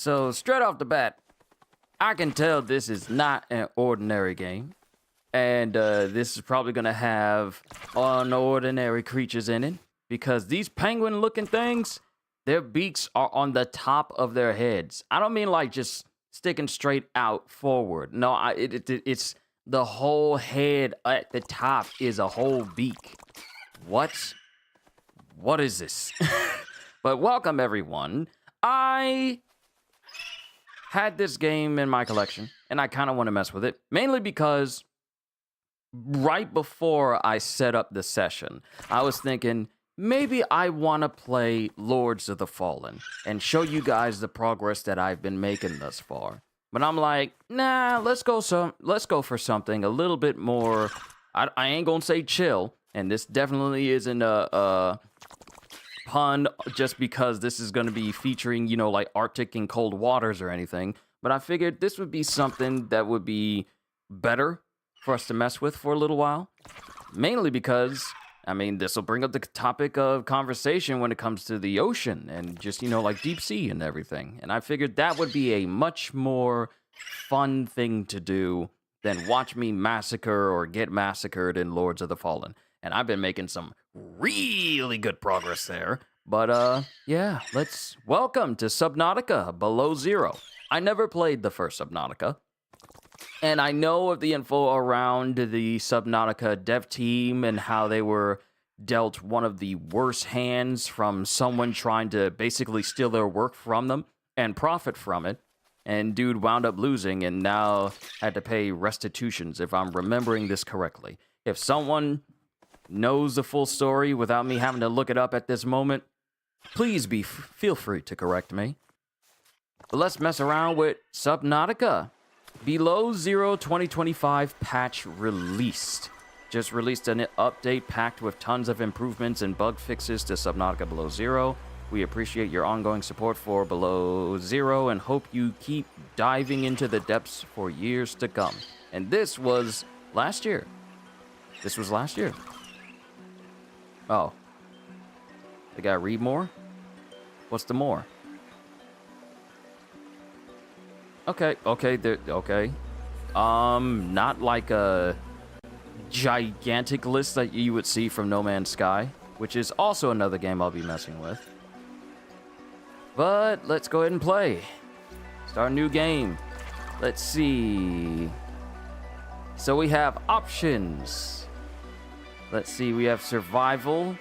So, straight off the bat, I can tell this is not an ordinary game. And this is probably going to have unordinary creatures in it. Because these penguin-looking things, their beaks are on the top of their heads. I don't mean like just sticking straight out forward. No, it's the whole head at the top is a whole beak. What? What is this? But welcome, everyone. I had this game in my collection, and I kind of want to mess with it. Mainly because right before I set up the session, I was thinking, maybe I want to play Lords of the Fallen and show you guys the progress that I've been making thus far. But I'm like, nah, let's go for something a little bit more. I ain't gonna say chill, and this definitely isn't a pun just because this is gonna be featuring, you know, like Arctic and cold waters or anything. But I figured this would be something that would be better for us to mess with for a little while. Mainly because, I mean, this will bring up the topic of conversation when it comes to the ocean and just, you know, like deep sea and everything. And I figured that would be a much more fun thing to do than watch me massacre or get massacred in Lords of the Fallen. And I've been making some really good progress there. But, yeah, welcome to Subnautica Below Zero. I never played the first Subnautica. And I know of the info around the Subnautica dev team and how they were dealt one of the worst hands from someone trying to basically steal their work from them and profit from it. And dude wound up losing and now had to pay restitutions, if I'm remembering this correctly. If someone knows the full story without me having to look it up at this moment, please feel free to correct me. But let's mess around with Subnautica. Below Zero 2025 patch released. Just released an update packed with tons of improvements and bug fixes to Subnautica Below Zero. We appreciate your ongoing support for Below Zero and hope you keep diving into the depths for years to come. And this was last year. This was last year. Oh. I gotta read more? What's the more? Okay. Not like a gigantic list that you would see from No Man's Sky, which is also another game I'll be messing with. But let's go ahead and play. Start a new game. Let's see. So we have options. Let's see, we have survival.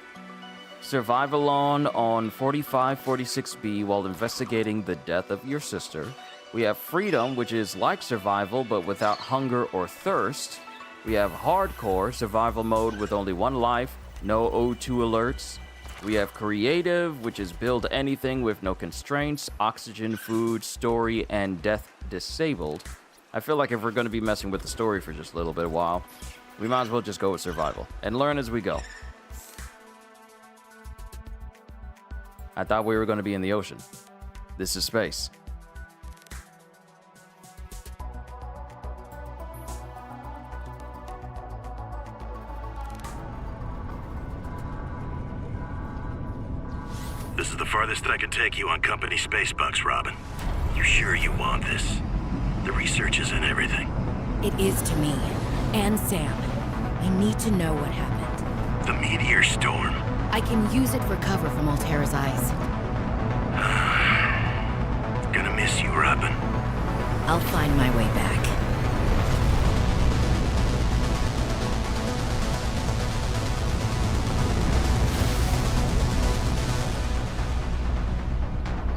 Survival on 4546B while investigating the death of your sister. We have freedom, which is like survival, but without hunger or thirst. We have hardcore, survival mode with only one life, no O2 alerts. We have creative, which is build anything with no constraints, oxygen, food, story, and death disabled. I feel like if we're going to be messing with the story for just a little bit of a while, we might as well just go with survival and learn as we go. I thought we were going to be in the ocean. This is space. This is the farthest that I can take you on company space bucks, Robin. You sure you want this? The research is in everything. It is to me. And Sam. I need to know what happened. The meteor storm. I can use it for cover from Altera's eyes. Gonna miss you, Robin. I'll find my way back.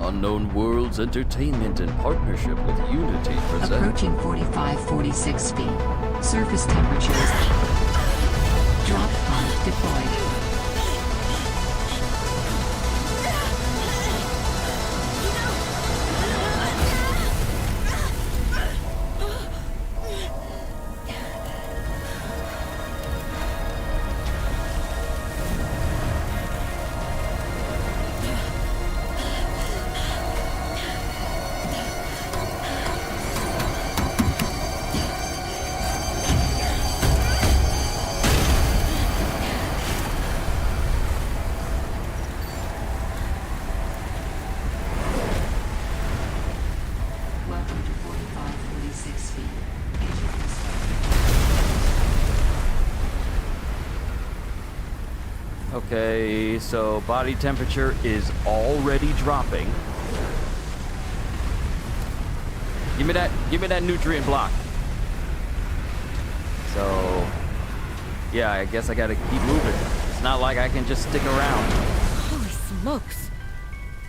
Unknown Worlds Entertainment in partnership with Unity presents... Approaching 4546 feet. Surface temperatures. Drop pod deployed. Okay, so body temperature is already dropping. Give me that nutrient block. So, yeah, I guess I gotta keep moving. It's not like I can just stick around. Holy smokes.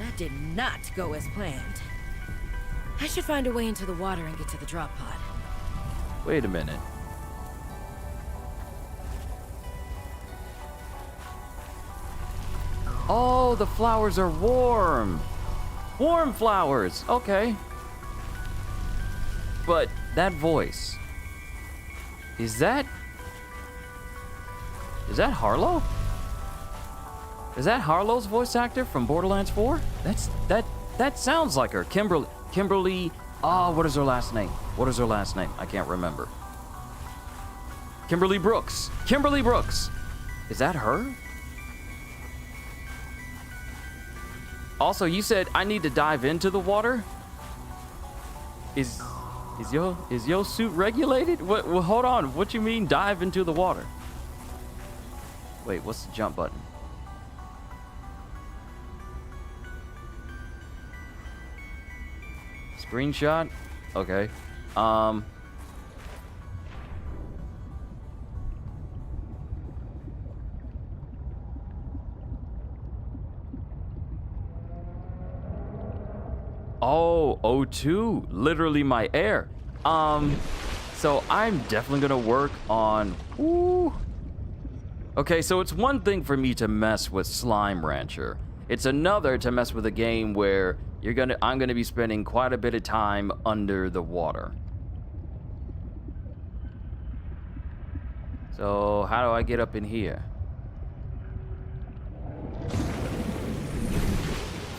That did not go as planned. I should find a way into the water and get to the drop pod. Wait a minute. Oh, the flowers are warm. Warm flowers. Okay. But that voice. Is that Harlow? Is that Harlow's voice actor from Borderlands 4? That sounds like her. Kimberly, what is her last name? What is her last name? I can't remember. Kimberly Brooks. Kimberly Brooks. Is that her? Also, you said I need to dive into the water? Is your suit regulated? What? Well, hold on. What you mean dive into the water? Wait, what's the jump button? Screenshot? Okay. Oh, O2, literally my air. So I'm definitely gonna work on. Ooh. Okay, so it's one thing for me to mess with Slime Rancher. It's another to mess with a game where I'm gonna be spending quite a bit of time under the water. So how do I get up in here?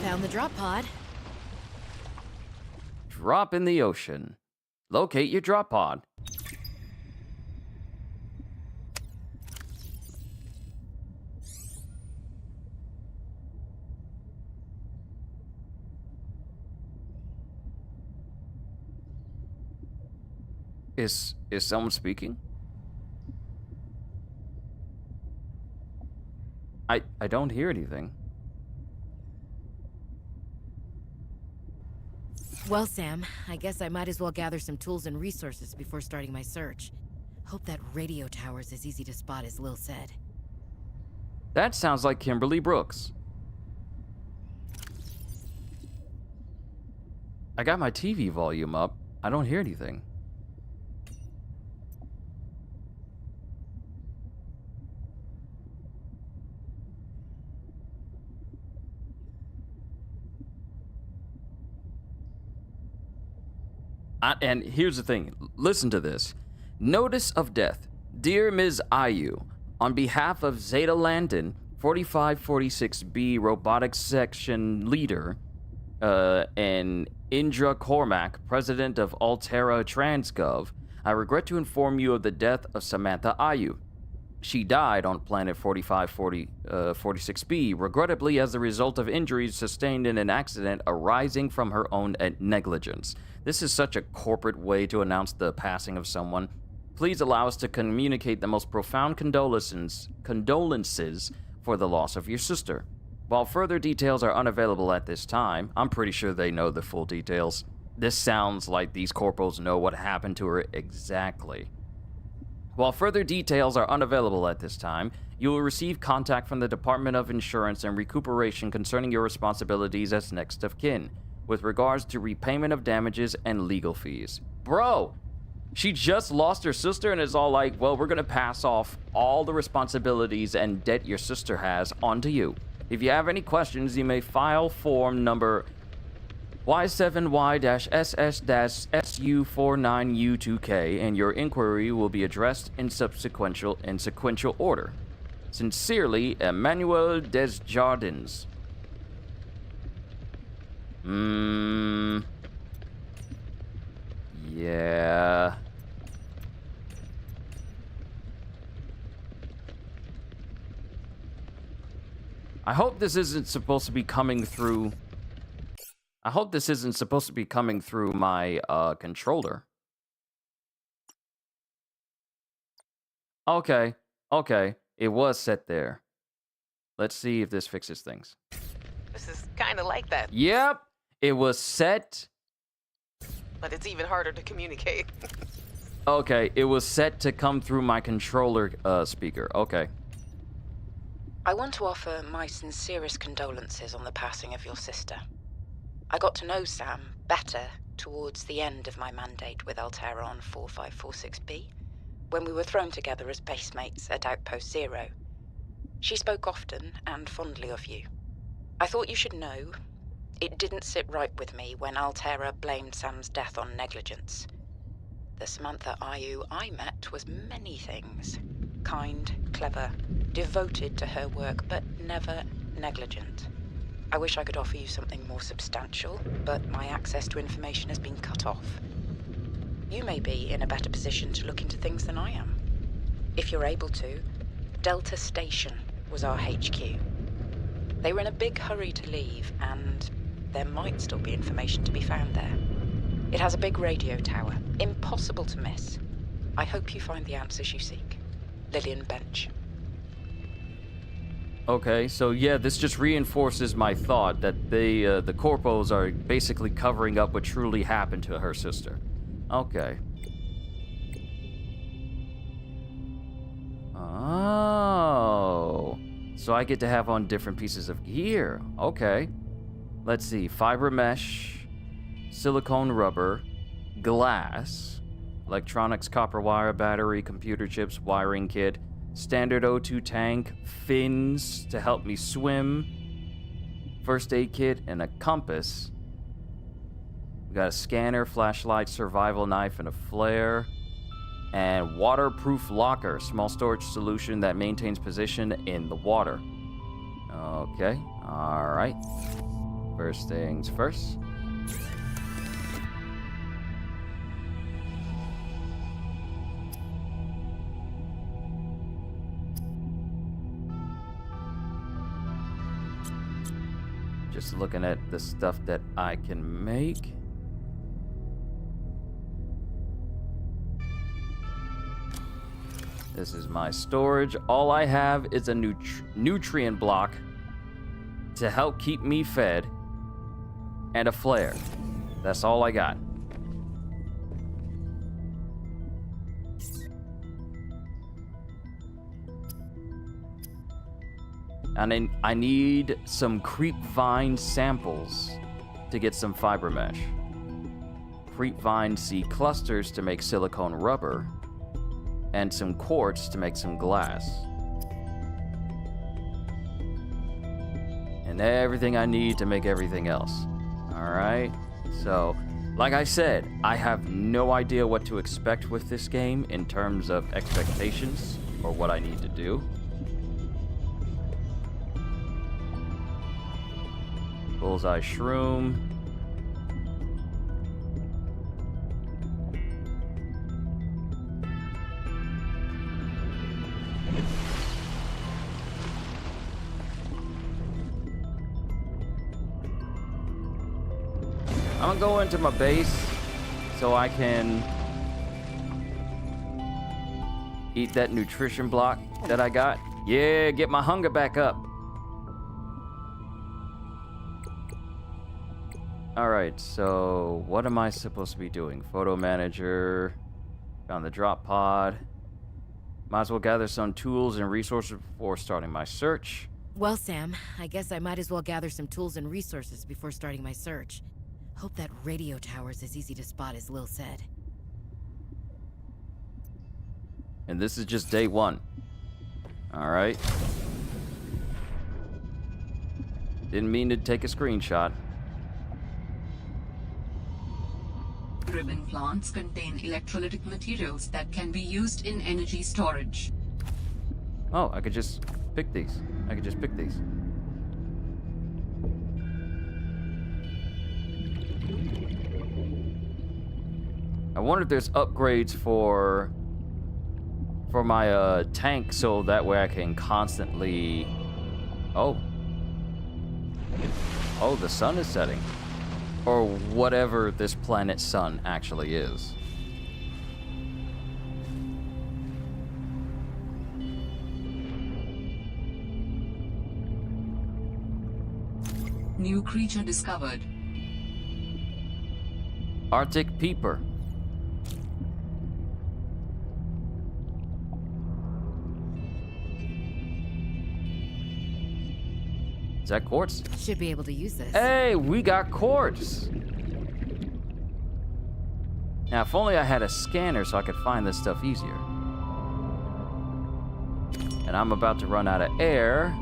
Found the drop pod. Drop in the ocean. Locate your drop pod. Is someone speaking? I don't hear anything. Well, Sam, I guess I might as well gather some tools and resources before starting my search. Hope that radio tower's as easy to spot as Lil said. That sounds like Kimberly Brooks. I got my TV volume up. I don't hear anything. And here's the thing. Listen to this. Notice of death. Dear Ms. Ayu, on behalf of Zeta Landon, 4546B Robotics Section Leader, and Indra Cormac, President of Altera Transgov, I regret to inform you of the death of Samantha Ayu. She died on planet 4546B, regrettably as a result of injuries sustained in an accident arising from her own negligence. This is such a corporate way to announce the passing of someone. Please allow us to communicate the most profound condolences for the loss of your sister. While further details are unavailable at this time, I'm pretty sure they know the full details. This sounds like these corporals know what happened to her exactly. While further details are unavailable at this time, you will receive contact from the Department of Insurance and Recuperation concerning your responsibilities as next of kin, with regards to repayment of damages and legal fees. Bro, she just lost her sister and is all like, well, we're gonna pass off all the responsibilities and debt your sister has onto you. If you have any questions, you may file form number Y7Y-SS-SU49U2K, and your inquiry will be addressed in sequential order. Sincerely, Emmanuel Desjardins. Yeah. I hope this isn't supposed to be coming through. I hope this isn't supposed to be coming through my controller. Okay, it was set there. Let's see if this fixes things. This is kind of like that, Yep, it was set. but it's even harder to communicate. Okay, it was set to come through my controller speaker. Okay. I want to offer my sincerest condolences on the passing of your sister. I got to know Sam better towards the end of my mandate with Altera on 4546B, when we were thrown together as basemates at Outpost Zero. She spoke often and fondly of you. I thought you should know, it didn't sit right with me when Altera blamed Sam's death on negligence. The Samantha Ayu I met was many things. Kind, clever, devoted to her work, but never negligent. I wish I could offer you something more substantial, but my access to information has been cut off. You may be in a better position to look into things than I am. If you're able to, Delta Station was our HQ. They were in a big hurry to leave, and there might still be information to be found there. It has a big radio tower, impossible to miss. I hope you find the answers you seek. Lillian Bench. Okay, so yeah, this just reinforces my thought that the corpos are basically covering up what truly happened to her sister. Okay. Oh. So I get to have on different pieces of gear. Okay. Let's see. Fiber mesh, silicone rubber, glass, electronics, copper wire, battery, computer chips, wiring kit, standard O2 tank, fins to help me swim, first aid kit, and a compass. We got a scanner, flashlight, survival knife, and a flare. And waterproof locker, small storage solution that maintains position in the water. Okay, alright. First things first. Just looking at the stuff that I can make. This is my storage. All I have is a nutrient block to help keep me fed and a flare. That's all I got. And then I need some creepvine samples to get some fiber mesh. Creepvine seed clusters to make silicone rubber, and some quartz to make some glass. And everything I need to make everything else. Alright? So, like I said, I have no idea what to expect with this game in terms of expectations or what I need to do. Bullseye shroom. I'm gonna go into my base so I can eat that nutrition block that I got. Yeah, get my hunger back up. Alright, so what am I supposed to be doing? Photo manager, found the drop pod. Might as well gather some tools and resources before starting my search. Well, Sam, I guess I might as well gather some tools and resources before starting my search. Hope that radio tower's as easy to spot as Lil said. And this is just day one. Alright. Didn't mean to take a screenshot. Ribbon plants contain electrolytic materials that can be used in energy storage. Oh, I could just pick these. I wonder if there's upgrades for my tank so that way I can constantly... Oh, the sun is setting. Or whatever this planet's sun actually is. New creature discovered. Arctic peeper. Is that quartz? Should be able to use this. Hey, we got quartz. Now, if only I had a scanner so I could find this stuff easier. And I'm about to run out of air.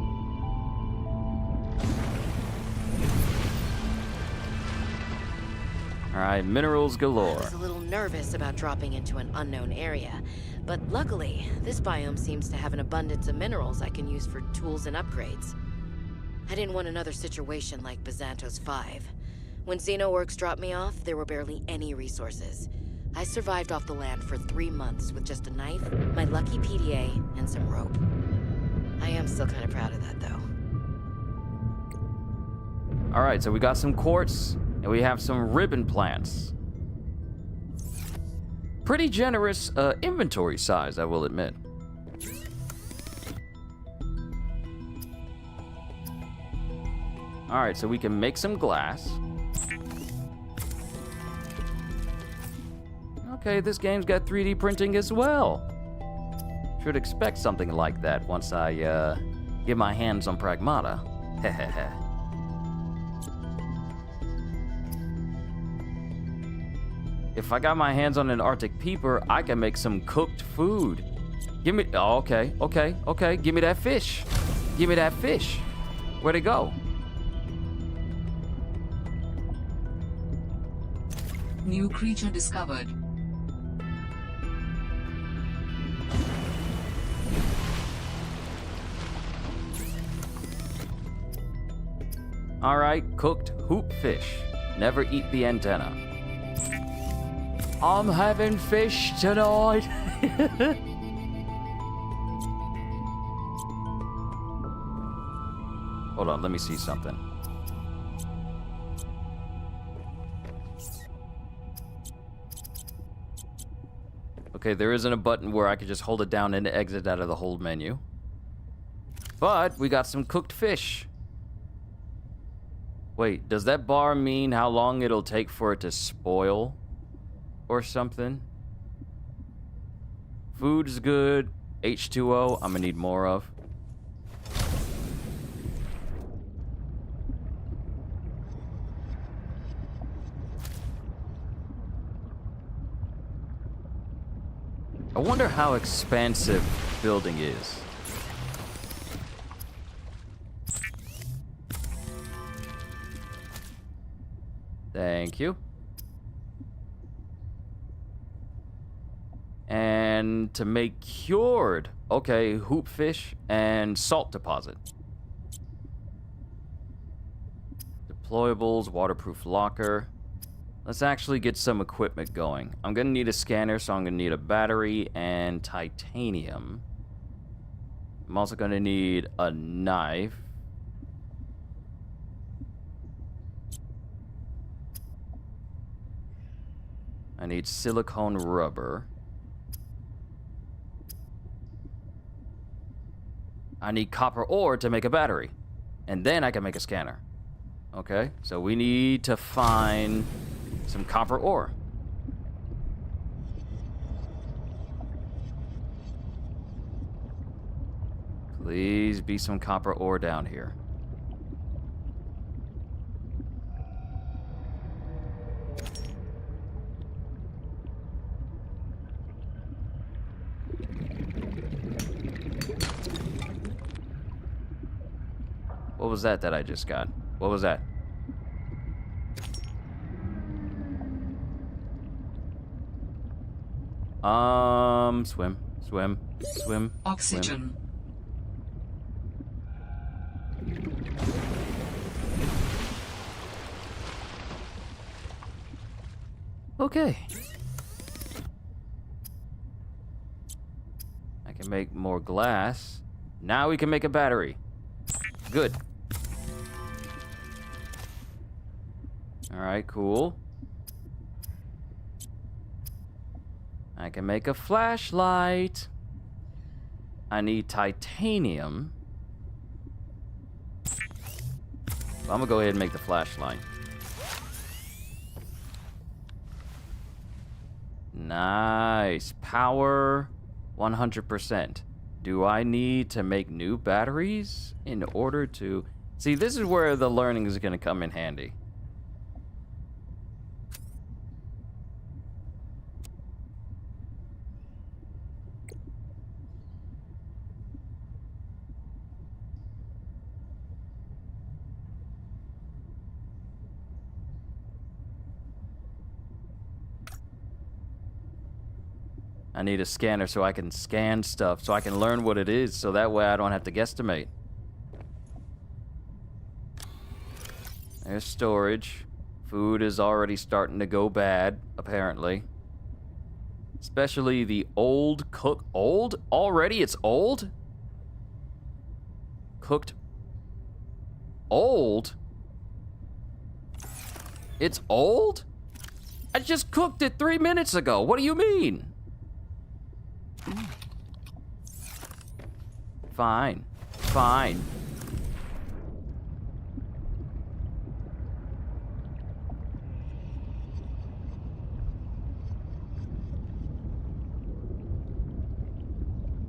All right, minerals I galore. was a little nervous about dropping into an unknown area, but luckily, this biome seems to have an abundance of minerals I can use for tools and upgrades. I didn't want another situation like Bazantos 5. When Xenoworks dropped me off, there were barely any resources. I survived off the land for 3 months with just a knife, my lucky PDA, and some rope. I am still kind of proud of that, though. All right, so we got some quartz, and we have some ribbon plants. Pretty generous inventory size, I will admit. All right, so we can make some glass. Okay, this game's got 3D printing as well. Should expect something like that once I get my hands on Pragmata. Hehehe. If I got my hands on an Arctic peeper, I can make some cooked food. Give me... Oh, okay. Give me that fish. Give me that fish. Where'd it go? New creature discovered. All right, cooked hoop fish. Never eat the antenna. I'm having fish tonight. Hold on, let me see something. Okay, there isn't a button where I could just hold it down and exit out of the whole menu. But we got some cooked fish. Wait, does that bar mean how long it'll take for it to spoil? Or something? Food's good. H2O, I'm gonna need more of. I wonder how expansive building is. Thank you. And to make cured, okay, hoop fish and salt deposit. Deployables, waterproof locker. Let's actually get some equipment going. I'm gonna need a scanner, so I'm gonna need a battery and titanium. I'm also gonna need a knife. I need silicone rubber. I need copper ore to make a battery. And then I can make a scanner. Okay, so we need to find some copper ore. Please be some copper ore down here. What was that I just got? What was that? Swim. Oxygen. Okay. I can make more glass. Now we can make a battery. Good. Alright, cool. I can make a flashlight. I need titanium. I'm gonna go ahead and make the flashlight. Nice. Power 100%. Do I need to make new batteries in order to... See, this is where the learning is gonna come in handy. I need a scanner so I can scan stuff, so I can learn what it is, so that way I don't have to guesstimate. There's storage. Food is already starting to go bad, apparently. Especially the old cook... Old? Already it's old? Cooked... Old? It's old? I just cooked it 3 minutes ago. What do you mean? Fine. Fine.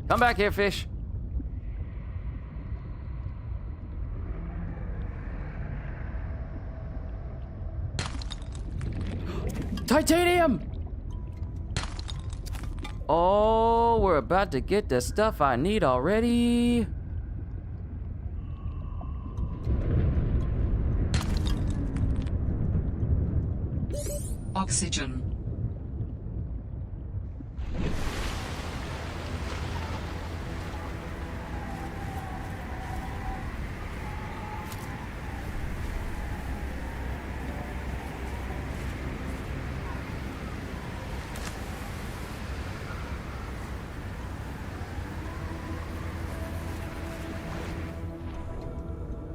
Come back here, fish. Titanium! Oh, we're about to get the stuff I need already. Oxygen.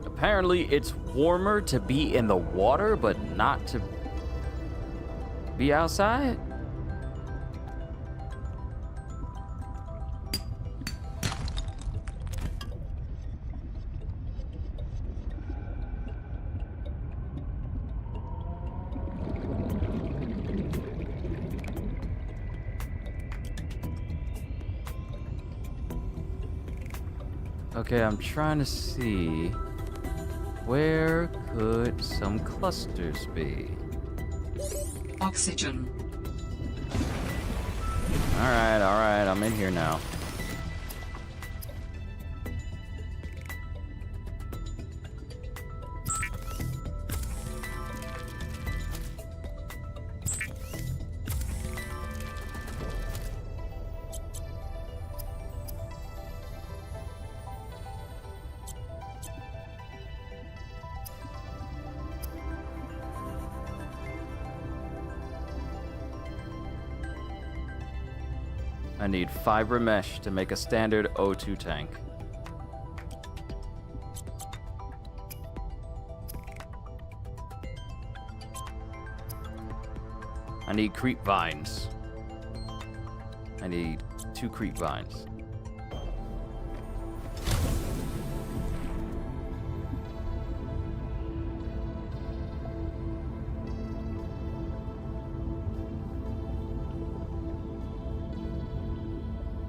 Apparently, it's warmer to be in the water, but not to be outside. Okay, I'm trying to see. Where could some clusters be? Oxygen. Alright, I'm in here now. I need fiber mesh to make a standard O2 tank. I need creep vines. I need 2 creep vines.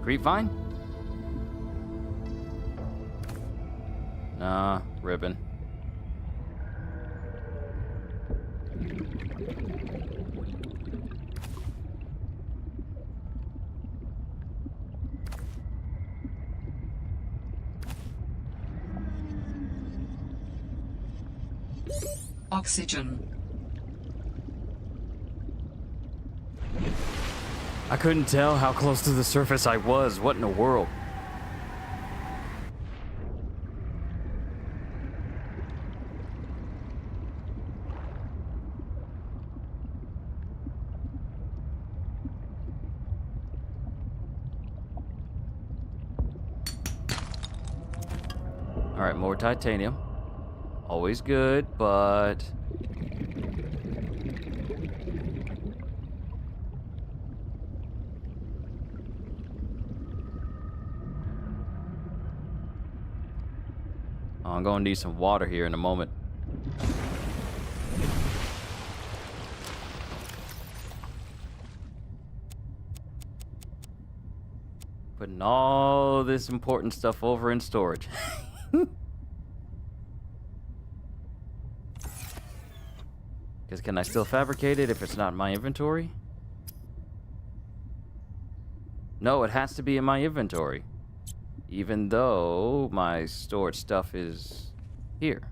Creep vine? Nah, ribbon. Oxygen. I couldn't tell how close to the surface I was. What in the world? All right, more titanium. Always good, but... I'm gonna need some water here in a moment. Putting all this important stuff over in storage. Because can I still fabricate it if it's not in my inventory? No, it has to be in my inventory. Even though my stored stuff is here.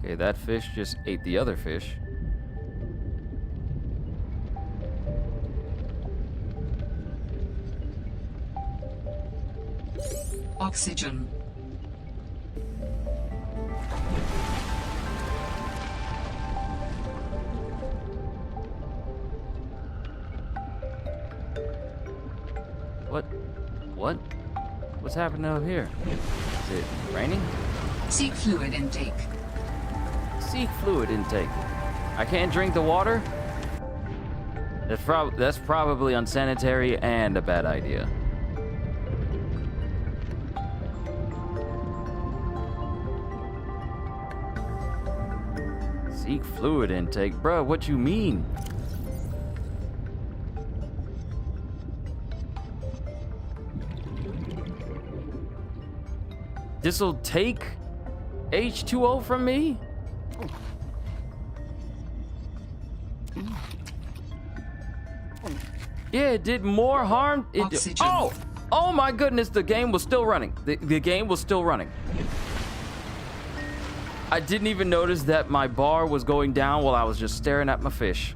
Okay, that fish just ate the other fish. Oxygen. What? What? What's happening over here? Is it raining? Seek fluid intake. Seek fluid intake. I can't drink the water? That's probably unsanitary and a bad idea. Seek fluid intake? Bruh, what you mean? This'll take H2O from me? Yeah, it did more harm. Oxygen. Oh my goodness, the game was still running. The game was still running. I didn't even notice that my bar was going down while I was just staring at my fish.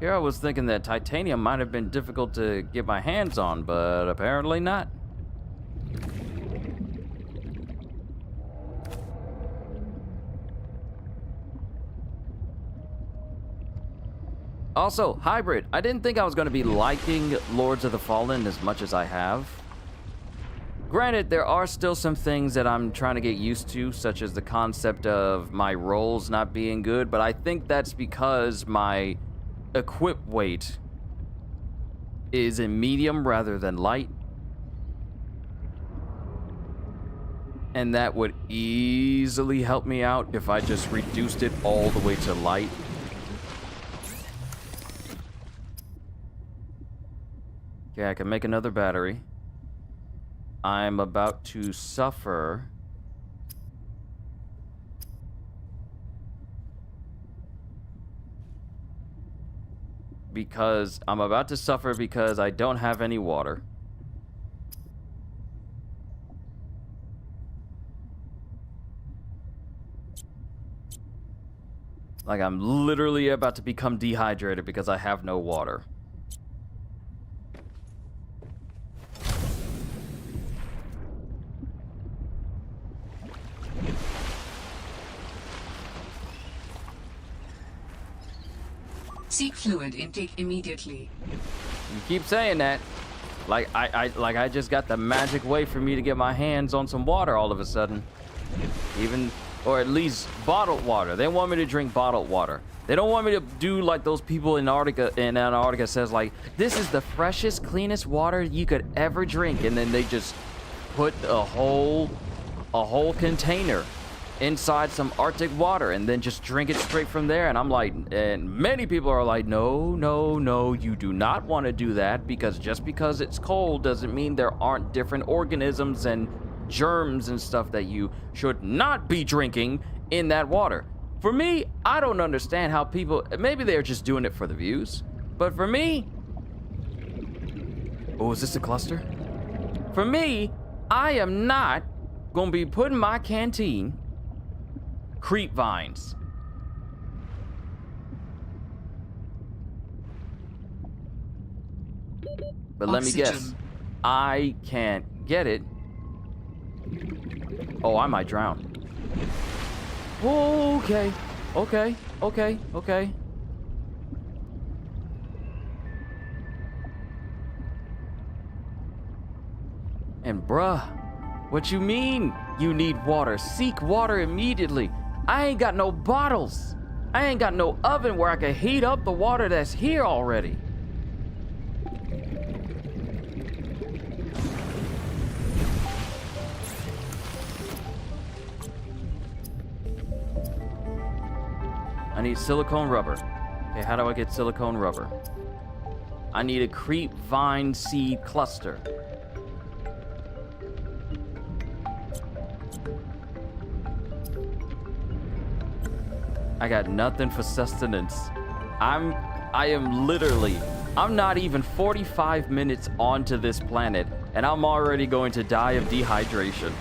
Here I was thinking that titanium might have been difficult to get my hands on, but apparently not. Also, hybrid. I didn't think I was going to be liking Lords of the Fallen as much as I have. Granted, there are still some things that I'm trying to get used to, such as the concept of my rolls not being good, but I think that's because my equip weight is in medium rather than light. And that would easily help me out if I just reduced it all the way to light. Okay, I can make another battery. I'm about to suffer because I don't have any water. Like, I'm literally about to become dehydrated because I have no water. Seek fluid intake immediately. You keep saying that. Like I just got the magic way for me to get my hands on some water all of a sudden. Or at least bottled water. They want me to drink bottled water. They don't want me to do like those people in Antarctica says, like, this is the freshest, cleanest water you could ever drink, and then they just put a whole container inside some Arctic water and then just drink it straight from there. And I'm like, and many people are like, no, you do not want to do that, because just because it's cold doesn't mean there aren't different organisms and germs and stuff that you should not be drinking in that water. For me, I don't understand how people, maybe they're just doing it for the views, but for me, oh, is this a cluster? For me, I am not gonna be putting my canteen creep vines. But let me guess, I can't get it. Oh, I might drown. Okay. And bruh, what you mean you need water? Seek water immediately. I ain't got no bottles. I ain't got no oven where I can heat up the water that's here already. I need silicone rubber. Okay, how do I get silicone rubber? I need a creep vine seed cluster. I got nothing for sustenance. I'm not even 45 minutes onto this planet, and I'm already going to die of dehydration.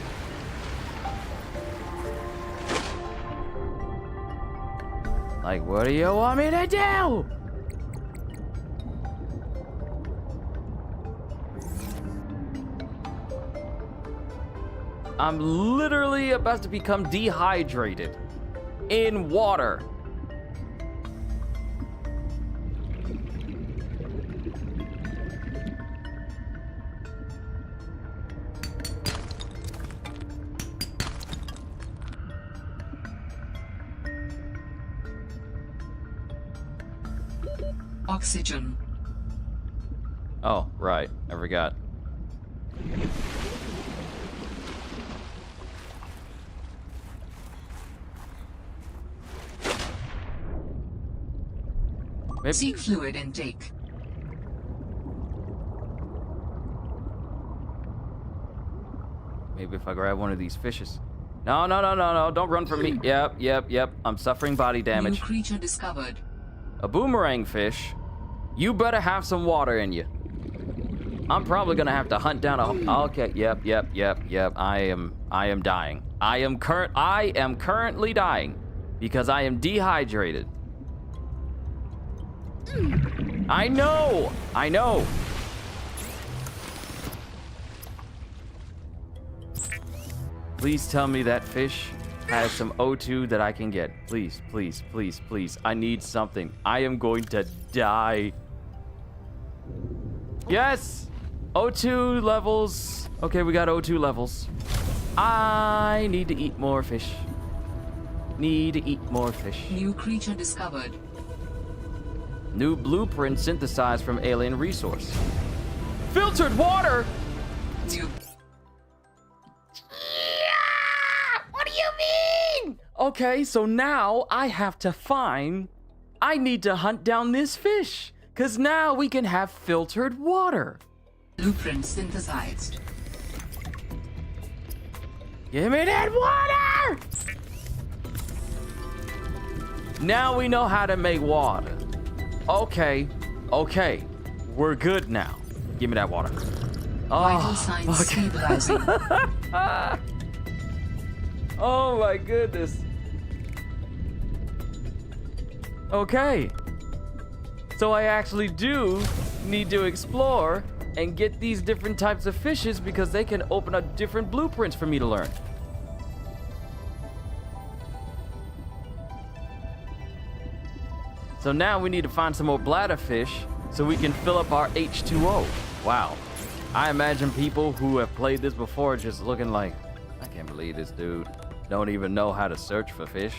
Like, what do you want me to do? I'm literally about to become dehydrated in water. Oxygen. Oh, right. I forgot. Seek fluid intake. Maybe if I grab one of these fishes. No, don't run from me. Yep. I'm suffering body damage. New creature discovered. A boomerang fish? You better have some water in you. I'm probably gonna have to hunt down a... Okay, yep. I am dying. I am currently dying because I am dehydrated. I know. Please tell me that fish has some O2 that I can get. Please. I need something. I am going to die. Yes! O2 levels. Okay, we got O2 levels. I need to eat more fish. New creature discovered. New blueprint synthesized from alien resource. Filtered water? New. What do you mean? Okay, so now I need to hunt down this fish. Because now we can have filtered water. Blueprint synthesized. Give me that water! Now we know how to make water. Okay. We're good now. Give me that water. Vital signs stabilizing. Oh my goodness. Okay. So I actually do need to explore and get these different types of fishes because they can open up different blueprints for me to learn. So now we need to find some more bladderfish so we can fill up our H2O. Wow. I imagine people who have played this before just looking like, I can't believe this dude don't even know how to search for fish.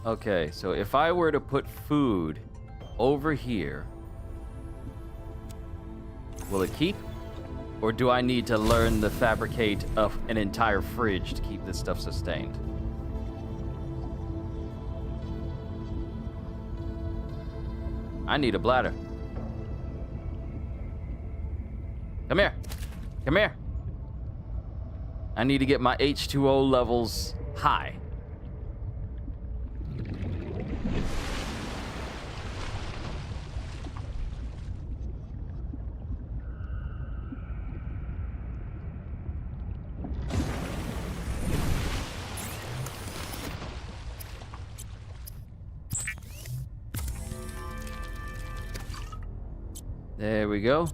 Okay, so if I were to put food over here, will it keep? Or do I need to learn the fabricate of an entire fridge to keep this stuff sustained? I need a bladder. Come here. I need to get my H2O levels high. There we go.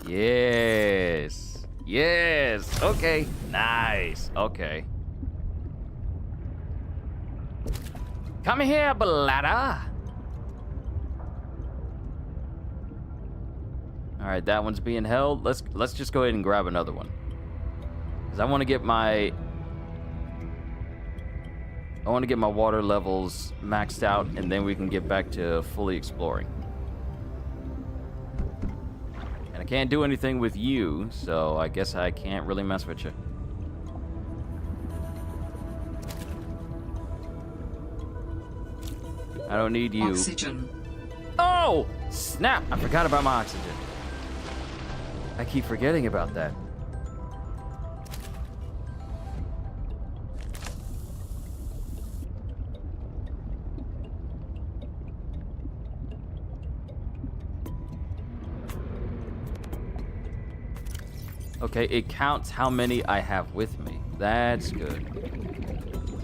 Yes. Okay. Nice. Okay. Come here, bladder. All right, that one's being held. Let's just go ahead and grab another one. Because I want to get my water levels maxed out, and then we can get back to fully exploring. And I can't do anything with you, so I guess I can't really mess with you. I don't need you. Oxygen. Oh, snap! I forgot about my oxygen. I keep forgetting about that. Okay, it counts how many I have with me. That's good.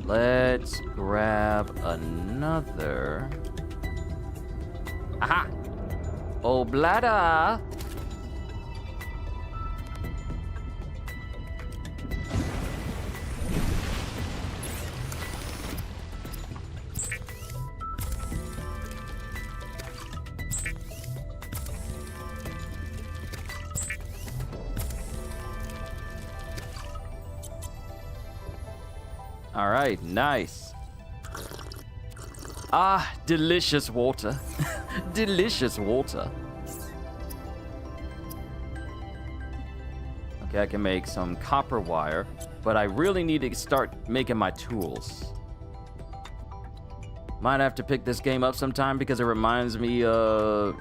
Let's grab another. Aha! Oblada! All right, nice. Ah, delicious water. Delicious water. Okay, I can make some copper wire, but I really need to start making my tools. Might have to pick this game up sometime because it reminds me of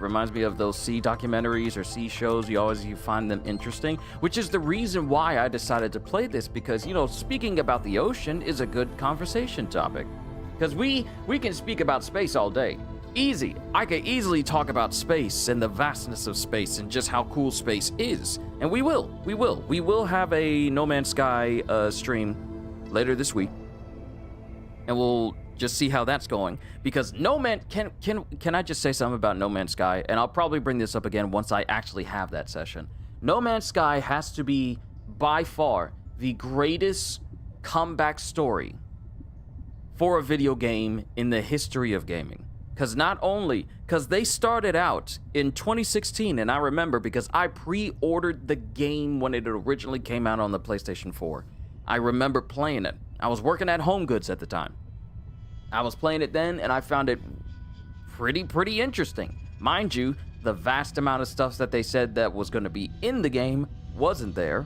those sea documentaries or sea shows. You find them interesting, which is the reason why I decided to play this, because, you know, speaking about the ocean is a good conversation topic. Because we can speak about space all day. Easy. I could easily talk about space and the vastness of space and just how cool space is. And we will. We will have a No Man's Sky stream later this week. And we'll just see how that's going, because can I just say something about No Man's Sky? And I'll probably bring this up again once I actually have that session. No Man's Sky has to be by far the greatest comeback story for a video game in the history of gaming. Because they started out in 2016, and I remember because I pre-ordered the game when it originally came out on the PlayStation 4. I remember playing it. I was working at Home Goods at the time. I was playing it then, and I found it pretty interesting. Mind you, the vast amount of stuff that they said that was going to be in the game wasn't there.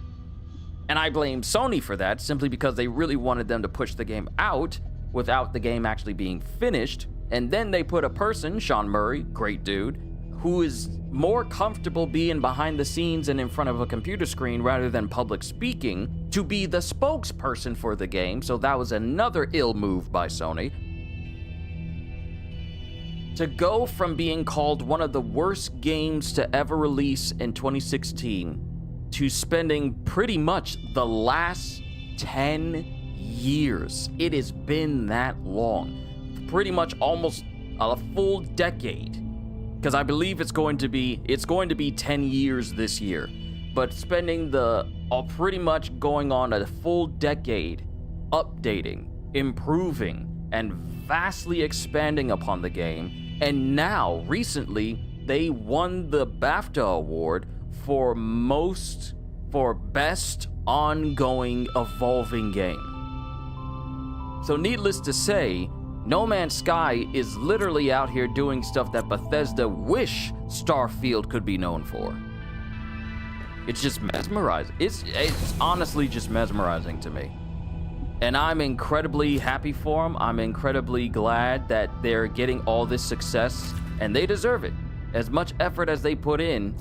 And I blame Sony for that, simply because they really wanted them to push the game out without the game actually being finished. And then they put a person, Sean Murray, great dude, who is more comfortable being behind the scenes and in front of a computer screen rather than public speaking, to be the spokesperson for the game. So that was another ill move by Sony. To go from being called one of the worst games to ever release in 2016 to spending pretty much the last 10 years. It has been that long. Pretty much almost a full decade. Because I believe it's going to be 10 years this year. But spending pretty much going on a full decade updating, improving, and vastly expanding upon the game. And now, recently, they won the BAFTA award for best ongoing evolving game. So needless to say, No Man's Sky is literally out here doing stuff that Bethesda wish Starfield could be known for. It's just mesmerizing. It's honestly just mesmerizing to me. And I'm incredibly happy for them. I'm incredibly glad that they're getting all this success, and they deserve it. As much effort as they put in,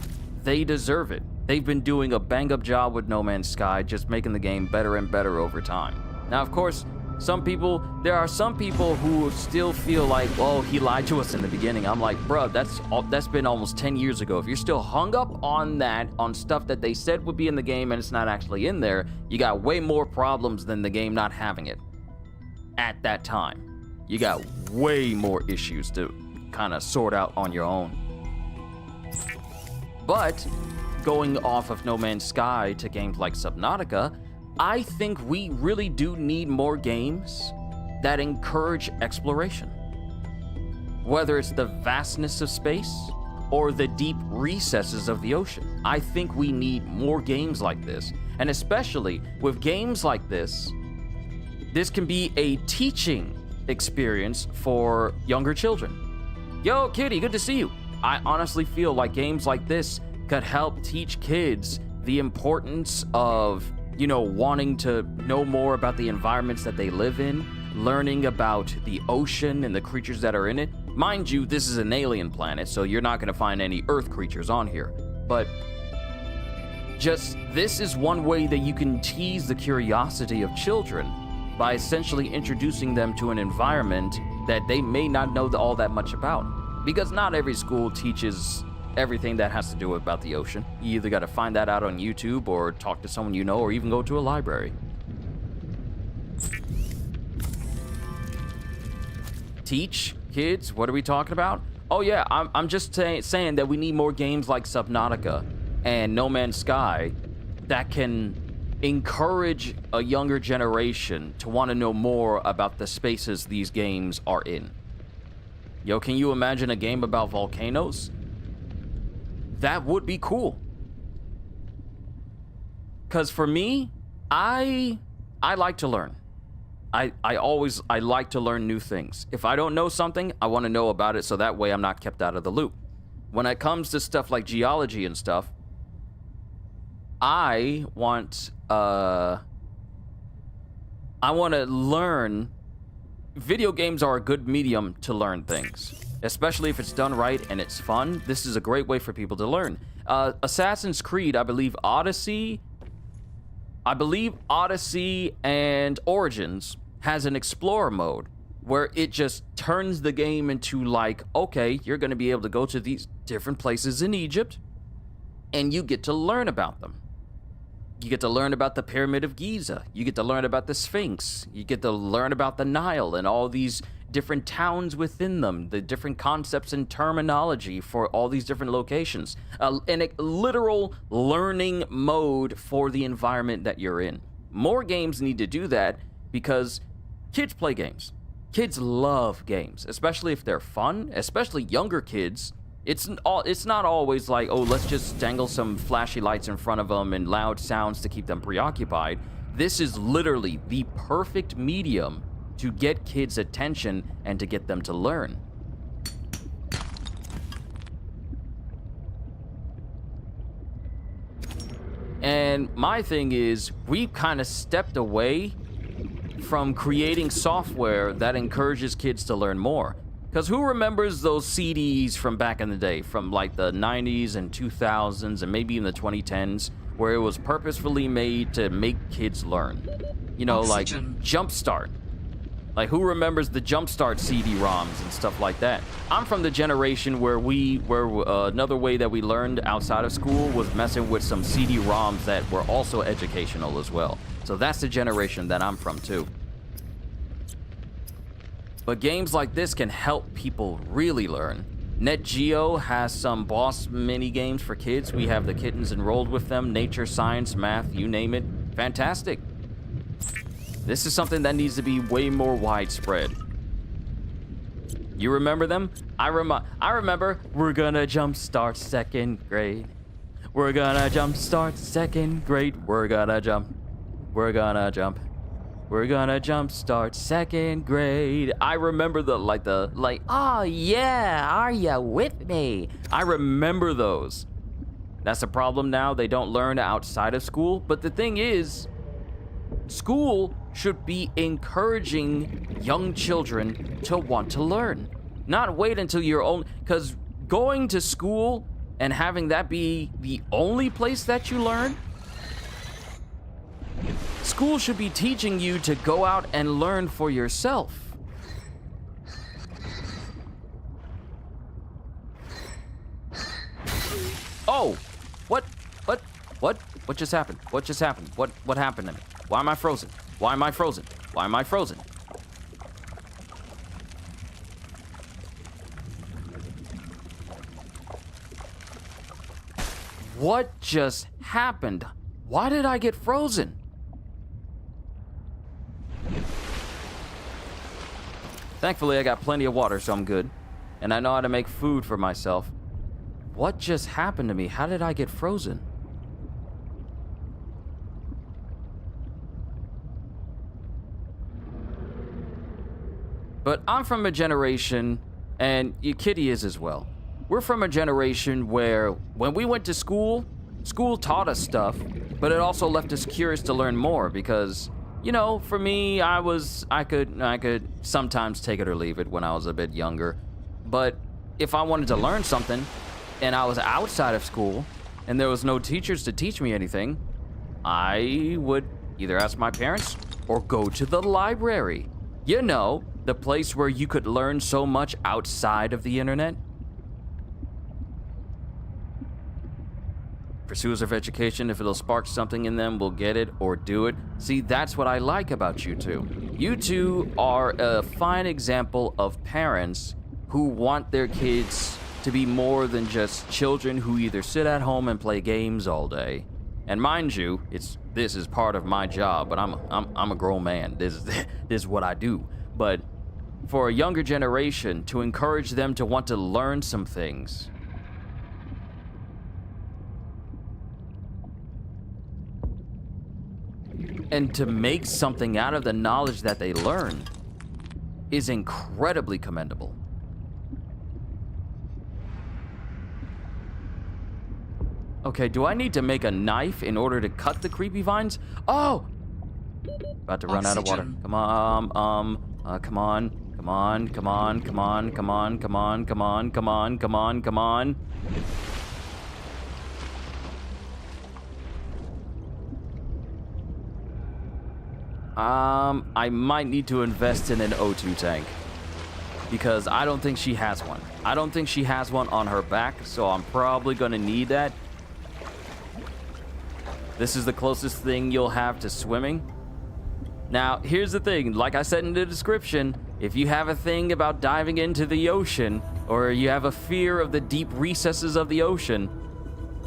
they deserve it. They've been doing a bang-up job with No Man's Sky, just making the game better and better over time. Now, of course, there are some people who still feel like, oh, he lied to us in the beginning. I'm like, bro, that's been almost 10 years ago. If you're still hung up on that, on stuff that they said would be in the game and it's not actually in there, you got way more problems than the game not having it at that time. You got way more issues to kind of sort out on your own. But going off of No Man's Sky to games like Subnautica, I think we really do need more games that encourage exploration. whether it's the vastness of space or the deep recesses of the ocean. I think we need more games like this. And especially with games like this can be a teaching experience for younger children. Yo, Kitty, good to see you. I honestly feel like games like this could help teach kids the importance of, you know, wanting to know more about the environments that they live in, learning about the ocean and the creatures that are in it. Mind you, this is an alien planet, so you're not going to find any Earth creatures on here. But just this is one way that you can tease the curiosity of children by essentially introducing them to an environment that they may not know all that much about. Because not every school teaches everything that has to do about the ocean. You either got to find that out on YouTube or talk to someone you know or even go to a library. Teach kids? What are we talking about? Oh yeah, I'm just saying that we need more games like Subnautica and No Man's Sky that can encourage a younger generation to want to know more about the spaces these games are in. Yo, can you imagine a game about volcanoes? That would be cool. Because for me, I like to learn. I like to learn new things. If I don't know something, I want to know about it so that way I'm not kept out of the loop. When it comes to stuff like geology and stuff, I want to learn. Video games are a good medium to learn things, especially if it's done right and it's fun. This is a great way for people to learn. Assassin's Creed, I believe Odyssey and Origins has an explorer mode where it just turns the game into like, okay, you're going to be able to go to these different places in Egypt and you get to learn about them. You get to learn about the Pyramid of Giza. You get to learn about the Sphinx. You get to learn about the Nile and all these different towns within them, the different concepts and terminology for all these different locations. And a literal learning mode for the environment that you're in. More games need to do that because kids play games. Kids love games, especially if they're fun, especially younger kids. It's not always like, oh, let's just dangle some flashy lights in front of them and loud sounds to keep them preoccupied. This is literally the perfect medium to get kids' attention and to get them to learn. And my thing is, we've kind of stepped away from creating software that encourages kids to learn more. Because who remembers those CDs from back in the day, from like the 90s and 2000s and maybe in the 2010s, where it was purposefully made to make kids learn? You know, Oxygen. like Jumpstart. Like, who remembers the Jumpstart CD-ROMs and stuff like that? I'm from the generation where another way that we learned outside of school was messing with some CD-ROMs that were also educational as well. So that's the generation that I'm from too. But games like this can help people really learn. Net Geo has some boss mini games for kids. We have the kittens enrolled with them. Nature, science, math, you name it. Fantastic. This is something that needs to be way more widespread. You remember them? I remember. We're gonna jumpstart second grade. We're gonna jumpstart second grade. We're gonna jump. We're gonna jump. We're gonna jumpstart second grade. I remember oh yeah, are ya with me? I remember those. That's the problem now. They don't learn outside of school. But the thing is, school should be encouraging young children to want to learn. Not wait until you're old, because going to school and having that be the only place that you learn, school should be teaching you to go out and learn for yourself. Oh, what just happened? What just happened? What happened to me? Why am I frozen? Why am I frozen? Why am I frozen? What just happened? Why did I get frozen? Thankfully, I got plenty of water, so I'm good. and I know how to make food for myself. What just happened to me? How did I get frozen? But I'm from a generation, and your kitty is as well. We're from a generation where when we went to school, school taught us stuff, but it also left us curious to learn more because, you know, for me, I could sometimes take it or leave it when I was a bit younger. But if I wanted to learn something and I was outside of school and there was no teachers to teach me anything, I would either ask my parents or go to the library. You know, the place where you could learn so much outside of the internet. Pursuers of education, if it'll spark something in them, will get it or do it. See, that's what I like about you two. You two are a fine example of parents who want their kids to be more than just children who either sit at home and play games all day. And mind you, this is part of my job, but I'm a grown man. This is what I do. But for a younger generation, to encourage them to want to learn some things. And to make something out of the knowledge that they learn is incredibly commendable. Okay, do I need to make a knife in order to cut the creepy vines? Oh! About to run out of water. Come on, come on, come on, come on, come on, come on, come on, come on, come on, come on, come on. I might need to invest in an O2 tank because I don't think she has one. I don't think she has one on her back, so I'm probably gonna need that. This is the closest thing you'll have to swimming. Now, here's the thing. Like I said in the description, if you have a thing about diving into the ocean or you have a fear of the deep recesses of the ocean,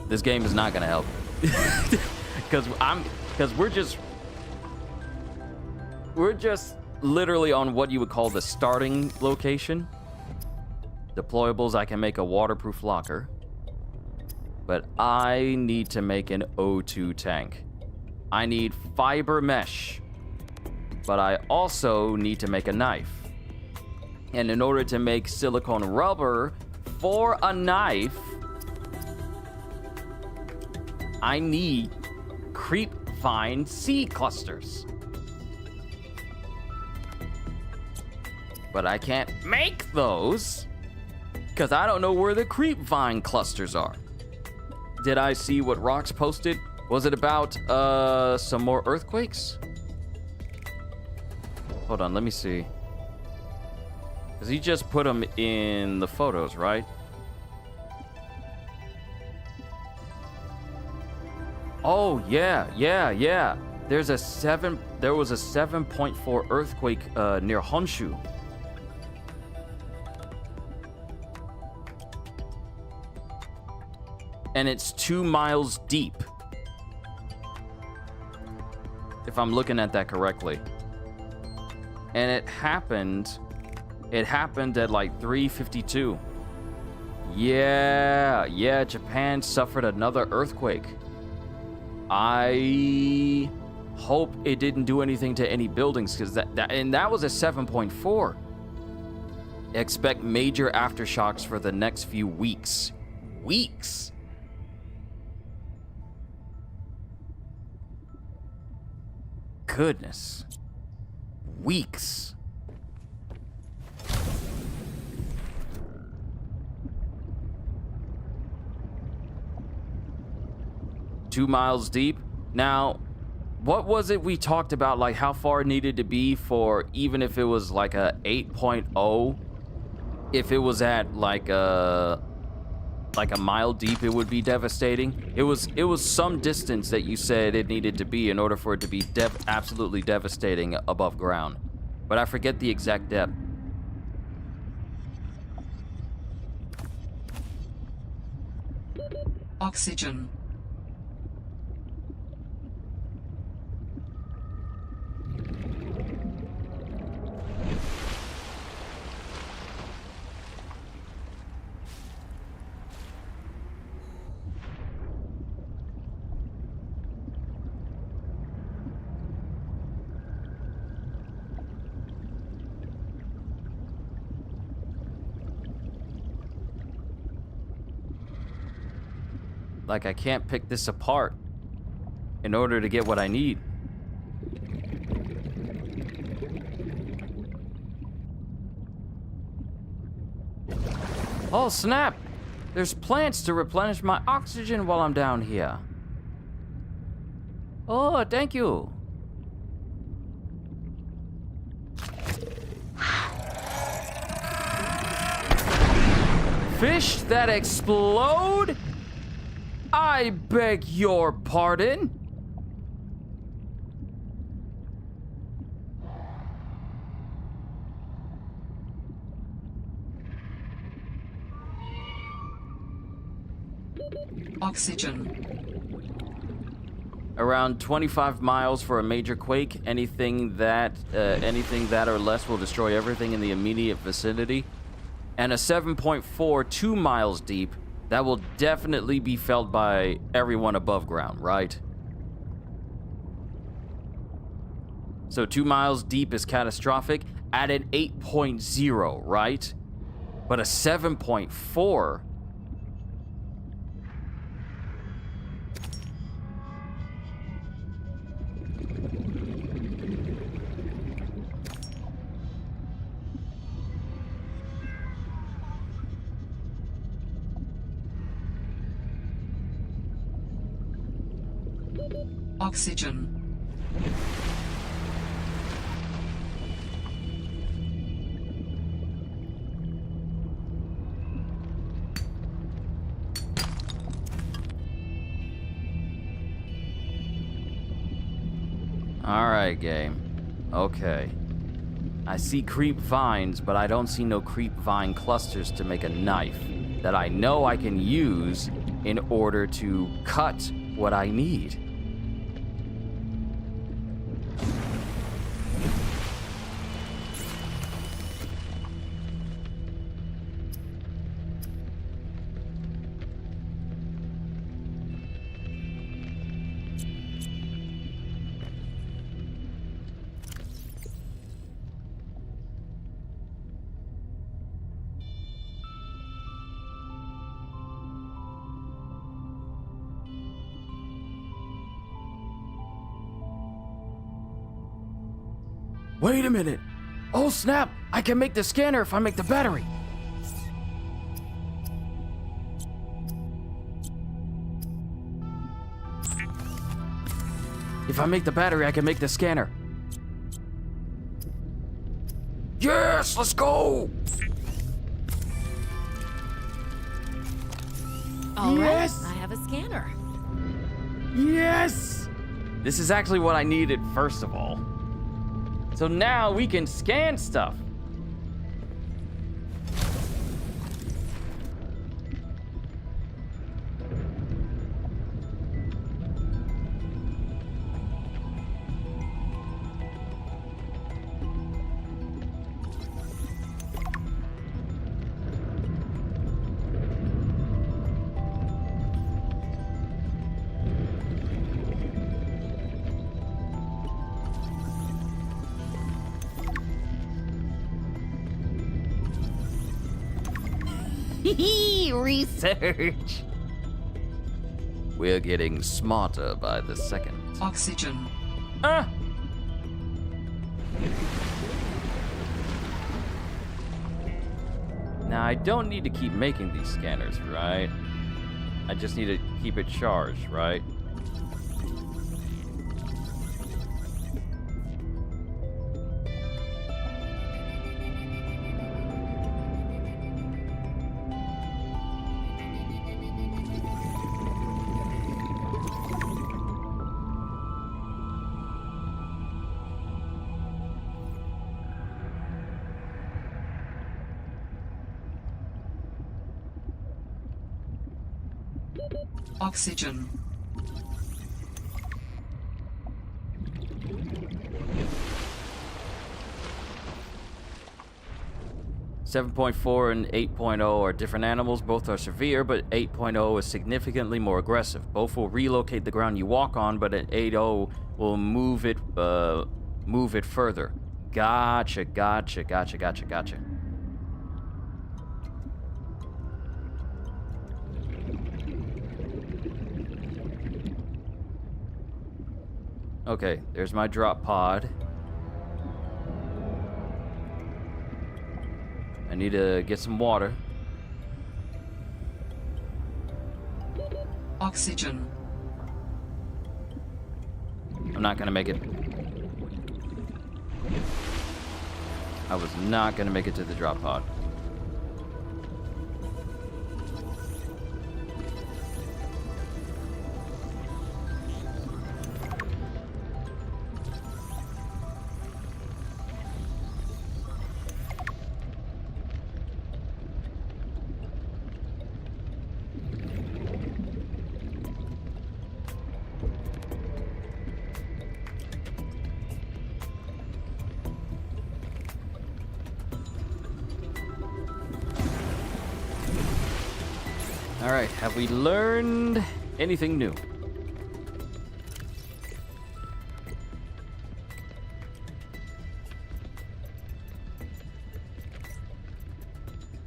this game is not gonna help. Because we're just literally on what you would call the starting location. Deployables, I can make a waterproof locker. But I need to make an O2 tank. I need fiber mesh. But I also need to make a knife. And in order to make silicone rubber for a knife, I need creep vine seed clusters. But I can't make those because I don't know where the creep vine clusters are. Did I see what Rox posted? Was it about some more earthquakes? Hold on, let me see. Because he just put them in the photos, right? Oh, yeah. There was a 7.4 earthquake near Honshu. And it's 2 miles deep. If I'm looking at that correctly. And it happened at like 3:52. Yeah, Japan suffered another earthquake. I hope it didn't do anything to any buildings because that was a 7.4. Expect major aftershocks for the next few weeks. Goodness. Weeks. Two miles deep. Now, what was it we talked about, like how far it needed to be for even if it was like a 8.0, if it was at like a mile deep, it would be devastating. It was some distance that you said it needed to be in order for it to be absolutely devastating above ground. But I forget the exact depth. Oxygen. Like I can't pick this apart in order to get what I need. Oh, snap! There's plants to replenish my oxygen while I'm down here. Oh, thank you. Fish that explode? I beg your pardon? Oxygen. Around 25 miles for a major quake. Anything that or less will destroy everything in the immediate vicinity. And a 7.4 2 miles deep. That will definitely be felt by everyone above ground, right? So 2 miles deep is catastrophic at an 8.0, right? But a 7.4... Oxygen. Alright, game. Okay. I see creep vines, but I don't see no creep vine clusters to make a knife that I know I can use in order to cut what I need. Wait a minute! Oh snap! I can make the scanner if I make the battery! If I make the battery, I can make the scanner. Yes! Let's go! All Yes! right, I have a scanner. Yes! This is actually what I needed first of all. So now we can scan stuff. Research. We're getting smarter by the second. Oxygen. Ah! Now I don't need to keep making these scanners, right? I just need to keep it charged, right? Oxygen. .4 and 8.0 are different animals. Both are severe, but 8.0 is significantly more aggressive. Both will relocate the ground you walk on, but at 8.0 will move it further. Gotcha. Okay, there's my drop pod. I need to get some water. Oxygen. I'm not gonna make it. I was not gonna make it to the drop pod. Alright, have we learned anything new?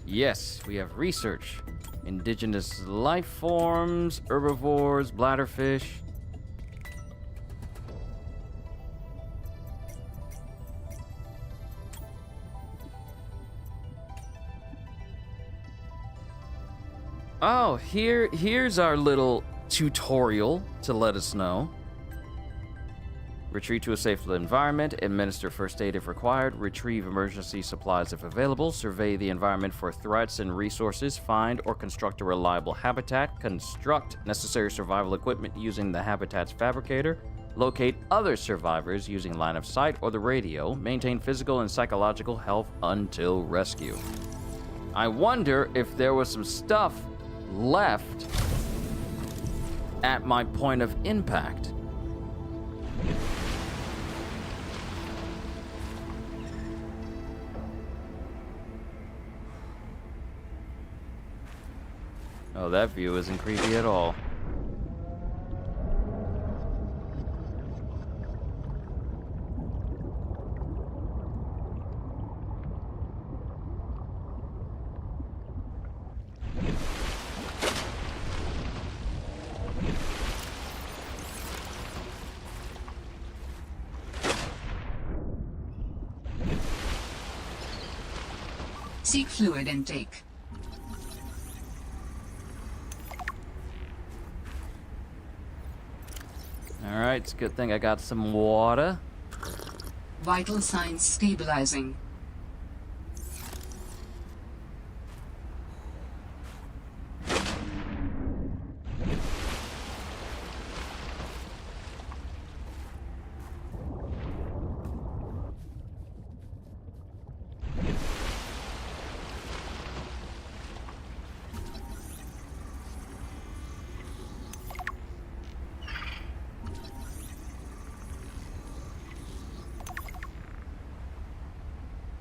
Yes, we have research. Indigenous life forms, herbivores, bladderfish. Oh, here's our little tutorial to let us know. Retreat to a safe environment, administer first aid if required, retrieve emergency supplies if available, survey the environment for threats and resources, find or construct a reliable habitat, construct necessary survival equipment using the habitat's fabricator, locate other survivors using line of sight or the radio, maintain physical and psychological health until rescue. I wonder if there was some stuff left at my point of impact. Oh, that view isn't creepy at all. Seek fluid intake. Alright, it's a good thing I got some water. Vital signs stabilizing.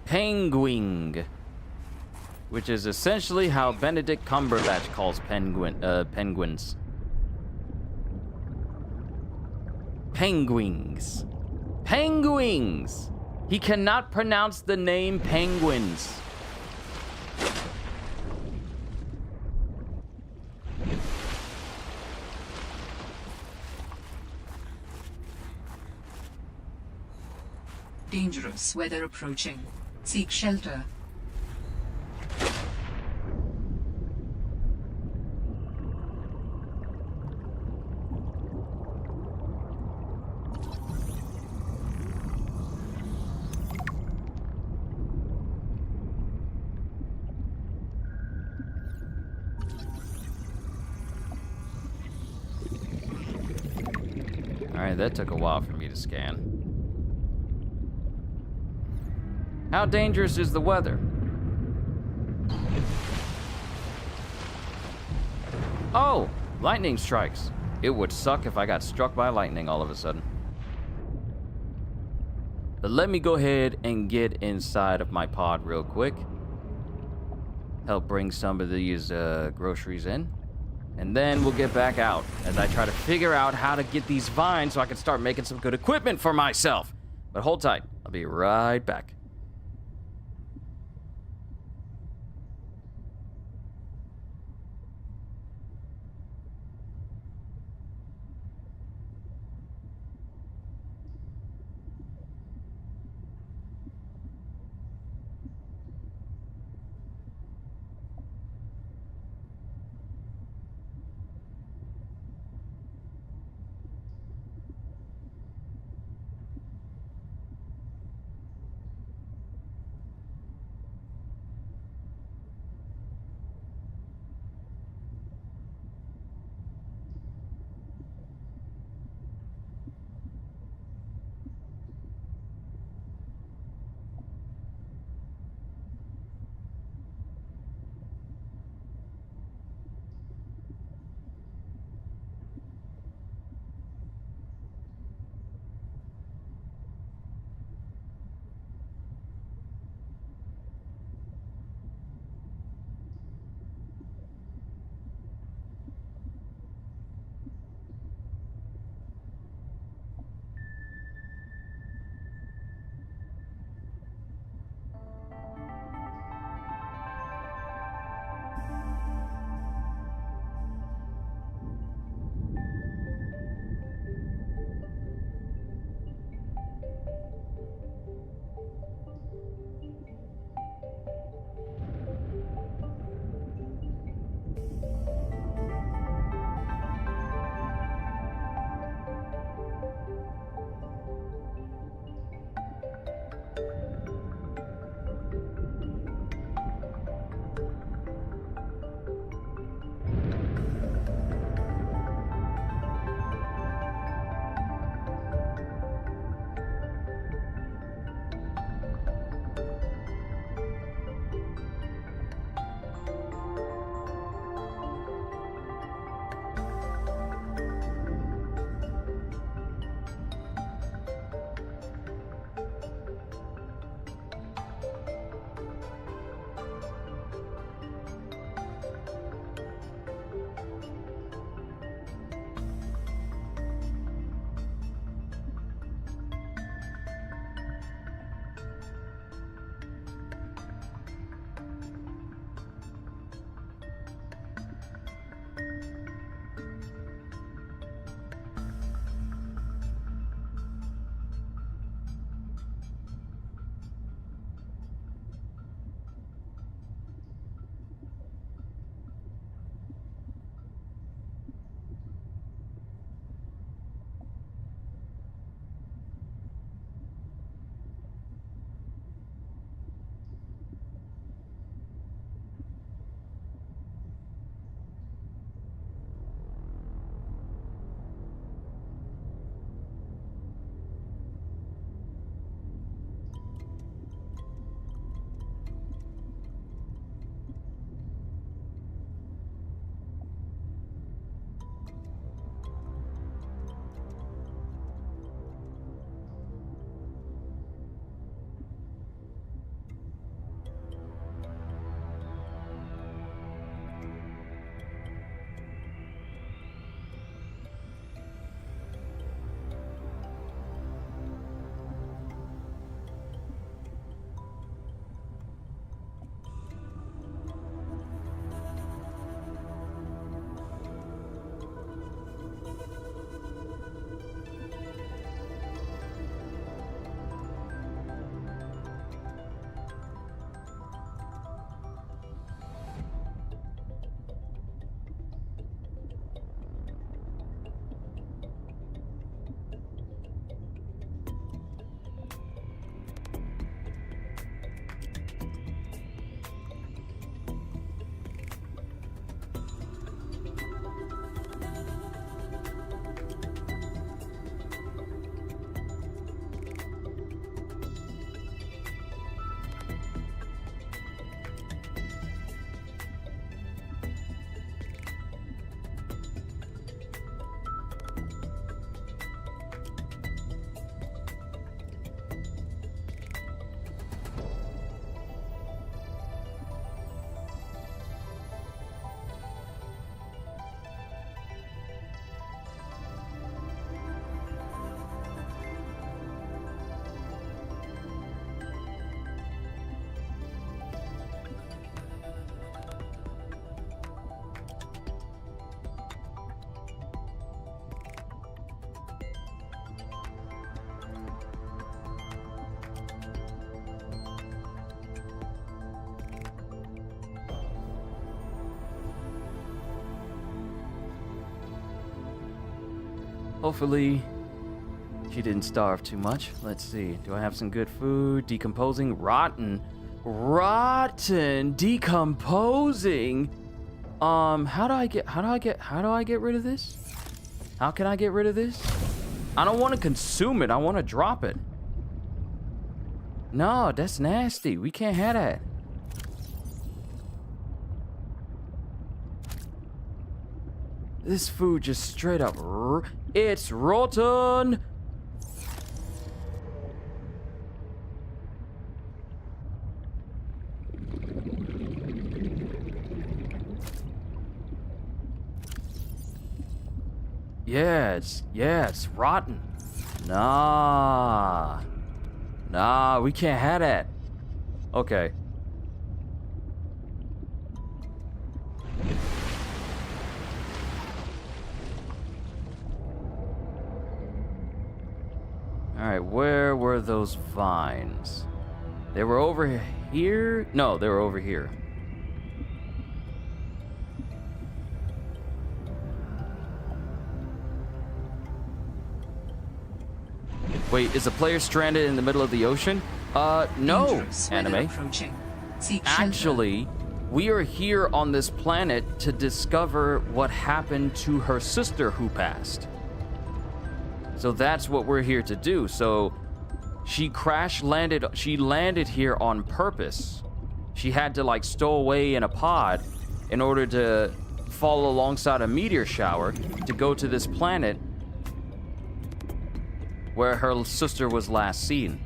Penguin, which is essentially how Benedict Cumberbatch calls penguins. Penguins. Penguins! He cannot pronounce the name penguins. Dangerous weather approaching. Seek shelter. Alright, that took a while for me to scan. How dangerous is the weather? Oh, lightning strikes. It would suck if I got struck by lightning all of a sudden. But let me go ahead and get inside of my pod real quick. Help bring some of these groceries in. And then we'll get back out as I try to figure out how to get these vines so I can start making some good equipment for myself. But hold tight. I'll be right back. Hopefully, she didn't starve too much. Let's see. Do I have some good food? Decomposing, rotten, decomposing. How do I get rid of this? How can I get rid of this? I don't want to consume it. I want to drop it. No, that's nasty. We can't have that. This food just straight up, it's rotten. Yeah, it's rotten. Nah, we can't have that. Okay. All right, where were those vines? They were over here? No, they were over here. Wait, is the player stranded in the middle of the ocean? No, Dangerous weather anime. approaching. Seek shelter. Actually, we are here on this planet to discover what happened to her sister who passed. So that's what we're here to do. So she landed here on purpose. She had to like stow away in a pod in order to fall alongside a meteor shower to go to this planet where her sister was last seen.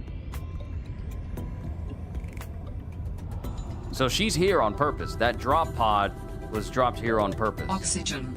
So she's here on purpose. That drop pod was dropped here on purpose. Oxygen.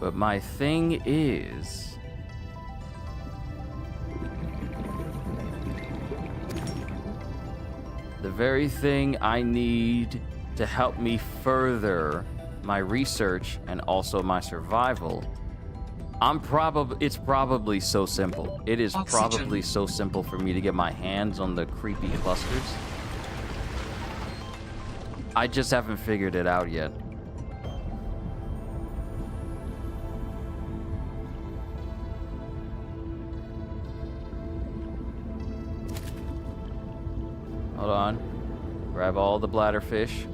But my thing is, the very thing I need to help me further my research and also my survival. It's probably so simple. It is Oxygen. probably so simple for me to get my hands on the creepy clusters. I just haven't figured it out yet. Hold on. Grab all the bladderfish.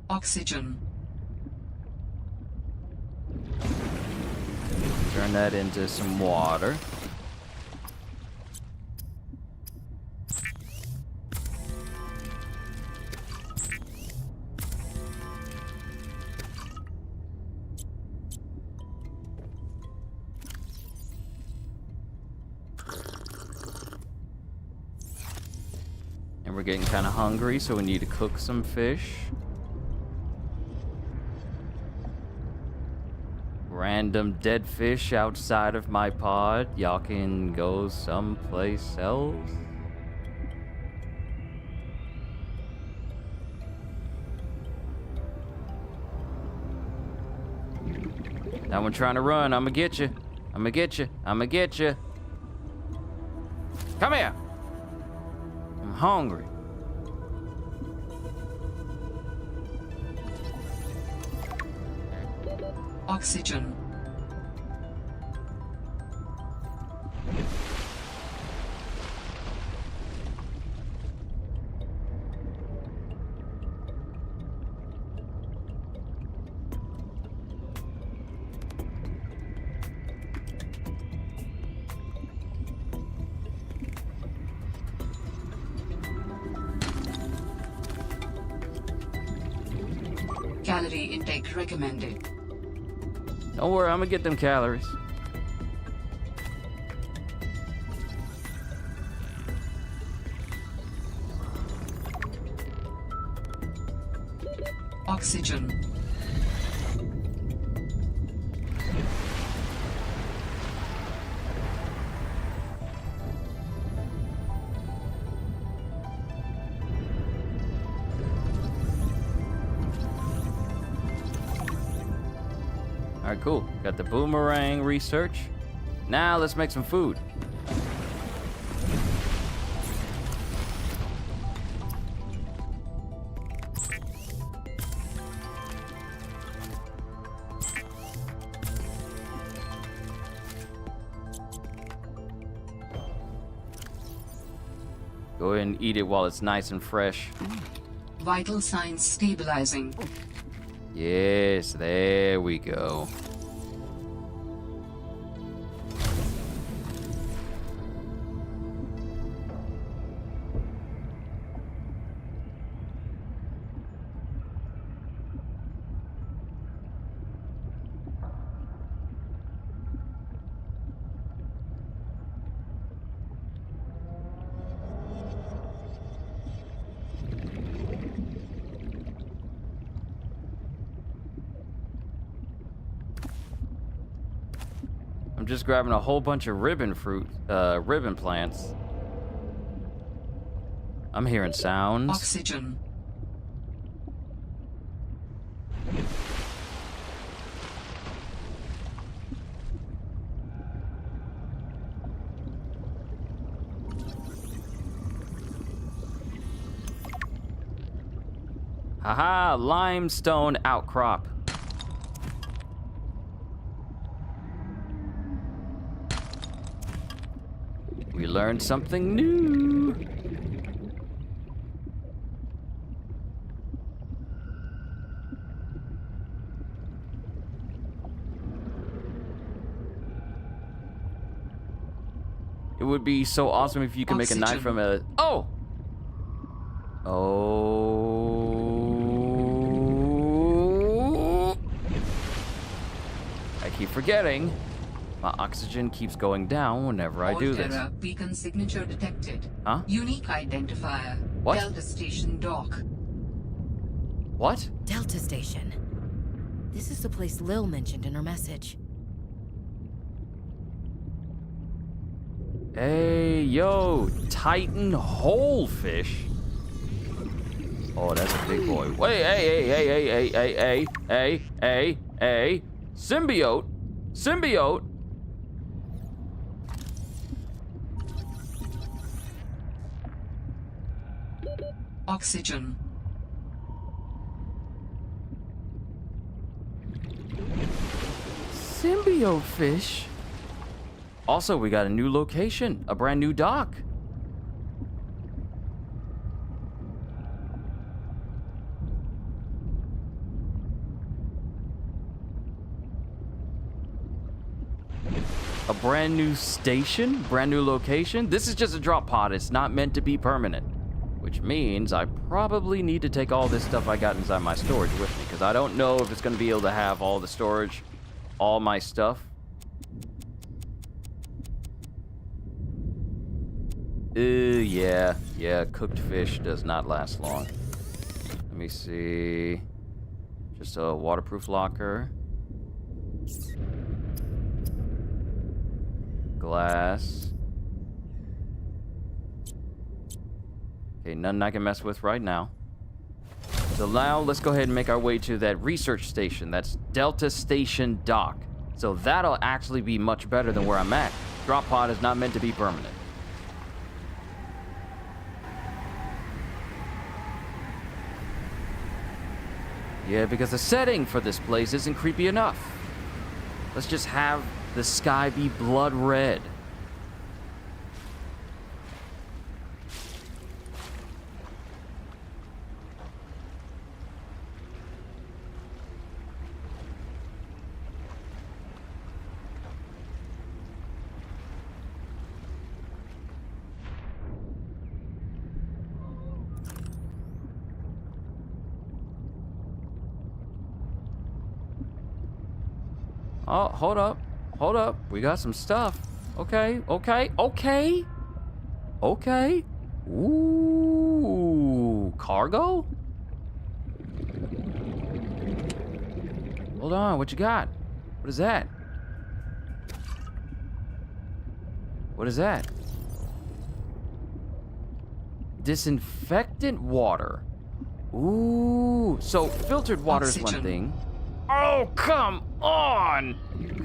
Oxygen. Turn that into some water. And we're getting kind of hungry, so we need to cook some fish. Random dead fish outside of my pod. Y'all can go someplace else. That one trying to run. I'ma get you. I'ma get you. I'ma get you. Come here. I'm hungry. Oxygen. Calorie intake recommended. Don't worry, I'm gonna get them calories. Oxygen. All right, cool. Got the boomerang research. Now let's make some food. Go ahead and eat it while it's nice and fresh. Vital signs stabilizing. Yes, there we go. I'm just grabbing a whole bunch of ribbon plants. I'm hearing sounds. Oxygen. Haha, limestone outcrop. We learned something new. It would be so awesome if you could make a knife from a... Oh! Oh. I keep forgetting. My oxygen keeps going down whenever I do this. Alterra beacon signature detected. Huh? Unique identifier. What? Delta Station dock. What? Delta Station. This is the place Lil mentioned in her message. Hey, yo, Titan Holefish. Oh, that's a big boy. Wait, hey. Symbiote. Symbiote. Oxygen. Symbiote fish. Also, we got a new location, a brand new dock. A brand new station, brand new location. This is just a drop pod. It's not meant to be permanent, which means I probably need to take all this stuff I got inside my storage with me, because I don't know if it's going to be able to have all the storage, all my stuff. Yeah, cooked fish does not last long. Let me see. Just a waterproof locker. Glass. Okay, nothing I can mess with right now. So now let's go ahead and make our way to that research station. That's Delta Station Dock. So that'll actually be much better than where I'm at. Drop pod is not meant to be permanent. Yeah, because the setting for this place isn't creepy enough. Let's just have the sky be blood red. Oh, hold up. Hold up. We got some stuff. Okay. Ooh, cargo? Hold on, what you got? What is that? What is that? Disinfectant water. Ooh, so filtered water is one Oxygen. thing. Oh, come on!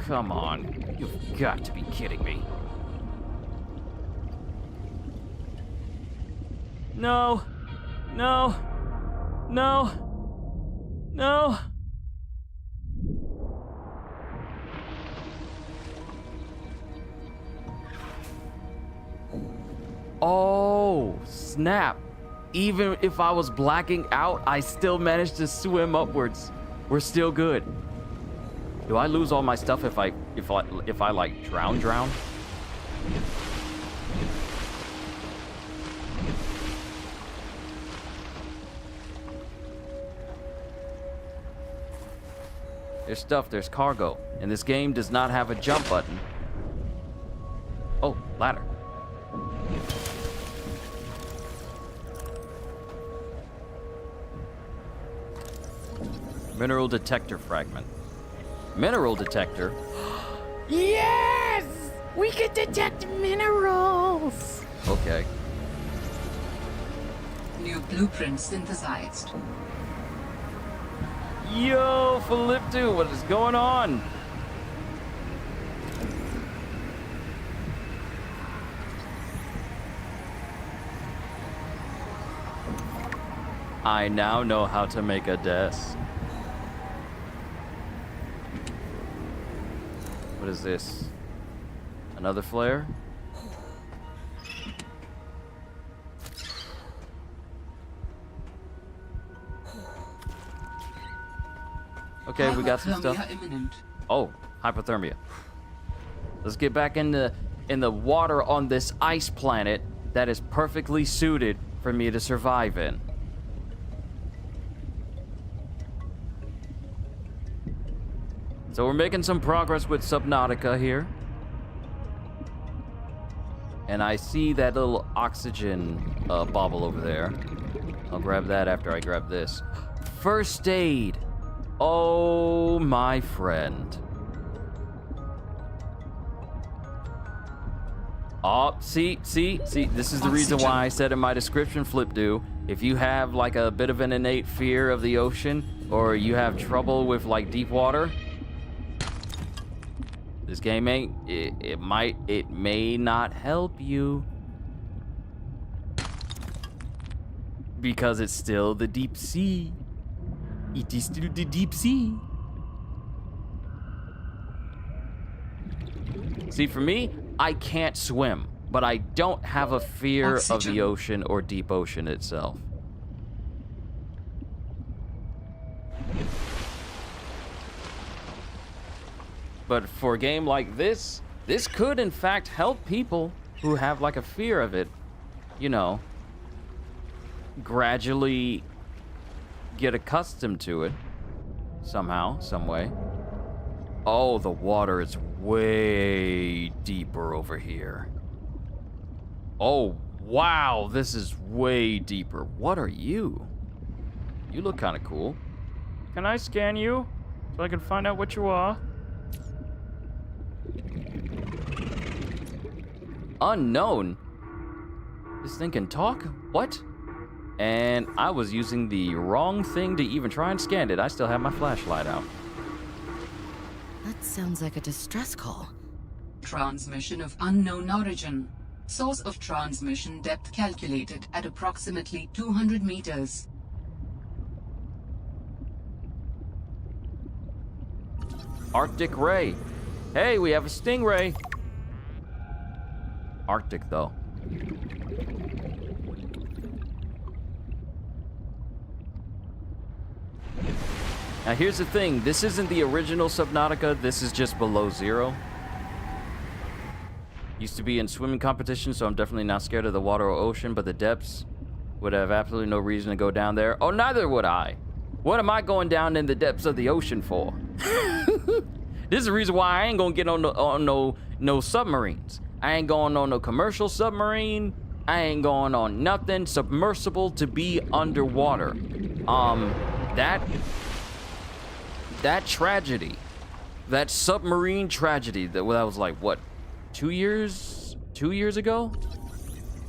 Come on. You've got to be kidding me. No. No. No. No. Oh, snap. Even if I was blacking out, I still managed to swim upwards. We're still good. Do I lose all my stuff if I like drown? There's stuff, there's cargo, and this game does not have a jump button. Oh, ladder. Mineral detector fragment. Mineral detector? Yes! We can detect minerals! Okay. New blueprint synthesized. Yo, Philiptu, what is going on? I now know how to make a desk. What is this? Another flare? Okay, we got some stuff. Hypothermia imminent. Oh, hypothermia. Let's get back in the water on this ice planet that is perfectly suited for me to survive in. So we're making some progress with Subnautica here. And I see that little oxygen bobble over there. I'll grab that after I grab this. First aid. Oh, my friend. Oh, see, this is the reason why I said in my description, Flipdo, if you have like a bit of an innate fear of the ocean, or you have trouble with like deep water, this game it may not help you. Because it's still the deep sea. It is still the deep sea. See, for me, I can't swim, but I don't have a fear of the ocean or deep ocean itself. But for a game like this could in fact help people who have like a fear of it, you know, gradually get accustomed to it somehow, some way. Oh, the water is way deeper over here. Oh, wow, this is way deeper. What are you? You look kind of cool. Can I scan you so I can find out what you are? Unknown? This thing can talk? What? And I was using the wrong thing to even try and scan it. I still have my flashlight out. That sounds like a distress call. Transmission of unknown origin. Source of transmission depth calculated at approximately 200 meters. Arctic ray. Hey, we have a stingray. Arctic, though. Now, here's the thing. This isn't the original Subnautica. This is just below zero. Used to be in swimming competition, so I'm definitely not scared of the water or ocean, but the depths would have absolutely no reason to go down there. Oh, neither would I. What am I going down in the depths of the ocean for? This is the reason why I ain't gonna get on no submarines. I ain't going on no commercial submarine. I ain't going on nothing submersible to be underwater. That that tragedy, that submarine tragedy that was like, what, 2 years? 2 years ago?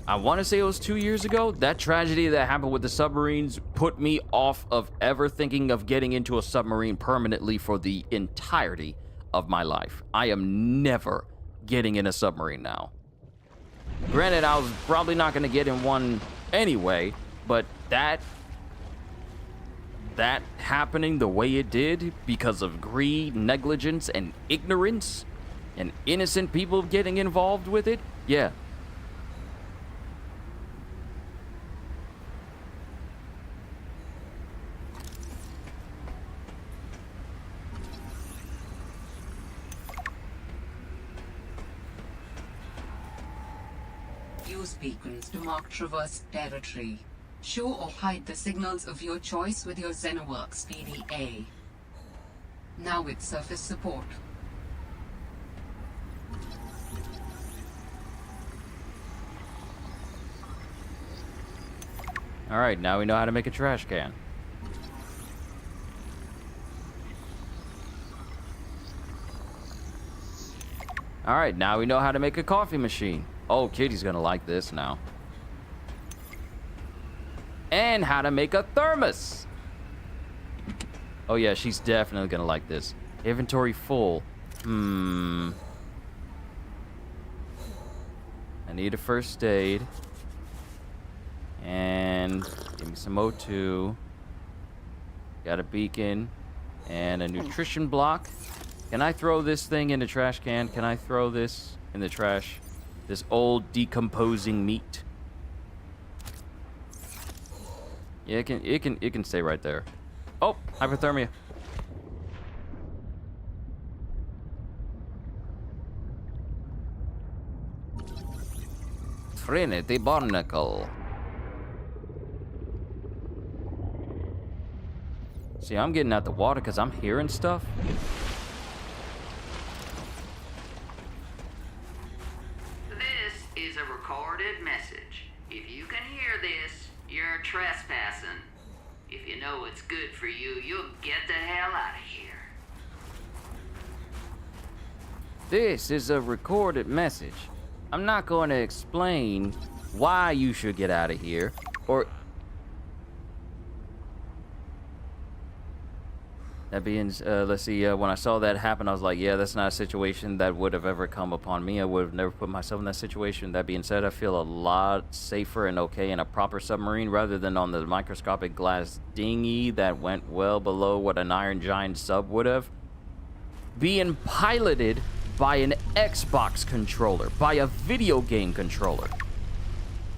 I want to say it was 2 years ago. That tragedy that happened with the submarines put me off of ever thinking of getting into a submarine permanently for the entirety of my life. I am never getting in a submarine now. Granted, I was probably not going to get in one anyway, but that happening the way it did because of greed, negligence, and ignorance, and innocent people getting involved with it, yeah. Use beacons to mark traversed territory. Show or hide the signals of your choice with your Xenoworks PDA. Now with surface support. Alright, now we know how to make a trash can. Alright, now we know how to make a coffee machine. Oh, Kitty's gonna like this now. And how to make a thermos. Oh yeah, she's definitely gonna like this. Inventory full. I need a first aid. And give me some O2. Got a beacon. And a nutrition block. Can I throw this thing in the trash can? Can I throw this in the trash? This old decomposing meat. Yeah, it can stay right there. Oh, hypothermia. Trinity Barnacle. See, I'm getting out the water because I'm hearing stuff. This is a recorded message. If you can hear this, you're trespassing. If you know what's good for you, you'll get the hell out of here. This is a recorded message. I'm not going to explain why you should get out of here, or... That being, let's see, when I saw that happen, I was like, yeah, that's not a situation that would have ever come upon me. I would have never put myself in that situation. That being said, I feel a lot safer and okay in a proper submarine rather than on the microscopic glass dinghy that went well below what an Iron Giant sub would have. Being piloted by an Xbox controller, by a video game controller.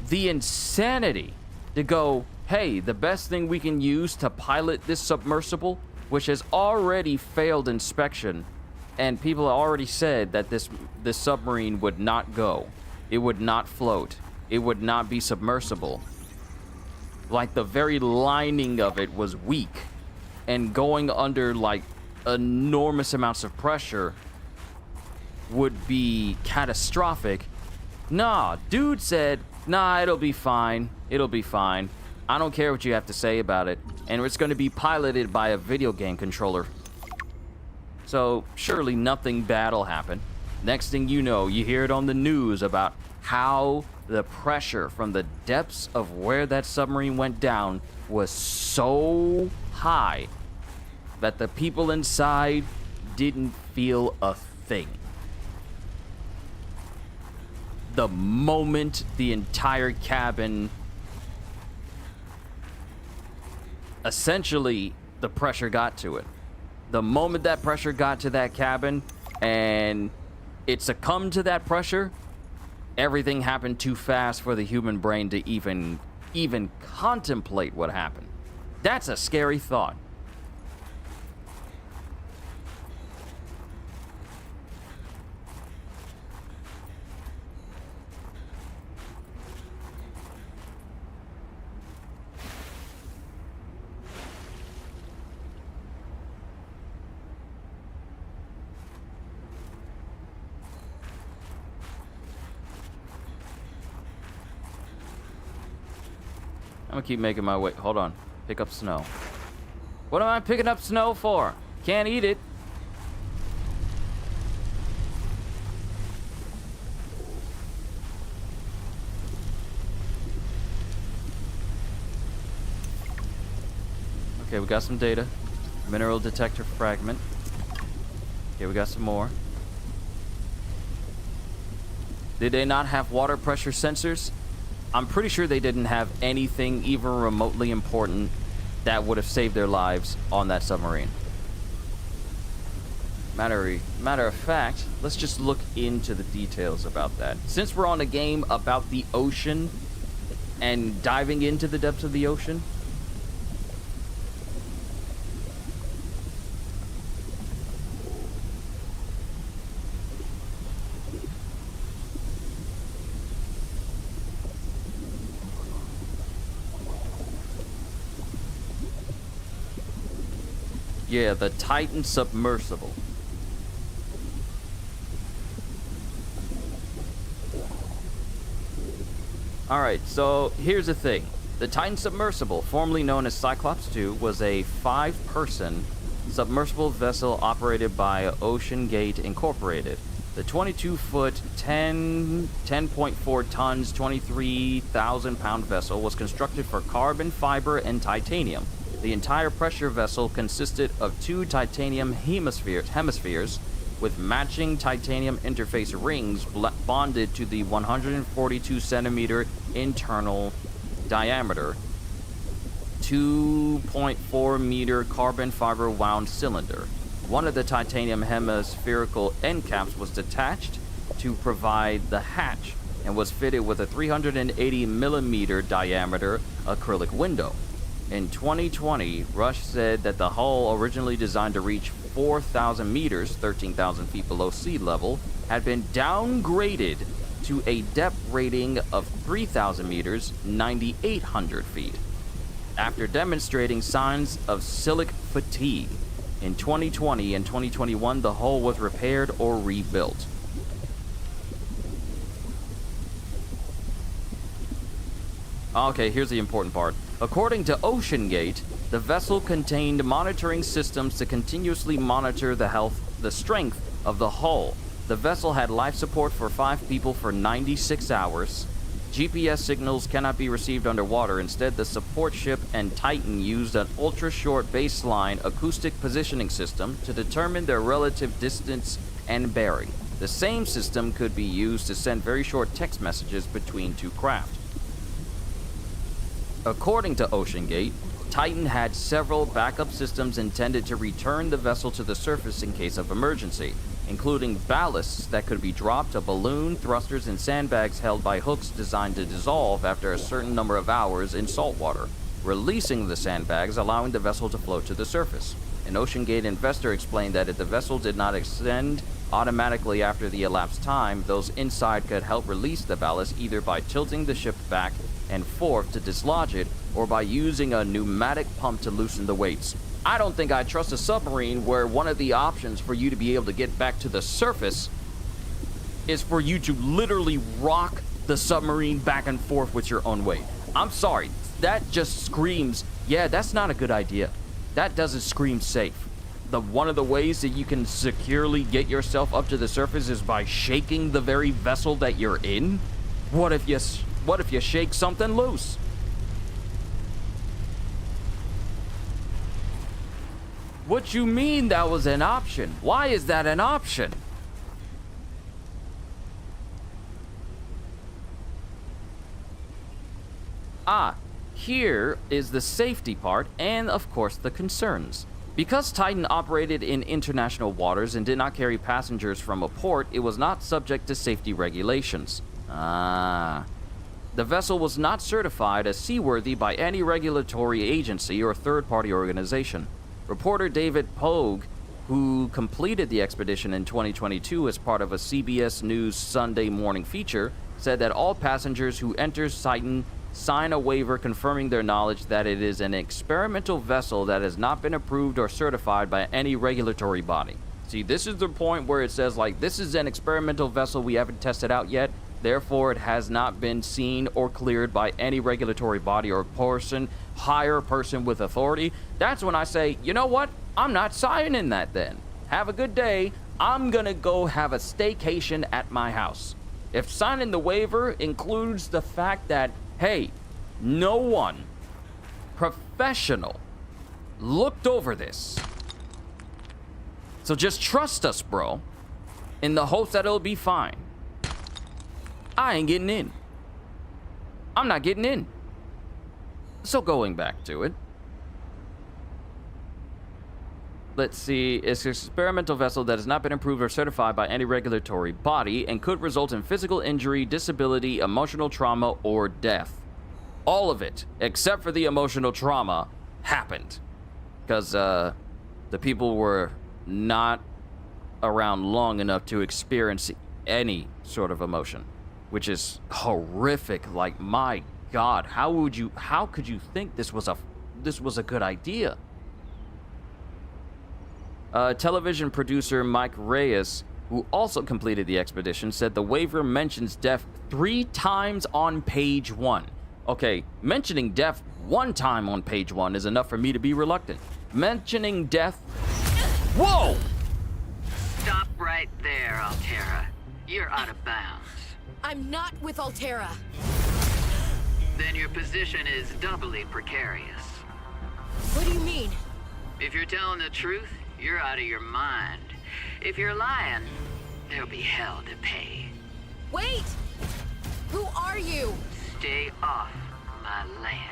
The insanity to go, hey, the best thing we can use to pilot this submersible, which has already failed inspection, and people already said that this submarine would not go. It would not float. It would not be submersible. Like, the very lining of it was weak, and going under, like, enormous amounts of pressure would be catastrophic. Nah, dude said, nah, it'll be fine. It'll be fine. I don't care what you have to say about it. And it's going to be piloted by a video game controller. So, surely nothing bad will happen. Next thing you know, you hear it on the news about how the pressure from the depths of where that submarine went down was so high that the people inside didn't feel a thing. The moment the entire cabin... Essentially, the pressure got to it. The moment that pressure got to that cabin and it succumbed to that pressure, everything happened too fast for the human brain to even contemplate what happened. That's a scary thought. I'm gonna keep making my way. Hold on. Pick up snow. What am I picking up snow for? Can't eat it. Okay, we got some data. Mineral detector fragment. Okay, we got some more. Did they not have water pressure sensors? I'm pretty sure they didn't have anything even remotely important that would have saved their lives on that submarine. Matter of fact, let's just look into the details about that. Since we're on a game about the ocean and diving into the depths of the ocean, yeah, the Titan submersible. Alright, so here's the thing. The Titan submersible, formerly known as Cyclops II, was a 5-person submersible vessel operated by Ocean Gate Incorporated. The 22-foot, 10.4 tons, 23,000-pound vessel was constructed for carbon fiber and titanium. The entire pressure vessel consisted of 2 titanium hemispheres with matching titanium interface rings bonded to the 142-centimeter internal diameter, 2.4-meter carbon fiber wound cylinder. One of the titanium hemispherical end caps was detached to provide the hatch and was fitted with a 380-millimeter diameter acrylic window. In 2020, Rush said that the hull, originally designed to reach 4,000 meters, 13,000 feet below sea level, had been downgraded to a depth rating of 3,000 meters, 9,800 feet, after demonstrating signs of silic fatigue. In 2020 and 2021, the hull was repaired or rebuilt. Okay, here's the important part. According to Ocean Gate, the vessel contained monitoring systems to continuously monitor the strength of the hull. The vessel had life support for 5 people for 96 hours. GPS signals cannot be received underwater. Instead, the support ship and Titan used an ultra-short baseline acoustic positioning system to determine their relative distance and bearing. The same system could be used to send very short text messages between 2 craft. According to Ocean Gate, Titan had several backup systems intended to return the vessel to the surface in case of emergency, including ballasts that could be dropped, a balloon, thrusters, and sandbags held by hooks designed to dissolve after a certain number of hours in salt water, releasing the sandbags, allowing the vessel to float to the surface. An Ocean Gate investor explained that if the vessel did not ascend automatically after the elapsed time, those inside could help release the ballast either by tilting the ship back and forth to dislodge it, or by using a pneumatic pump to loosen the weights. I don't think I trust a submarine where one of the options for you to be able to get back to the surface is for you to literally rock the submarine back and forth with your own weight. I'm sorry, that just screams, yeah, that's not a good idea. That doesn't scream safe. One of the ways that you can securely get yourself up to the surface is by shaking the very vessel that you're in. What if you shake something loose? What you mean that was an option? Why is that an option? Here is the safety part and, of course, the concerns. Because Titan operated in international waters and did not carry passengers from a port, it was not subject to safety regulations. The vessel was not certified as seaworthy by any regulatory agency or third-party organization. Reporter David Pogue, who completed the expedition in 2022 as part of a CBS News Sunday morning feature, said that all passengers who enter Titan sign a waiver confirming their knowledge that it is an experimental vessel that has not been approved or certified by any regulatory body. See, this is the point where it says, like, this is an experimental vessel we haven't tested out yet, therefore it has not been seen or cleared by any regulatory body or higher person with authority. That's when I say, you know what? I'm not signing that then. Have a good day. I'm gonna go have a staycation at my house. If signing the waiver includes the fact that, hey, no one professional looked over this. So just trust us, bro, in the hopes that it'll be fine. I ain't getting in. I'm not getting in. So going back to it. Let's see. It's an experimental vessel that has not been approved or certified by any regulatory body and could result in physical injury, disability, emotional trauma, or death. All of it, except for the emotional trauma, happened. Because the people were not around long enough to experience any sort of emotion, which is horrific. Like, my God, how could you think this was a good idea? Television producer Mike Reyes, who also completed the expedition, said the waiver mentions death 3 times on page 1. Okay, mentioning death 1 time on page 1 is enough for me to be reluctant. Mentioning death... Whoa! Stop right there, Altera. You're out of bounds. I'm not with Altera. Then your position is doubly precarious. What do you mean? If you're telling the truth, you're out of your mind. If you're lying, there'll be hell to pay. Wait! Who are you? Stay off my land.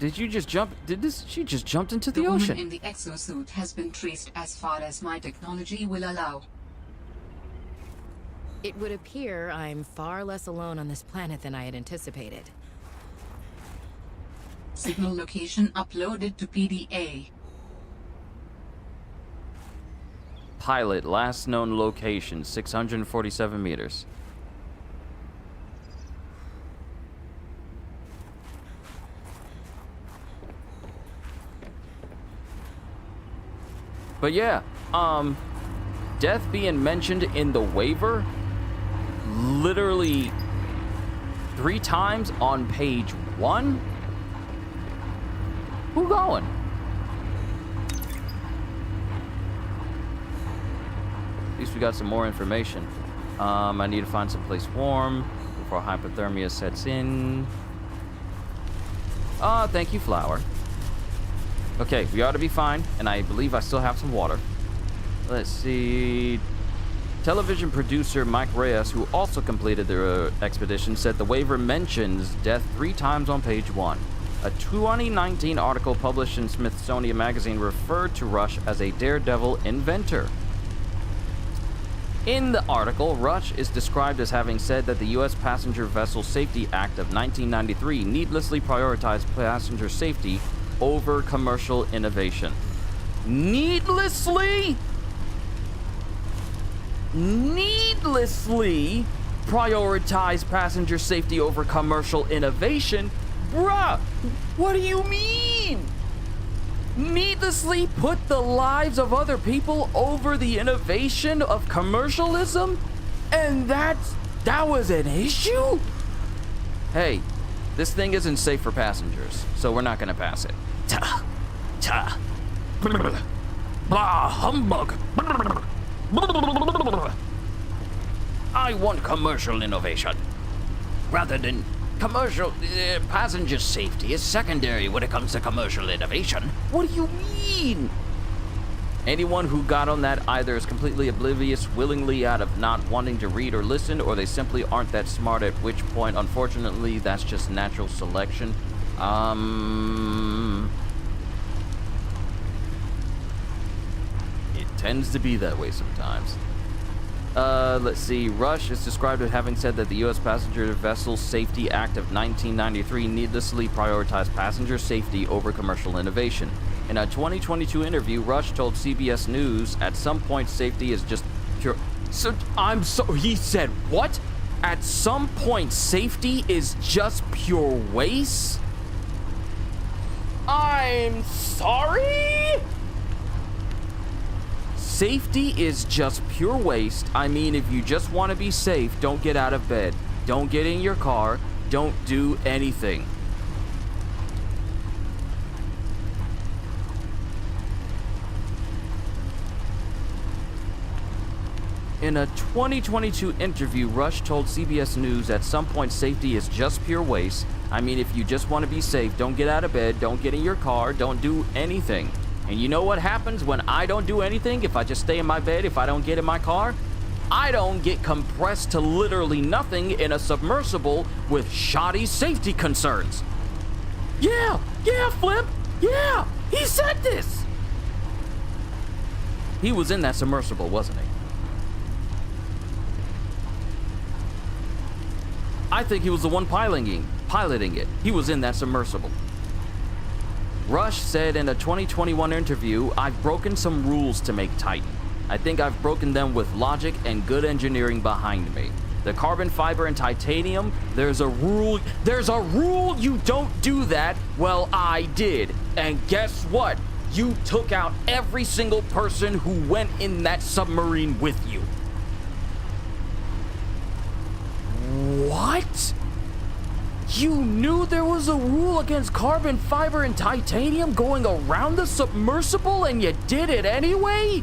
Did you just jump? She just jumped into the woman ocean. in the exosuit has been traced as far as my technology will allow. It would appear I'm far less alone on this planet than I had anticipated. Signal location uploaded to PDA. Pilot, last known location, 647 meters. But yeah, death being mentioned in the waiver literally 3 times on page 1? Who going? At least we got some more information. I need to find some place warm before hypothermia sets in. Thank you, flower. Okay, we ought to be fine, and I believe I still have some water. Let's see. Television producer Mike Reyes, who also completed the expedition, said the waiver mentions death 3 times on page 1. A 2019 article published in Smithsonian Magazine referred to Rush as a daredevil inventor. In the article, Rush is described as having said that the U.S. Passenger Vessel Safety Act of 1993 needlessly prioritized passenger safety over commercial innovation. Needlessly prioritize passenger safety over commercial innovation? Bruh, what do you mean? Needlessly put the lives of other people over the innovation of commercialism? And that was an issue? Hey, this thing isn't safe for passengers, so we're not gonna pass it. Blah, humbug. I want commercial innovation. Rather than commercial... passenger safety is secondary when it comes to commercial innovation. What do you mean? Anyone who got on that either is completely oblivious, willingly out of not wanting to read or listen, or they simply aren't that smart, at which point, unfortunately, that's just natural selection. It tends to be that way sometimes. Let's see. Rush is described as having said that the U.S. Passenger Vessel Safety Act of 1993 needlessly prioritized passenger safety over commercial innovation. In a 2022 interview, Rush told CBS News, at some point safety is just pure... he said, what? At some point safety is just pure waste? I'm sorry? Safety is just pure waste. I mean, if you just want to be safe, don't get out of bed. Don't get in your car. don't do anything. In a 2022 interview, Rush told CBS News at some point safety is just pure waste. I mean, if you just want to be safe, don't get out of bed, don't get in your car, don't do anything. And you know what happens when I don't do anything? If I just stay in my bed, if I don't get in my car? I don't get compressed to literally nothing in a submersible with shoddy safety concerns. Yeah, Flip, yeah, he said this. He was in that submersible, wasn't he? I think he was the one piloting it. He was in that submersible. Rush said in a 2021 interview, "I've broken some rules to make Titan. I think I've broken them with logic and good engineering behind me. The carbon fiber and titanium, there's a rule you don't do that. Well, I did. And guess what? You took out every single person who went in that submarine with you." What? You knew there was a rule against carbon fiber and titanium going around the submersible and you did it anyway?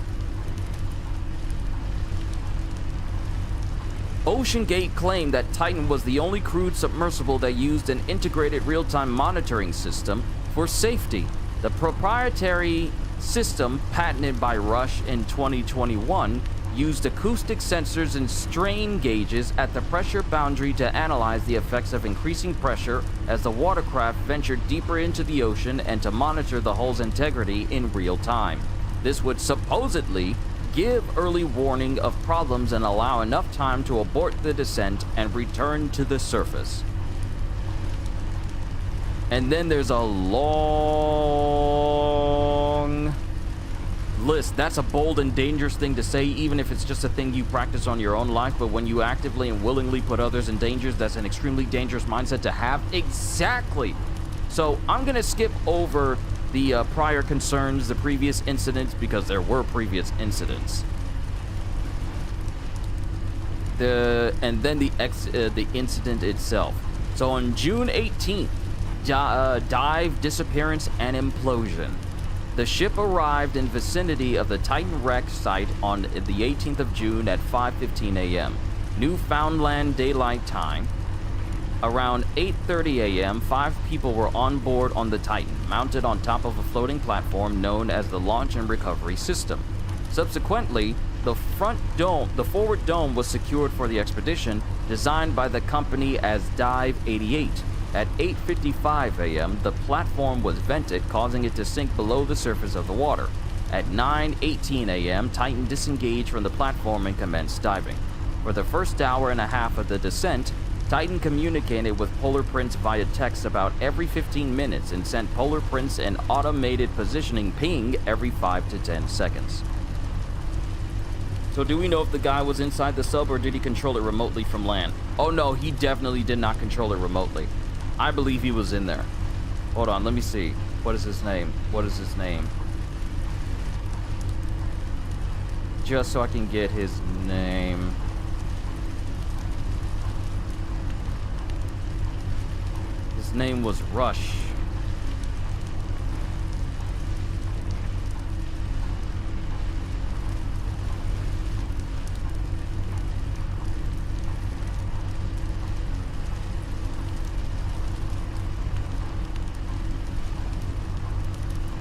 OceanGate claimed that Titan was the only crewed submersible that used an integrated real-time monitoring system for safety. The proprietary system, patented by Rush in 2021, used acoustic sensors and strain gauges at the pressure boundary to analyze the effects of increasing pressure as the watercraft ventured deeper into the ocean and to monitor the hull's integrity in real time. This would supposedly give early warning of problems and allow enough time to abort the descent and return to the surface. And then there's a long list. That's a bold and dangerous thing to say, even if it's just a thing you practice on your own life. But when you actively and willingly put others in danger, that's an extremely dangerous mindset to have. Exactly. So I'm gonna skip over the prior concerns, the previous incidents, because there were previous incidents. And then the incident itself. So on June 18th, dive, disappearance, and implosion. The ship arrived in vicinity of the Titan wreck site on the 18th of June at 5:15 a.m. Newfoundland Daylight Time. Around 8:30 a.m., 5 people were on board on the Titan, mounted on top of a floating platform known as the Launch and Recovery System. Subsequently, the forward dome was secured for the expedition, designed by the company as Dive 88. At 8:55 a.m., the platform was vented, causing it to sink below the surface of the water. At 9:18 a.m., Titan disengaged from the platform and commenced diving. For the first hour and a half of the descent, Titan communicated with polar prints via text about every 15 minutes and sent polar prints and automated positioning ping every 5 to 10 seconds. So do we know if the guy was inside the sub or did he control it remotely from land? Oh no, he definitely did not control it remotely. I believe he was in there. Hold on, let me see. What is his name? What is his name? Just so I can get his name. His name was Rush.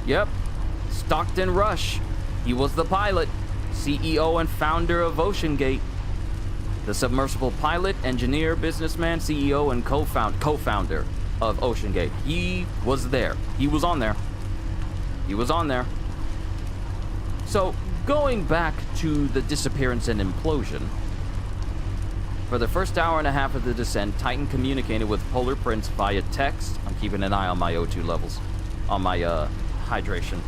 Yep, Stockton Rush. He was the pilot, CEO and founder of OceanGate. The submersible pilot, engineer, businessman, CEO, and co-founder of OceanGate. He was there. He was on there. He was on there. So, going back to the disappearance and implosion, for the first hour and a half of the descent, Titan communicated with polar prints via text. I'm keeping an eye on my O2 levels, on my hydration.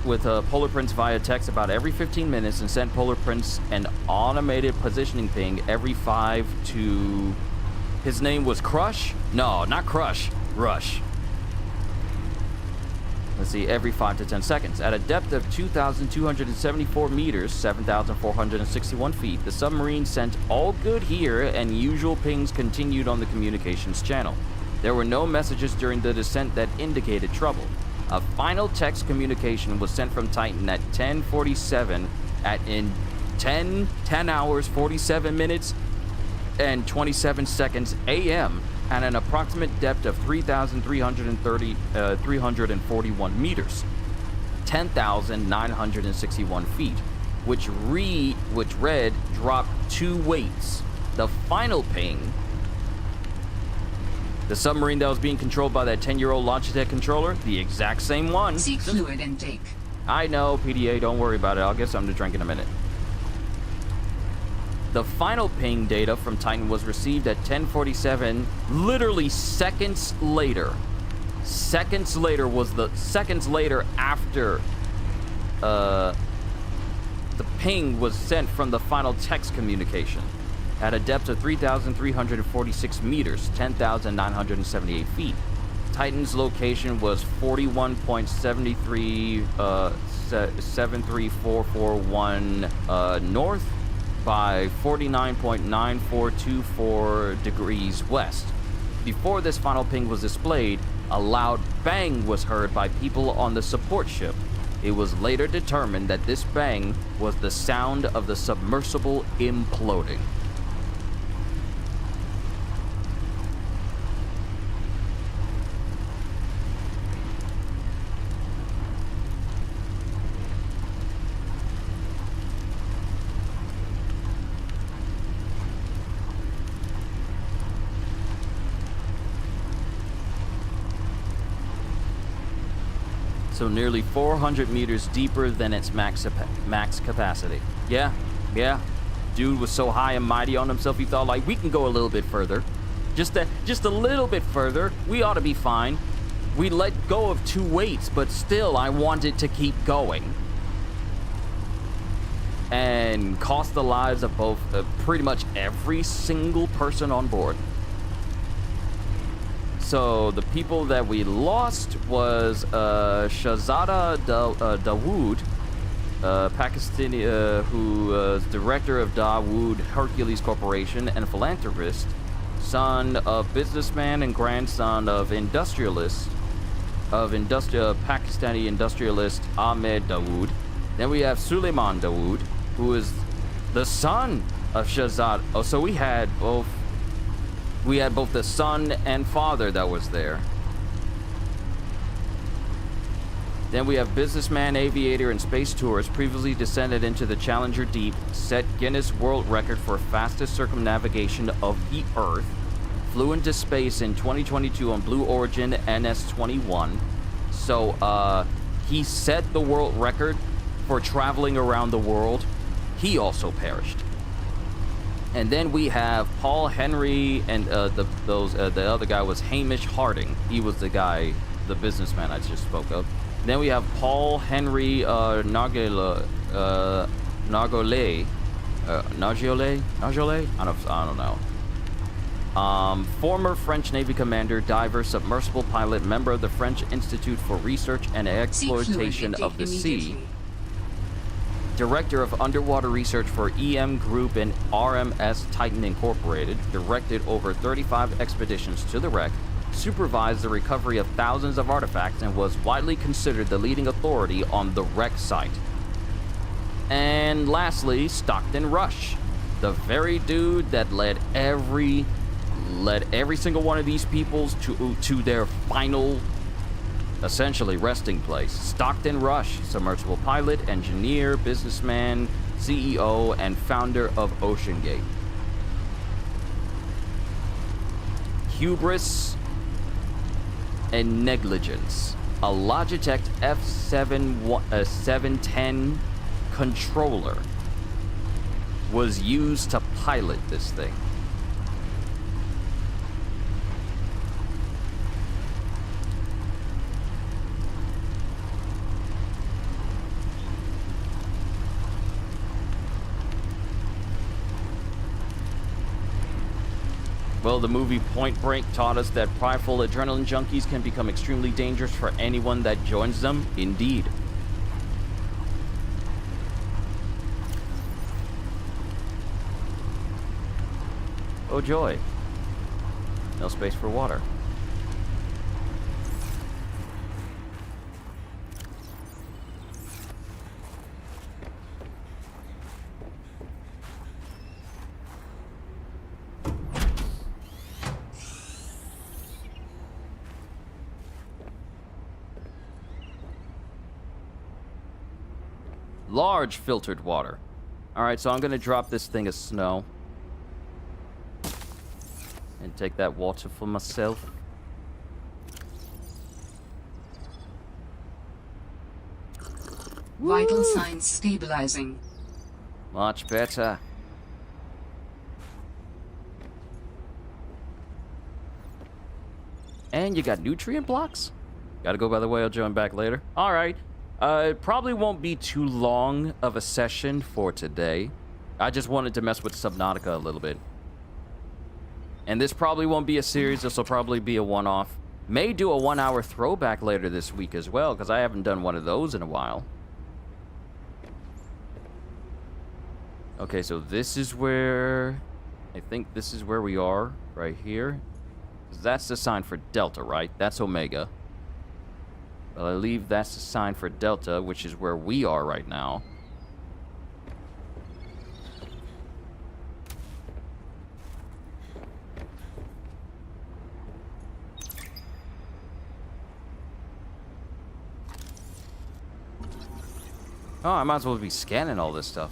With polar prints via text about every 15 minutes and sent polar prints and automated positioning ping every 5 to... His name was Crush? No, not Crush. Rush. let's see, every 5 to 10 seconds. At a depth of 2,274 meters, 7,461 feet, the submarine sent all good here, and usual pings continued on the communications channel. There were no messages during the descent that indicated trouble. A final text communication was sent from Titan at 10:47 in 10 hours, 47 minutes, and 27 seconds a.m. at an approximate depth of 3,341 meters, 10,961 feet, which read drop 2 weights. The final ping, the submarine that was being controlled by that 10-year-old Logitech controller, the exact same one. Seek fluid intake. I know, PDA, don't worry about it. I'll get something to drink in a minute. The final ping data from Titan was received at 10:47, literally seconds later. Seconds later after the ping was sent from the final text communication. At a depth of 3,346 meters, 10,978 feet. Titan's location was 41.73441 north by 49.9424 degrees west. Before this final ping was displayed, a loud bang was heard by people on the support ship. It was later determined that this bang was the sound of the submersible imploding. So nearly 400 meters deeper than its max capacity. Yeah. Dude was so high and mighty on himself, he thought, like, we can go a little bit further. Just a little bit further. We ought to be fine. We let go of 2 weights, but still, I wanted to keep going. And cost the lives of both, pretty much every single person on board. So the people that we lost was Shahzada Dawood, Pakistani, who was director of Dawood Hercules Corporation and philanthropist, son of businessman and grandson of Pakistani industrialist Ahmed Dawood. Then we have Suleiman Dawood, who is the son of Shahzad. Oh, so we had both the son and father that was there. Then we have businessman, aviator, and space tourist, previously descended into the Challenger Deep, set Guinness World Record for fastest circumnavigation of the Earth, flew into space in 2022 on Blue Origin NS-21. So, he set the world record for traveling around the world. He also perished. And then we have Paul Henry, and the other guy was Hamish Harding. He was the guy, the businessman I just spoke of. Then we have Paul Henry Nagole. I don't know. Former French Navy commander, diver, submersible pilot, member of the French Institute for Research and Exploitation of the Sea. Director of Underwater Research for EM Group and RMS Titan Incorporated, directed over 35 expeditions to the wreck, supervised the recovery of thousands of artifacts, and was widely considered the leading authority on the wreck site. And lastly, Stockton Rush, the very dude that led every single one of these peoples to their final, essentially, resting place. Stockton Rush, submersible pilot, engineer, businessman, CEO, and founder of OceanGate. Hubris and negligence. A Logitech F710 controller was used to pilot this thing. Well, the movie Point Break taught us that prideful adrenaline junkies can become extremely dangerous for anyone that joins them. Indeed. Oh joy. No space for water. Large filtered water. Alright, so I'm gonna drop this thing of snow. And take that water for myself. Vital signs stabilizing. Much better. And you got nutrient blocks? Gotta go by the way, I'll join back later. Alright. It probably won't be too long of a session for today. I just wanted to mess with Subnautica a little bit. And this probably won't be a series. This will probably be a one-off. May do a 1-hour throwback later this week as well, because I haven't done one of those in a while. Okay, so this is where... I think this is where we are, right here. 'Cause that's the sign for Delta, right? That's Omega. Well, I believe that's the sign for Delta, which is where we are right now. Oh, I might as well be scanning all this stuff.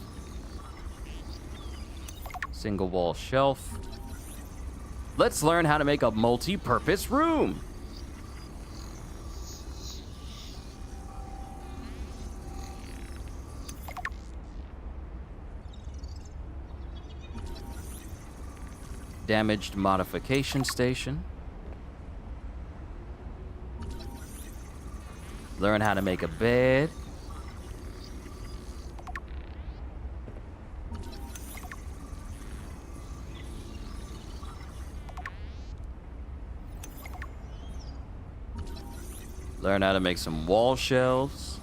Single wall shelf. Let's learn how to make a multi-purpose room. Damaged modification station. Learn how to make a bed. Learn how to make some wall shelves.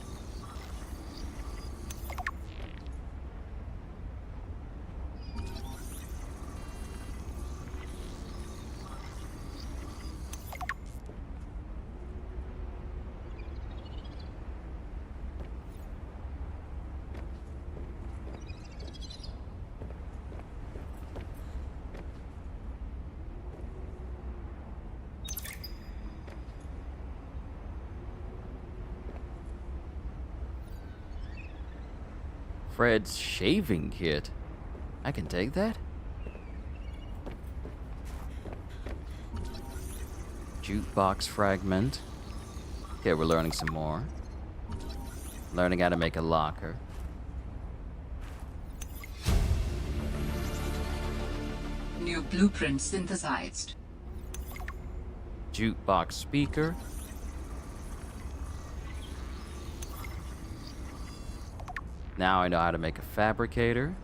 Fred's shaving kit. I can take that. Jukebox fragment. Okay, we're learning some more. Learning how to make a locker. New blueprint synthesized. Jukebox speaker. Now I know how to make a fabricator.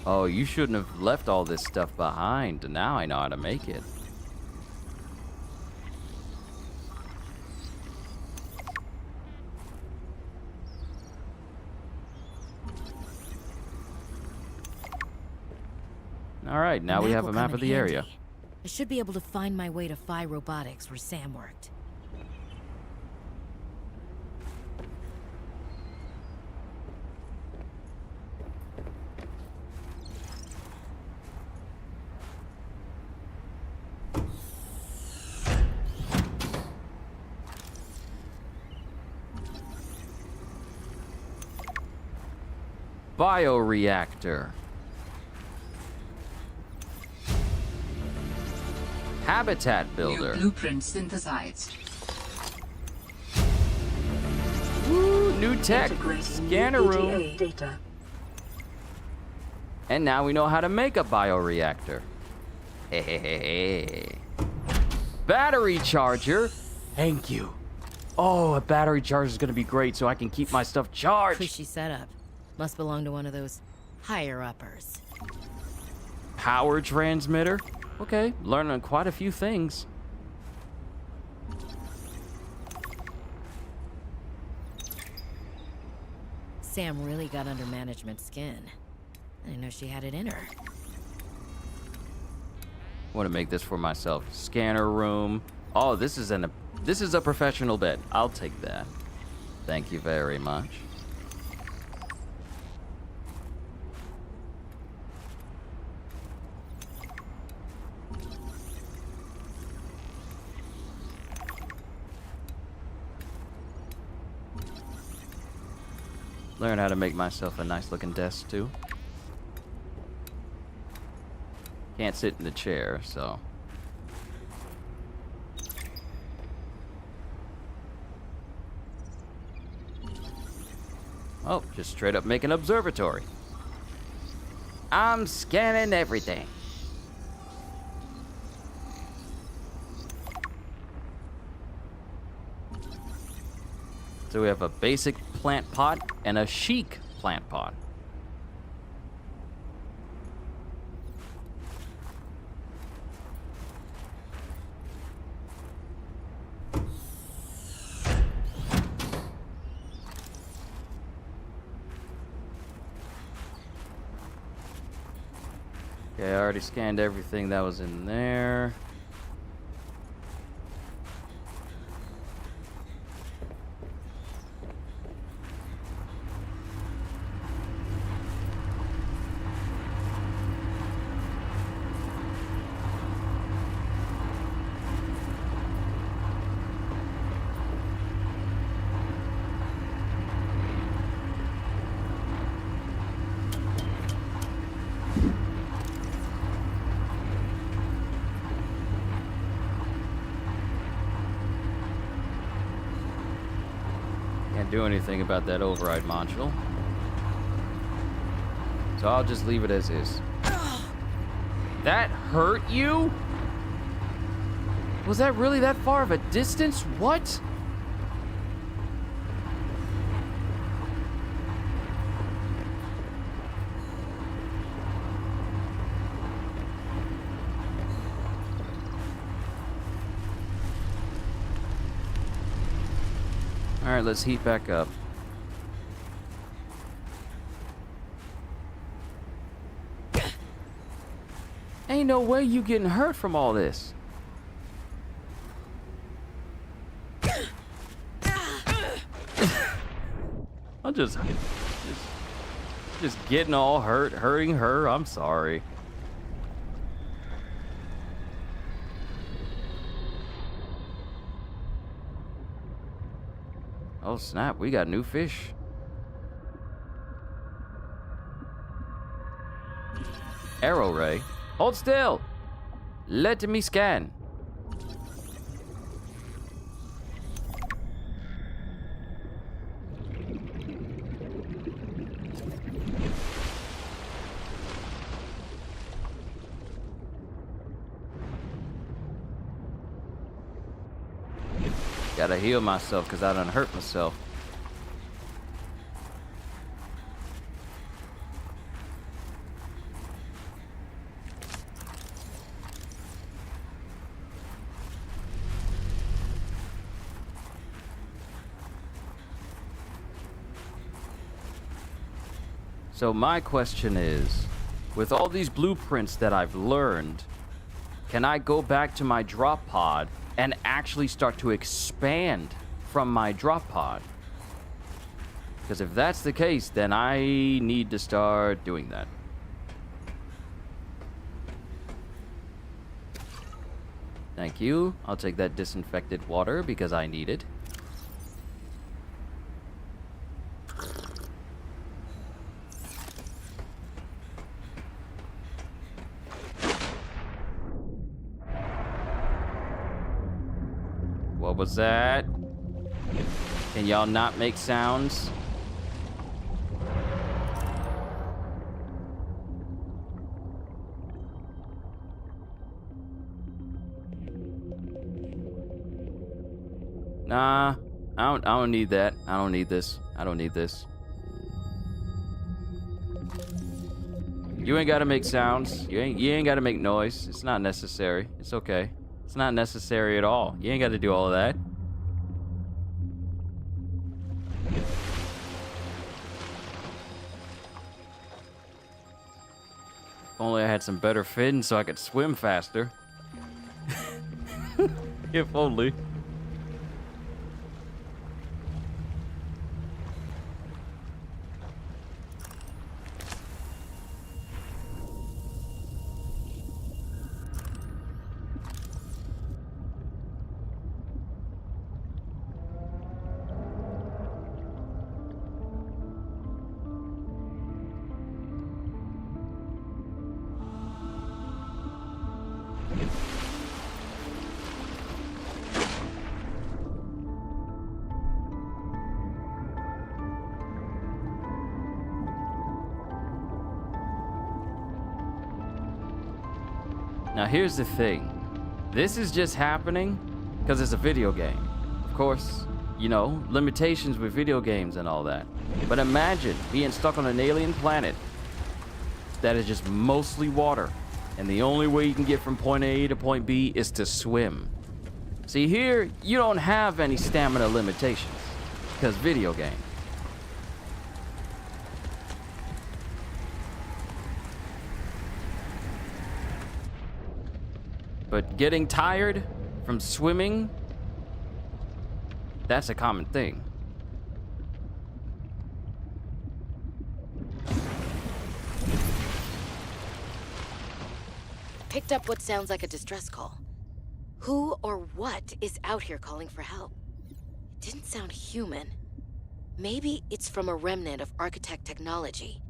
Oh, you shouldn't have left all this stuff behind. Now I know how to make it. All right, now we have a map of the area. I should be able to find my way to Phi Robotics where Sam worked. Bioreactor. Habitat builder. New blueprint synthesized. Woo, new tech. Integrating Scanner room. EDA data. And now we know how to make a bioreactor. Hey. Battery charger. Thank you. Oh, a battery charger is going to be great so I can keep my stuff charged. Cushy setup. Must belong to one of those higher-uppers. Power transmitter? Okay, learning quite a few things. Sam really got under management's skin. I didn't know she had it in her. Want to make this for myself. Scanner room. Oh, this is a professional bed. I'll take that. Thank you very much. Learn how to make myself a nice looking desk too. Can't sit in the chair, so. Oh, just straight up make an observatory. I'm scanning everything. So we have a basic plant pot and a chic plant pot. Okay, I already scanned everything that was in there. Can't do anything about that override module. So I'll just leave it as is. That hurt you? Was that really that far of a distance? What? All right, let's heat back up. Ain't no way you getting hurt from all this. I'm just getting all hurting her. I'm sorry. Oh snap, we got new fish. Arrow ray. Hold still. Let me scan. Gotta heal myself because I done hurt myself. So my question is, with all these blueprints that I've learned, can I go back to my drop pod and actually start to expand from my drop pod? Because if that's the case, then I need to start doing that. Thank you. I'll take that disinfected water because I need it. What was that? Can y'all not make sounds? Nah, I don't need that. I don't need this. I don't need this. You ain't gotta make sounds. You ain't gotta make noise. It's not necessary. It's okay. It's not necessary at all. You ain't gotta do all of that. If only I had some better fins so I could swim faster. If only. Now here's the thing. This is just happening because it's a video game. Of course, you know, limitations with video games and all that. But imagine being stuck on an alien planet that is just mostly water, and the only way you can get from point A to point B is to swim. See, here, you don't have any stamina limitations because video game. But getting tired from swimming, that's a common thing. Picked up what sounds like a distress call. Who or what is out here calling for help? It didn't sound human. Maybe it's from a remnant of architect technology.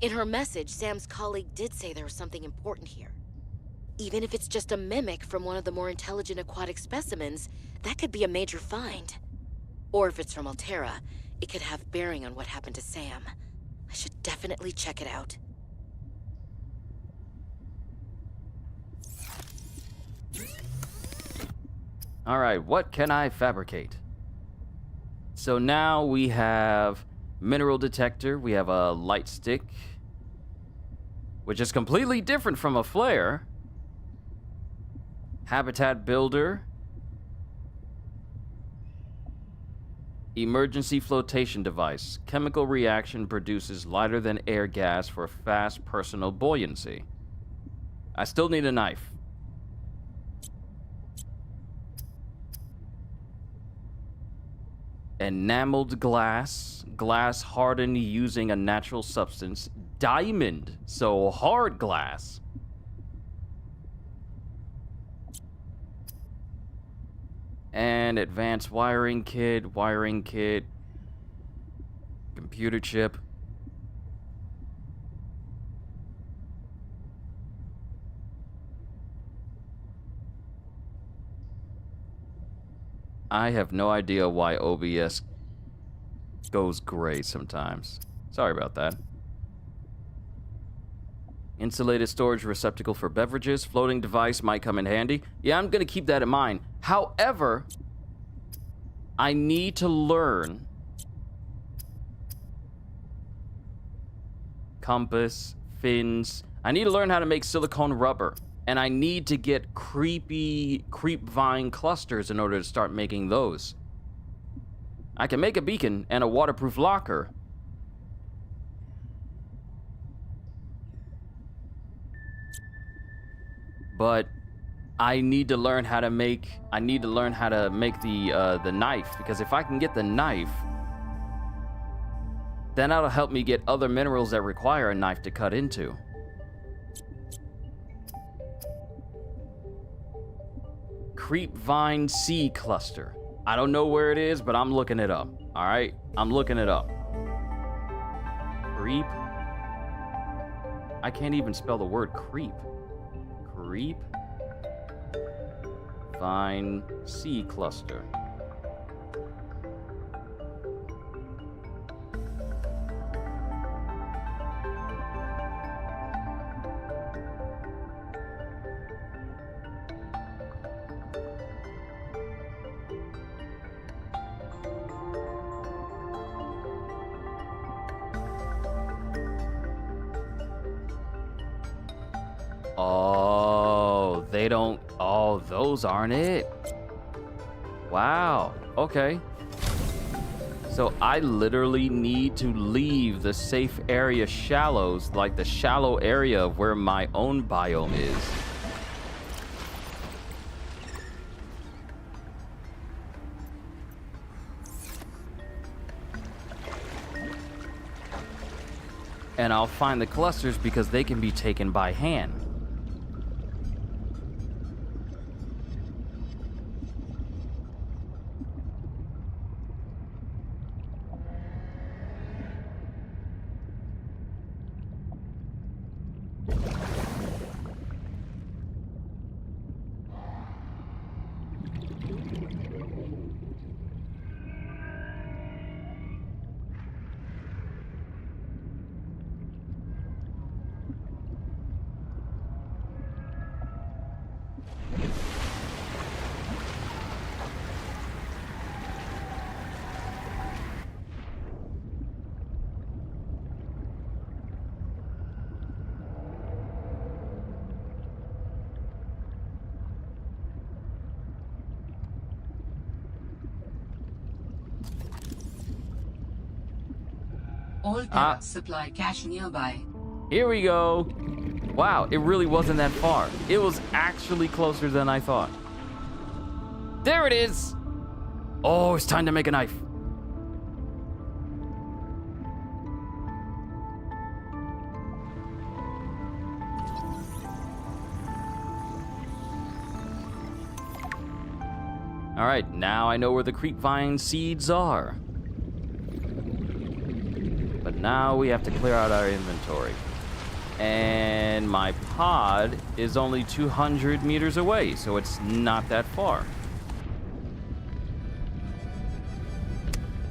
In her message, Sam's colleague did say there was something important here. Even if it's just a mimic from one of the more intelligent aquatic specimens, that could be a major find. Or if it's from Altera, it could have bearing on what happened to Sam. I should definitely check it out. All right, what can I fabricate? So now we have mineral detector, we have a light stick, which is completely different from a flare. Habitat builder. Emergency flotation device. Chemical reaction produces lighter than air gas for fast personal buoyancy. I still need a knife. Enameled glass. Glass hardened using a natural substance. Diamond. So hard glass. And advanced wiring kit, computer chip. I have no idea why OBS goes gray sometimes. Sorry about that. Insulated storage receptacle for beverages. Floating device might come in handy. Yeah, I'm gonna keep that in mind. However, I need to learn compass, fins. I need to learn how to make silicone rubber. And I need to get creep vine clusters in order to start making those. I can make a beacon and a waterproof locker. But I need to learn how to make the knife, because if I can get the knife, then that'll help me get other minerals that require a knife to cut into. Creep vine seed cluster. I don't know where it is, but I'm looking it up. All right, I'm looking it up. Creep. I can't even spell the word creep. Creep vine seed cluster. Oh, they don't. Oh, those aren't it. Wow. Okay. So I literally need to leave the safe area shallows, like the shallow area of where my own biome is. And I'll find the clusters because they can be taken by hand. All pellets supply cache nearby. Here we go. Wow, it really wasn't that far. It was actually closer than I thought. There it is. Oh, it's time to make a knife. All right, now I know where the creepvine seeds are. But now we have to clear out our inventory. And my pod is only 200 meters away, so it's not that far.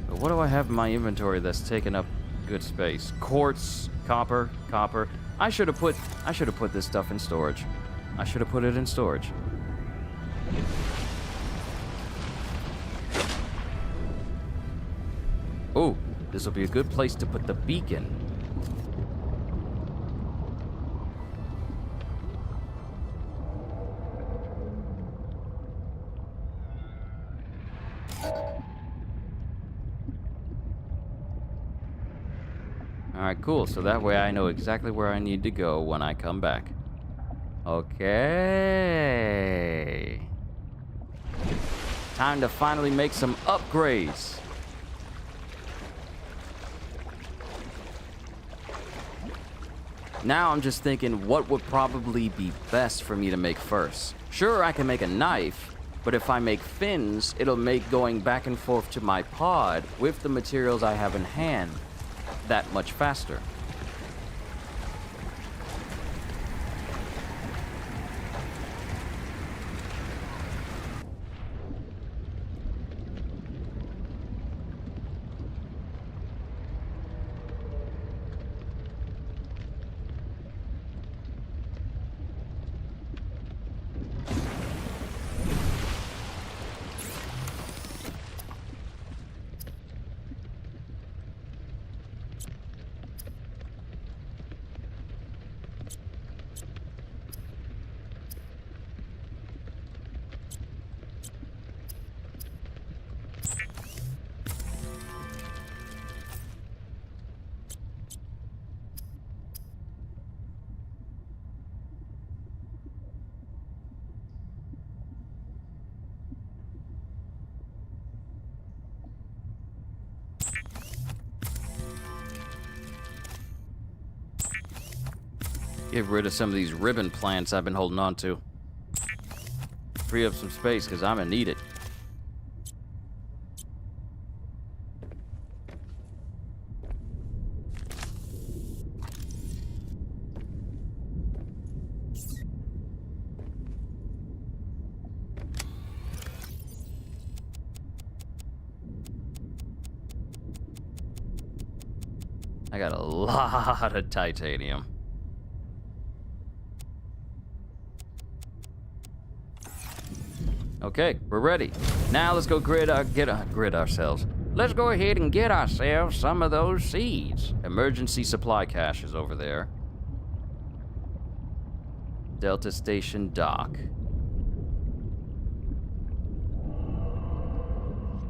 But what do I have in my inventory that's taking up good space? Quartz, copper. I should have put this stuff in storage. I should have put it in storage. Oh, this will be a good place to put the beacon. Alright, cool. So that way I know exactly where I need to go when I come back. Okay. Time to finally make some upgrades. Now I'm just thinking, what would probably be best for me to make first? Sure, I can make a knife, but if I make fins, it'll make going back and forth to my pod with the materials I have in hand that much faster. Get rid of some of these ribbon plants I've been holding on to. Free up some space, because I'm gonna need it. I got a lot of titanium. Okay, we're ready. Now let's go grid ourselves. Let's go ahead and get ourselves some of those seeds. Emergency supply cache is over there. Delta Station dock.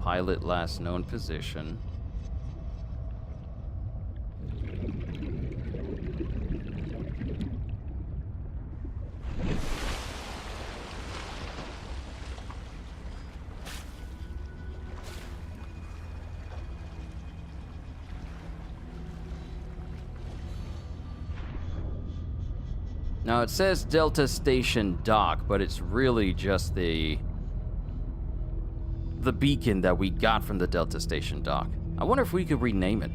Pilot last known position. Now it says Delta Station dock, but it's really just the beacon that we got from the Delta Station dock. I wonder if we could rename it.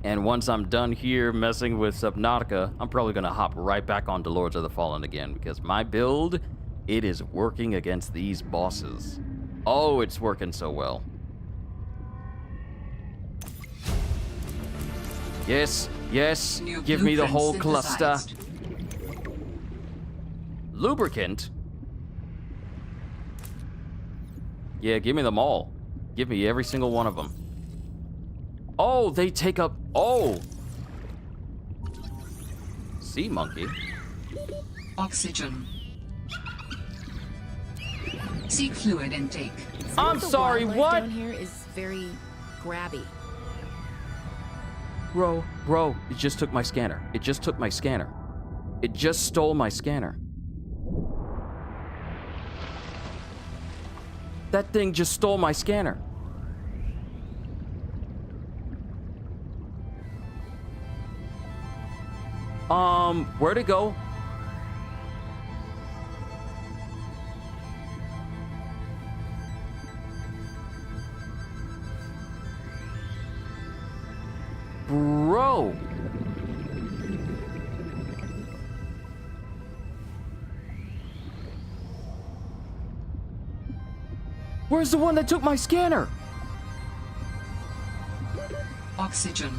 And once I'm done here messing with Subnautica, I'm probably gonna hop right back onto Lords of the Fallen again, because my build, it is working against these bosses. Oh, it's working so well. Yes, yes, New give me the blueprint whole cluster. synthesized. Lubricant? Yeah, give me them all. Give me every single one of them. Oh, they take up... Oh! Sea monkey. Oxygen. Seek fluid intake. I'm sorry, what? Down here is very grabby. Bro, it just took my scanner. It just took my scanner. It just stole my scanner. That thing just stole my scanner. Where'd it go? Bro. Where's the one that took my scanner? Oxygen.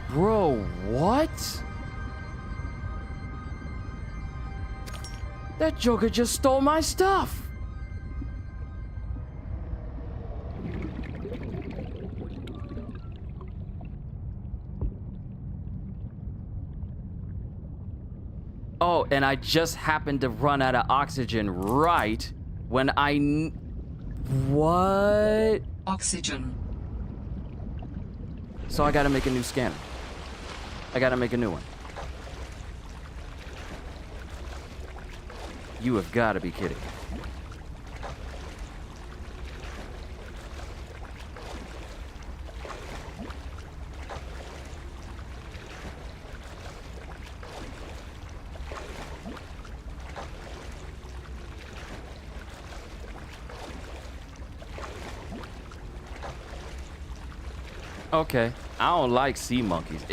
Bro, what? That Joker just stole my stuff. Oh, and I just happened to run out of oxygen right when what? Oxygen. So I gotta make a new scanner. I gotta make a new one. You have gotta be kidding. Okay, I don't like sea monkeys.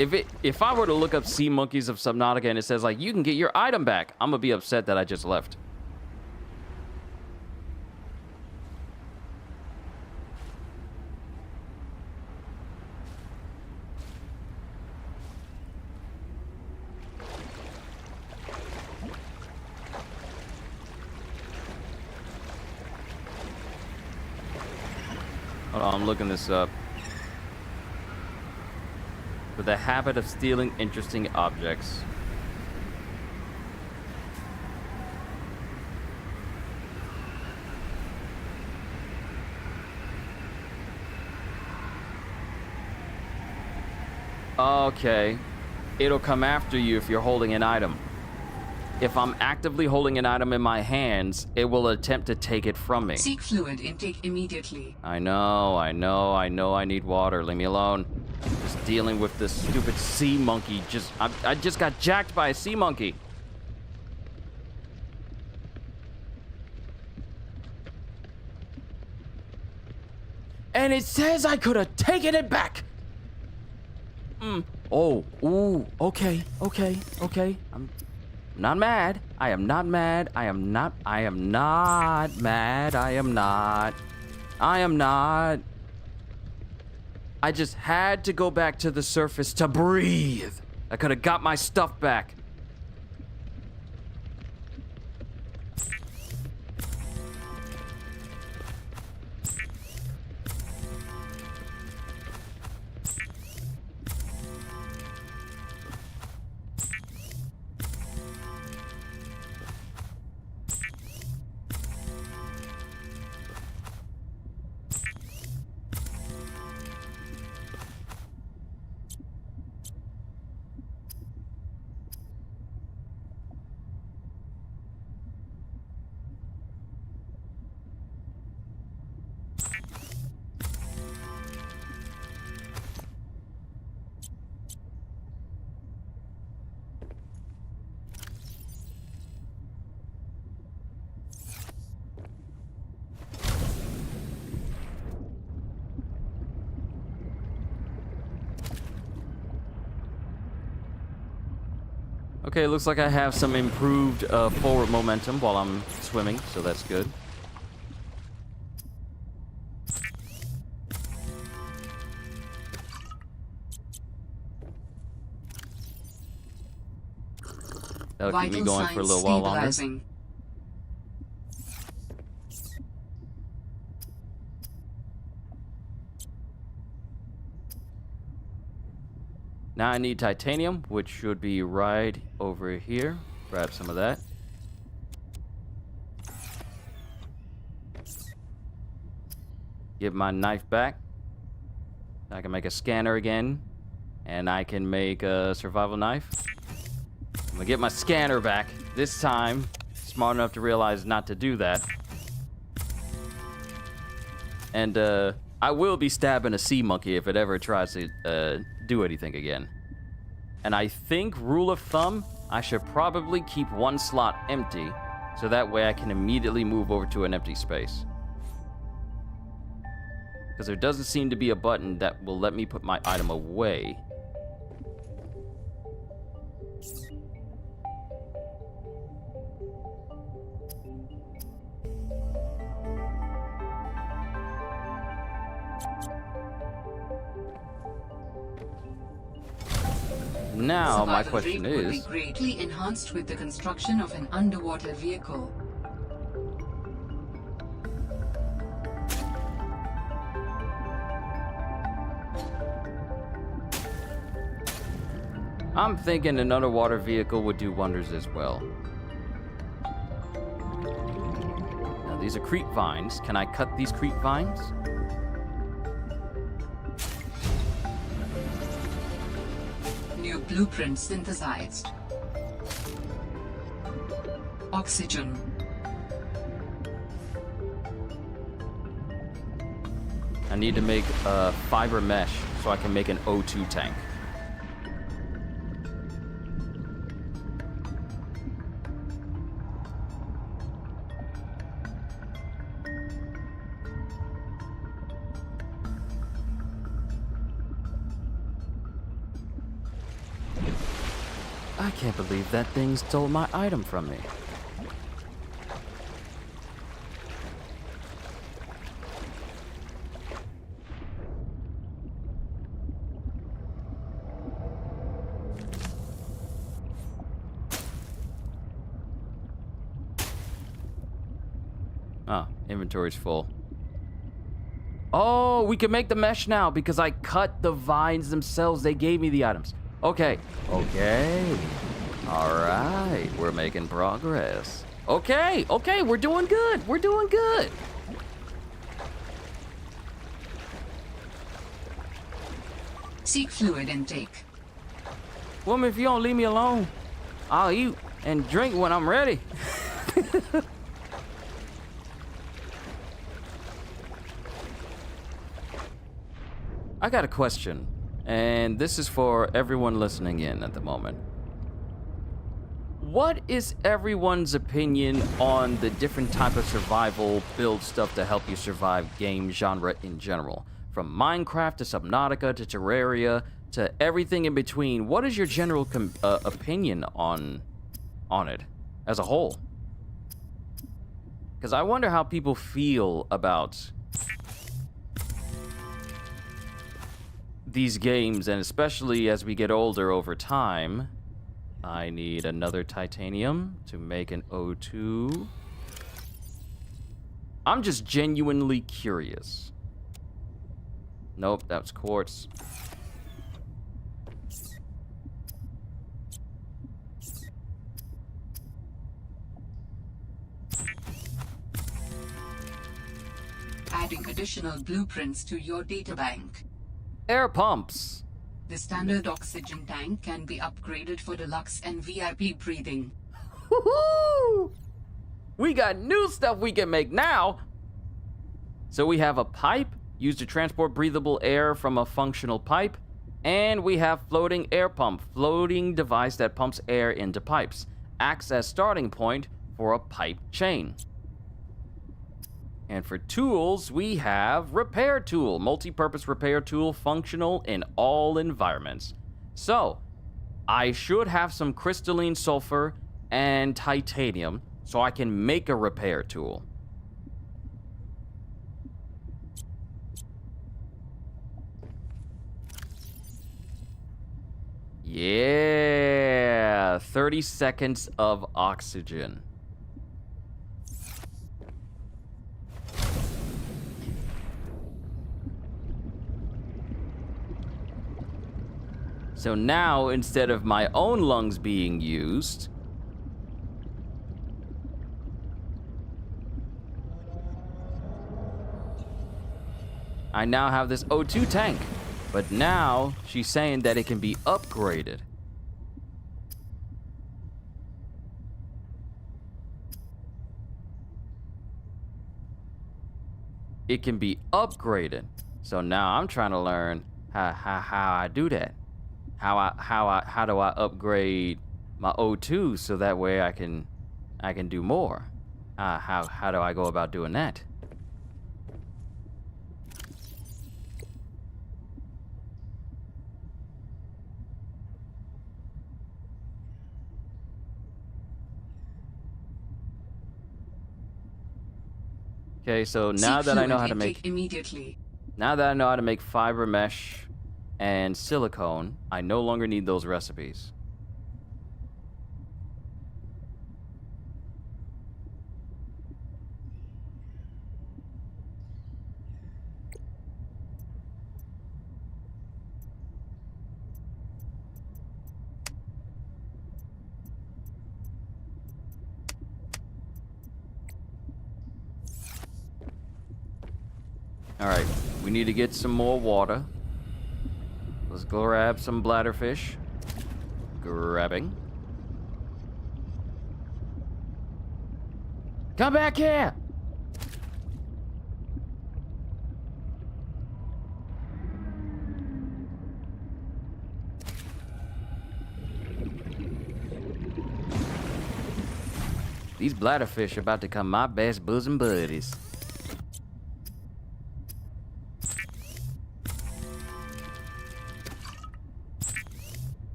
If I were to look up sea monkeys of Subnautica and it says like you can get your item back, I'm gonna be upset that I just left. Hold on, I'm looking this up. With a habit of stealing interesting objects. Okay. It'll come after you if you're holding an item. If I'm actively holding an item in my hands, it will attempt to take it from me. Seek fluid intake immediately. I know I need water. Leave me alone. Just dealing with this stupid sea monkey. I just got jacked by a sea monkey. And it says I could have taken it back. Oh, ooh, okay. I'm not mad. I am not mad. I am not mad. I am not. I just had to go back to the surface to breathe. I could have got my stuff back. Okay, looks like I have some improved forward momentum while I'm swimming, so that's good. That'll keep me going for a little while longer. Now I need titanium, which should be right over here. Grab some of that. Give my knife back. I can make a scanner again. And I can make a survival knife. I'm gonna get my scanner back. This time, smart enough to realize not to do that. And I will be stabbing a sea monkey if it ever tries to do anything again. And I think, rule of thumb, I should probably keep one slot empty, so that way I can immediately move over to an empty space. Because there doesn't seem to be a button that will let me put my item away. Now, my question is... will be greatly enhanced with the construction of an underwater vehicle. I'm thinking an underwater vehicle would do wonders as well. Now, these are creep vines. Can I cut these creep vines? New blueprint synthesized. Oxygen. I need to make a fiber mesh so I can make an O2 tank. I can't believe that thing stole my item from me. Oh, inventory's full. Oh, we can make the mesh now because I cut the vines themselves. They gave me the items. Okay. Okay. All right. We're making progress. Okay. Okay. We're doing good. We're doing good. Seek fluid intake. Woman, if you don't leave me alone, I'll eat and drink when I'm ready. I got a question, and this is for everyone listening in at the moment. What is everyone's opinion on the different type of survival build stuff to help you survive game genre in general? From Minecraft to Subnautica to Terraria to everything in between. What is your general opinion on it as a whole? Because I wonder how people feel about these games, and especially as we get older over time, I need another titanium to make an O2. I'm just genuinely curious. Nope, that's quartz. Adding additional blueprints to your databank. Air pumps. The standard oxygen tank can be upgraded for deluxe and VIP breathing. Woohoo! We got new stuff we can make now. So we have a pipe used to transport breathable air from a functional pipe, and we have floating air pump, floating device that pumps air into pipes. Acts as starting point for a pipe chain. And for tools, we have repair tool, multi-purpose repair tool, functional in all environments. So, I should have some crystalline sulfur and titanium so I can make a repair tool. Yeah, 30 seconds of oxygen. So now, instead of my own lungs being used, I now have this O2 tank. But now, she's saying that it can be upgraded. It can be upgraded. So now I'm trying to learn how I do that. How do I upgrade my O2 so that way I can do more? How do I go about doing that? Okay, so now that I know how to make now that I know how to make fiber mesh and silicone, I no longer need those recipes. All right, we need to get some more water. Let's go grab some bladderfish. Grabbing. Come back here! These bladderfish are about to become my best bosom buddies.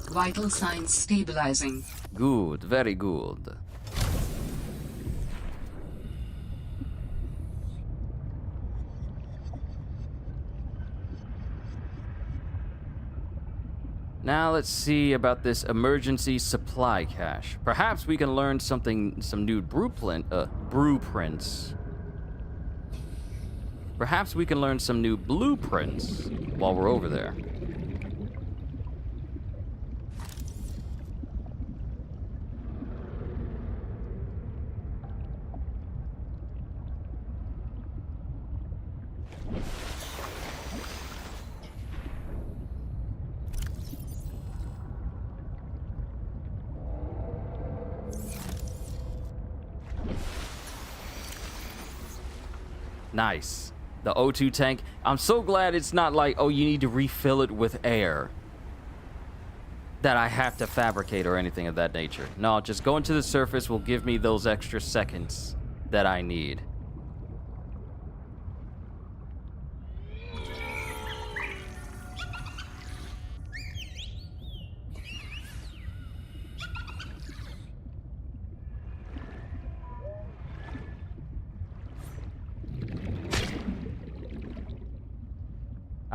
Vital signs stabilizing. Good, very good. Now let's see about this emergency supply cache. Perhaps we can learn some new blueprints. Perhaps we can learn some new blueprints while we're over there. Nice. The O2 tank. I'm so glad it's not like, oh, you need to refill it with air that I have to fabricate or anything of that nature. No, just going to the surface will give me those extra seconds that I need.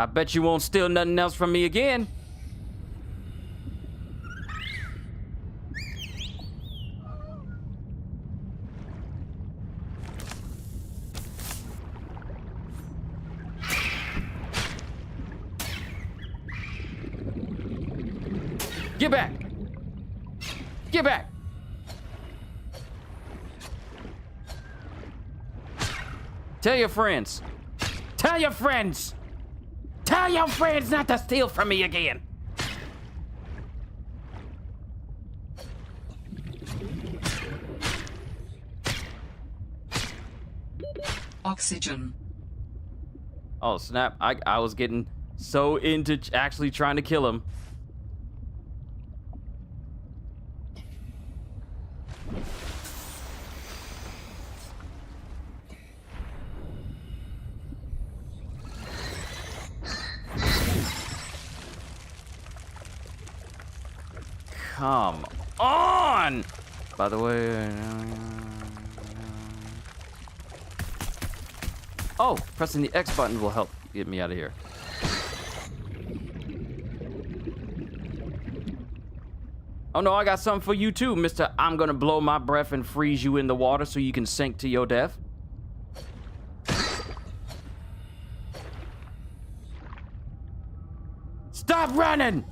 I bet you won't steal nothing else from me again. Get back! Get back! Tell your friends. Tell your friends! Tell your friends not to steal from me again! Oxygen. Oh, snap. I was getting so into actually trying to kill him. Come on! By the way... Oh, pressing the X button will help get me out of here. Oh no, I got something for you too, Mr. I'm gonna blow my breath and freeze you in the water so you can sink to your death. Stop running!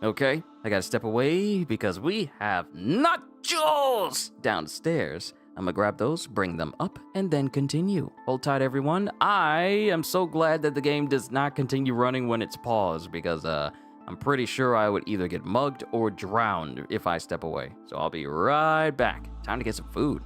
Okay, I gotta step away because we have nachos downstairs. I'm gonna grab those, bring them up, and then continue. Hold tight, everyone. I am so glad that the game does not continue running when it's paused because I'm pretty sure I would either get mugged or drowned if I step away. So I'll be right back. Time to get some food.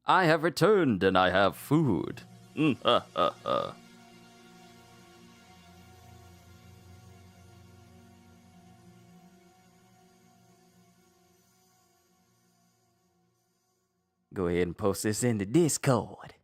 I have returned and I have food. Go ahead and post this in the Discord.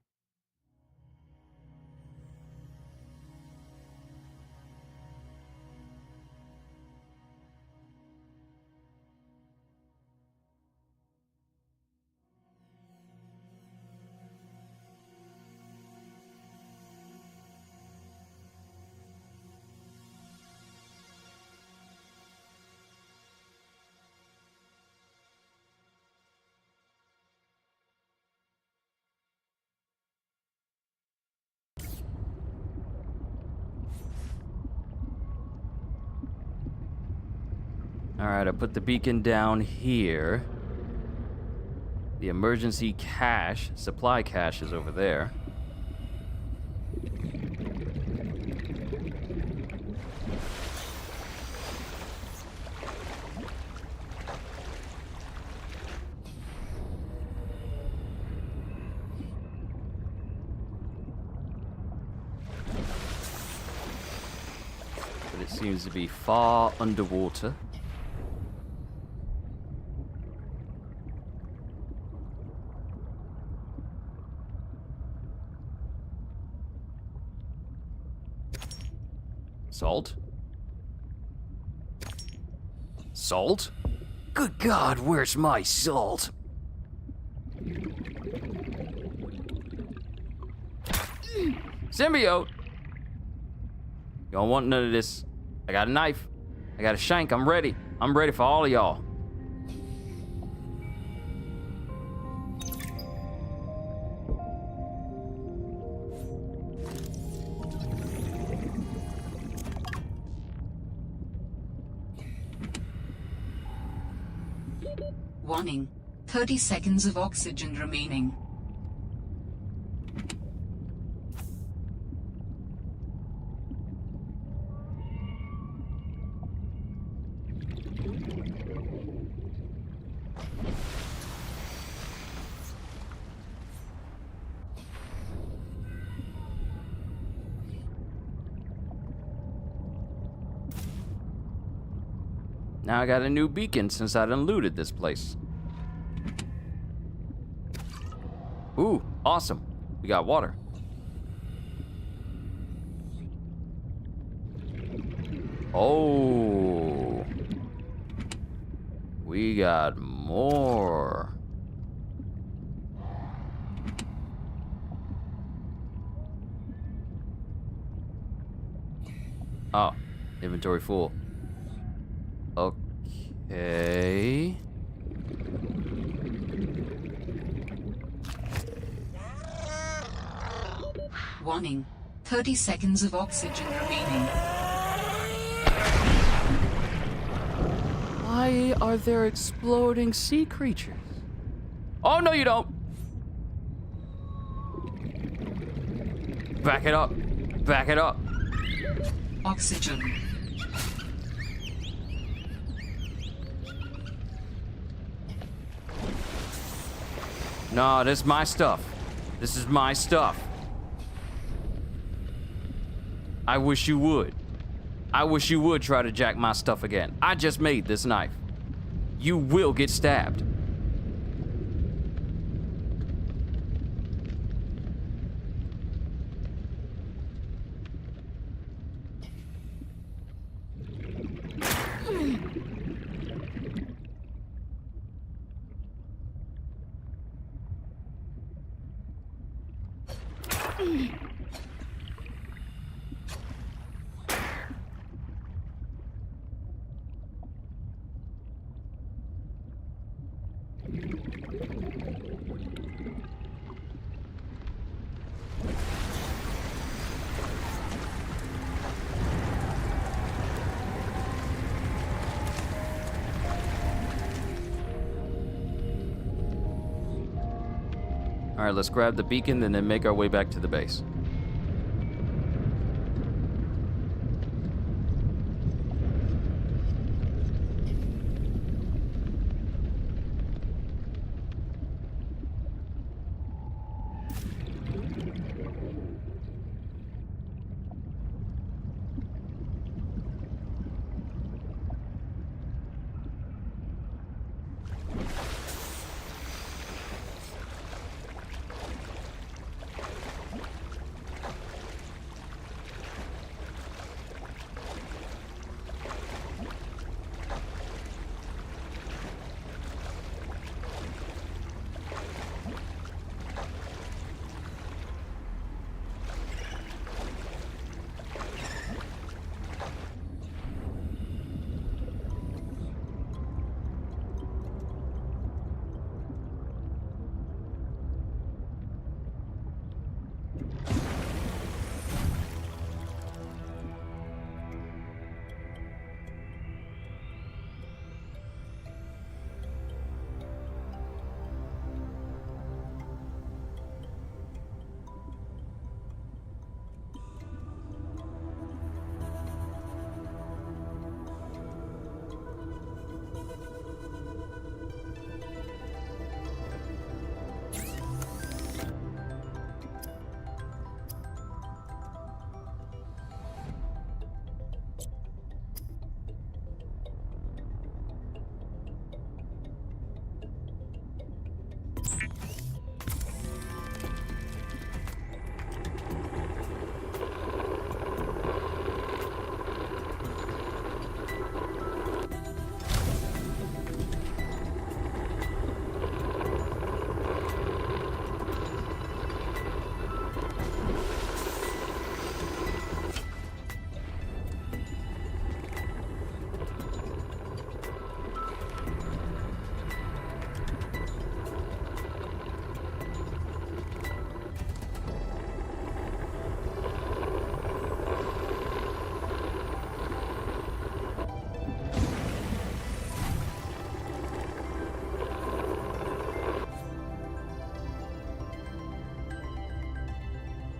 Alright, I put the beacon down here. The emergency cache, supply cache is over there. But it seems to be far underwater. Salt? Salt? Good God, where's my salt? Symbiote! You don't want none of this. I got a knife. I got a shank. I'm ready. I'm ready for all of y'all. Warning. 30 seconds of oxygen remaining. Now I got a new beacon since I done looted this place. Ooh, awesome. We got water. Oh. We got more. Oh, inventory full. Okay. Warning. 30 seconds of oxygen remaining. Why are there exploding sea creatures? Oh, no, you don't. Back it up. Back it up. Oxygen. No, this is my stuff. This is my stuff. I wish you would. I wish you would try to jack my stuff again. I just made this knife. You will get stabbed. All right, let's grab the beacon and then make our way back to the base.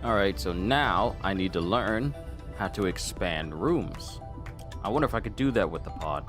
Alright, so now I need to learn how to expand rooms. I wonder if I could do that with the pod.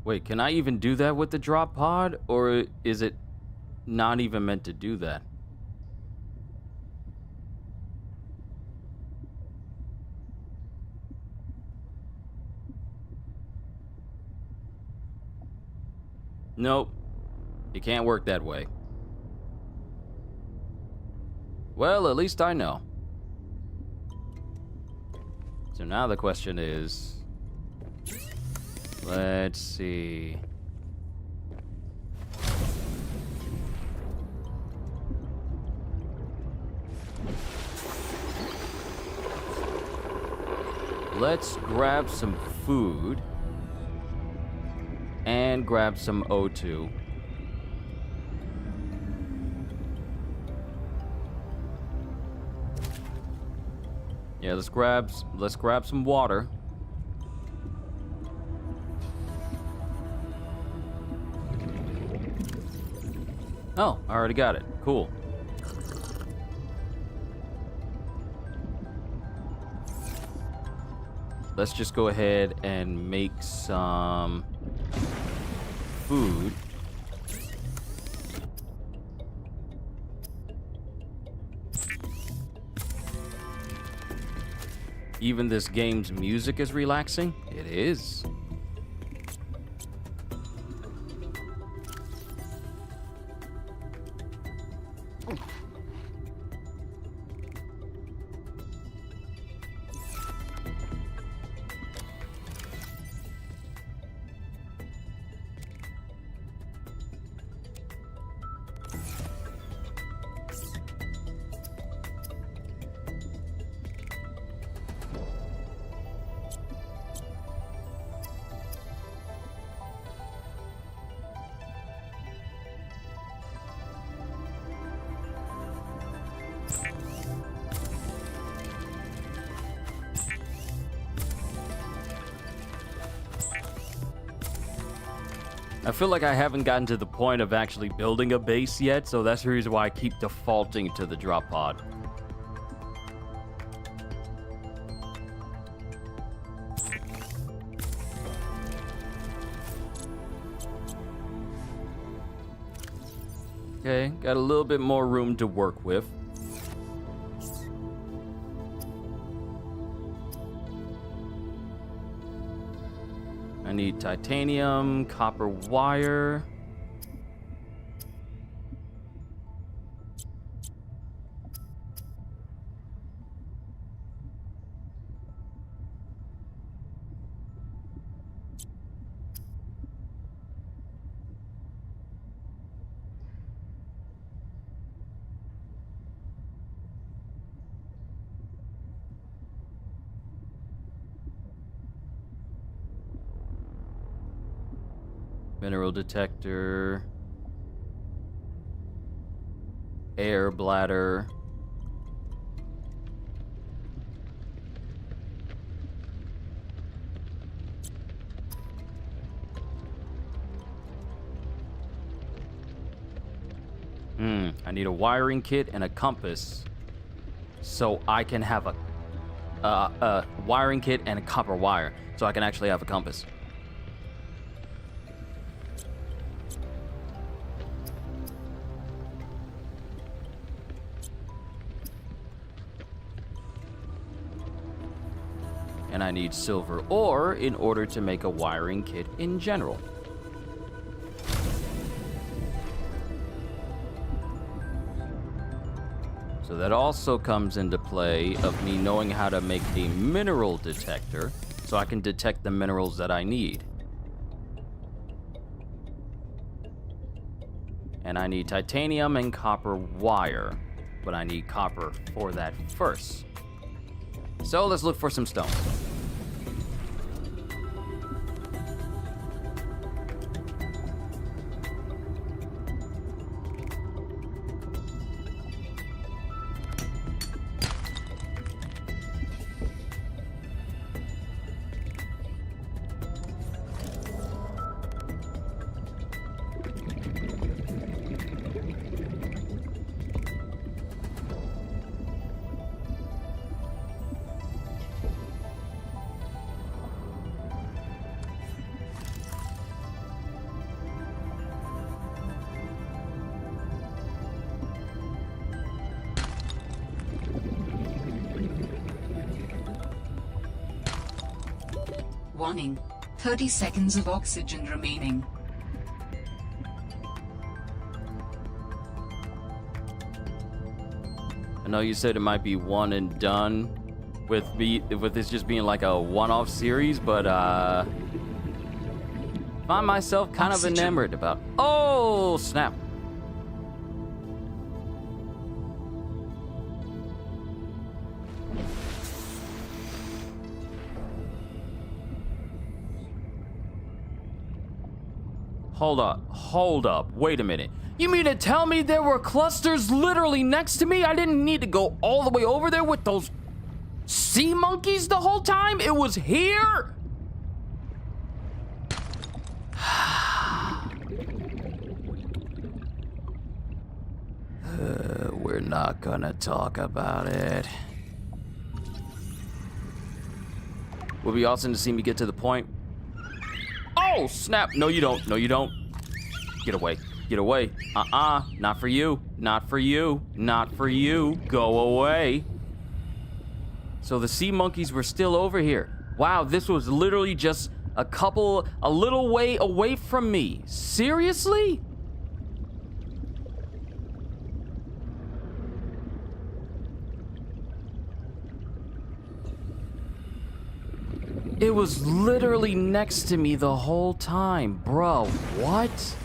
Wait, can I even do that with the drop pod? Or is it not even meant to do that? Nope. It can't work that way. Well, at least I know. So now the question is... Let's see. Let's grab some food and grab some O2. Yeah, let's grab some water. Oh, I already got it. Cool. Let's just go ahead and make some food. Even this game's music is relaxing? It is. I feel like I haven't gotten to the point of actually building a base yet, so that's the reason why I keep defaulting to the drop pod. Okay, got a little bit more room to work with. I need titanium, copper wire. Mineral detector, air bladder, I need a wiring kit and a compass so I can have a wiring kit and a copper wire so I can actually have a compass. And I need silver ore in order to make a wiring kit in general. So that also comes into play of me knowing how to make a mineral detector so I can detect the minerals that I need. And I need titanium and copper wire. But I need copper for that first. So let's look for some stone. Warning. 30 seconds of oxygen remaining. I know you said it might be one and done with this just being like a one-off series, but find myself kind of enamored about. Oh, snap. Hold up, wait a minute. You mean to tell me there were clusters literally next to me? I didn't need to go all the way over there with those sea monkeys the whole time? It was here? We're not gonna talk about it. Would be awesome to see me get to the point. Oh, snap. No, you don't. No, you don't. Get away. Get away. Not for you. Not for you. Not for you. Go away. So the sea monkeys were still over here. Wow, this was literally just a little way away from me. Seriously? It was literally next to me the whole time, bro. What?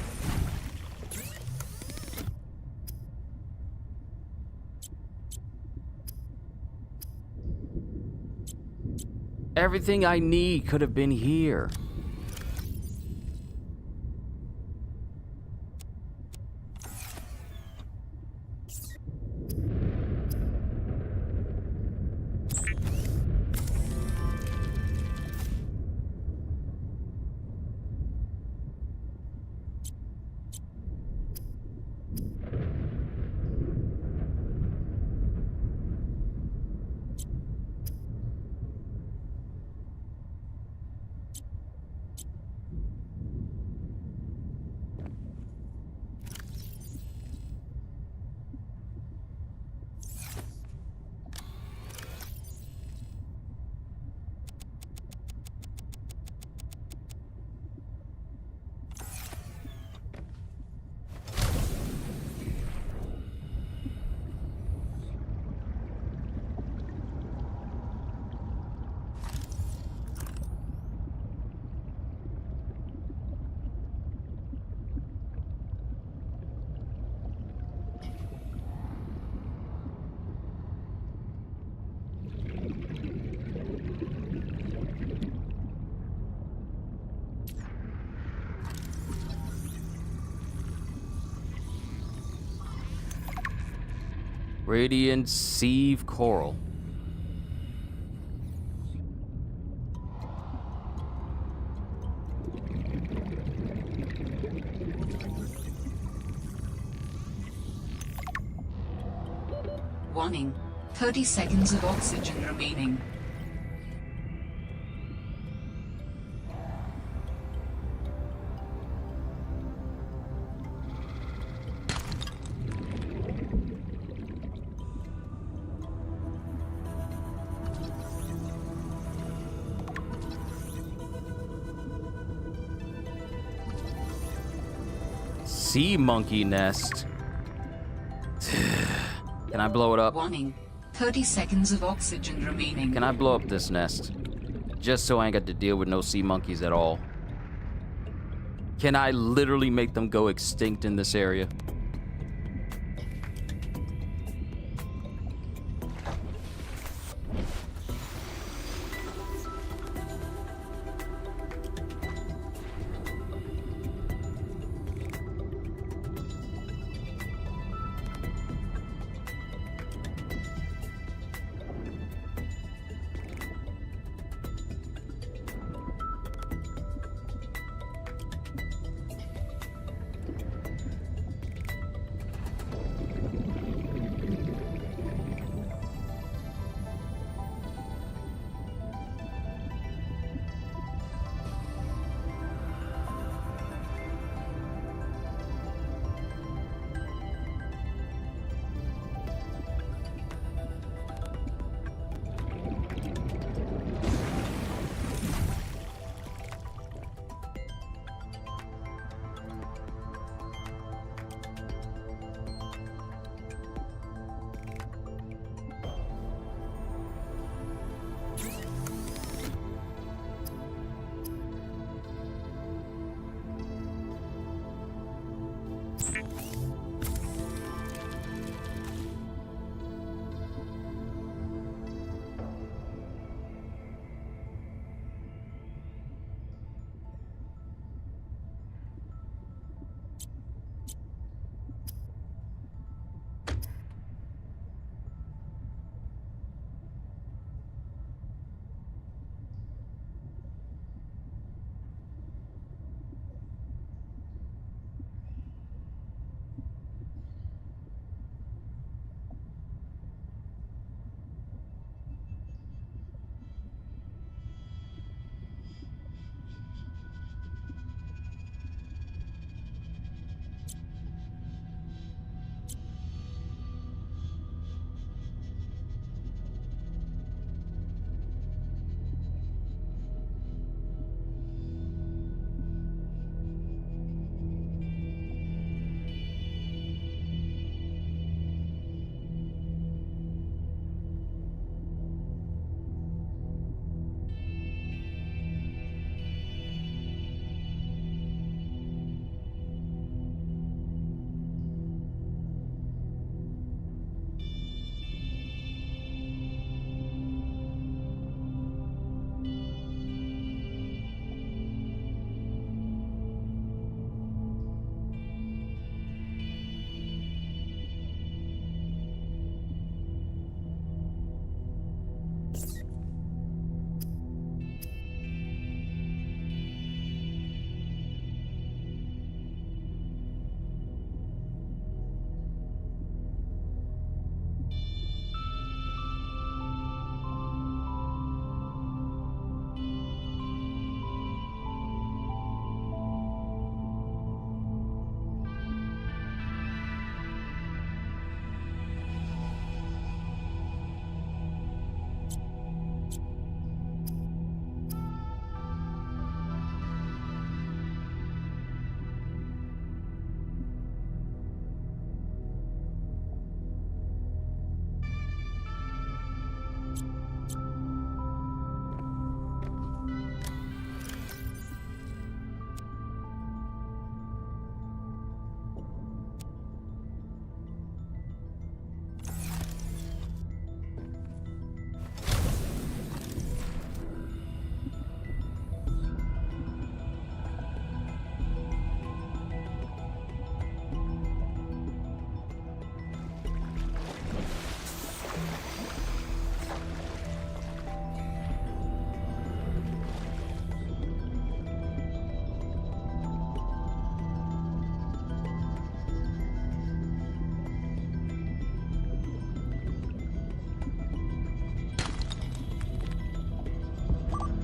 Everything I need could have been here. Radiant Sieve Coral. Warning. 30 seconds of oxygen remaining. Sea monkey nest. Can I blow it up? Warning. 30 seconds of oxygen remaining. Can I blow up this nest? Just so I ain't got to deal with no sea monkeys at all. Can I literally make them go extinct in this area?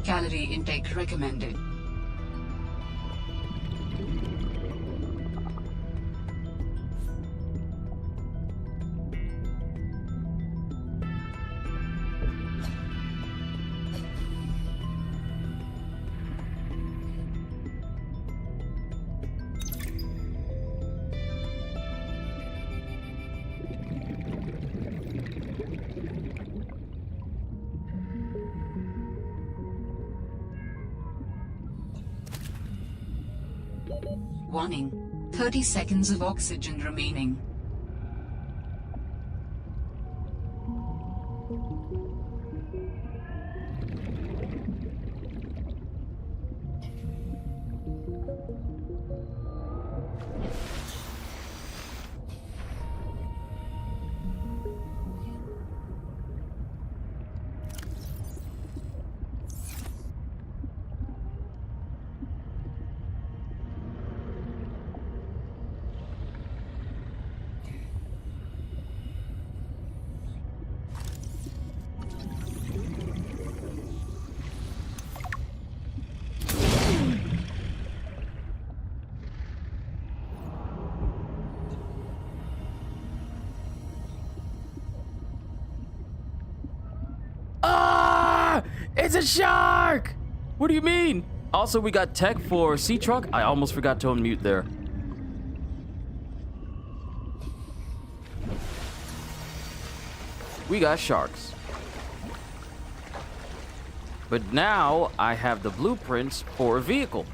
calorie intake recommended. Warning, 30 seconds of oxygen remaining. Ah! It's a shark! What do you mean? Also, we got tech for sea truck. I almost forgot to unmute there. We got sharks. But now I have the blueprints for a vehicle.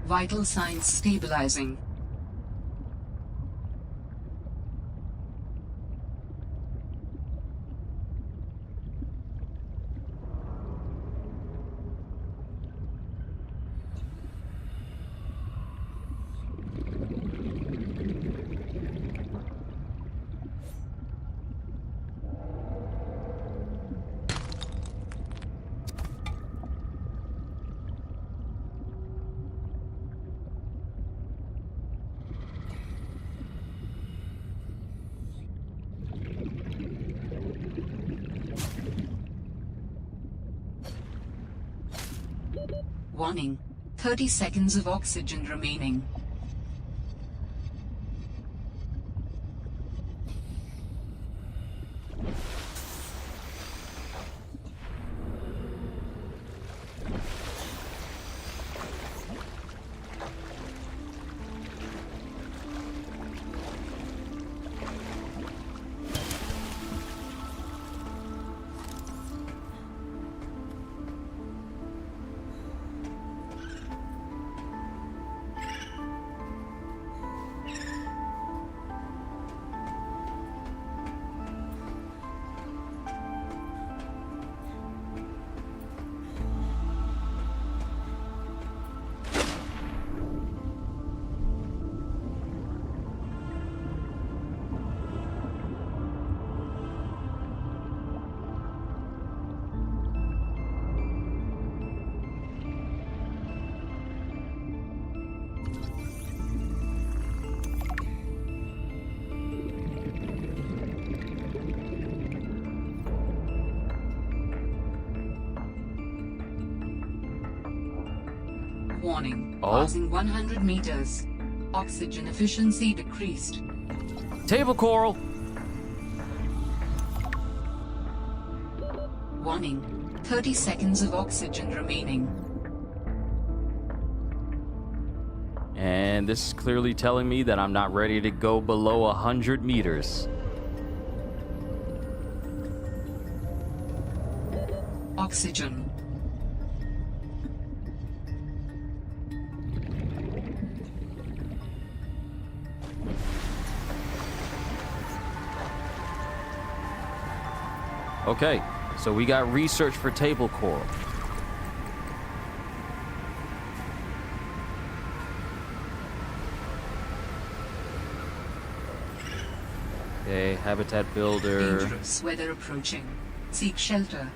Vital signs stabilizing. Warning, 30 seconds of oxygen remaining. Warning, passing 100 meters. Oxygen efficiency decreased. Table coral. Warning, 30 seconds of oxygen remaining. And this is clearly telling me that I'm not ready to go below 100 meters. Oxygen. Okay, so we got research for table coral. Okay, habitat builder. Dangerous weather approaching. Seek shelter.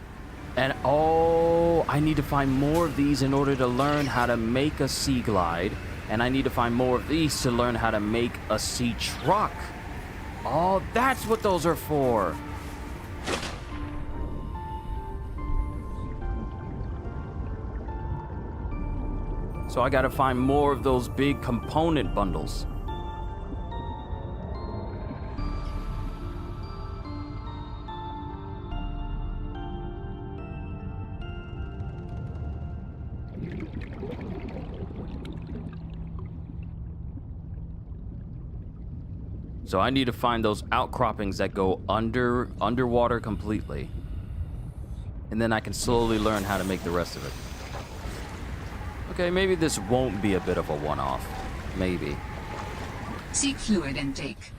And oh, I need to find more of these in order to learn how to make a sea glide. And I need to find more of these to learn how to make a sea truck. Oh, that's what those are for. So I gotta find more of those big component bundles. So I need to find those outcroppings that go underwater completely. And then I can slowly learn how to make the rest of it. Okay, maybe this won't be a bit of a one-off. Maybe. Seek fluid intake.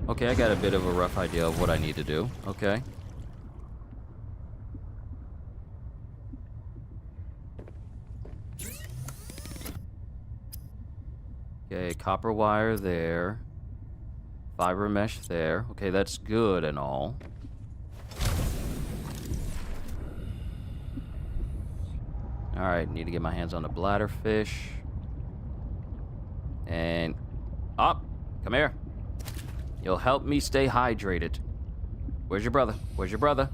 Okay, I got a bit of a rough idea of what I need to do. Okay. Okay, copper wire there. Fiber mesh there. Okay, that's good and all. Alright, need to get my hands on the bladderfish. And... up! Come here. You'll help me stay hydrated. Where's your brother? Where's your brother?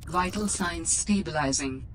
Vital signs stabilizing.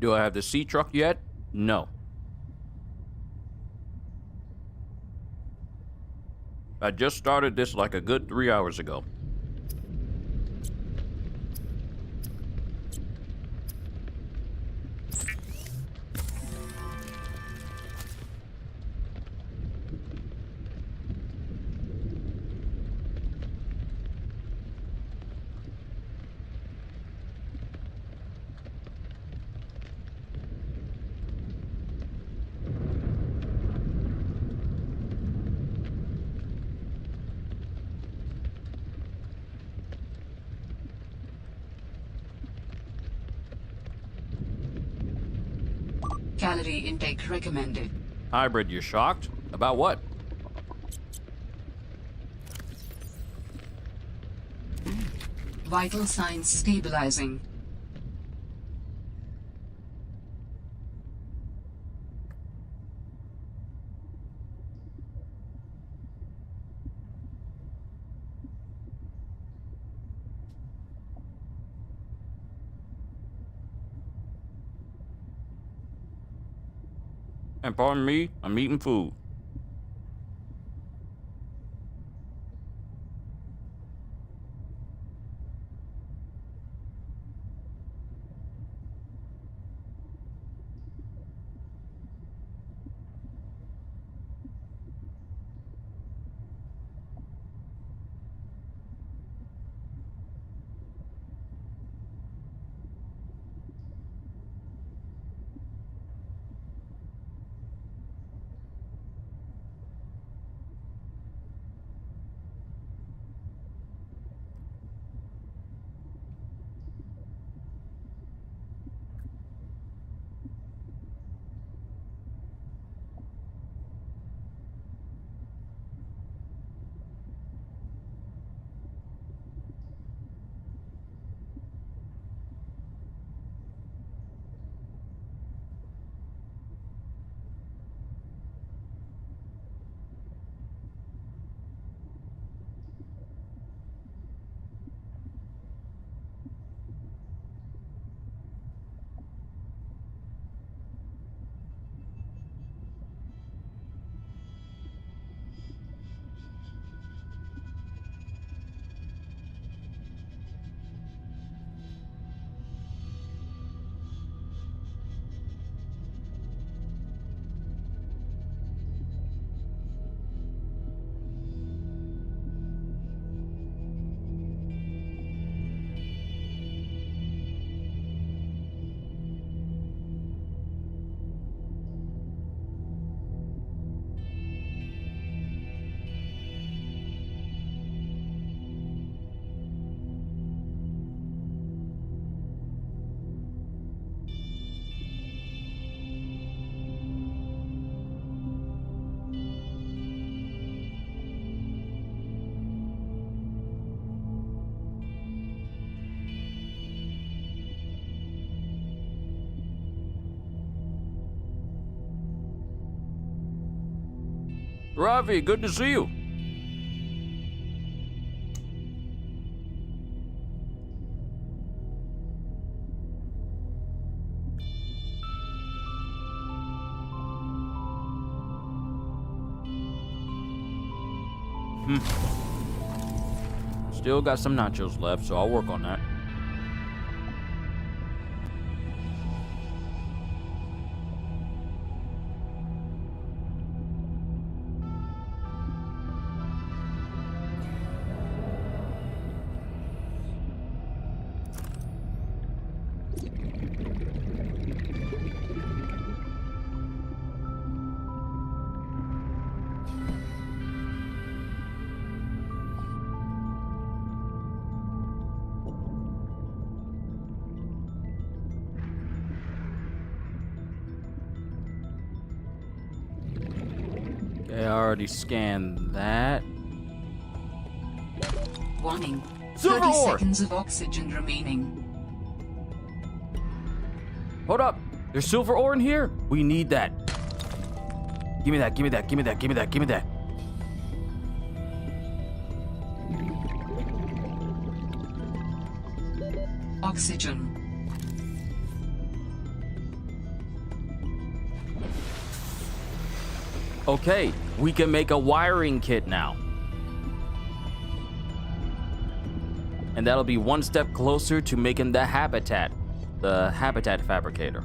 Do I have the sea truck yet? No. I just started this like a good 3 hours ago. Calorie intake recommended. Hybrid, you're shocked? About what? Vital signs stabilizing. And pardon me, I'm eating food. Ravi, good to see you. Still got some nachos left, so I'll work on that. Okay, I already scanned that. Warning. Silver 30 ore! seconds of oxygen remaining. Hold up. There's silver ore in here. We need that. Give me that, give me that, give me that, give me that, give me that. Oxygen. Okay, we can make a wiring kit now. And that'll be one step closer to making the habitat fabricator.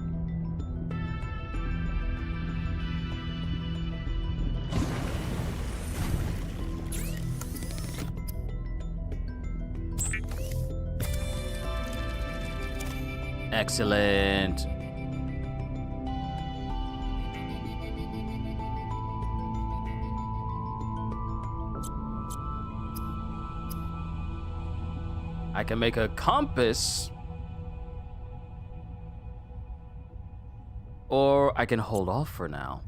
Excellent. I can make a compass. Or I can hold off for now.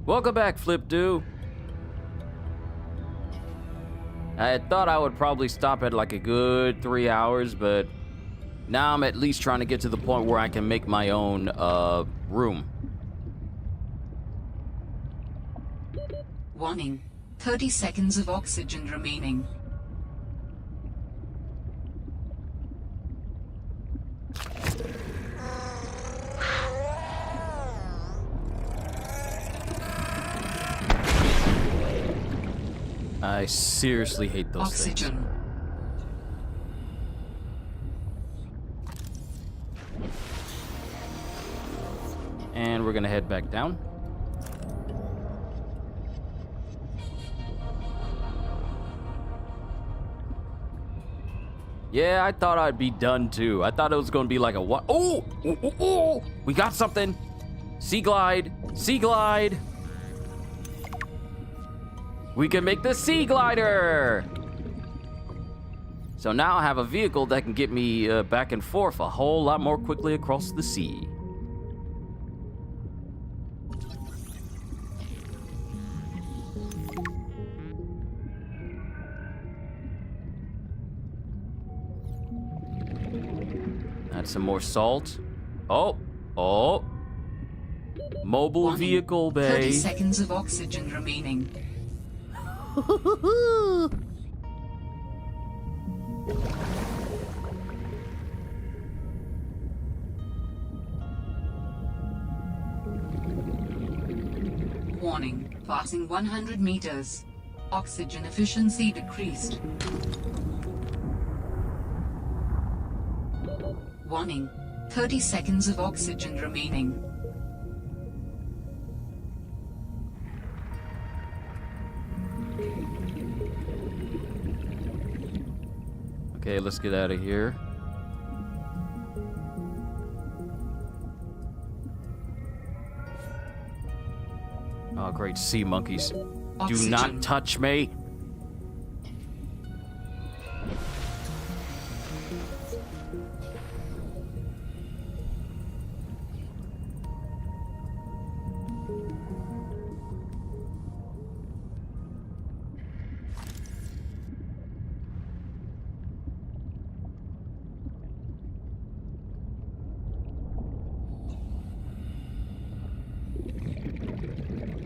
Welcome back, Flip-Doo. I thought I would probably stop at like a good 3 hours, but now I'm at least trying to get to the point where I can make my own room. Warning. 30 seconds of oxygen remaining. I seriously hate those Oxygen. things. And we're gonna head back down. Yeah, I thought I'd be done too. I thought it was gonna be like a what? Oh! Ooh, ooh, ooh. We got something. Sea glide. Sea glide. We can make the sea glider. So now I have a vehicle that can get me back and forth a whole lot more quickly across the sea. Add some more salt. Oh, oh. Mobile Warning. vehicle bay. 30 seconds of oxygen remaining. Warning. Passing 100 meters. Oxygen efficiency decreased. Warning. 30 seconds of oxygen remaining. Okay, let's get out of here. Oh, great sea monkeys. Do Oxygen. not touch me.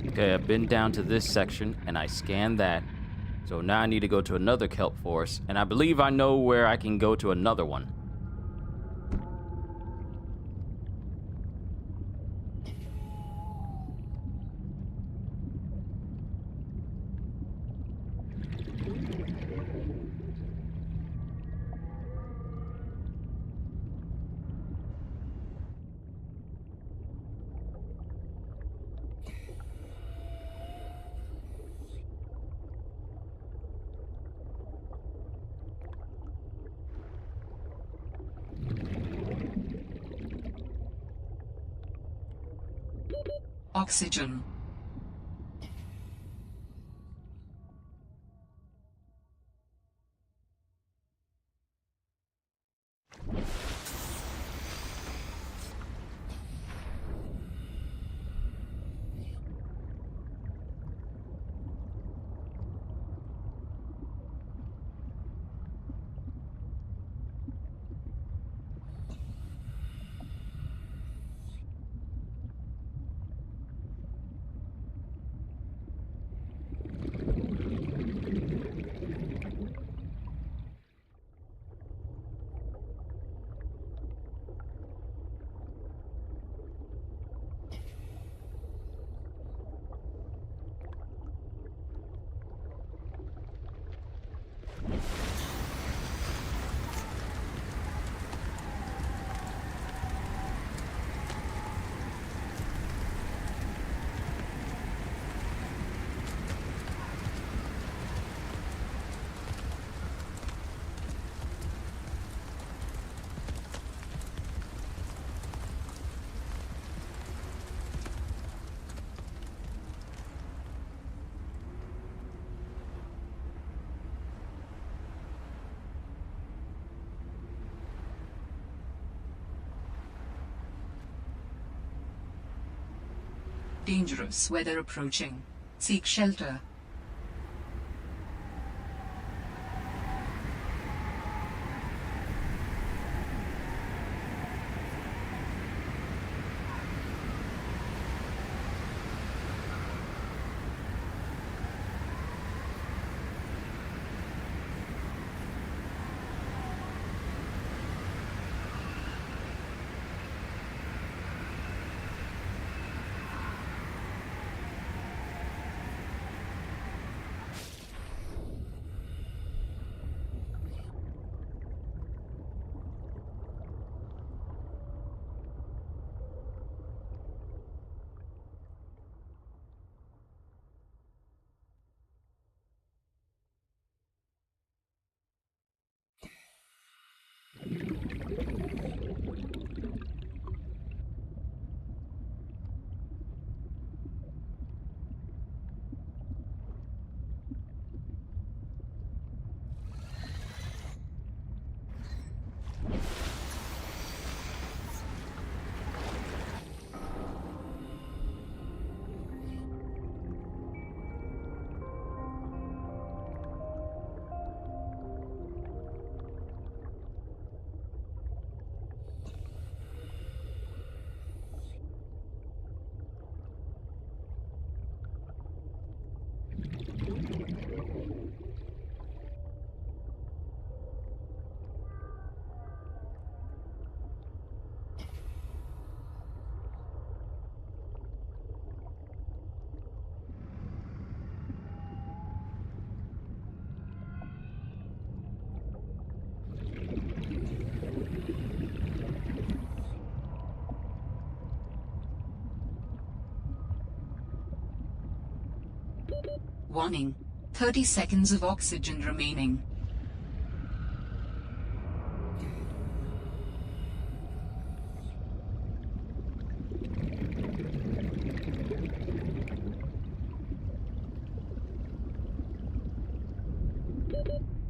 Okay, I've been down to this section, and I scanned that. So now I need to go to another kelp forest, and I believe I know where I can go to another one. Oxygen. Dangerous weather approaching. Seek shelter. Warning. 30 seconds of oxygen remaining.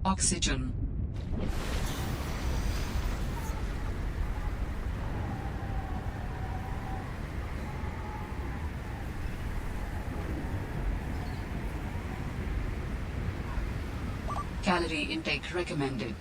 Oxygen. Calorie intake recommended.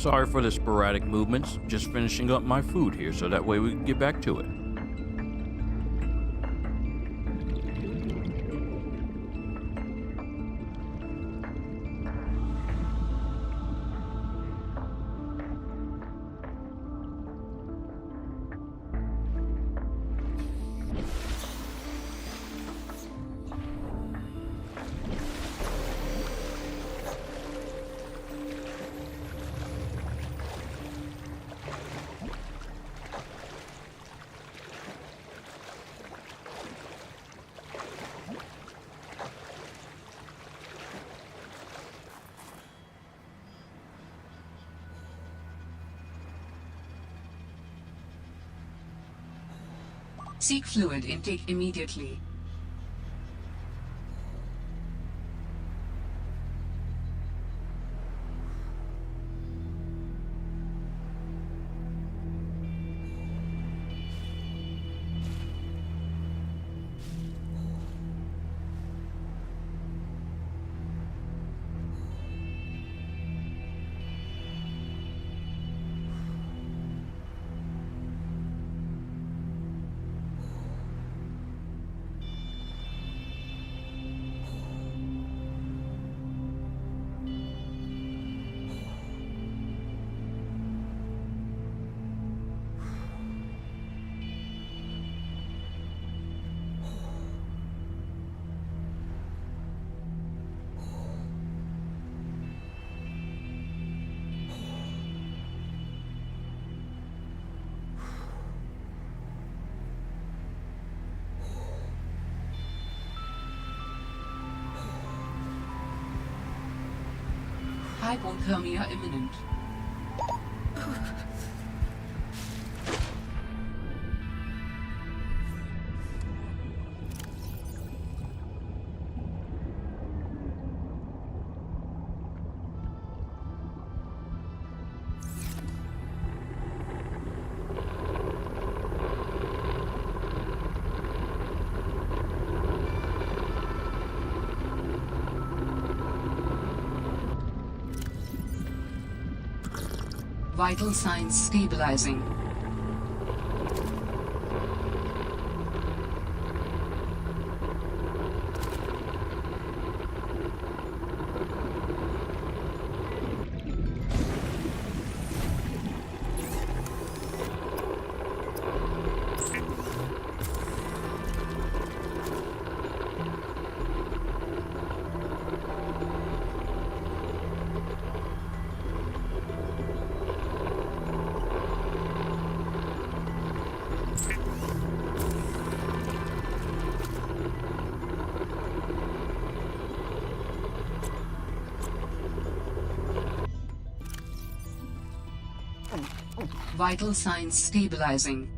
Sorry for the sporadic movements. Just finishing up my food here so that way we can get back to it. Seek fluid intake immediately. Hypothermia imminent. Vital signs stabilizing. Vital signs stabilizing.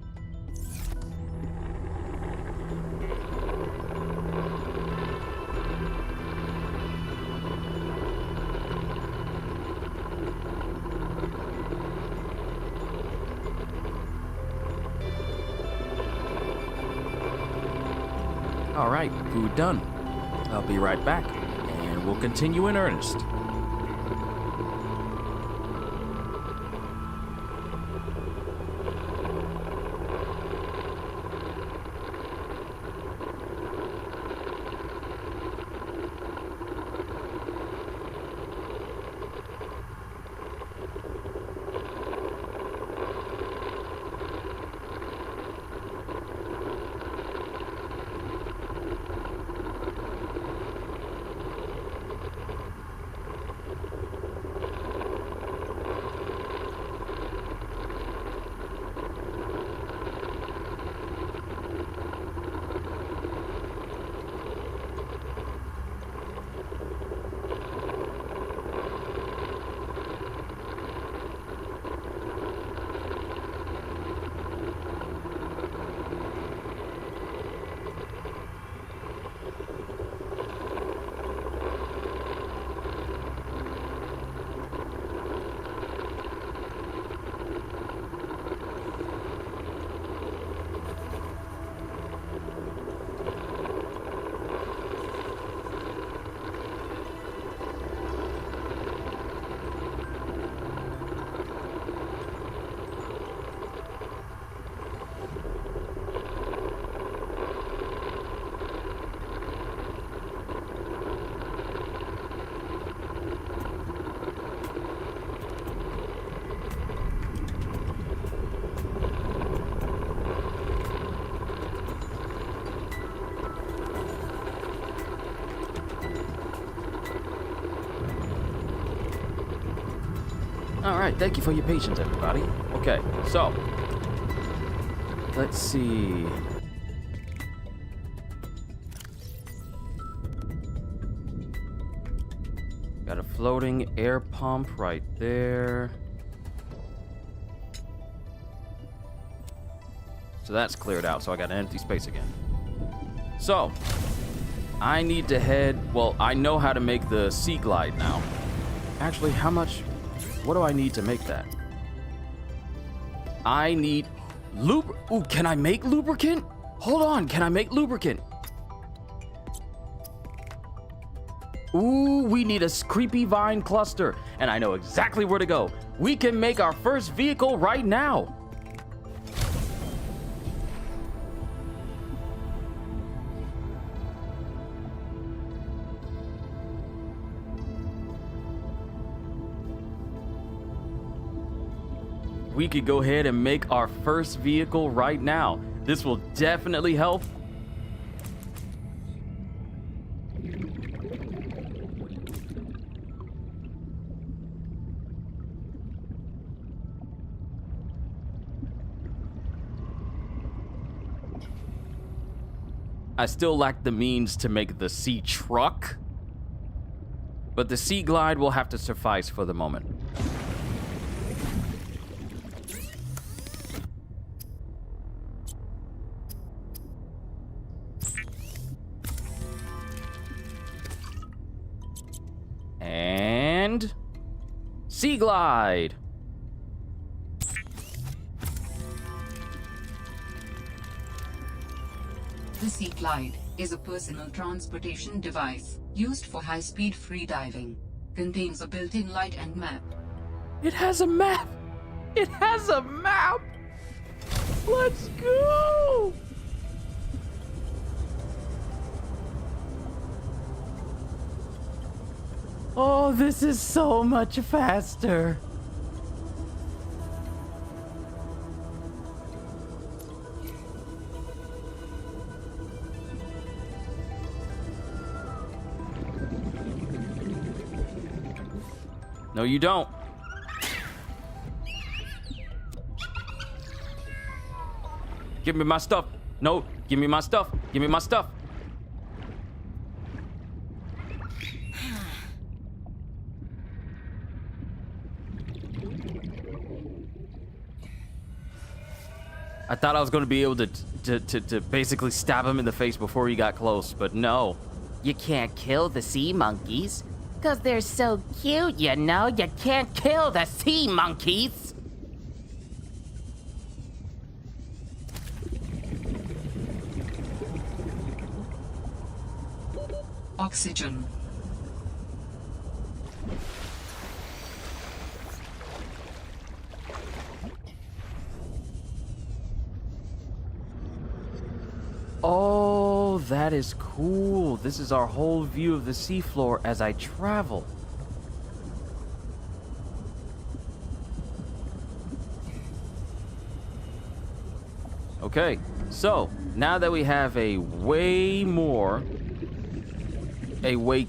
All right, food done. I'll be right back, and we'll continue in earnest. All right, thank you for your patience, everybody. Okay, so let's see. Got a floating air pump right there. So that's cleared out, so I got an empty space again. So, I need to head... Well, I know how to make the Sea Glide now. Actually, how much... What do I need to make that? I need... Ooh, can I make lubricant? Hold on, can I make lubricant? Ooh, we need a creepy vine cluster, and I know exactly where to go. We can make our first vehicle right now. We could go ahead and make our first vehicle right now. This will definitely help. I still lack the means to make the Sea Truck, but the Sea Glide will have to suffice for the moment. And Sea Glide. The Sea Glide is a personal transportation device used for high-speed freediving. Contains a built-in light and map. It has a map. It has a map. Let's go. Oh, this is so much faster. No, you don't. Give me my stuff. No, give me my stuff. Give me my stuff. I thought I was going to be able to basically stab him in the face before he got close, but no. You can't kill the sea monkeys, 'cause they're so cute, you know? You can't kill the sea monkeys! Oxygen. Oh, that is cool. This is our whole view of the seafloor as I travel. Okay, so now that we have a way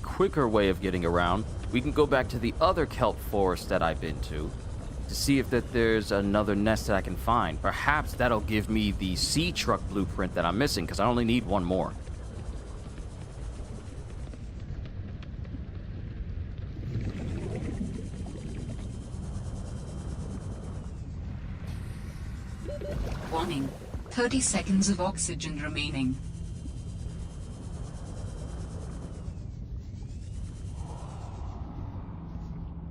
quicker way of getting around, we can go back to the other kelp forest that I've been to see if there's another nest that I can find. Perhaps that'll give me the sea truck blueprint that I'm missing, because I only need one more. Warning. 30 seconds of oxygen remaining.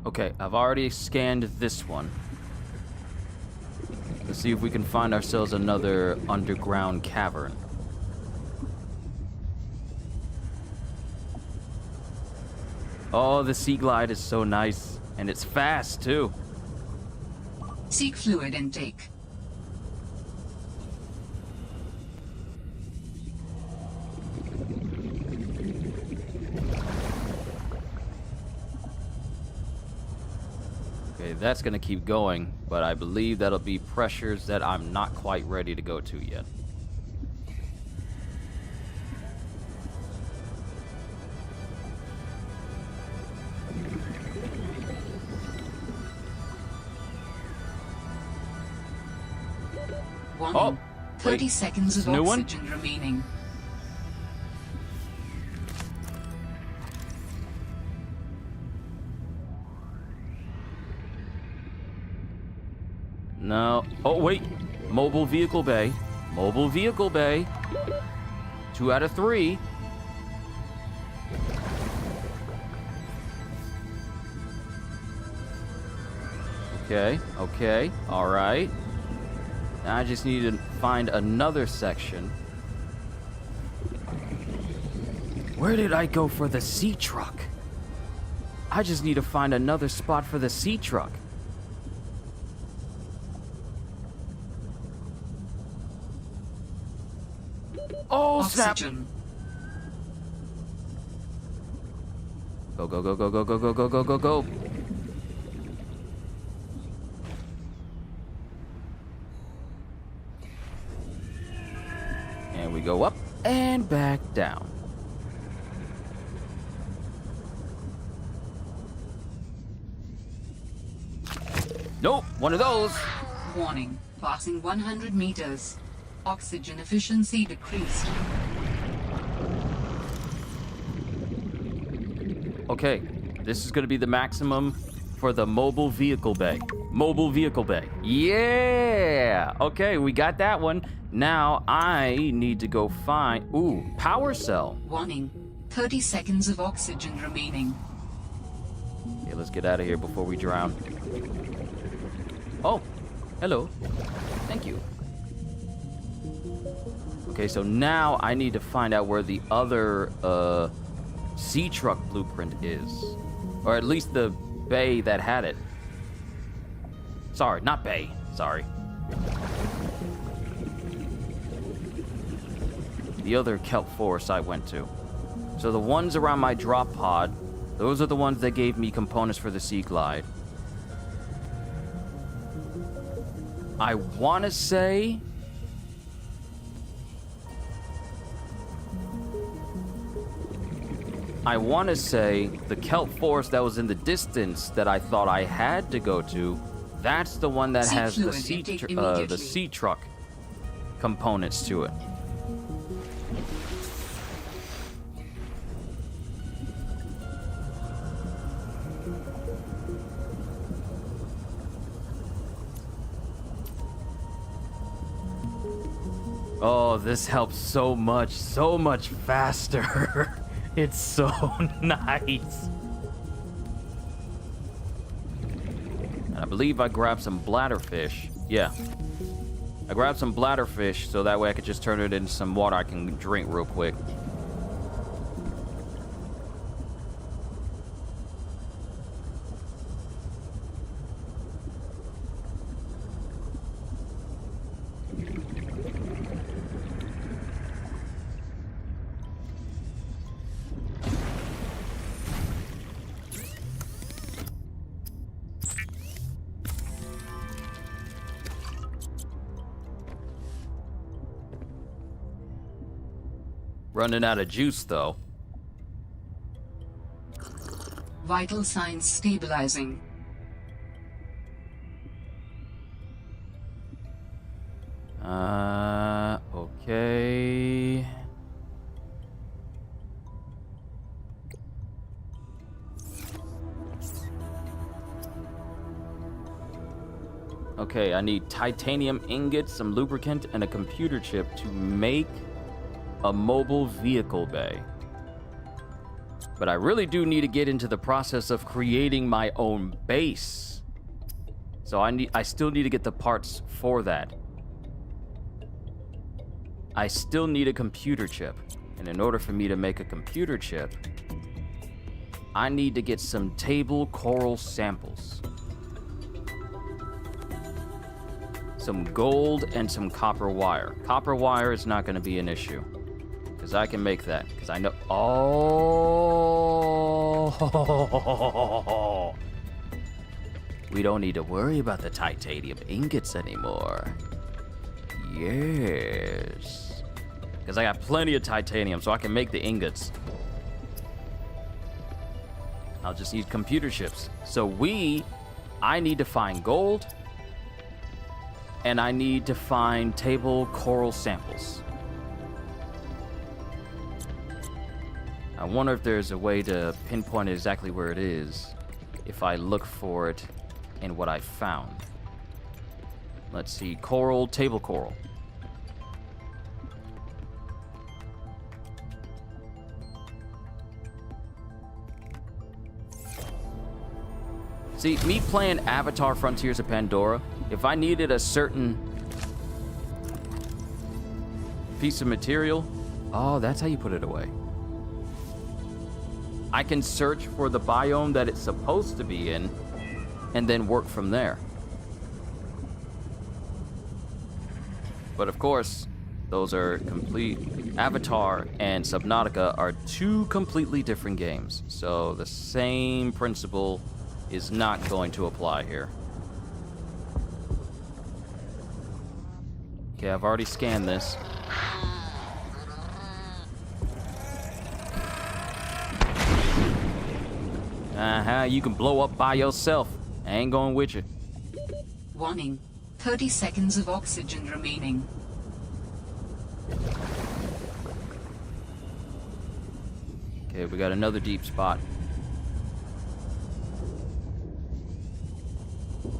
Okay, I've already scanned this one. Let's see if we can find ourselves another underground cavern. Oh, the Sea Glide is so nice, and it's fast too. Seek fluid intake. Okay, that's gonna keep going, but I believe that'll be pressures that I'm not quite ready to go to yet. Warning. Oh, 30 wait, seconds of new one? oxygen remaining. No. Oh, wait. Mobile vehicle bay. Mobile vehicle bay. 2 out of 3. Okay, okay, all right. Now I just need to find another section. Where did I go for the sea truck? I just need to find another spot for the sea truck. Oh, snap! Oxygen. Go, go, go, go, go, go, go, go, go, go, go. And we go up and back down. Nope, one of those. Warning. Passing 100 meters. Oxygen efficiency decreased. Okay, this is gonna be the maximum for the mobile vehicle bay. Mobile vehicle bay. Yeah! Okay, we got that one. Now I need to go find... Ooh, power cell. Warning. 30 seconds of oxygen remaining. Okay, let's get out of here before we drown. Oh, hello. Thank you. Okay, so now I need to find out where the other sea truck blueprint is. Or at least the bay that had it. Sorry, not bay. Sorry. The other kelp forest I went to. So the ones around my drop pod, those are the ones that gave me components for the Sea Glide. I want to say... the kelp forest that was in the distance that I thought I had to go to, that's the one that has the sea truck components to it. Oh, this helps so much faster. It's so nice. And I believe I grabbed some bladderfish. Yeah. I grabbed some bladderfish so that way I could just turn it into some water I can drink real quick. Running out of juice, though. Vital signs stabilizing. Okay. Okay, I need titanium ingots, some lubricant, and a computer chip to make a mobile vehicle bay. But I really do need to get into the process of creating my own base. So I still need to get the parts for that. I still need a computer chip. And in order for me to make a computer chip, I need to get some table coral samples. Some gold and some copper wire. Copper wire is not going to be an issue. Because I can make that. Because I know... Oh! We don't need to worry about the titanium ingots anymore. Yes. Because I got plenty of titanium, so I can make the ingots. I'll just need computer chips. So I need to find gold. And I need to find table coral samples. I wonder if there's a way to pinpoint exactly where it is if I look for it in what I found. Let's see, coral, table coral. See, me playing Avatar Frontiers of Pandora, if I needed a certain piece of material, oh, that's how you put it away. I can search for the biome that it's supposed to be in and then work from there. But of course, those are complete. Avatar and Subnautica are two completely different games. So the same principle is not going to apply here. Okay, I've already scanned this. You can blow up by yourself. I ain't going with you. Warning. 30 seconds of oxygen remaining. Okay, we got another deep spot.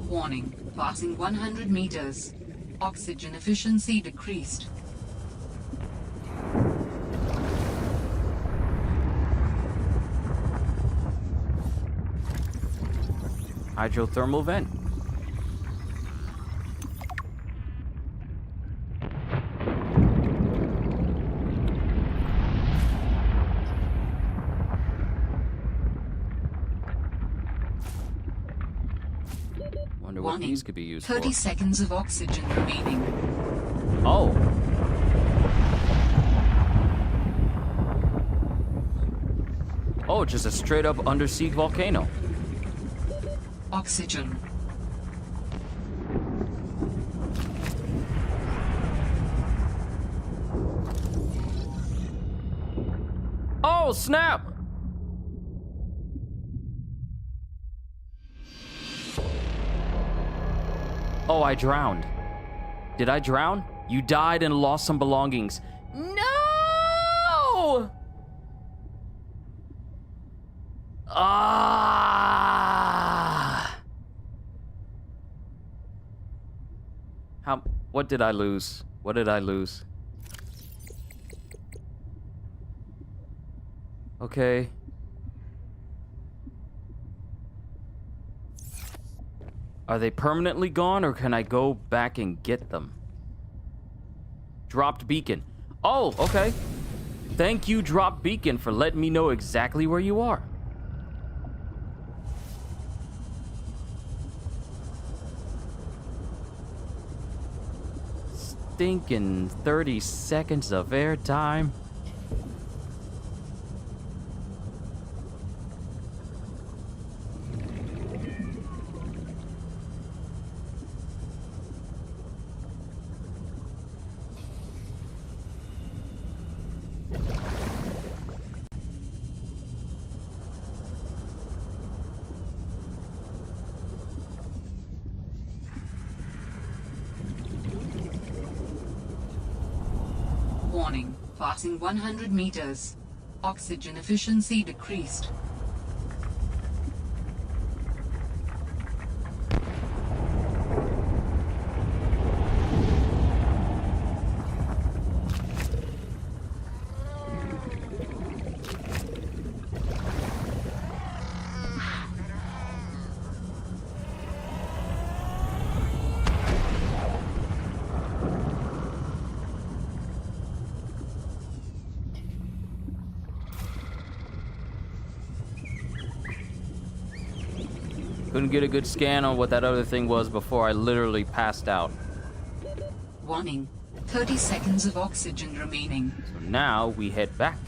Warning. Passing 100 meters. Oxygen efficiency decreased. Hydrothermal vent. Wonder what Warning. these could be used 30 for. seconds of oxygen remaining. Oh. Oh, just a straight up undersea volcano. Oxygen. Oh, snap! Oh, I drowned. Did I drown? You died and lost some belongings. No! Ah! What did I lose? What did I lose? Okay. Are they permanently gone, or can I go back and get them? Dropped beacon. Oh, okay. Thank you, Drop Beacon, for letting me know exactly where you are. Stinking 30 seconds of airtime. Warning. Passing 100 meters. Oxygen efficiency decreased. Couldn't get a good scan on what that other thing was before I literally passed out. Warning. 30 seconds of oxygen remaining. So now we head back.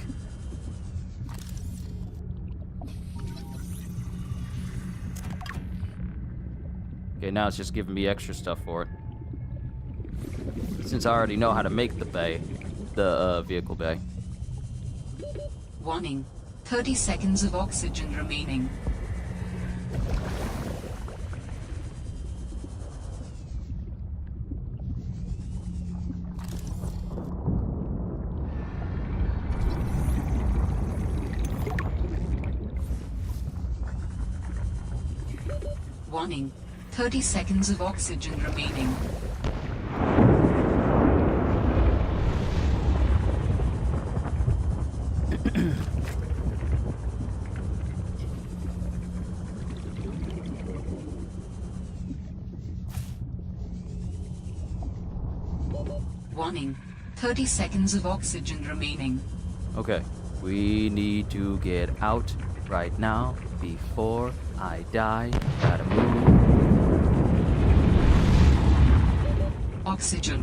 Okay, now it's just giving me extra stuff for it. Since I already know how to make the bay, the vehicle bay. Warning. 30 seconds of oxygen remaining. Warning. 30 seconds of oxygen remaining. Warning. 30 seconds of oxygen remaining. Okay. We need to get out right now before I die. Gotta move. Oxygen.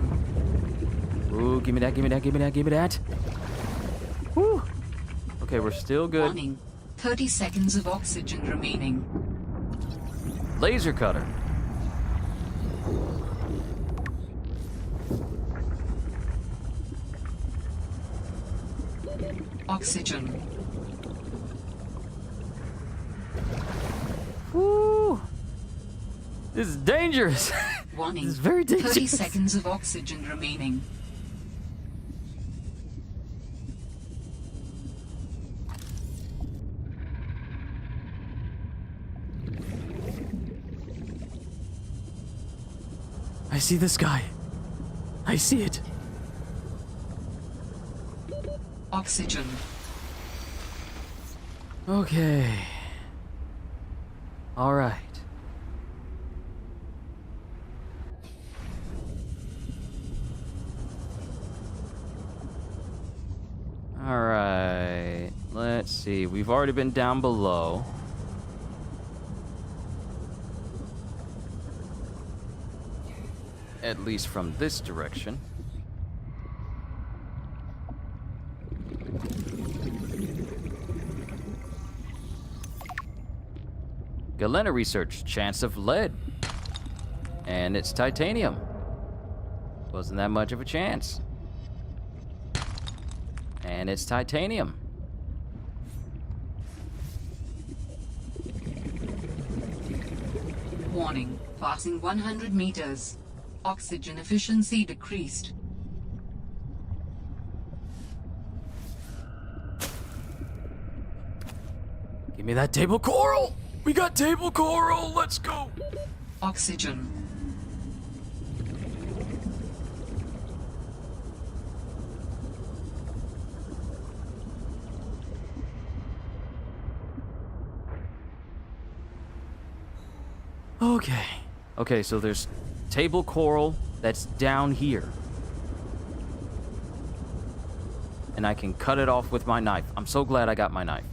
Ooh, give me that, give me that, give me that, give me that. Woo. Okay, we're still good. Warning. 30 seconds of oxygen remaining. Laser cutter. Oxygen. Woo. This is dangerous. Warning. This is very dangerous. 30 seconds of oxygen remaining. I see the sky. I see it. Oxygen. Okay. All right. All right. Let's see. We've already been down below. At least from this direction. Galena research, chance of lead. And it's titanium. Wasn't that much of a chance. And it's titanium. Warning. Passing 100 meters. Oxygen efficiency decreased. Give me that table coral! We got table coral! Let's go! Oxygen. Okay. Okay, so there's table coral that's down here. And I can cut it off with my knife. I'm so glad I got my knife.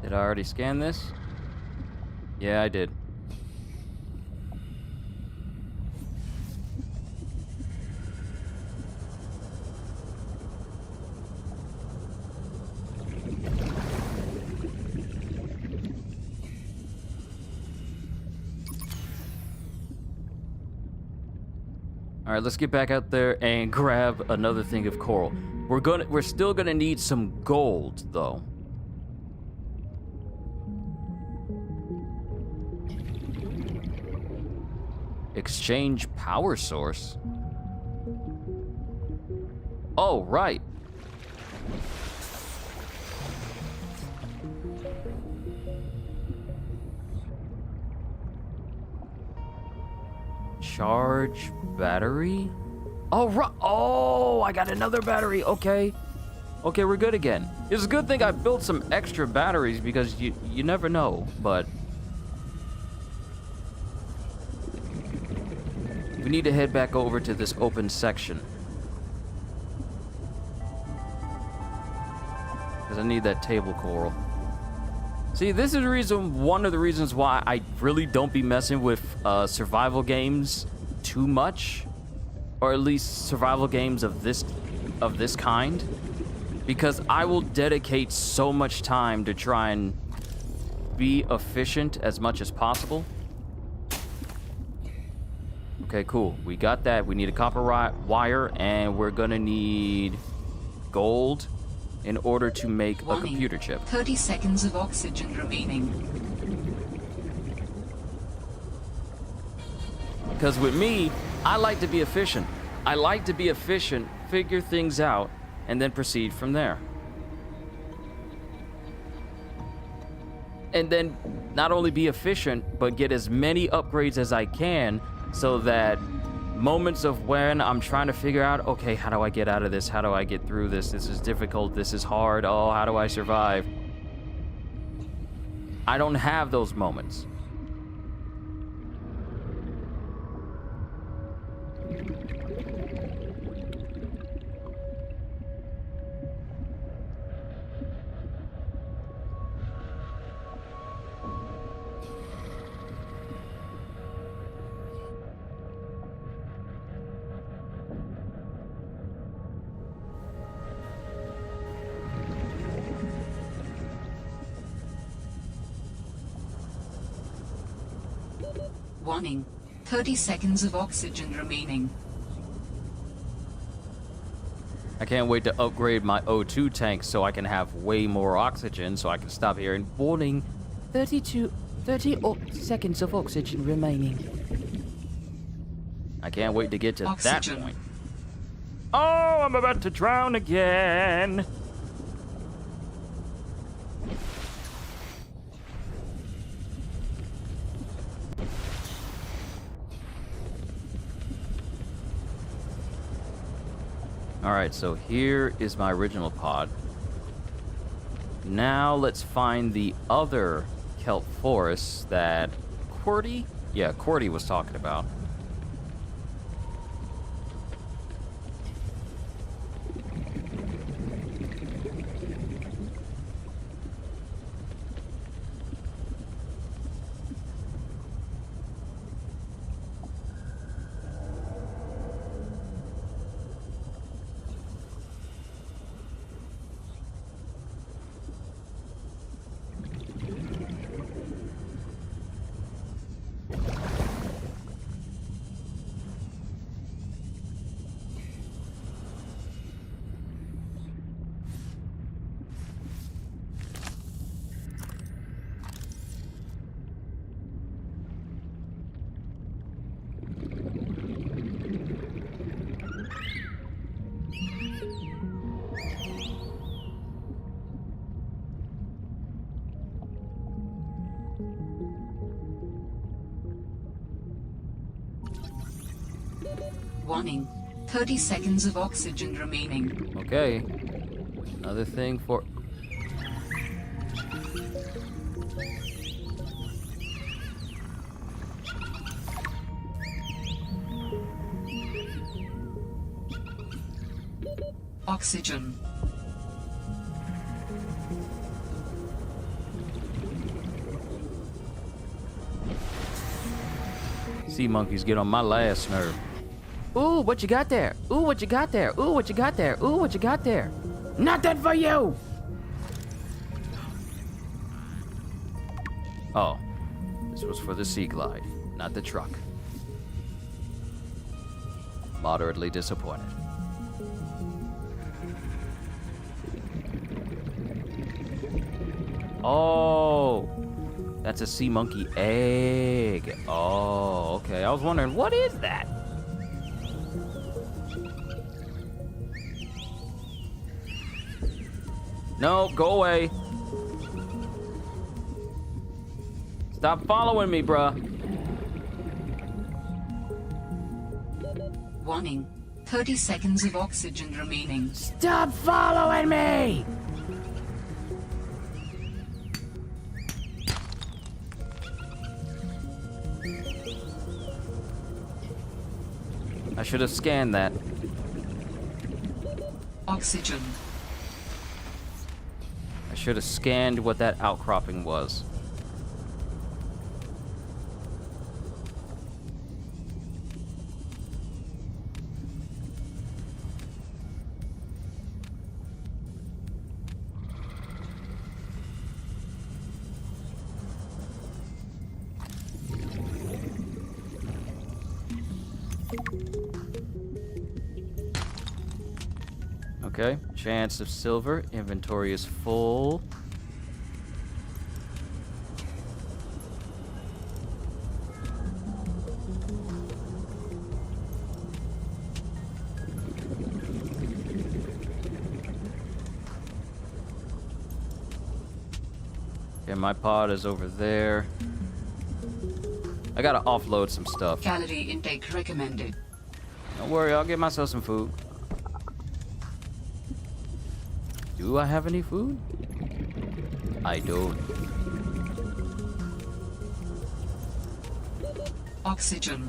Did I already scan this? Yeah, I did. All right, let's get back out there and grab another thing of coral. We're still gonna need some gold though. Exchange power source. Oh, right. Charge battery? Oh, right. Oh, I got another battery. Okay. Okay, we're good again. It's a good thing I built some extra batteries because you never know, but we need to head back over to this open section. Because I need that table coral. See, this is one of the reasons why I really don't be messing with survival games too much. Or at least survival games of this kind. Because I will dedicate so much time to try and be efficient as much as possible. Okay, cool. We got that. We need a copper wire, and we're gonna need gold in order to make a computer chip. 30 seconds of oxygen remaining. Because with me, I like to be efficient. I like to be efficient, figure things out, and then proceed from there. And then not only be efficient, but get as many upgrades as I can so that moments of when I'm trying to figure out, okay, how do I get out of this? How do I get through this? This is difficult. This is hard. Oh, how do I survive? I don't have those moments. Warning. 30 seconds of oxygen remaining. I can't wait to upgrade my O2 tank so I can have way more oxygen so I can stop hearing warning. 30 seconds of oxygen remaining. I can't wait to get to Oxygen. that point. Oh, I'm about to drown again. Alright, so here is my original pod. Now let's find the other kelp forests that Qwerty? Yeah, Qwerty was talking about. Warning. 30 seconds of oxygen remaining. Okay. Another thing for... Oxygen. Sea monkeys get on my last nerve. Ooh, what you got there? Ooh, what you got there? Ooh, what you got there? Ooh, what you got there? Nothing for you! Oh. This was for the Sea Glide, not the truck. Moderately disappointed. Oh, that's a sea monkey egg. Oh, okay. I was wondering, what is that? No, go away. Stop following me, bruh. Warning. 30 seconds of oxygen remaining. Stop following me! I should have scanned that. Oxygen. I should have scanned what that outcropping was. Okay, chance of silver. Inventory is full. Okay, my pod is over there. I gotta offload some stuff. Calorie intake recommended. Don't worry, I'll get myself some food. Do I have any food? I don't. Oxygen.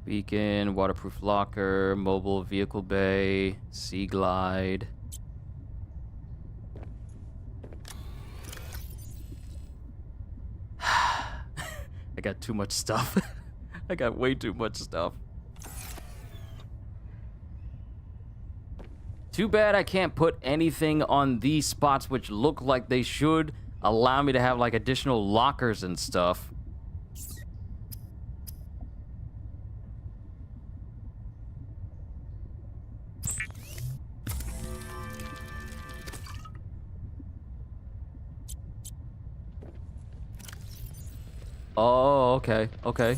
Beacon, waterproof locker, mobile vehicle bay, sea glide. I got too much stuff. I got way too much stuff. Too bad I can't put anything on these spots which look like they should allow me to have like additional lockers and stuff. Oh, okay, okay.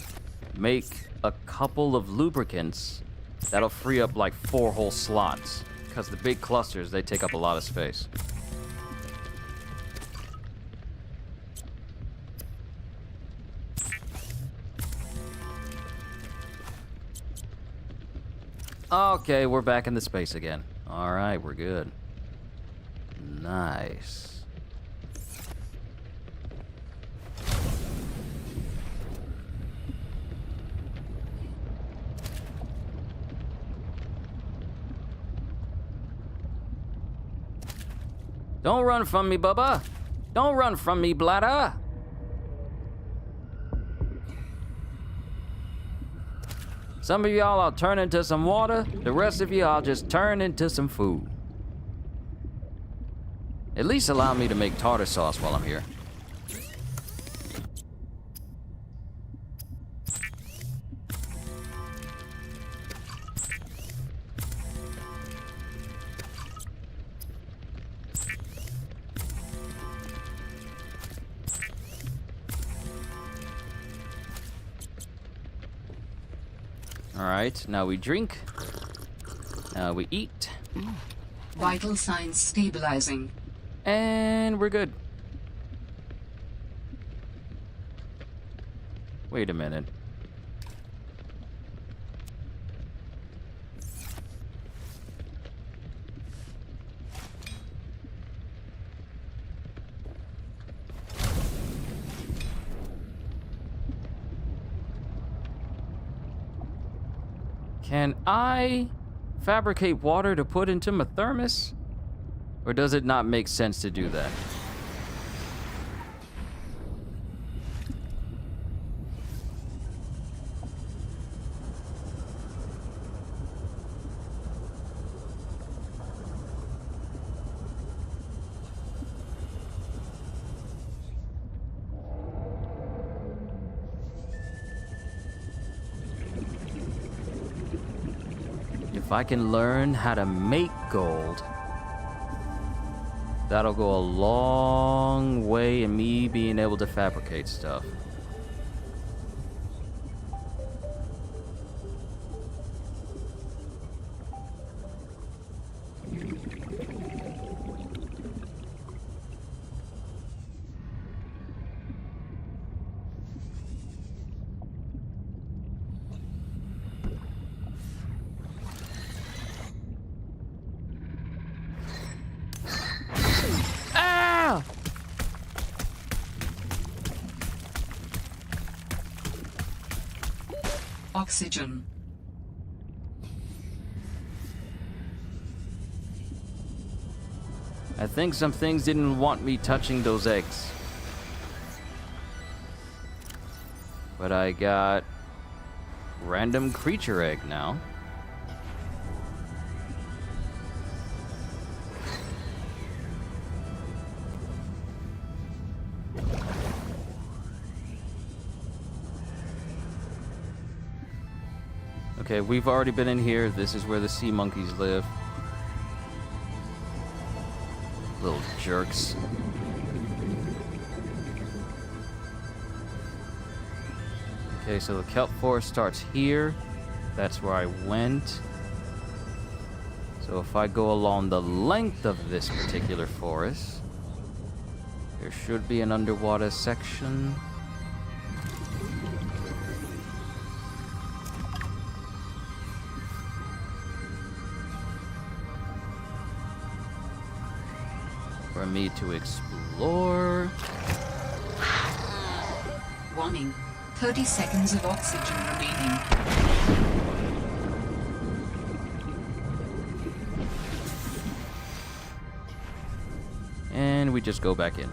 Make a couple of lubricants. That'll free up like 4 whole slots. Because the big clusters, they take up a lot of space. Okay, we're back in the space again. Alright, we're good. Nice. Don't run from me, Bubba. Don't run from me, bladder. Some of y'all I'll turn into some water. The rest of you I'll just turn into some food. At least allow me to make tartar sauce while I'm here. Alright, now we drink. Now we eat. Vital signs stabilizing. And we're good. Wait a minute. Can I fabricate water to put into my thermos? Or does it not make sense to do that? If I can learn how to make gold, that'll go a long way in me being able to fabricate stuff. Oxygen. I think some things didn't want me touching those eggs. But I got random creature egg now. Okay, we've already been in here. This is where the sea monkeys live. Little jerks. Okay, so the kelp forest starts here. That's where I went. So if I go along the length of this particular forest, there should be an underwater section. For me to explore. Warning. 30 seconds of oxygen remaining. And we just go back in.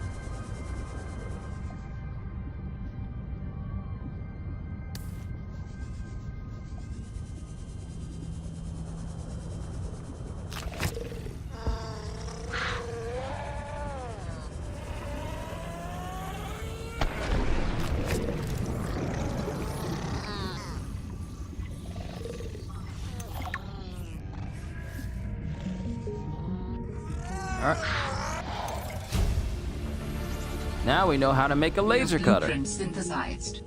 Now we know how to make a laser cutter. Blueprint synthesized.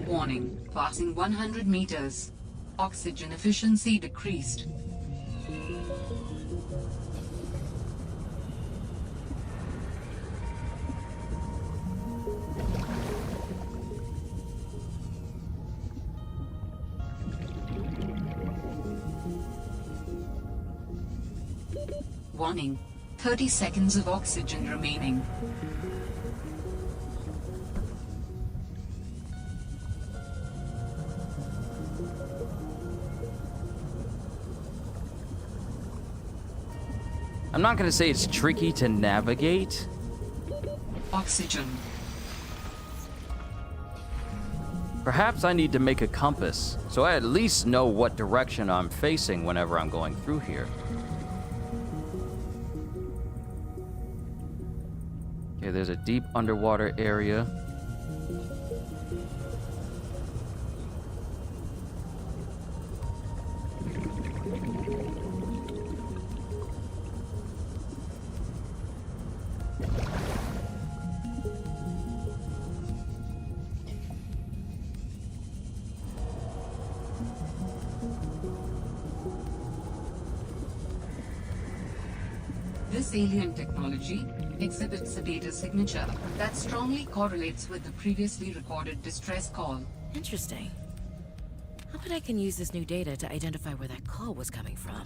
Warning. Passing 100 meters. Oxygen efficiency decreased. Warning. 30 seconds of oxygen remaining. I'm not gonna say it's tricky to navigate. Oxygen. Perhaps I need to make a compass, so I at least know what direction I'm facing whenever I'm going through here. Okay, there's a deep underwater area. This alien technology exhibits a data signature that strongly correlates with the previously recorded distress call. Interesting. I'll bet I can use this new data to identify where that call was coming from.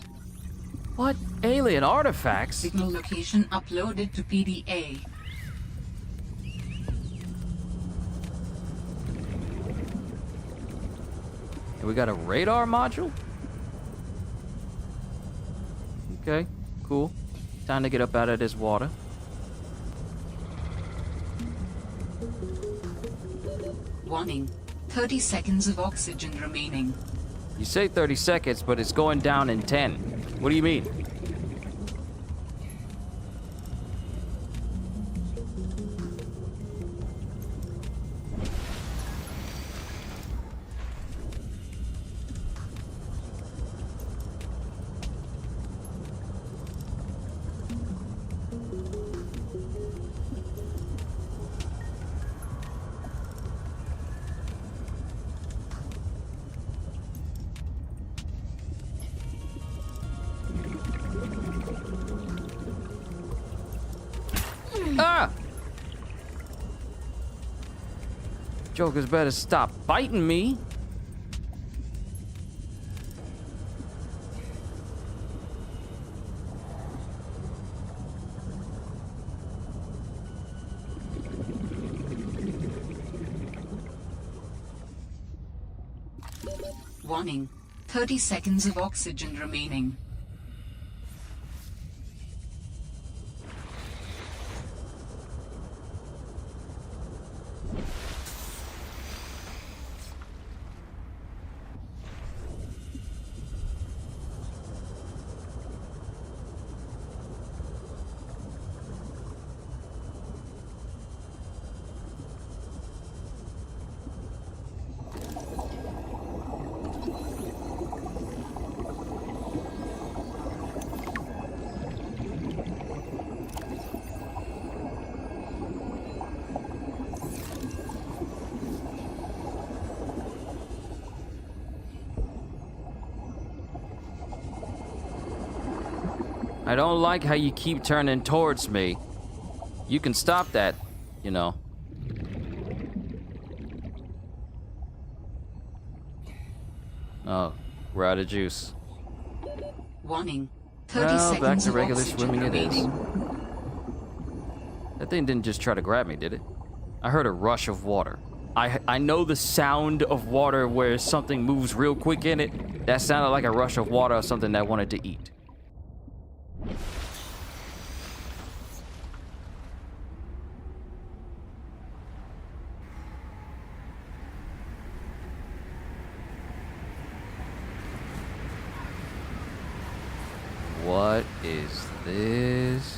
What? Alien artifacts? Signal location uploaded to PDA. And we got a radar module? Okay, cool. Time to get up out of this water. Warning. 30 seconds of oxygen remaining. You say 30 seconds, but it's going down in 10. What do you mean? Ah! Jokers better stop biting me. Warning. 30 seconds of oxygen remaining. I don't like how you keep turning towards me. You can stop that, you know. Oh, we're out of juice. Warning. 30 Well, seconds back to of regular oxygen swimming it is. remaining. That thing didn't just try to grab me, did it? I heard a rush of water. I know the sound of water where something moves real quick in it. That sounded like a rush of water or something that wanted to eat. What is this?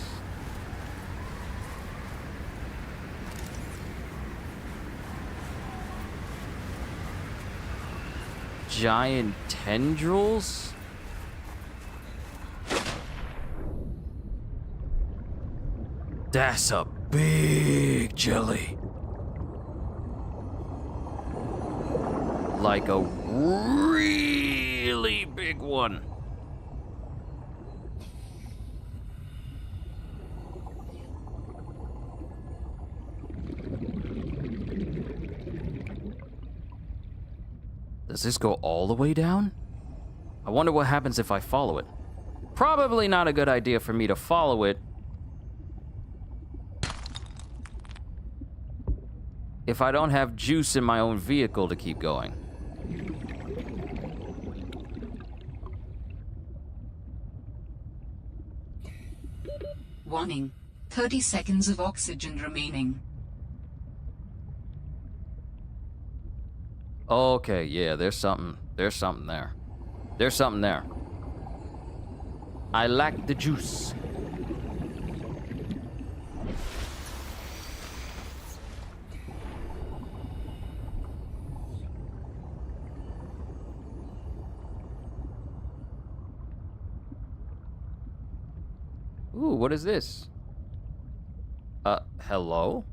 Giant tendrils? That's a big jelly. Like a really big one. Does this go all the way down? I wonder what happens if I follow it. Probably not a good idea for me to follow it. If I don't have juice in my own vehicle to keep going. Warning. 30 seconds of oxygen remaining. Okay, yeah, there's something there. There's something there. I lack the juice. Ooh, what is this? Hello?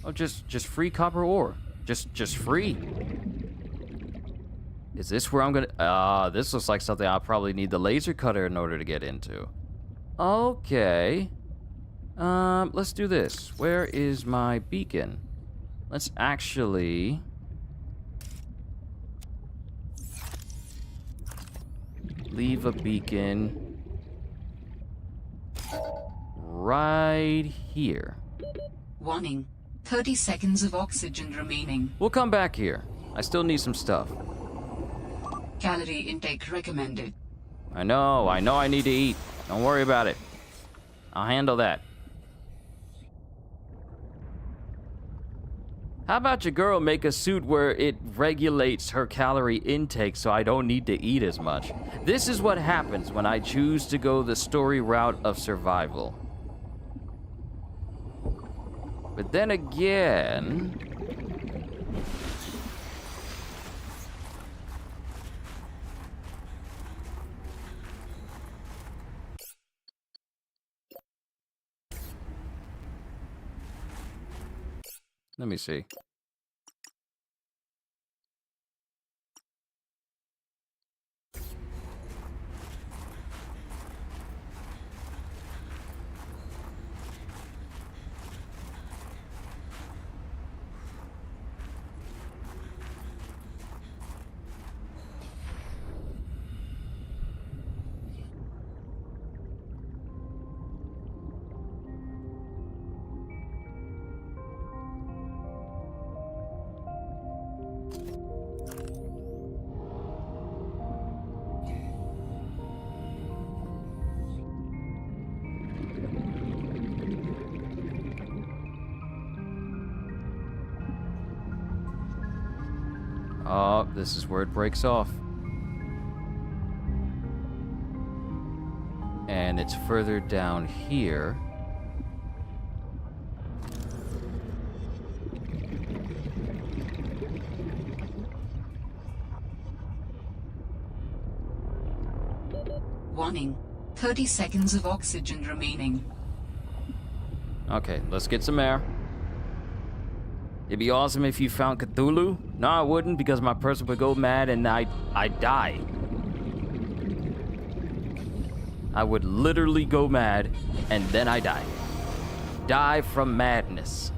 Oh, just free copper ore. Just free. Is this where I'm gonna... this looks like something I'll probably need the laser cutter in order to get into. Okay. Let's do this. Where is my beacon? Let's actually... leave a beacon... right here. Warning. 30 seconds of oxygen remaining. We'll come back here. I still need some stuff. Calorie intake recommended. I know I need to eat. Don't worry about it. I'll handle that. How about your girl make a suit where it regulates her calorie intake so I don't need to eat as much? This is what happens when I choose to go the story route of survival. But then again... let me see. Oh, this is where it breaks off. And it's further down here. Warning. 30 seconds of oxygen remaining. Okay, let's get some air. It'd be awesome if you found Cthulhu. No, I wouldn't, because my person would go mad and I'd die. I would literally go mad, and then I die. Die from madness.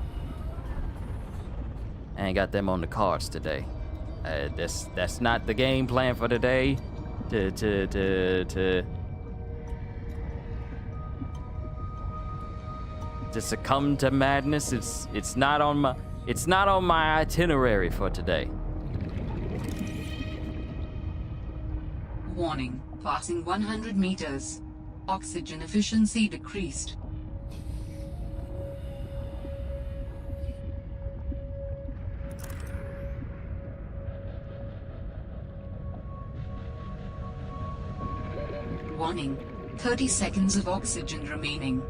I ain't got them on the cards today. That's not the game plan for today. To succumb to madness. It's not on my itinerary for today. Warning. Passing 100 meters. Oxygen efficiency decreased. Warning. 30 seconds of oxygen remaining.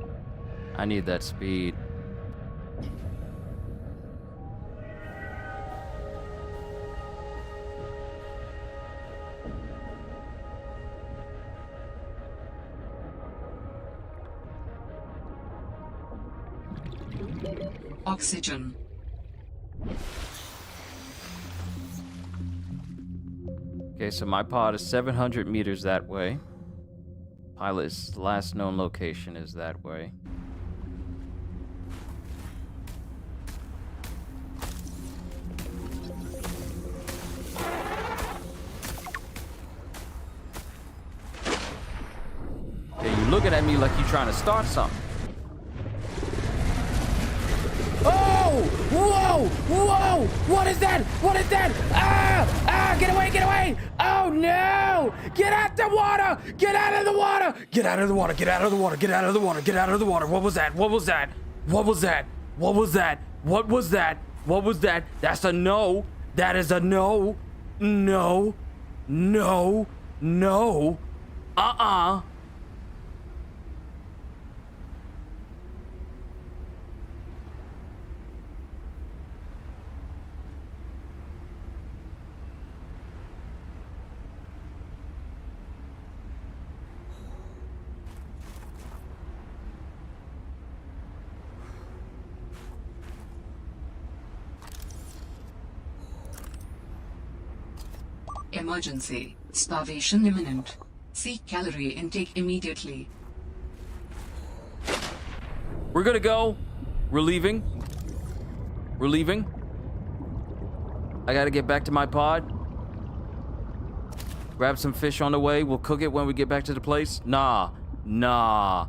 I need that speed. Oxygen. Okay, so my pod is 700 meters that way. Pilot's last known location is that way. Okay, you looking at me like you trying to start something. Oh! Whoa! Whoa! What is that? What is that? Ah! Ah! Get away! Get away! Oh no! Get out the water! Get out of the water! Get out of the water! Get out of the water! Get out of the water! Get out of the water! What was that? What was that? What was that? What was that? What was that? What was that? That's a no. That is a no. No. No. No. Uh-uh. Emergency. Starvation imminent. Seek calorie intake immediately. We're gonna go. We're leaving. We're leaving. I gotta get back to my pod. Grab some fish on the way. We'll cook it when we get back to the place. Nah. Nah.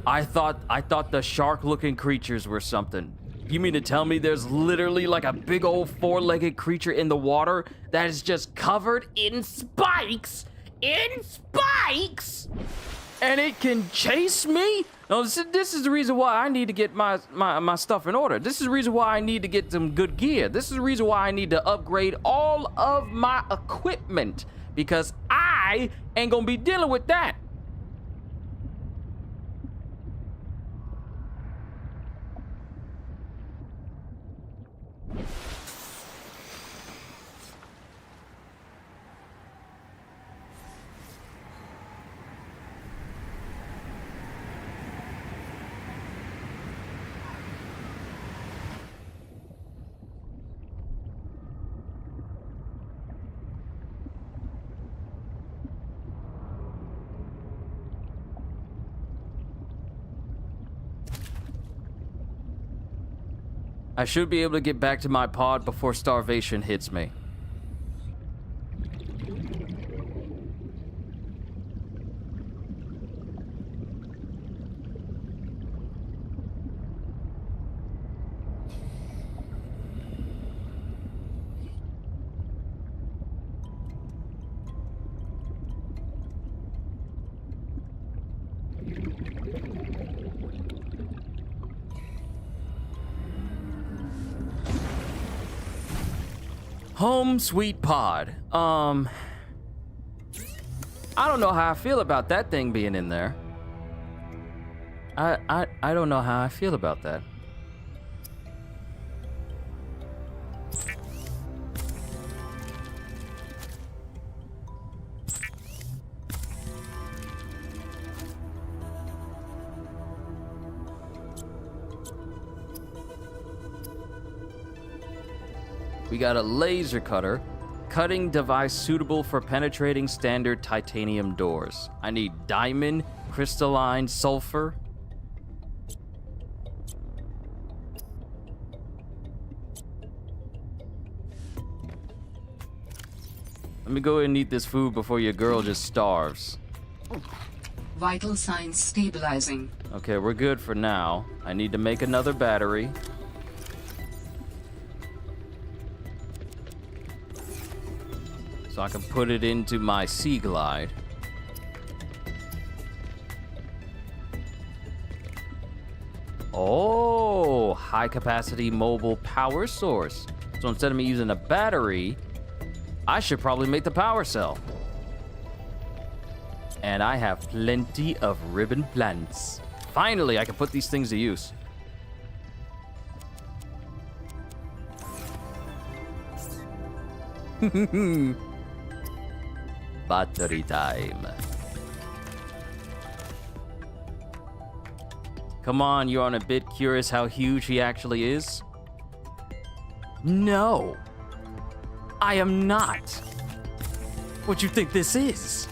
I thought the shark-looking creatures were something. You mean to tell me there's literally like a big old four-legged creature in the water that is just covered in spikes? In spikes? And it can chase me? No, this is the reason why I need to get my stuff in order. This is the reason why I need to get some good gear. This is the reason why I need to upgrade all of my equipment. Because I ain't gonna be dealing with that. I should be able to get back to my pod before starvation hits me. Home sweet pod. I don't know how I feel about that thing being in there. I don't know how I feel about that. We got a laser cutter cutting device suitable for penetrating standard titanium doors. I need diamond, crystalline, sulfur. Let me go ahead and eat this food before your girl just starves. Vital signs stabilizing. Okay, we're good for now. I need to make another battery. So I can put it into my Sea Glide. Oh, high capacity mobile power source. So instead of me using a battery, I should probably make the power cell. And I have plenty of ribbon plants. Finally, I can put these things to use. Battery time. Come on, you're on a bit curious how huge he actually is? No, I am not. What you think this is?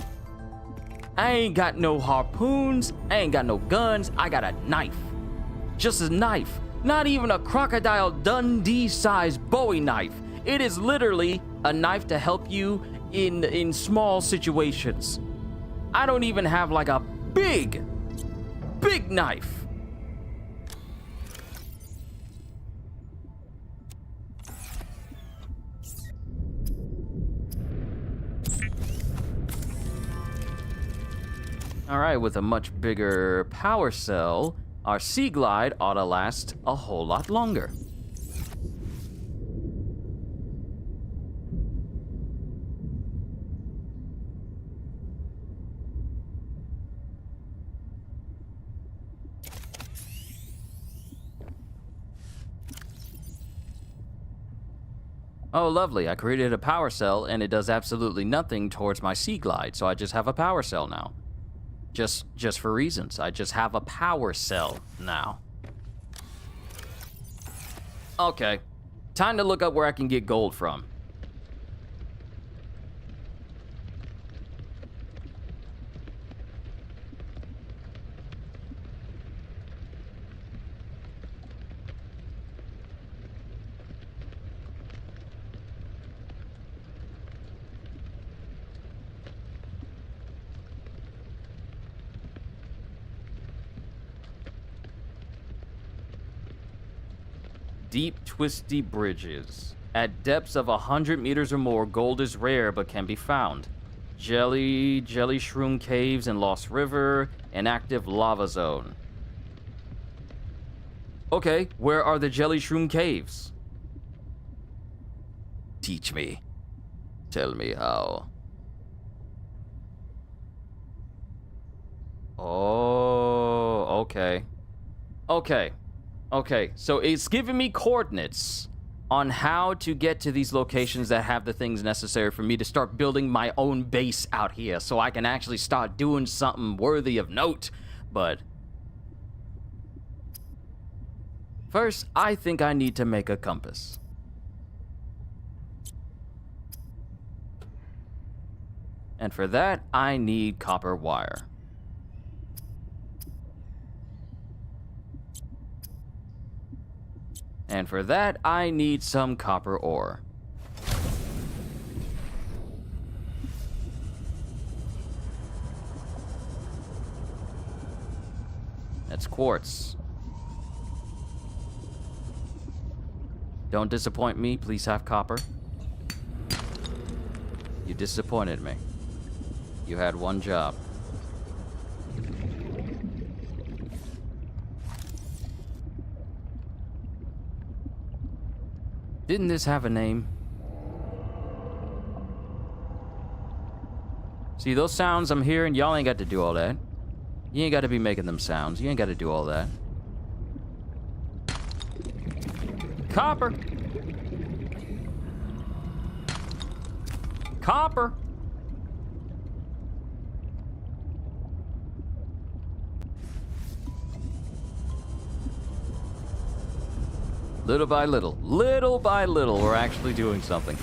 I ain't got no harpoons, I ain't got no guns, I got a knife. Just a knife, not even a Crocodile Dundee-sized Bowie knife. It is literally a knife to help you in small situations. I don't even have like a big knife. All right, with a much bigger power cell, our Sea Glide ought to last a whole lot longer. Oh, lovely. I created a power cell, and it does absolutely nothing towards my Sea Glide, so I just have a power cell now. Just for reasons. I just have a power cell now. Okay. Time to look up where I can get gold from. Deep, twisty bridges. At depths of 100 meters or more, gold is rare but can be found. Jelly shroom caves in Lost River, an active lava zone. Okay, where are the jelly shroom caves? Teach me. Tell me how. Oh, okay. Okay, so it's giving me coordinates on how to get to these locations that have the things necessary for me to start building my own base out here so I can actually start doing something worthy of note. But first, I think I need to make a compass. And for that, I need copper wire. And for that, I need some copper ore. That's quartz. Don't disappoint me, please have copper. You disappointed me. You had one job. Didn't this have a name? See, those sounds I'm hearing, y'all ain't got to do all that. You ain't got to be making them sounds. You ain't got to do all that. Copper! Copper! Little by little, we're actually doing something.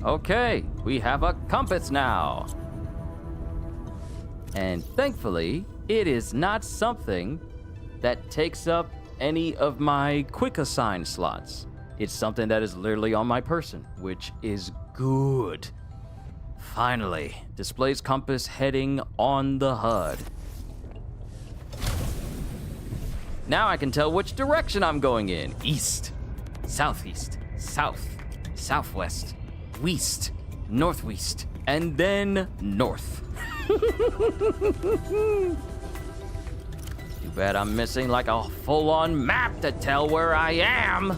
Okay, we have a compass now. And thankfully, it is not something that takes up any of my quick assign slots. It's something that is literally on my person, which is good. Finally, displays compass heading on the HUD. Now I can tell which direction I'm going in. East, southeast, south, southwest, west, northwest, and then north. Too bad I'm missing like a full-on map to tell where I am.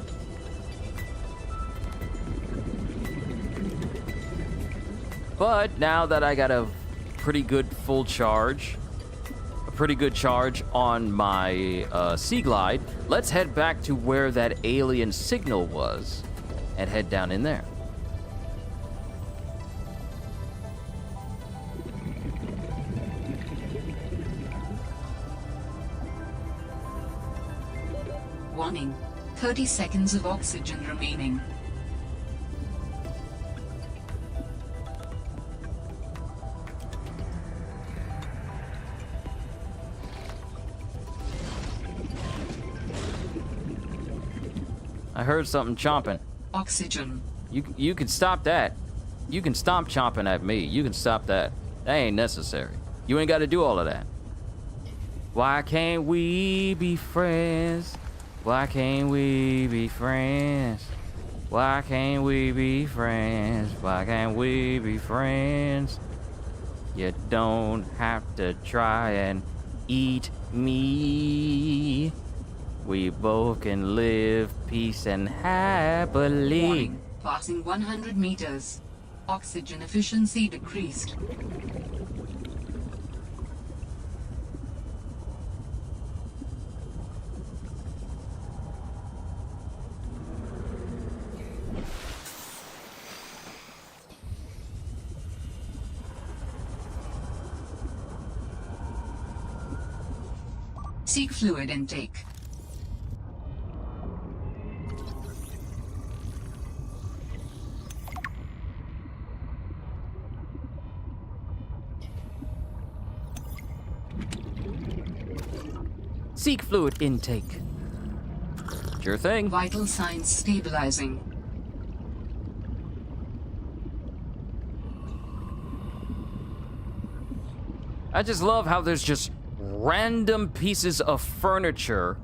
But now that I got a pretty good full charge, a pretty good charge on my Sea Glide, let's head back to where that alien signal was and head down in there. Warning. 30 seconds of oxygen remaining. I heard something chomping. Oxygen. You can stop that. You can stop chomping at me. You can stop that. That ain't necessary. You ain't got to do all of that. Why can't we be friends? Why can't we be friends? Why can't we be friends? Why can't we be friends? You don't have to try and eat me. We both can live peace and happily. Warning. Passing 100 meters. Oxygen efficiency decreased. Seek fluid intake. Seek fluid intake. Sure thing. Vital signs stabilizing. I just love how there's just random pieces of furniture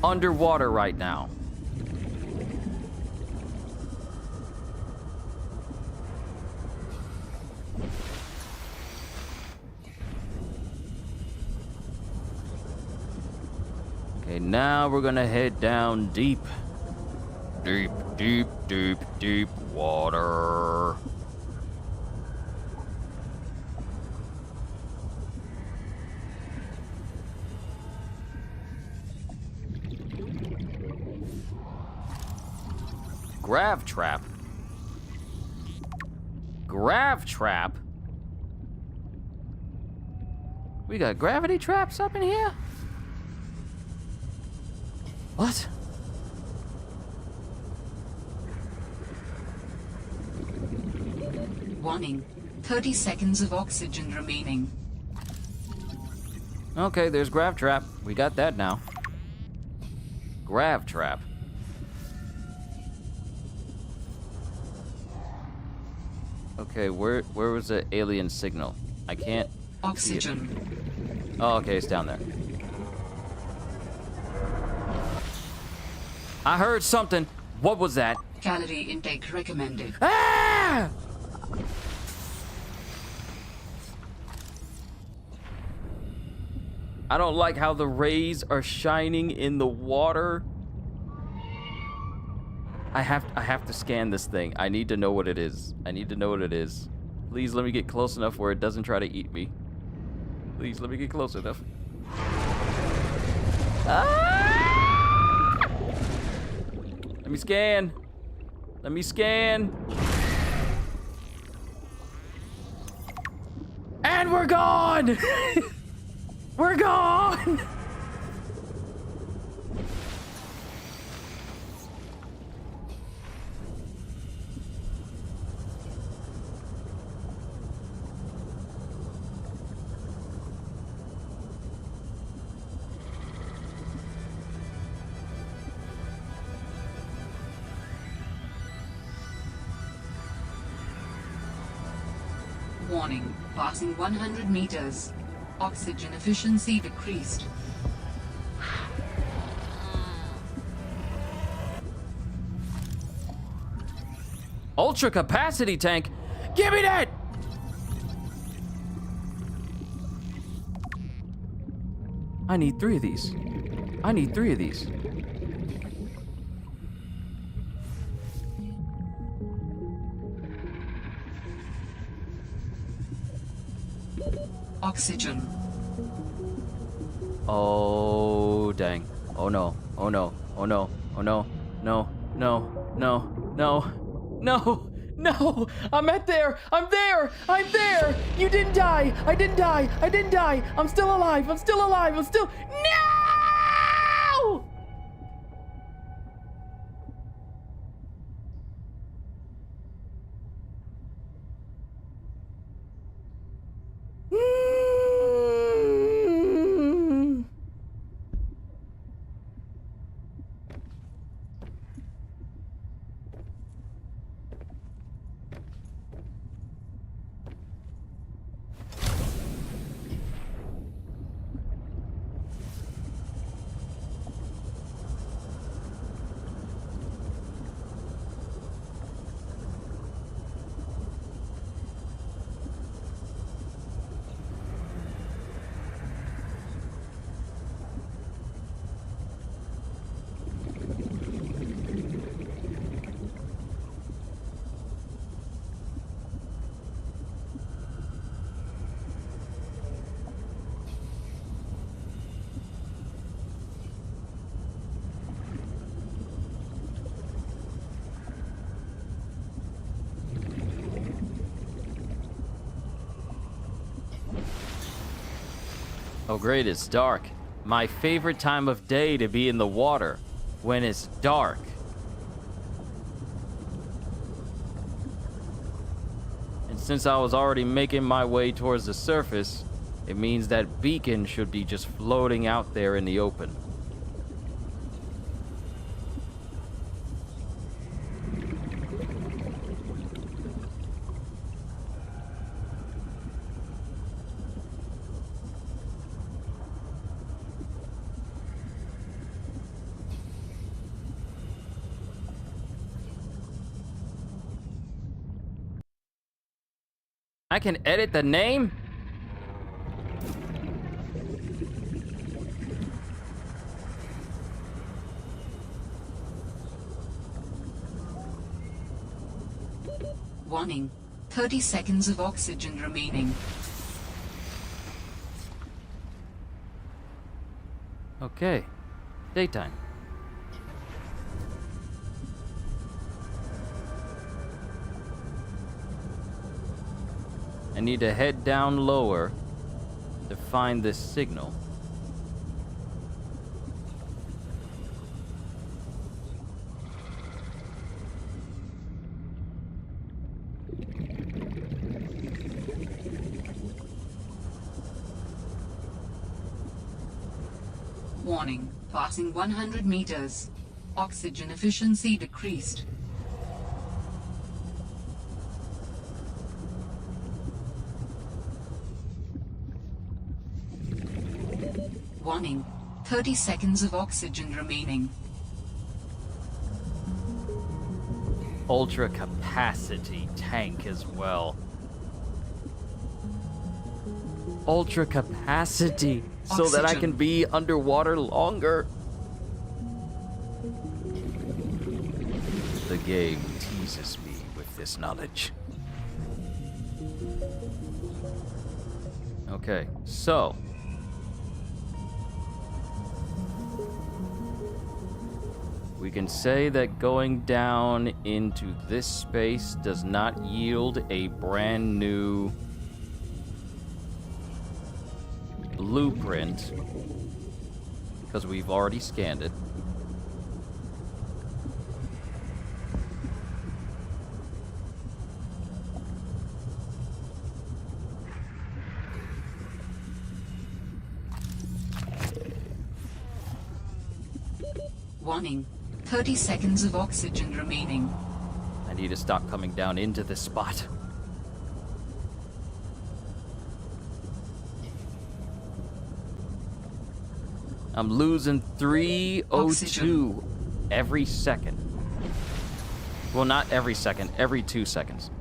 underwater right now. Okay, now we're gonna head down deep. Deep, deep, deep, deep water. Grav trap? Grav trap? We got gravity traps up in here? What? Warning. 30 seconds of oxygen remaining. Okay, there's grav trap. We got that now. Grav trap. Okay, where was the alien signal? I can't see it. Oxygen. Oh, okay, it's down there. I heard something. What was that? Calorie intake recommended. Ah! I don't like how the rays are shining in the water. I have to scan this thing. I need to know what it is. I need to know what it is. Please let me get close enough where it doesn't try to eat me. Please let me get close enough. Ah! Let me scan. Let me scan. And we're gone! We're gone! Warning, passing 100 meters. Oxygen efficiency decreased. Ultra capacity tank? Give me that! I need 3 of these. I need 3 of these. Oxygen. Oh, dang. Oh no. Oh no. Oh no. Oh no. No. No. No. No. No. No. I'm there. I'm there. I'm there. You didn't die. I didn't die. I didn't die. I'm still alive. I'm still alive. I'm still. No! Oh great, it's dark. My favorite time of day to be in the water, when it's dark. And since I was already making my way towards the surface, it means that beacon should be just floating out there in the open. I can edit the name? Warning, 30 seconds of oxygen remaining. Okay, daytime. I need to head down lower to find this signal. Warning, passing 100 meters. Oxygen efficiency decreased. Warning, 30 seconds of oxygen remaining. Ultra capacity tank as well. Ultra capacity so that I can be underwater longer. The game teases me with this knowledge. Okay, so we can say that going down into this space does not yield a brand new blueprint because we've already scanned it. Warning, 30 seconds of oxygen remaining. I need to stop coming down into this spot. I'm losing 302 every second. Well, not every second, every 2 seconds.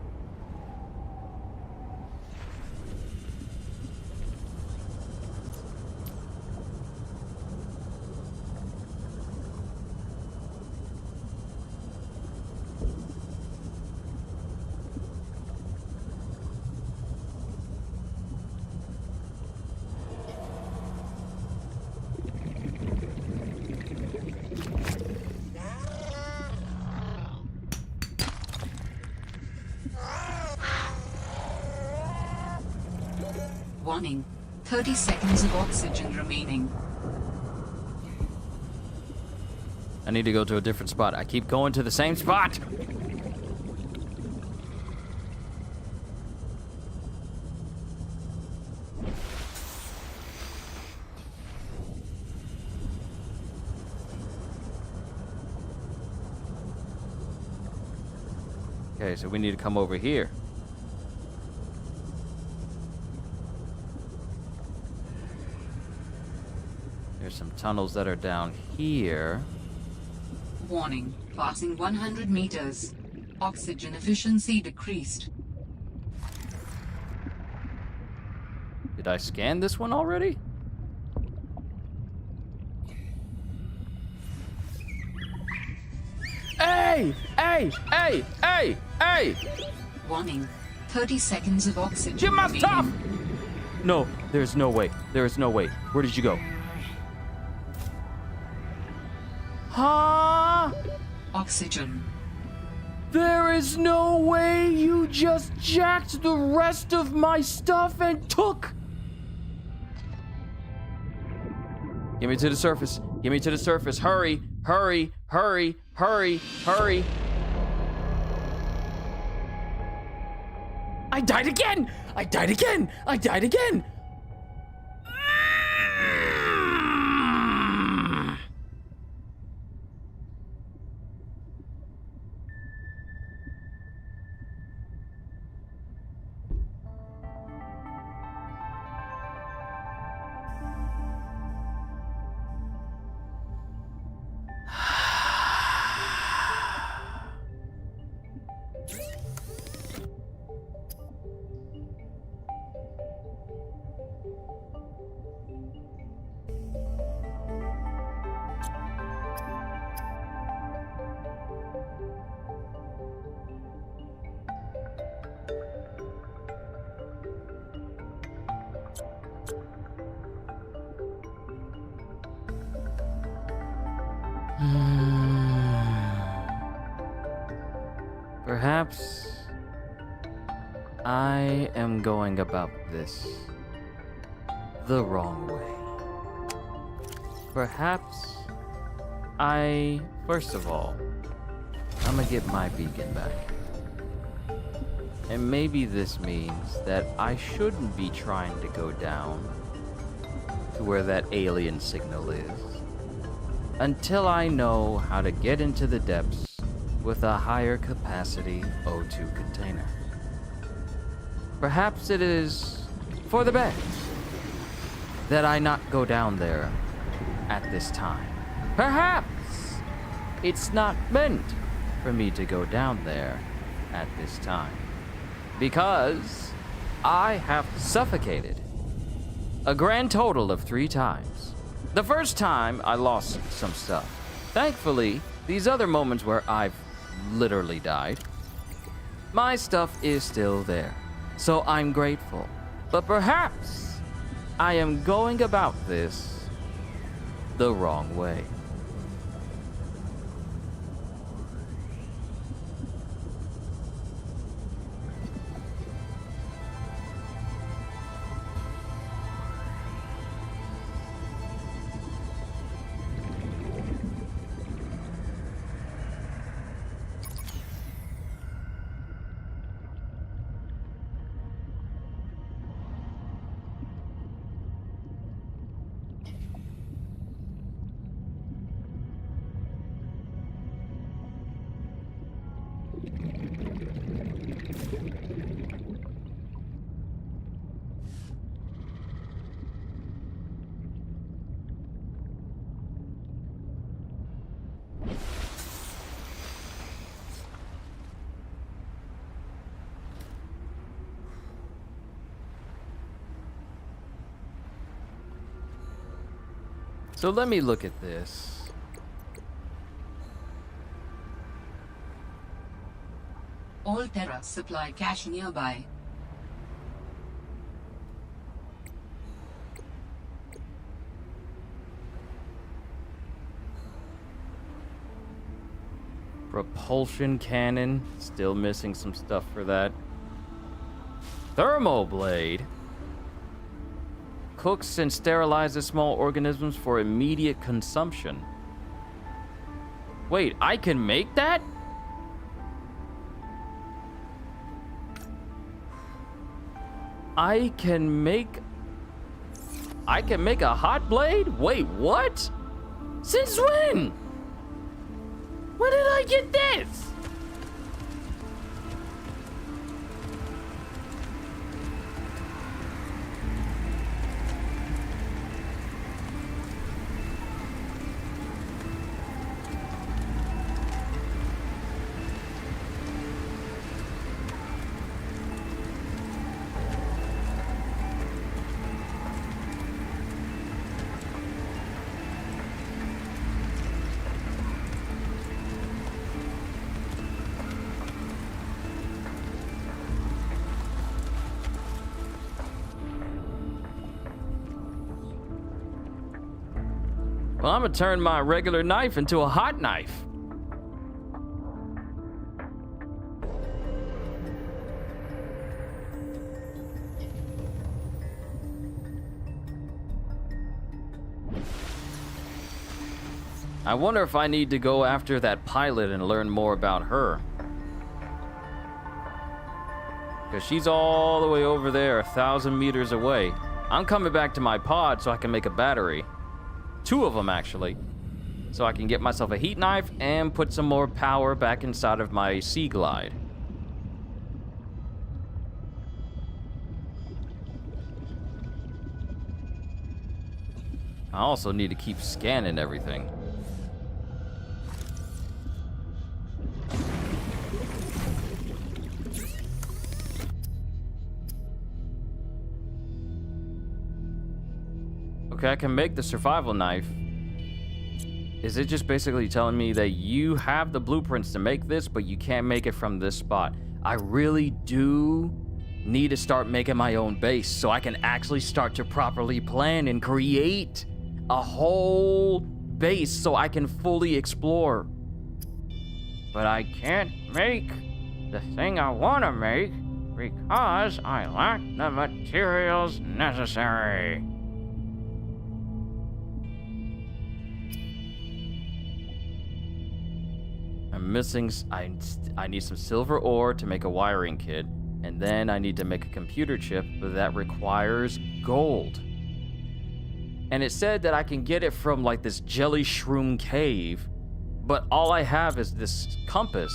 Warning. 30 seconds of oxygen remaining. I need to go to a different spot. I keep going to the same spot. Okay, so we need to come over here. There's some tunnels that are down here. Warning. Passing 100 meters. Oxygen efficiency decreased. Did I scan this one already? Hey! Hey! Hey! Hey! Hey! Warning. 30 seconds of oxygen You must stop! remaining. No, there's no way. There is no way. Where did you go? Huh? Oxygen. There is no way you just jacked the rest of my stuff and took. Get me to the surface. Get me to the surface. Hurry, hurry, hurry, hurry, hurry. I died again! I died again! I died again! Perhaps I am going about this the wrong way. Perhaps first of all, I'm gonna get my beacon back. And maybe this means that I shouldn't be trying to go down to where that alien signal is until I know how to get into the depths with a higher capacity O2 container. Perhaps it is for the best that I not go down there at this time. Perhaps it's not meant for me to go down there at this time, because I have suffocated a grand total of 3 times. The first time I lost some stuff. Thankfully, these other moments where I've literally died, my stuff is still there. So I'm grateful. But perhaps I am going about this the wrong way. So let me look at this. All Terra supply cache nearby. Propulsion cannon. Still missing some stuff for that. Thermal blade. Cooks and sterilizes small organisms for immediate consumption. Wait, I can make that? I can make a hot blade? Wait, what? Since when? When did I get this? Well, I'm gonna turn my regular knife into a hot knife. I wonder if I need to go after that pilot and learn more about her. Because she's all the way over there, 1,000 meters away. I'm coming back to my pod so I can make a battery. 2 of them, actually. So I can get myself a heat knife and put some more power back inside of my Sea Glide. I also need to keep scanning everything. Okay, I can make the survival knife. Is it just basically telling me that you have the blueprints to make this, but you can't make it from this spot? I really do need to start making my own base so I can actually start to properly plan and create a whole base so I can fully explore. But I can't make the thing I want to make because I lack the materials necessary. I'm missing, I need some silver ore to make a wiring kit, and then I need to make a computer chip, but that requires gold. And it said that I can get it from like this jelly shroom cave, but all I have is this compass.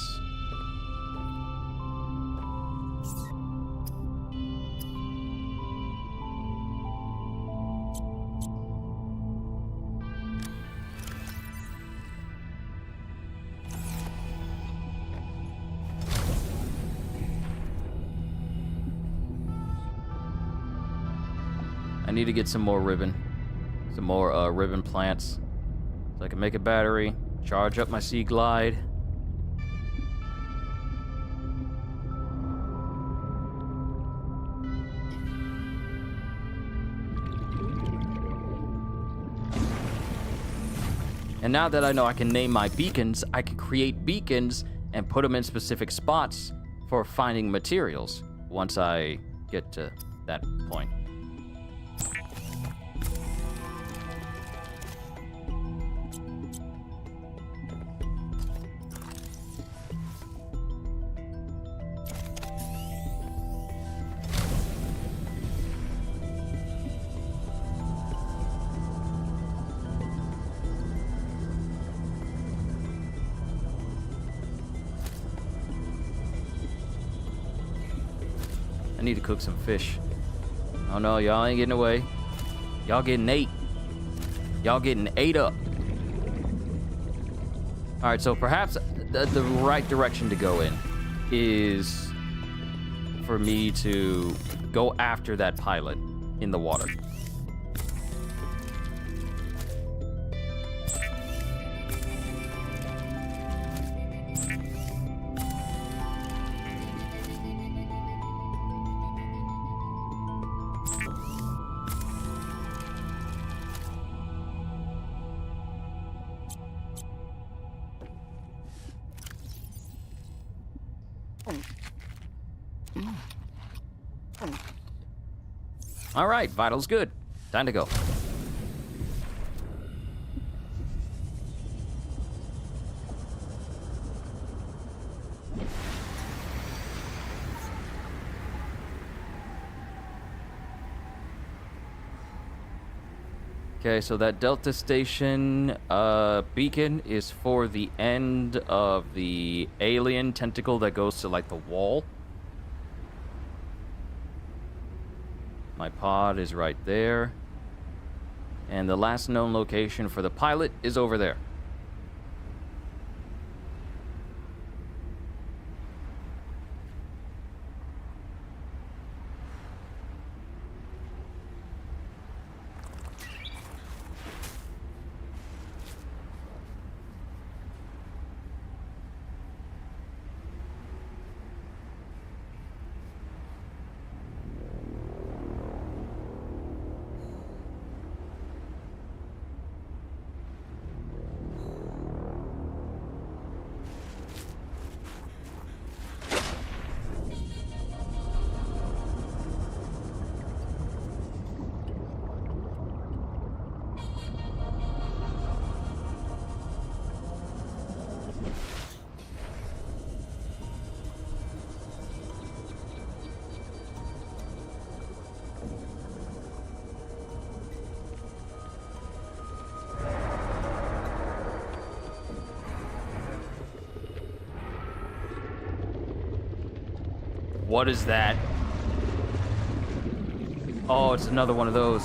I need to get some more ribbon. Some more ribbon plants. So I can make a battery, charge up my Sea Glide. And now that I know I can name my beacons, I can create beacons and put them in specific spots for finding materials once I get to that point. I need to cook some fish. Oh no, y'all ain't getting away. Y'all getting ate. Y'all getting ate up. Alright, so perhaps the right direction to go in is for me to go after that pilot in the water. All right, vital's good. Time to go. Okay, so that Delta Station beacon is for the end of the alien tentacle that goes to, like, the wall. My pod is right there. And the last known location for the pilot is over there. What is that? Oh, it's another one of those.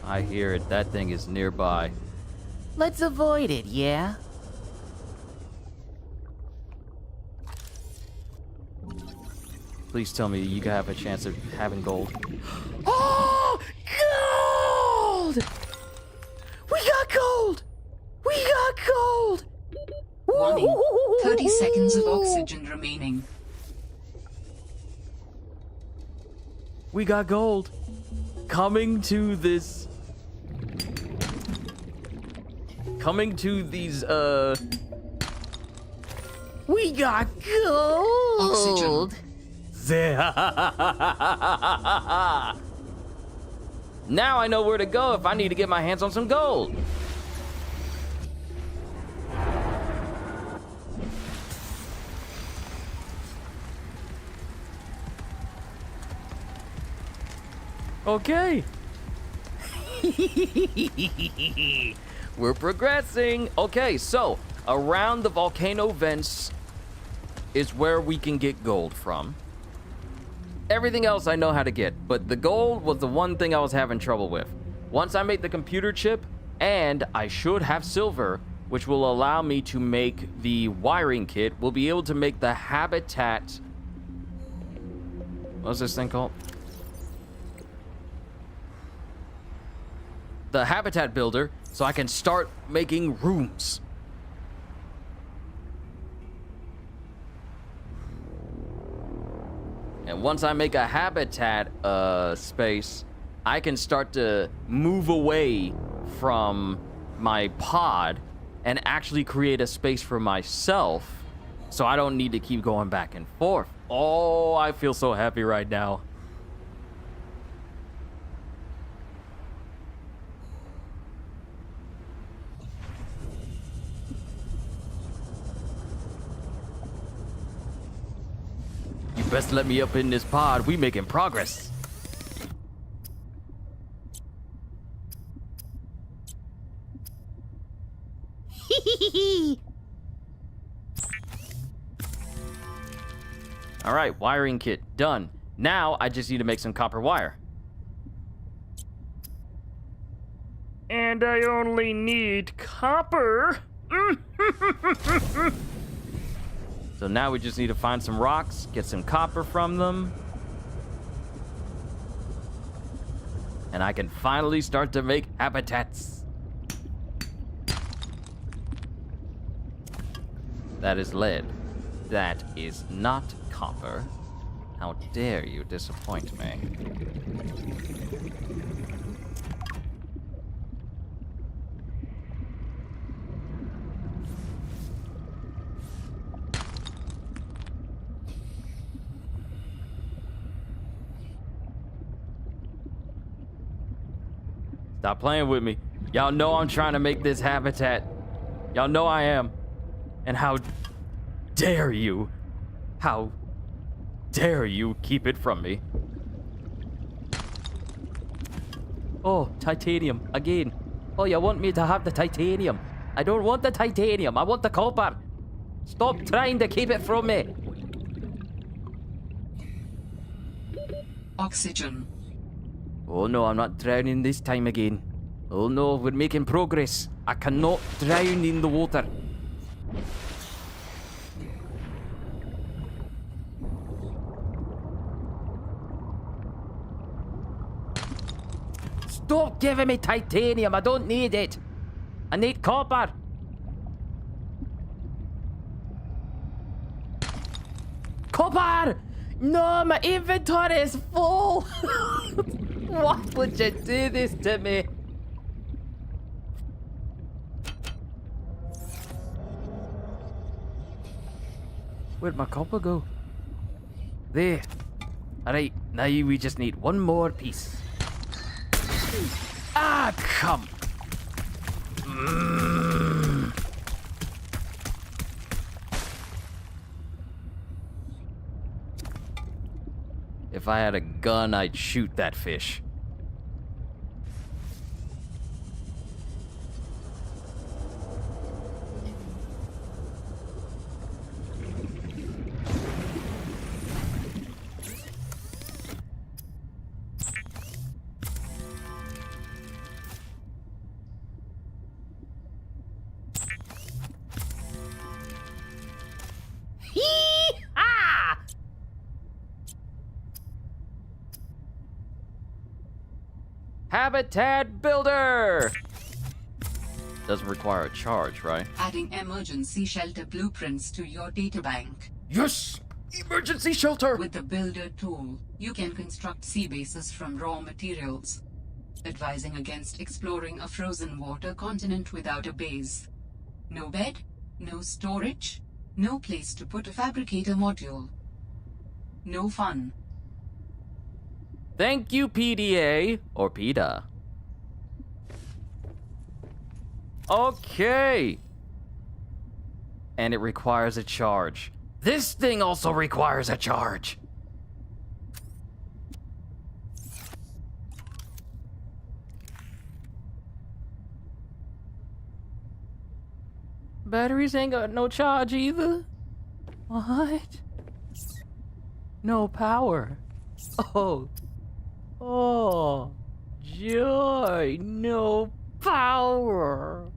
I hear it. That thing is nearby. Let's avoid it, yeah? Please tell me you have a chance of having gold. Oh! Gold! We got gold! We got gold! Warning. 30 seconds of oxygen remaining. We got gold. Coming to these, We got gold! Oxygen. Now I know where to go if I need to get my hands on some gold. Okay. We're progressing. Okay, so around the volcano vents is where we can get gold from. Everything else I know how to get, but the gold was the one thing I was having trouble with. Once I make the computer chip, and I should have silver, which will allow me to make the wiring kit, we'll be able to make the habitat. What's this thing called? The habitat builder, so I can start making rooms. And once I make a habitat space, I can start to move away from my pod and actually create a space for myself, so I don't need to keep going back and forth. Oh, I feel so happy right now. You best let me up in this pod. We making progress. All right, wiring kit done. Now I just need to make some copper wire. And I only need copper. So now we just need to find some rocks, get some copper from them. and I can finally start to make habitats. That is lead. That is not copper. How dare you disappoint me? Stop playing with me. Y'all know I'm trying to make this habitat. Y'all know I am. And how dare you? How dare you keep it from me? Oh, titanium again. Oh, you want me to have the titanium? I don't want the titanium. I want the copper. Stop trying to keep it from me. Oxygen. Oh no, I'm not drowning this time again. Oh no, we're making progress. I cannot drown in the water. Stop giving me titanium. I don't need it. I need copper. Copper! No, my inventory is full. What would you do this to me? Where'd my copper go? There. Alright, now we just need one more piece. Ah, come. If I had a gun, I'd shoot that fish. Hee-ha! Habitat Builder! Doesn't require a charge, right? Adding emergency shelter blueprints to your databank. Yes! Emergency shelter! With the Builder tool, you can construct sea bases from raw materials, advising against exploring a frozen water continent without a base. No bed, no storage, no place to put a fabricator module. No fun. Thank you, PDA, or PETA. Okay. And it requires a charge. This thing also requires a charge. Batteries ain't got no charge either. What? No power. Oh. Oh. Joy. No power.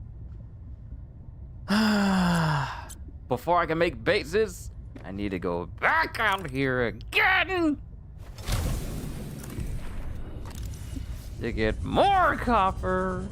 Before I can make bases, I need to go back out here again to get more copper.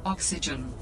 Oxygen.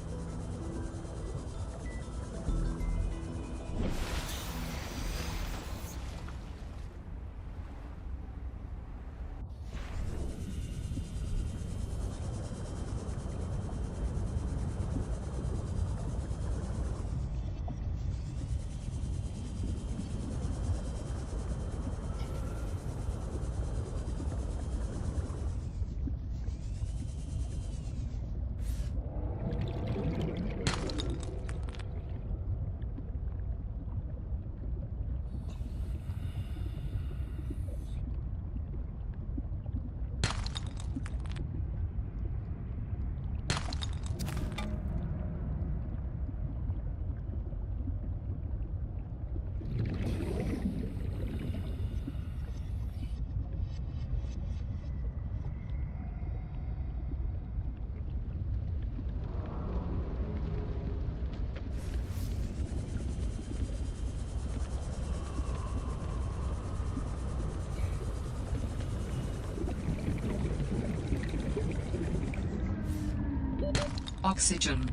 Oxygen.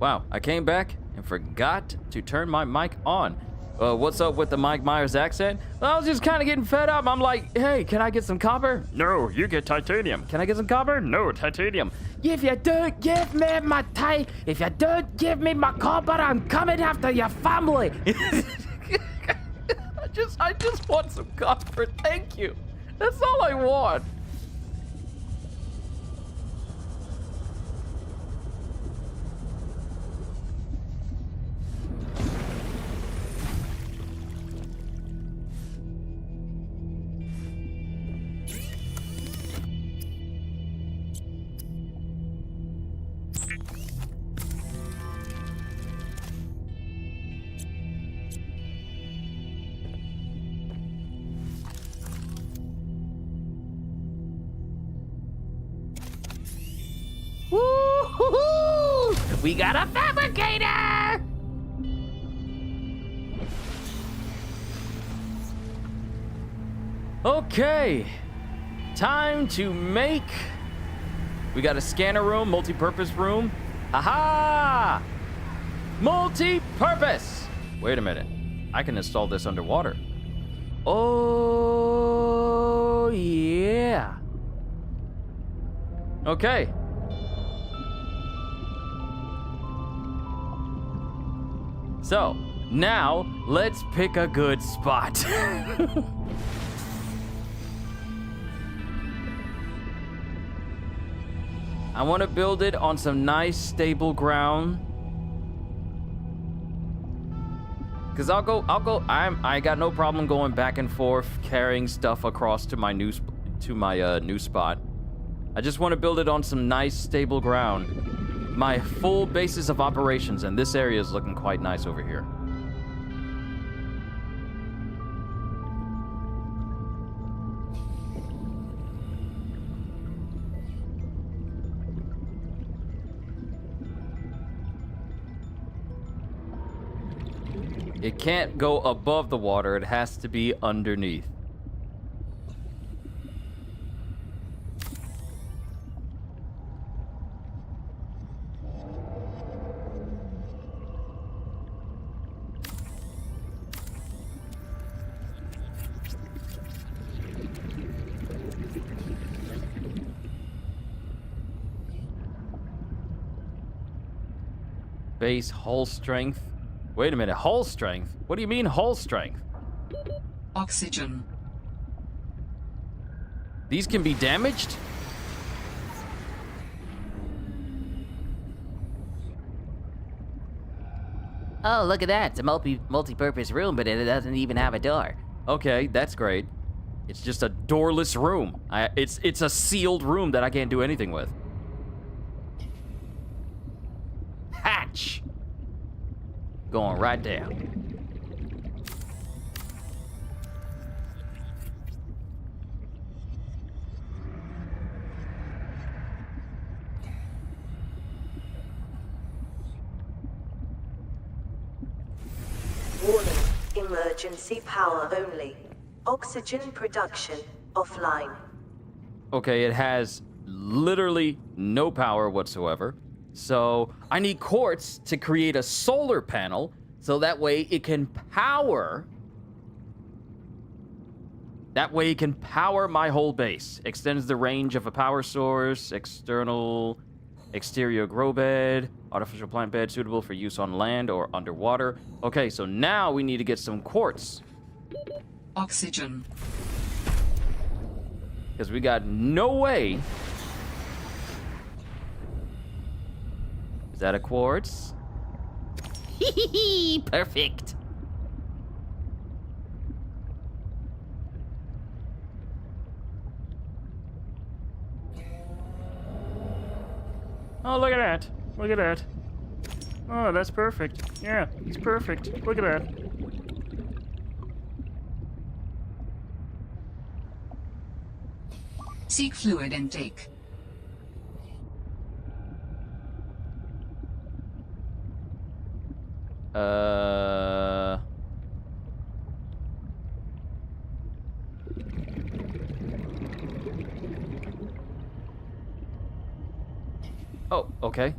Wow, I came back and forgot to turn my mic on. What's up with the Mike Myers accent? Well, I was just kind of getting fed up. I'm like, hey, can I get some copper? No, you get titanium. Can I get some copper? No, titanium. If you don't give me my if you don't give me my copper, I'm coming after your family. I just want some copper. Thank you. That's all I want. Woo-hoo-hoo! We got a fabricator! Okay, time to make. We got a scanner room, multi-purpose room. Aha! Multi-purpose. Wait a minute. I can install this underwater. Oh, yeah. Okay. So, now, let's pick a good spot. I want to build it on some nice, stable ground. Cause I got no problem going back and forth, carrying stuff across to my new spot. I just want to build it on some nice, stable ground. My full basis of operations, and this area is looking quite nice over here. It can't go above the water, it has to be underneath. Base hull strength. Wait a minute, hull strength? What do you mean hull strength? Oxygen. These can be damaged? Oh, look at that. It's a multi-purpose room, but it doesn't even have a door. Okay, that's great. It's just a doorless room. It's a sealed room that I can't do anything with. Hatch! Going right down. emergency power only. Oxygen production offline. Okay, it has literally no power whatsoever. So I need quartz to create a solar panel so that way it can power. That way it can power my whole base. Extends the range of a power source, exterior grow bed, artificial plant bed suitable for use on land or underwater. Okay, so now we need to get some quartz. Oxygen. Because we got no way. Is that a quartz? Perfect. Oh, look at that. Look at that. Oh, that's perfect. Yeah, it's perfect. Look at that. Seek fluid intake. Oh, okay.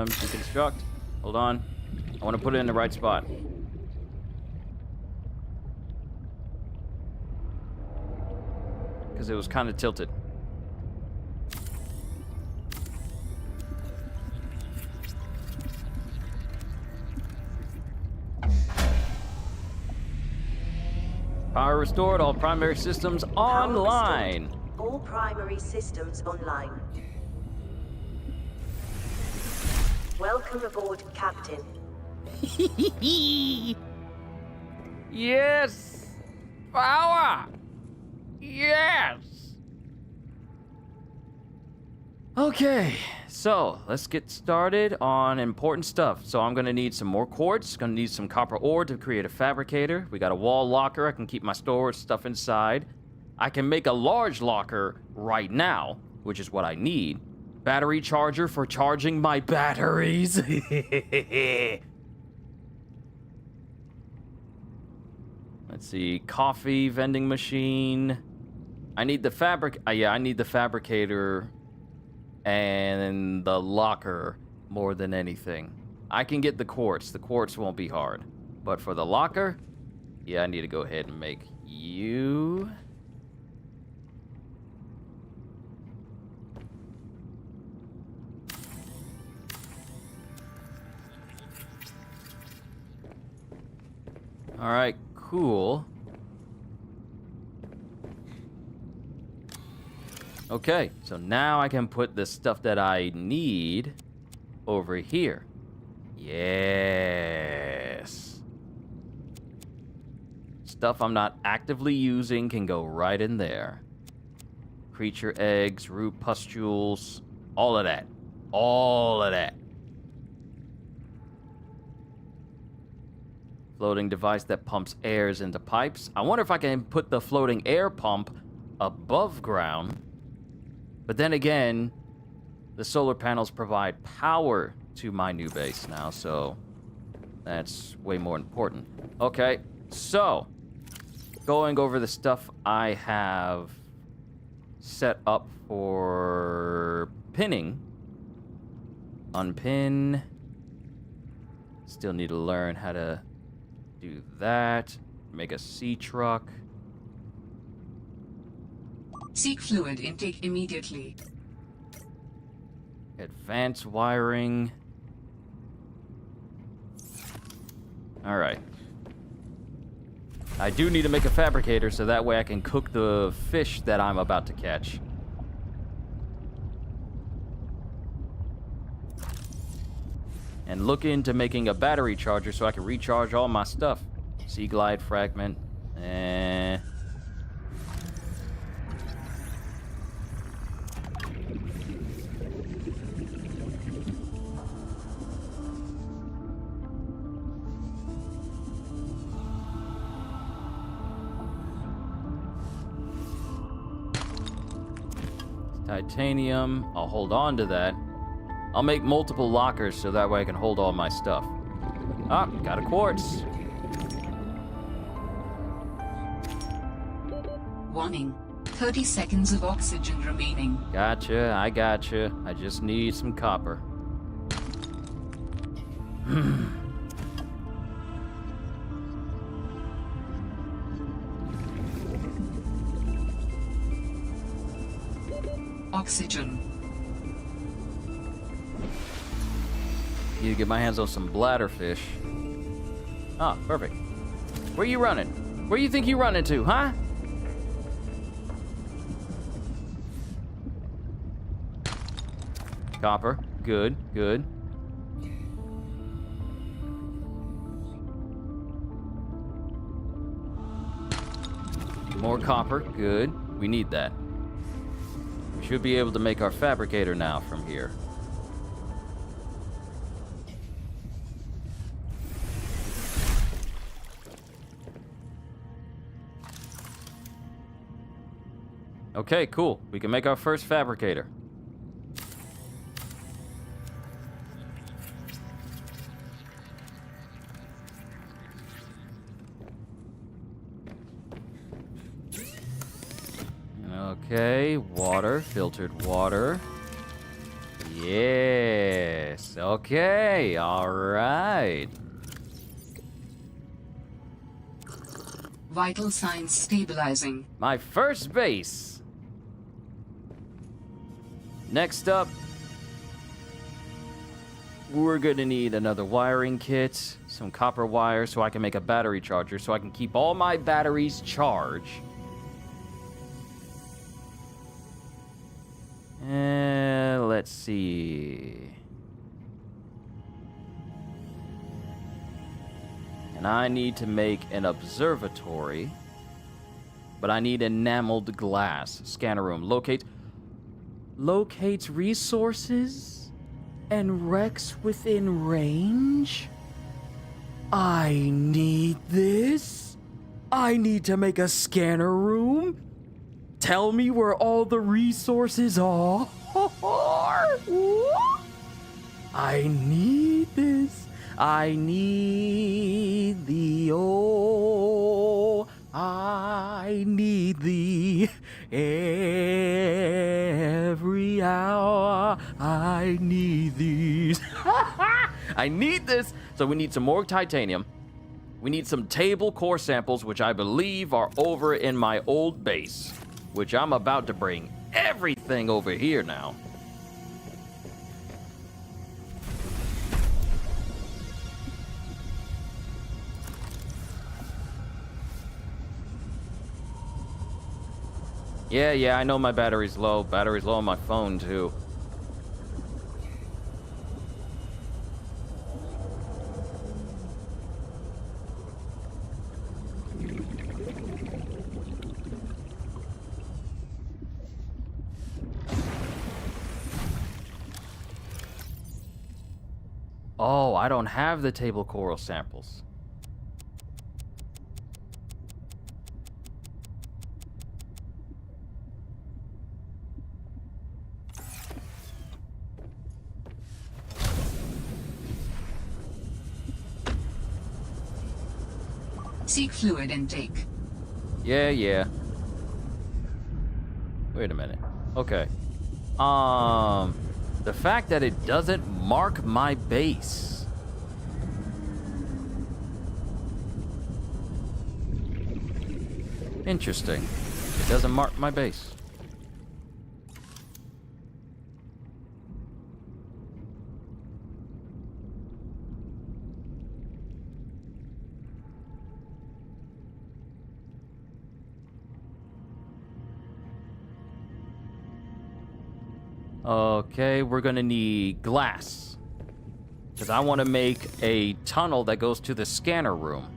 Deconstruct. Hold on. I want to put it in the right spot. Because it was kind of tilted. Power restored, all primary systems online. All primary systems online. Welcome aboard, Captain. Yes! Power! Yes! Okay, so let's get started on important stuff. So I'm gonna need some more quartz, gonna need some copper ore to create a fabricator. We got a wall locker, I can keep my storage stuff inside. I can make a large locker right now, which is what I need. Battery charger for charging my batteries. Let's see, coffee vending machine. I need the I need the fabricator and the locker more than anything. I can get the quartz. The quartz won't be hard. But for the locker, yeah, I need to go ahead and make you. All right, cool. Okay, so now I can put the stuff that I need over here. Yes. Stuff I'm not actively using can go right in there. Creature eggs, root pustules, all of that. All of that. Floating device that pumps airs into pipes. I wonder if I can put the floating air pump above ground. But then again, the solar panels provide power to my new base now, so that's way more important. Okay, so going over the stuff I have set up for pinning. Unpin. Still need to learn how to do that. Make a sea truck. Seek fluid intake immediately. Advanced wiring. Alright. I do need to make a fabricator so that way I can cook the fish that I'm about to catch. And look into making a battery charger so I can recharge all my stuff. Sea glide fragment. Titanium. I'll hold on to that. I'll make multiple lockers so that way I can hold all my stuff. Ah, got a quartz. Warning. 30 seconds of oxygen remaining. Gotcha, I gotcha. I just need some copper. Oxygen. Need to get my hands on some bladderfish. Ah, perfect. Where you running? Where you think you running to, huh? Copper. Good, good. More copper. Good. We need that. We should be able to make our fabricator now from here. Okay, cool. We can make our first fabricator. Okay, water, filtered water. Yes, okay, all right. Vital signs stabilizing. My first base. Next up, we're gonna need another wiring kit, some copper wire so I can make a battery charger so I can keep all my batteries charged. Let's see. And I need to make an observatory, but I need enameled glass. Scanner room. Locates resources and wrecks within range? I need this? I need to make a scanner room? Tell me where all the resources are? I need this. I need thee, oh, I need thee every hour. I need these. I need this. So we need some more titanium. We need some table core samples, which I believe are over in my old base, which I'm about to bring everything over here now. Yeah, I know my battery's low. Battery's low on my phone, too. Oh, I don't have the table coral samples. Seek fluid intake. Yeah. Wait a minute. Okay. The fact that it doesn't mark my base. Interesting. It doesn't mark my base. Okay, we're gonna need glass, because I want to make a tunnel that goes to the scanner room.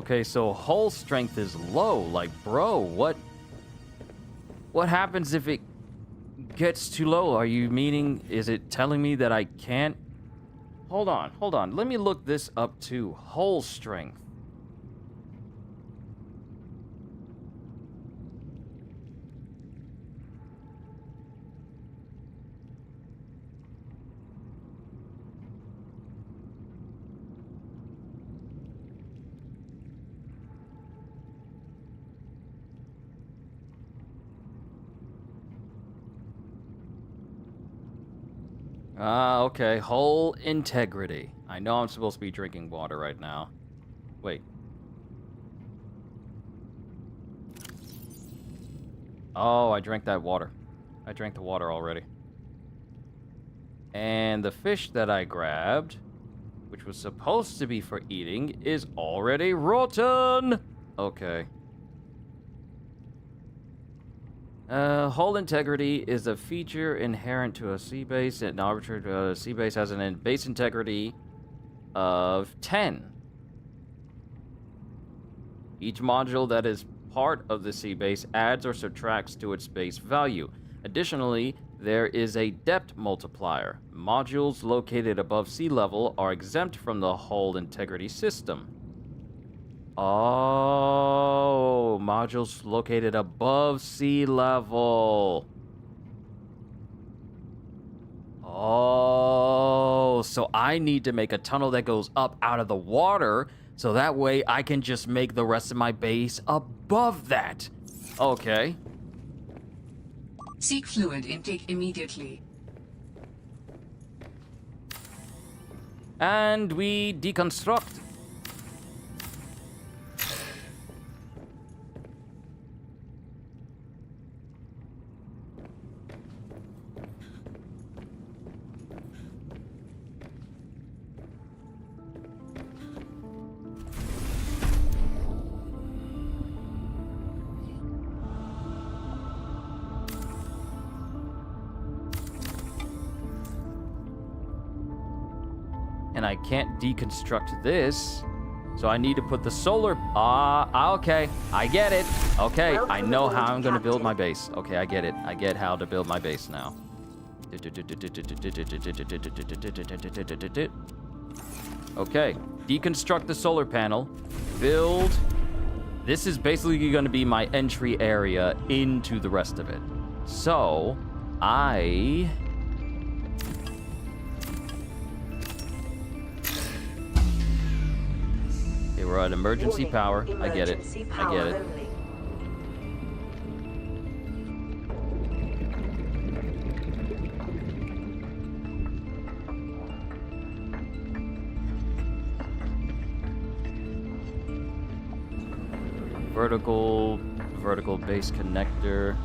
Okay, so hull strength is low. Like, bro, what happens if it gets too low? Are you meaning, is it telling me that I can't? Hold on. Let me look this up too. Hull strength. Okay. Hull integrity. I know I'm supposed to be drinking water right now. Wait. Oh, I drank that water. I drank the water already. And the fish that I grabbed, which was supposed to be for eating, is already rotten! Okay. Hull integrity is a feature inherent to a sea base. An arbitrary sea base has an base integrity of 10. Each module that is part of the sea base adds or subtracts to its base value. Additionally, there is a depth multiplier. Modules located above sea level are exempt from the hull integrity system. Oh, modules located above sea level. Oh, so I need to make a tunnel that goes up out of the water, so that way I can just make the rest of my base above that. Okay. Seek fluid intake immediately. And we deconstruct. And I can't deconstruct this, so I need to put the solar... okay, I get it. Okay, I know how I'm gonna build my base. Okay, I get it. I get how to build my base now. Okay, deconstruct the solar panel. Build... This is basically gonna be my entry area into the rest of it. So, Okay, we're at emergency power. I get it. I get it. Vertical base connector.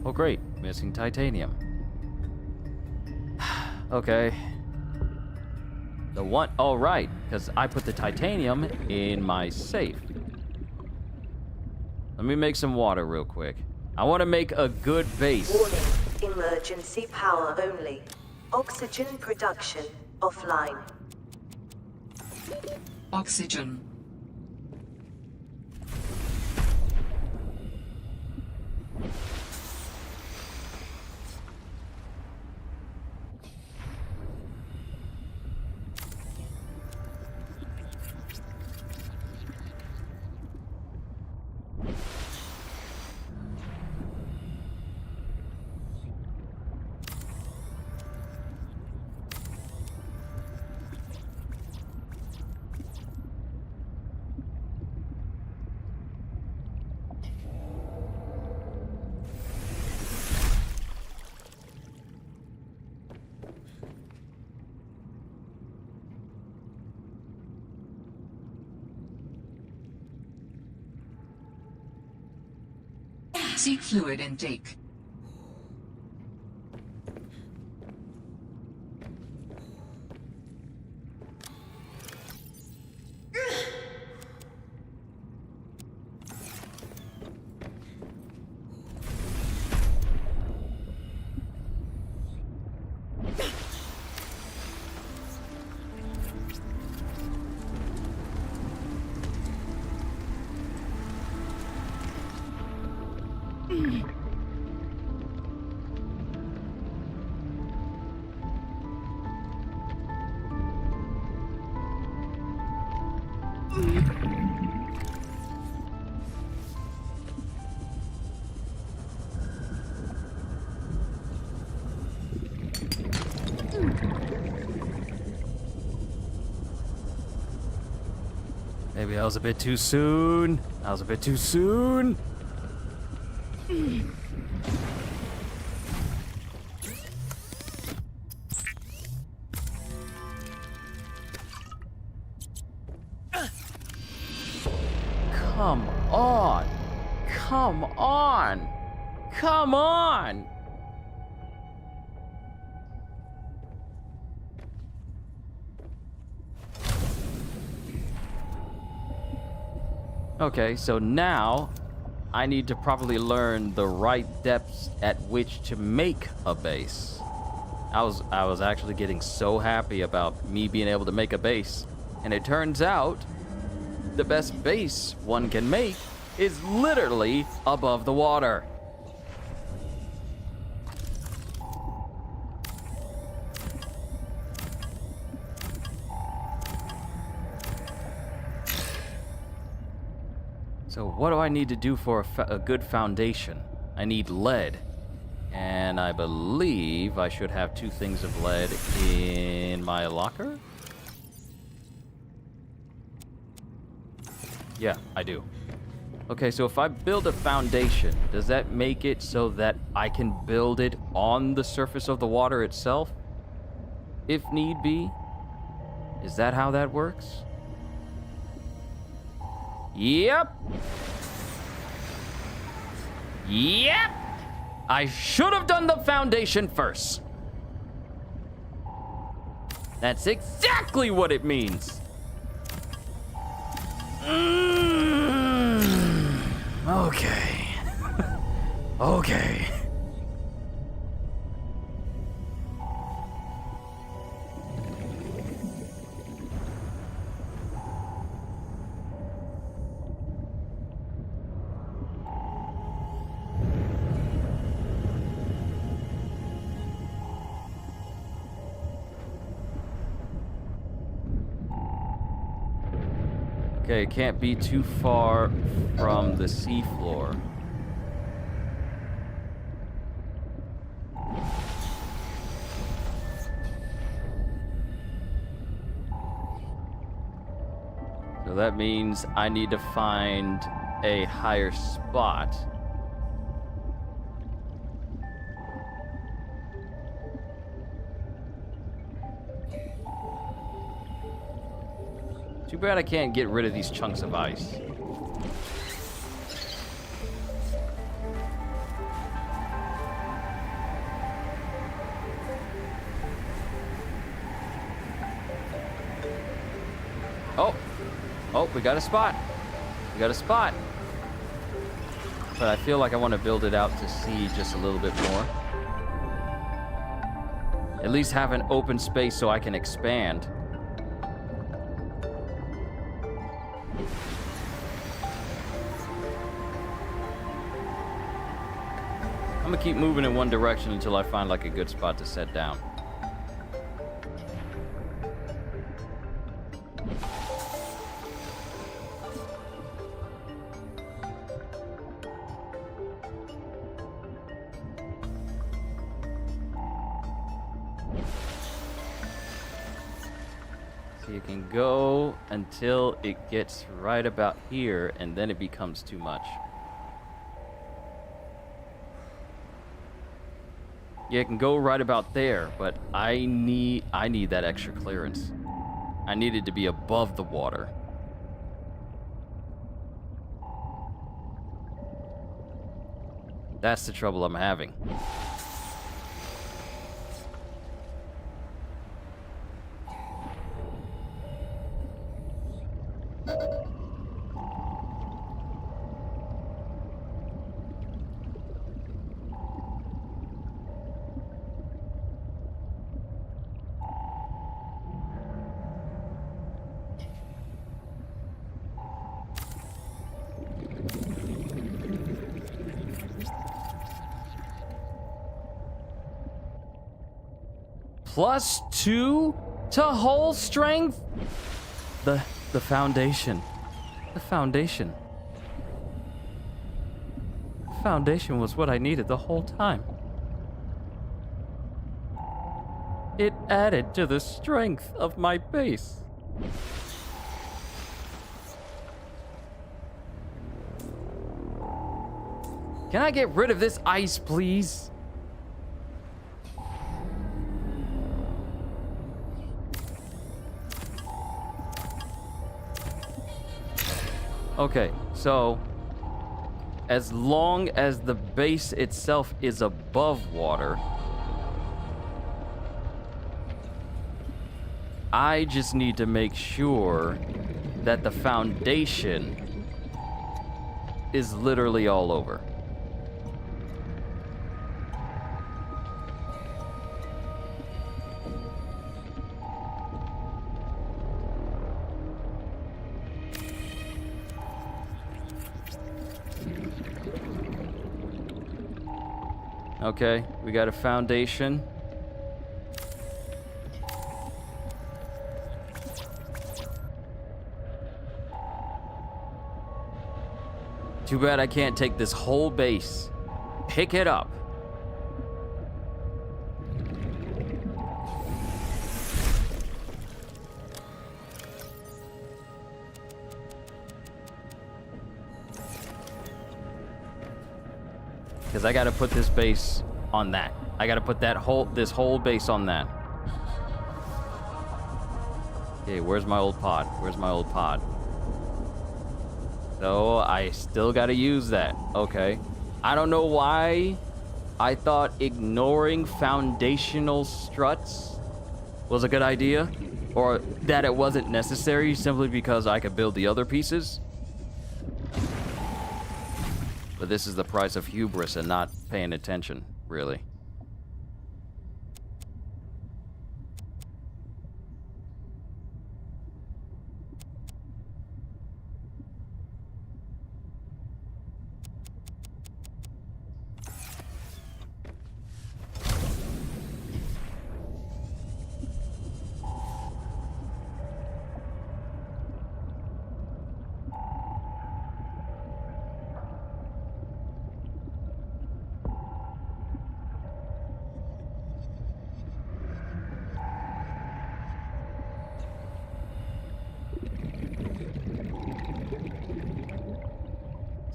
Oh great, missing titanium. Okay. The one, oh right, because I put the titanium in my safe. Let me make some water real quick. I want to make a good base. Warning, emergency power only. Oxygen production offline. Oxygen. Seek fluid intake. Maybe that was a bit too soon. That was a bit too soon. Come on. Come on. Come on. Okay, so now I need to properly learn the right depths at which to make a base. I was actually getting so happy about me being able to make a base, and it turns out the best base one can make is literally above the water. So what do I need to do for a good foundation? I need lead. And I believe I should have 2 things of lead in my locker? Yeah, I do. Okay, so if I build a foundation, does that make it so that I can build it on the surface of the water itself? If need be? Is that how that works? Yep. Yep. I should have done the foundation first. That's exactly what it means. Okay. Okay. Okay, it can't be too far from the seafloor. So that means I need to find a higher spot. Too bad I can't get rid of these chunks of ice. Oh, we got a spot. We got a spot. But I feel like I want to build it out to sea just a little bit more. At least have an open space so I can expand. I'm gonna keep moving in one direction until I find like a good spot to set down. So you can go until it gets right about here, and then it becomes too much. Yeah, it can go right about there, but I need that extra clearance. I need it to be above the water. That's the trouble I'm having. +2 to hull strength? The foundation. The foundation. The foundation was what I needed the whole time. It added to the strength of my base. Can I get rid of this ice, please? Okay, so as long as the base itself is above water, I just need to make sure that the foundation is literally all over. Okay, we got a foundation. Too bad I can't take this whole base, pick it up. Because I gotta put this base on that. I gotta put this whole base on that. Okay, where's my old pod? Where's my old pod? So I still gotta use that. Okay. I don't know why I thought ignoring foundational struts was a good idea, or that it wasn't necessary simply because I could build the other pieces. But this is the price of hubris and not paying attention, really.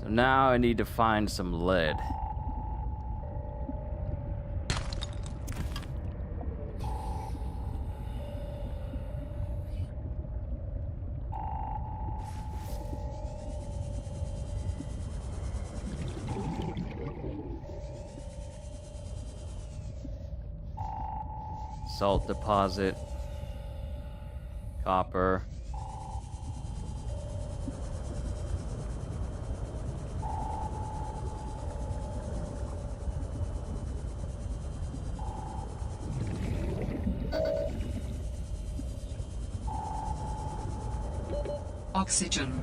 So now I need to find some lead. Salt deposit. Copper. Oxygen.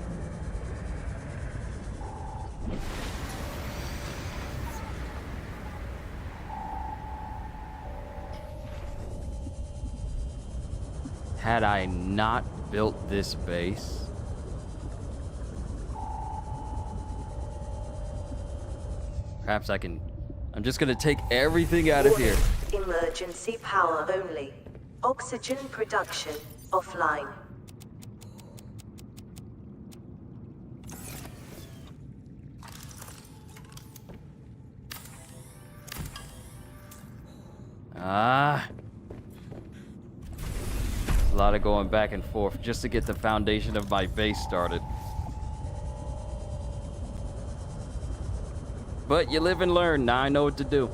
Had I not built this base, perhaps I can... I'm just gonna take everything out of here. Emergency power only. Oxygen production offline. A lot of going back and forth just to get the foundation of my base started. But you live and learn. Now I know what to do.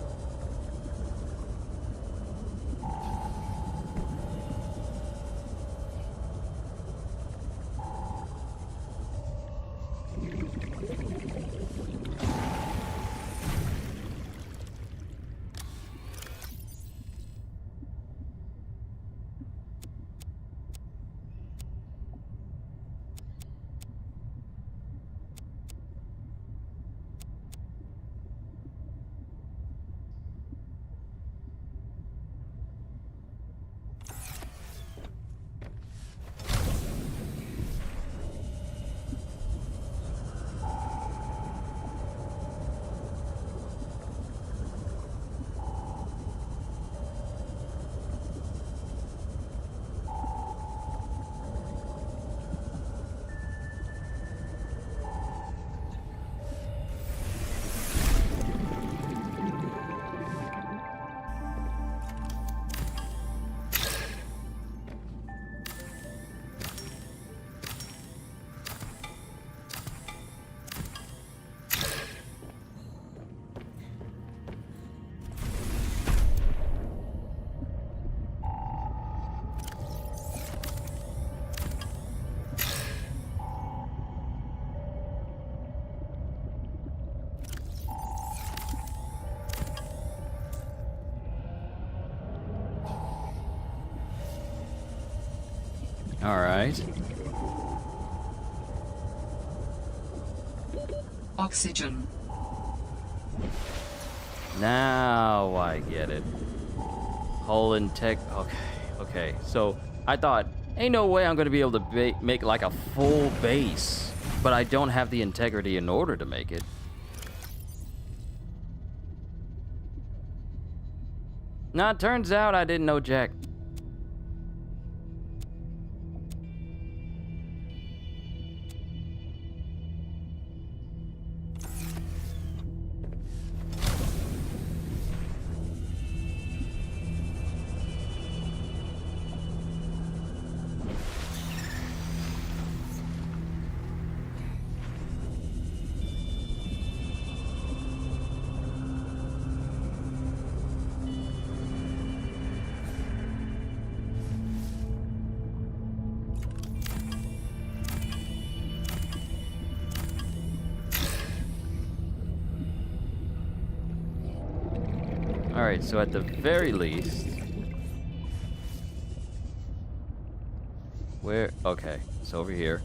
All right. Oxygen. Now I get it. Hull and tech. Okay, okay. So I thought, ain't no way I'm gonna be able to make like a full base, but I don't have the integrity in order to make it. Nah, it turns out I didn't know jack. All right, so at the very least, okay, so over here,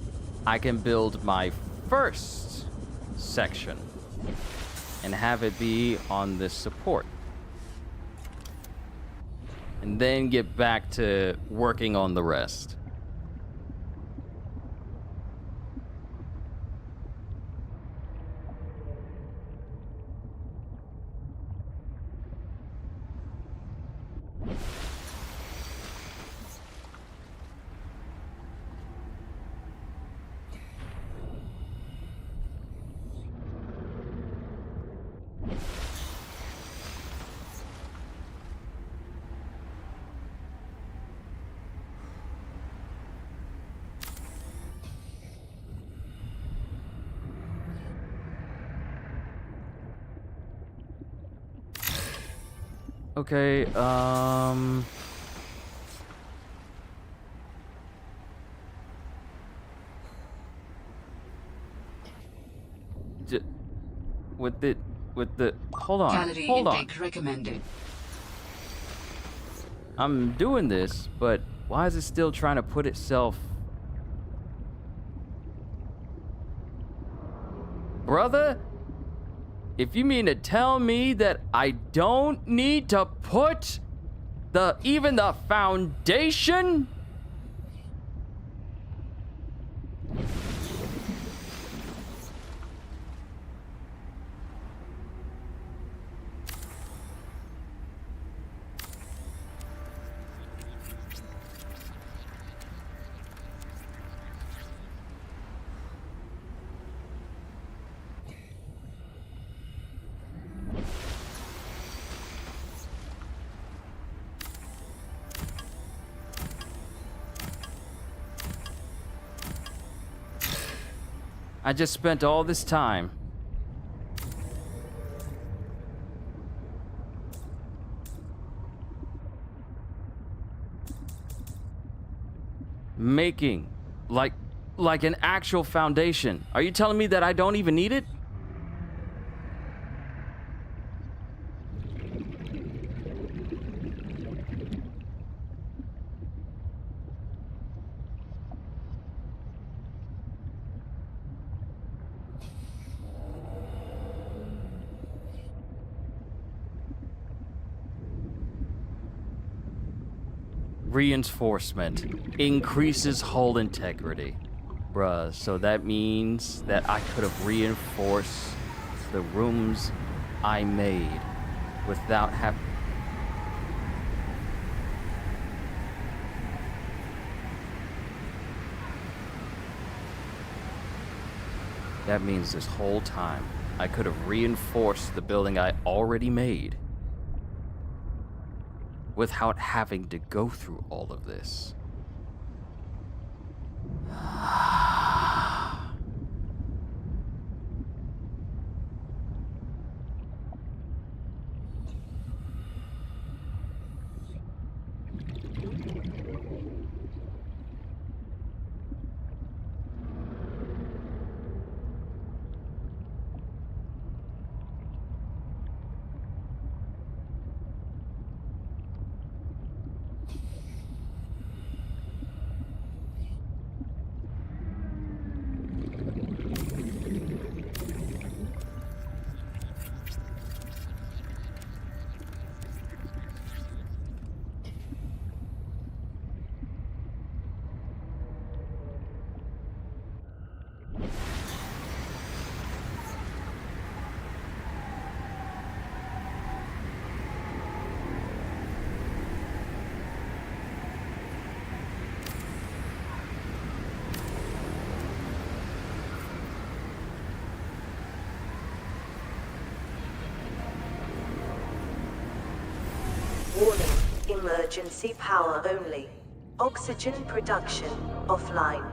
I can build my first section and have it be on this support. And then get back to working on the rest. Okay, with the hold on, Calorie hold on. intake recommended. I'm doing this, but why is it still trying to put itself? Brother, if you mean to tell me that I don't need to put even the foundation? I just spent all this time making like an actual foundation. Are you telling me that I don't even need it? Reinforcement increases hull integrity. Bruh, so that means that I could have reinforced the rooms I made without having... That means this whole time I could have reinforced the building I already made without having to go through all of this. Emergency power only. Oxygen production offline.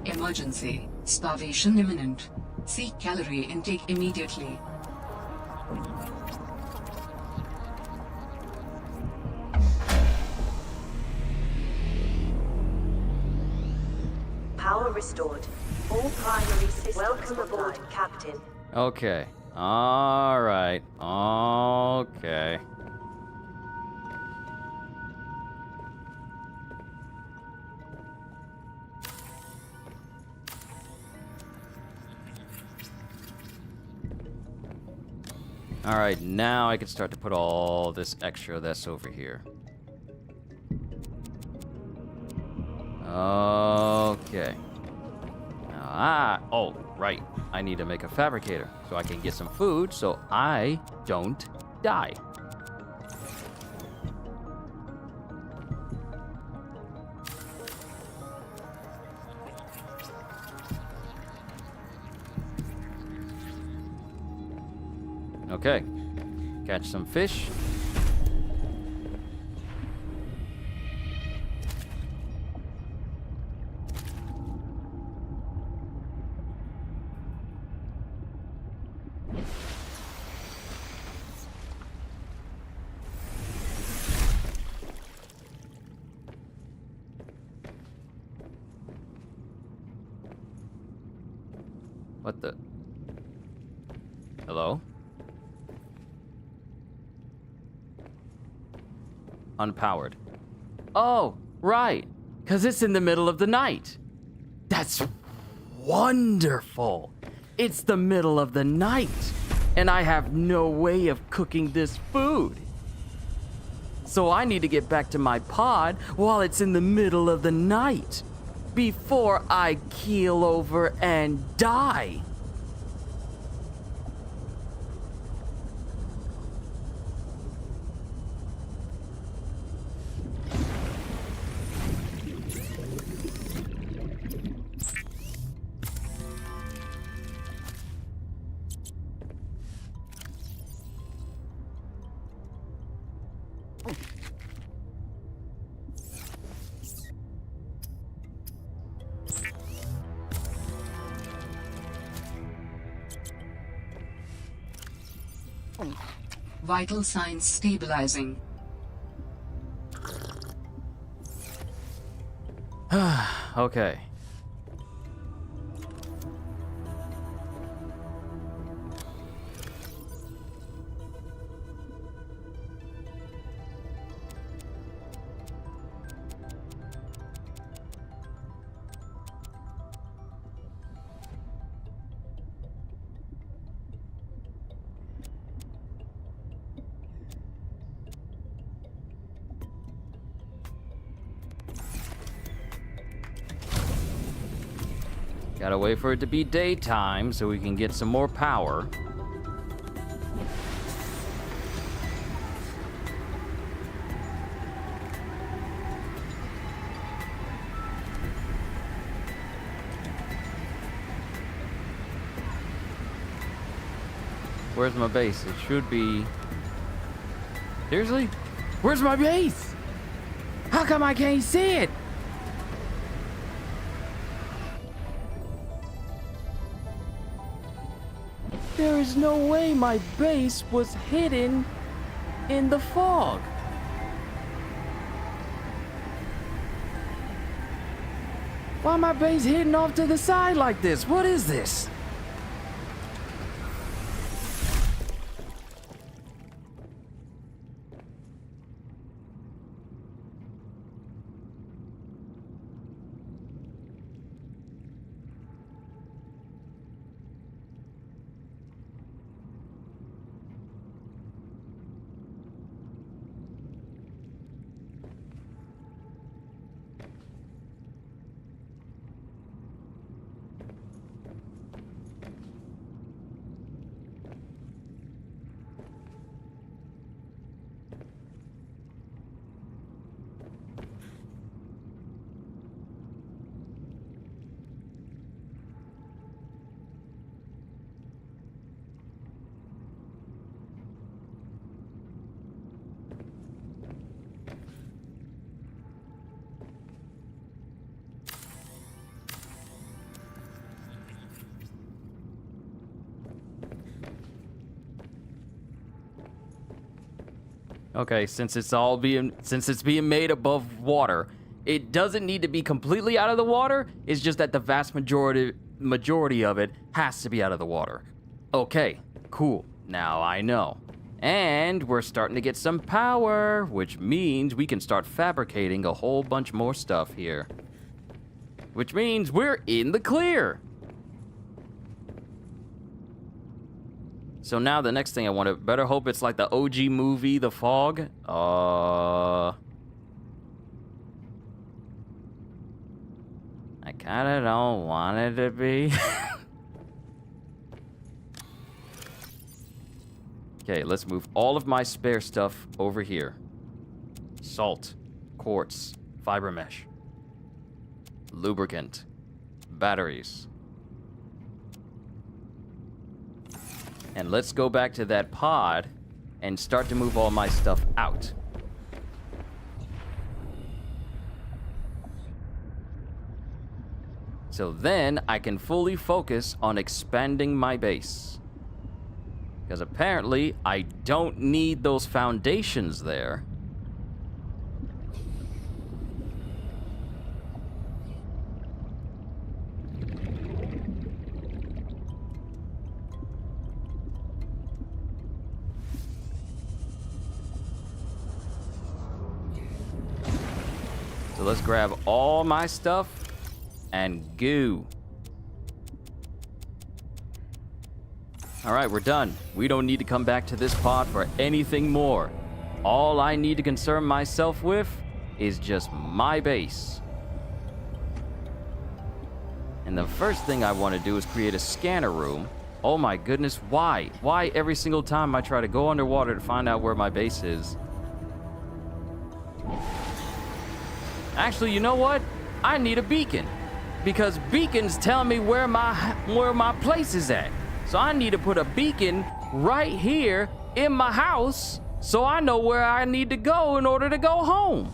Emergency. Starvation imminent. Seek calorie intake immediately. Power restored. All primary systems. Welcome aboard, Captain. Okay. All right. Okay. All right, now I can start to put all this extra that's over here. Okay. Now, oh, right. I need to make a fabricator so I can get some food so I don't die. Okay. Catch some fish. What the? Hello? Unpowered. Oh, right. Because it's in the middle of the night. That's wonderful. It's the middle of the night. And I have no way of cooking this food. So I need to get back to my pod while it's in the middle of the night. Before I keel over and die. Vital signs stabilizing. Okay. Gotta wait for it to be daytime so we can get some more power. Where's my base? It should be... Seriously? Where's my base? How come I can't see it? There is no way my base was hidden in the fog. Why my base hidden off to the side like this? What is this? Okay, since it's being made above water, it doesn't need to be completely out of the water. It's just that the vast majority of it has to be out of the water. Okay, cool. Now I know. And we're starting to get some power, which means we can start fabricating a whole bunch more stuff here. Which means we're in the clear. So now the next thing I want to better hope it's like the OG movie, The Fog. I kind of don't want it to be. Okay, let's move all of my spare stuff over here. Salt, quartz, fiber mesh, lubricant, batteries. And let's go back to that pod and start to move all my stuff out. So then I can fully focus on expanding my base. Because apparently I don't need those foundations there. So let's grab all my stuff and go. All right, we're done. We don't need to come back to this pod for anything more. All I need to concern myself with is just my base. And the first thing I want to do is create a scanner room. Oh my goodness, why? Why every single time I try to go underwater to find out where my base is? Actually, you know what? I need a beacon. Because beacons tell me where my place is at. So I need to put a beacon right here in my house so I know where I need to go in order to go home.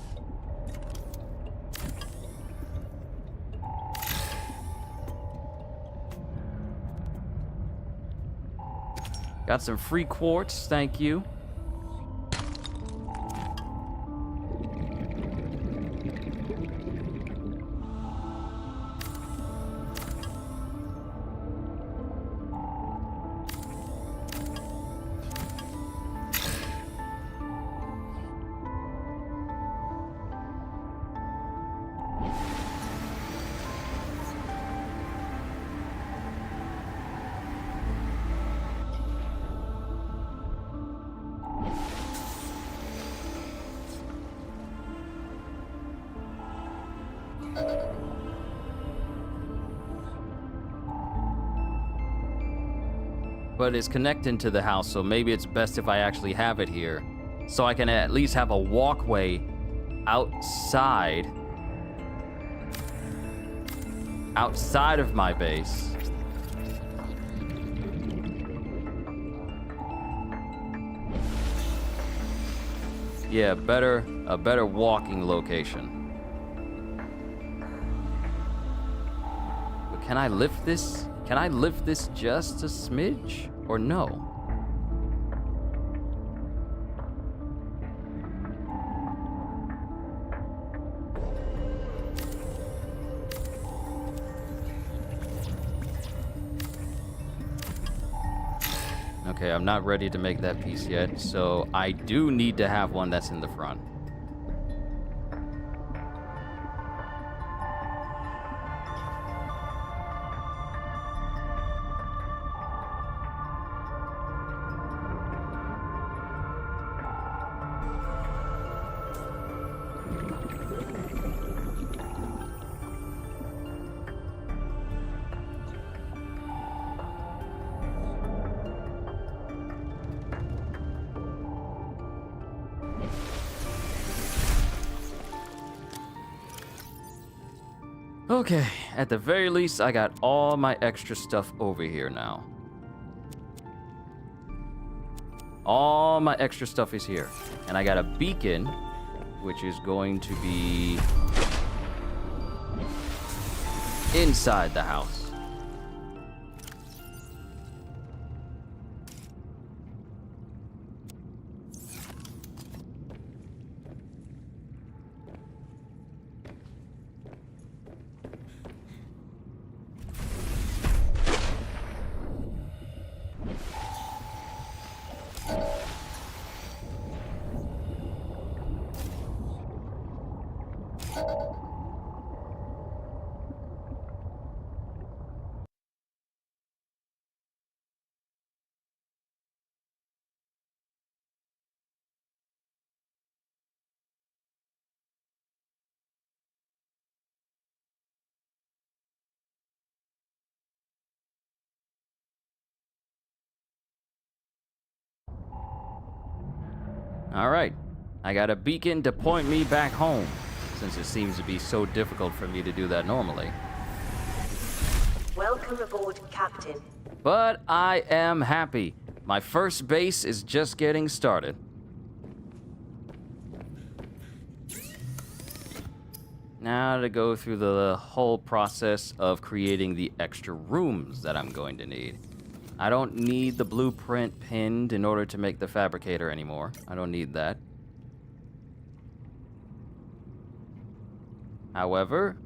Got some free quartz, thank you. But it's connecting to the house, so maybe it's best if I actually have it here. So I can at least have a walkway outside of my base. Yeah, a better walking location. But can I lift this? Can I lift this just a smidge? Or no? Okay, I'm not ready to make that piece yet, so I do need to have one that's in the front. Okay, at the very least, I got all my extra stuff over here now. All my extra stuff is here. And I got a beacon, which is going to be inside the house. All right, I got a beacon to point me back home, since it seems to be so difficult for me to do that normally. Welcome aboard, Captain. But I am happy. My first base is just getting started. Now to go through the whole process of creating the extra rooms that I'm going to need. I don't need the blueprint pinned in order to make the fabricator anymore. I don't need that. However,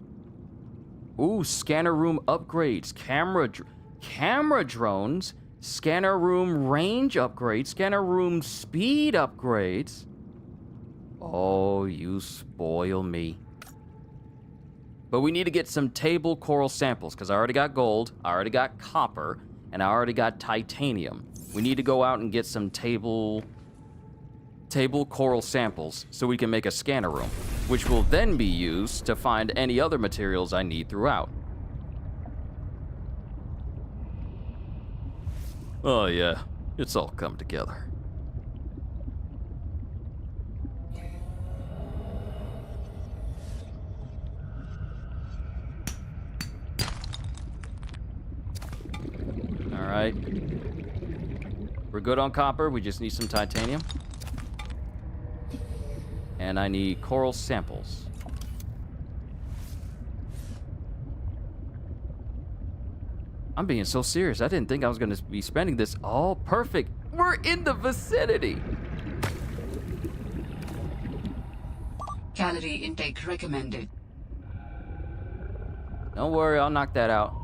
ooh, scanner room upgrades, camera drones, scanner room range upgrades, scanner room speed upgrades. Oh, you spoil me. But we need to get some table coral samples, because I already got gold, I already got copper, and I already got titanium. We need to go out and get some table coral samples so we can make a scanner room, which will then be used to find any other materials I need throughout. Oh yeah, it's all come together. All right. We're good on copper. We just need some titanium. And I need coral samples. I'm being so serious. I didn't think I was going to be spending this all perfect. We're in the vicinity. Calorie intake recommended. Don't worry, I'll knock that out.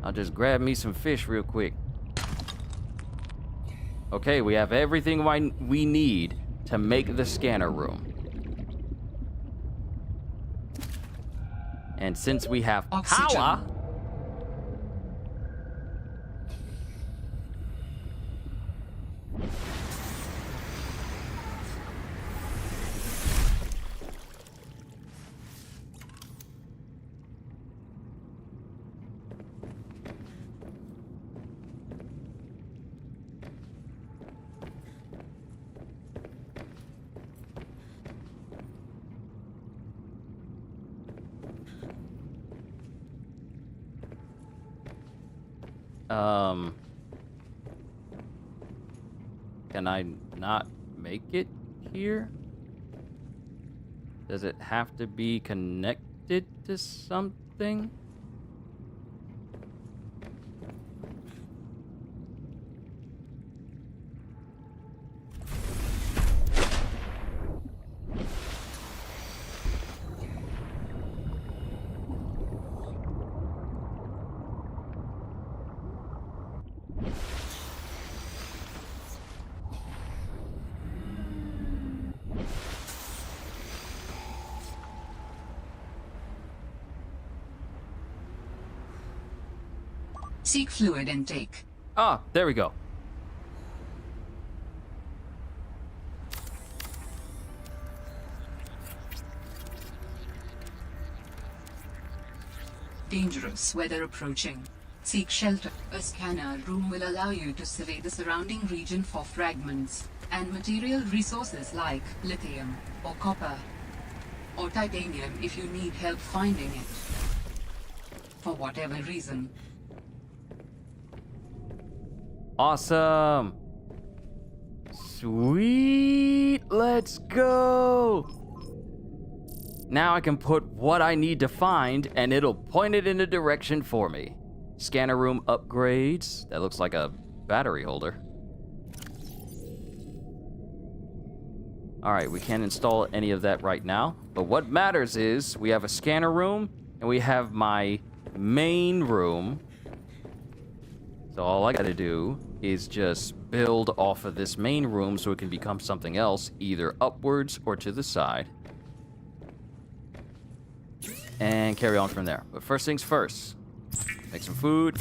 I'll just grab me some fish real quick. Okay, we have everything we need to make the scanner room. And since we have power... Can I not make it here? Does it have to be connected to something? Seek fluid intake. Ah, there we go. Dangerous weather approaching. Seek shelter. A scanner room will allow you to survey the surrounding region for fragments and material resources like lithium or copper or titanium if you need help finding it. For whatever reason. Awesome. Sweet. Let's go. Now I can put what I need to find and it'll point it in a direction for me. Scanner room upgrades. That looks like a battery holder. All right, we can't install any of that right now. But what matters is we have a scanner room and we have my main room. So all I gotta do is just build off of this main room so it can become something else, either upwards or to the side. And carry on from there. But first things first. Make some food.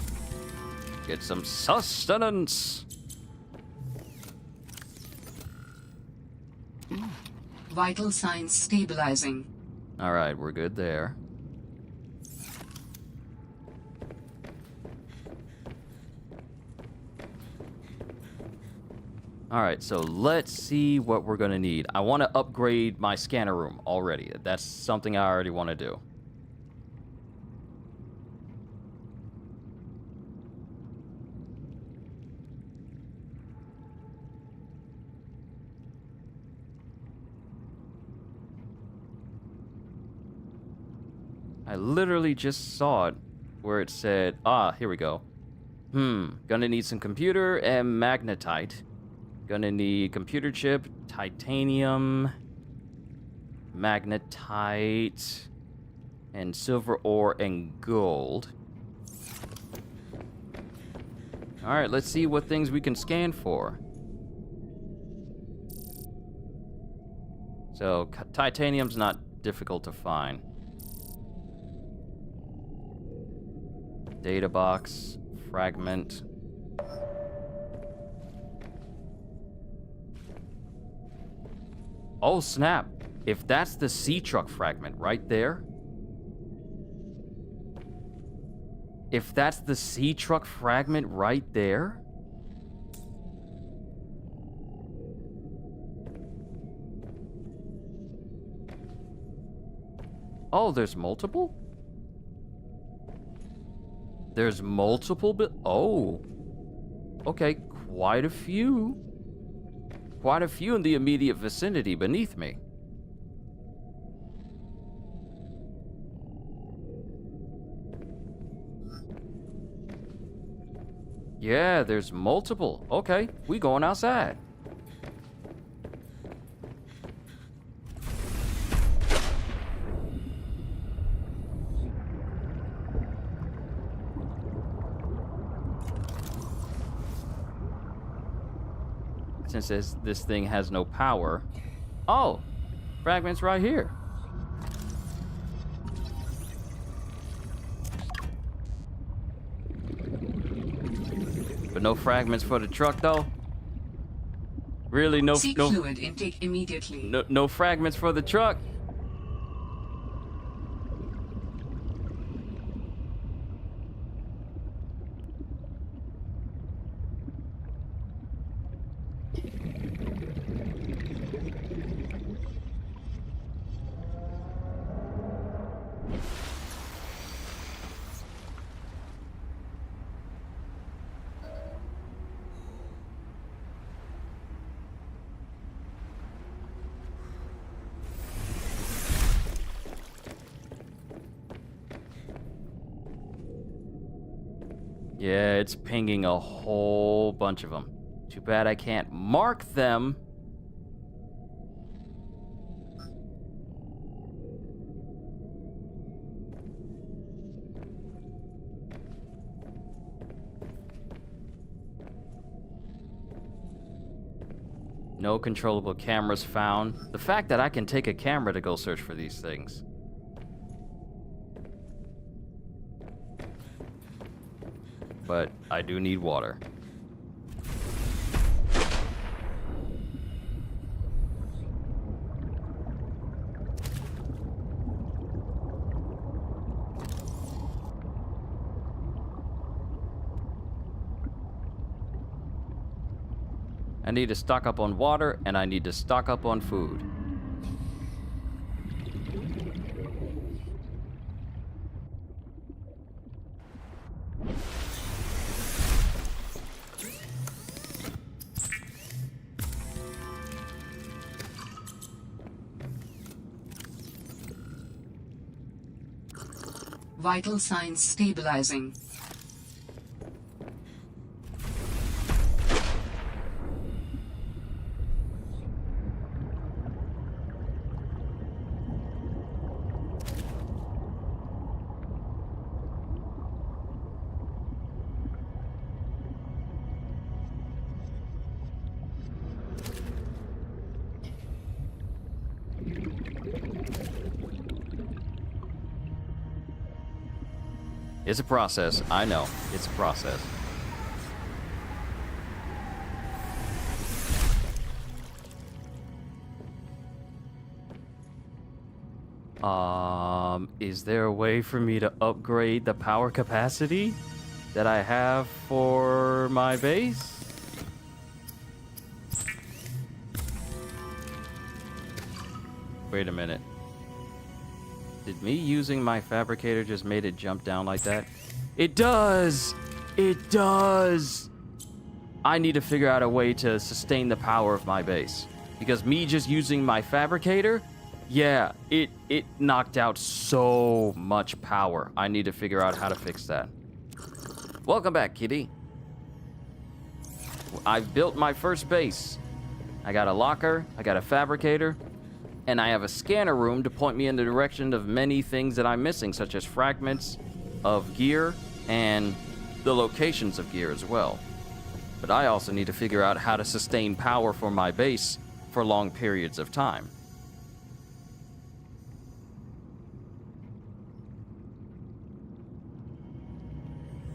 Get some sustenance. Vital signs stabilizing. All right, we're good there. All right, so let's see what we're gonna need. I want to upgrade my scanner room already. That's something I already want to do. I literally just saw it where it said, here we go. Gonna need some computer and magnetite. Gonna need computer chip, titanium, magnetite, and silver ore and gold. All right, let's see what things we can scan for. So, titanium's not difficult to find. Data box, fragment. Oh, snap. If that's the sea truck fragment right there. If that's the sea truck fragment right there. Oh, there's multiple? There's multiple oh. Okay, quite a few. Quite a few in the immediate vicinity beneath me. Yeah, there's multiple. Okay, we going outside. Since this thing has no power. Oh, fragments right here. But no fragments for the truck, though. Really, no fluid intake immediately. No fragments for the truck. Yeah, it's pinging a whole bunch of them. Too bad I can't mark them. No controllable cameras found. The fact that I can take a camera to go search for these things. but I do need water. I need to stock up on water, and I need to stock up on food. Vital signs stabilizing. It's a process. I know. It's a process. Is there a way for me to upgrade the power capacity that I have for my base? Wait a minute. Did me using my fabricator just made it jump down like that? It does! It does! I need to figure out a way to sustain the power of my base. Because me just using my fabricator, yeah, it knocked out so much power. I need to figure out how to fix that. Welcome back, kitty. I've built my first base. I got a locker, I got a fabricator, and I have a scanner room to point me in the direction of many things that I'm missing, such as fragments of gear and the locations of gear as well. But I also need to figure out how to sustain power for my base for long periods of time.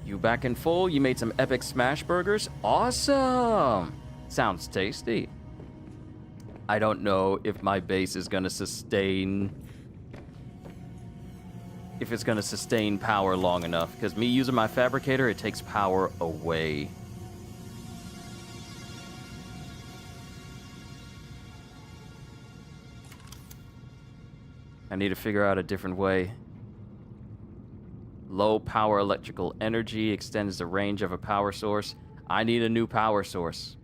You back in full? You made some epic smash burgers? Awesome! Sounds tasty. I don't know if my base is gonna sustain... if it's gonna sustain power long enough, because me using my fabricator, it takes power away. I need to figure out a different way. Low power electrical energy extends the range of a power source. I need a new power source.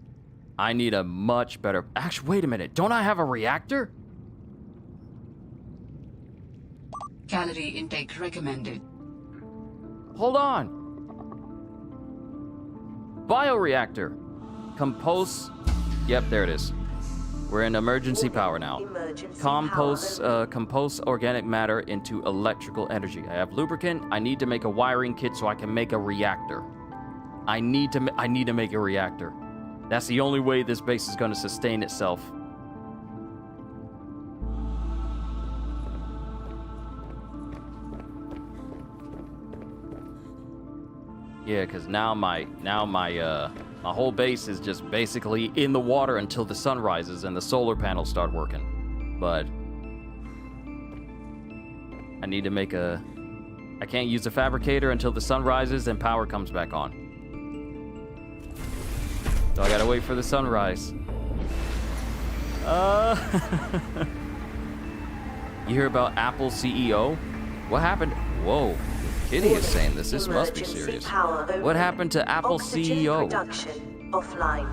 I need a much better... Actually, wait a minute. Don't I have a reactor? Calorie intake recommended. Hold on. Bioreactor. Compost... Yep, there it is. We're in emergency power now. Compost organic matter into electrical energy. I have lubricant. I need to make a wiring kit so I can make a reactor. I need to make a reactor. That's the only way this base is going to sustain itself. Yeah, because now my whole base is just basically in the water until the sun rises and the solar panels start working. But I need to make a... I can't use the fabricator until the sun rises and power comes back on. So I gotta wait for the sunrise. You hear about Apple CEO? What happened? Whoa. Kitty is saying this. This must be serious. What happened to Apple CEO? Production offline.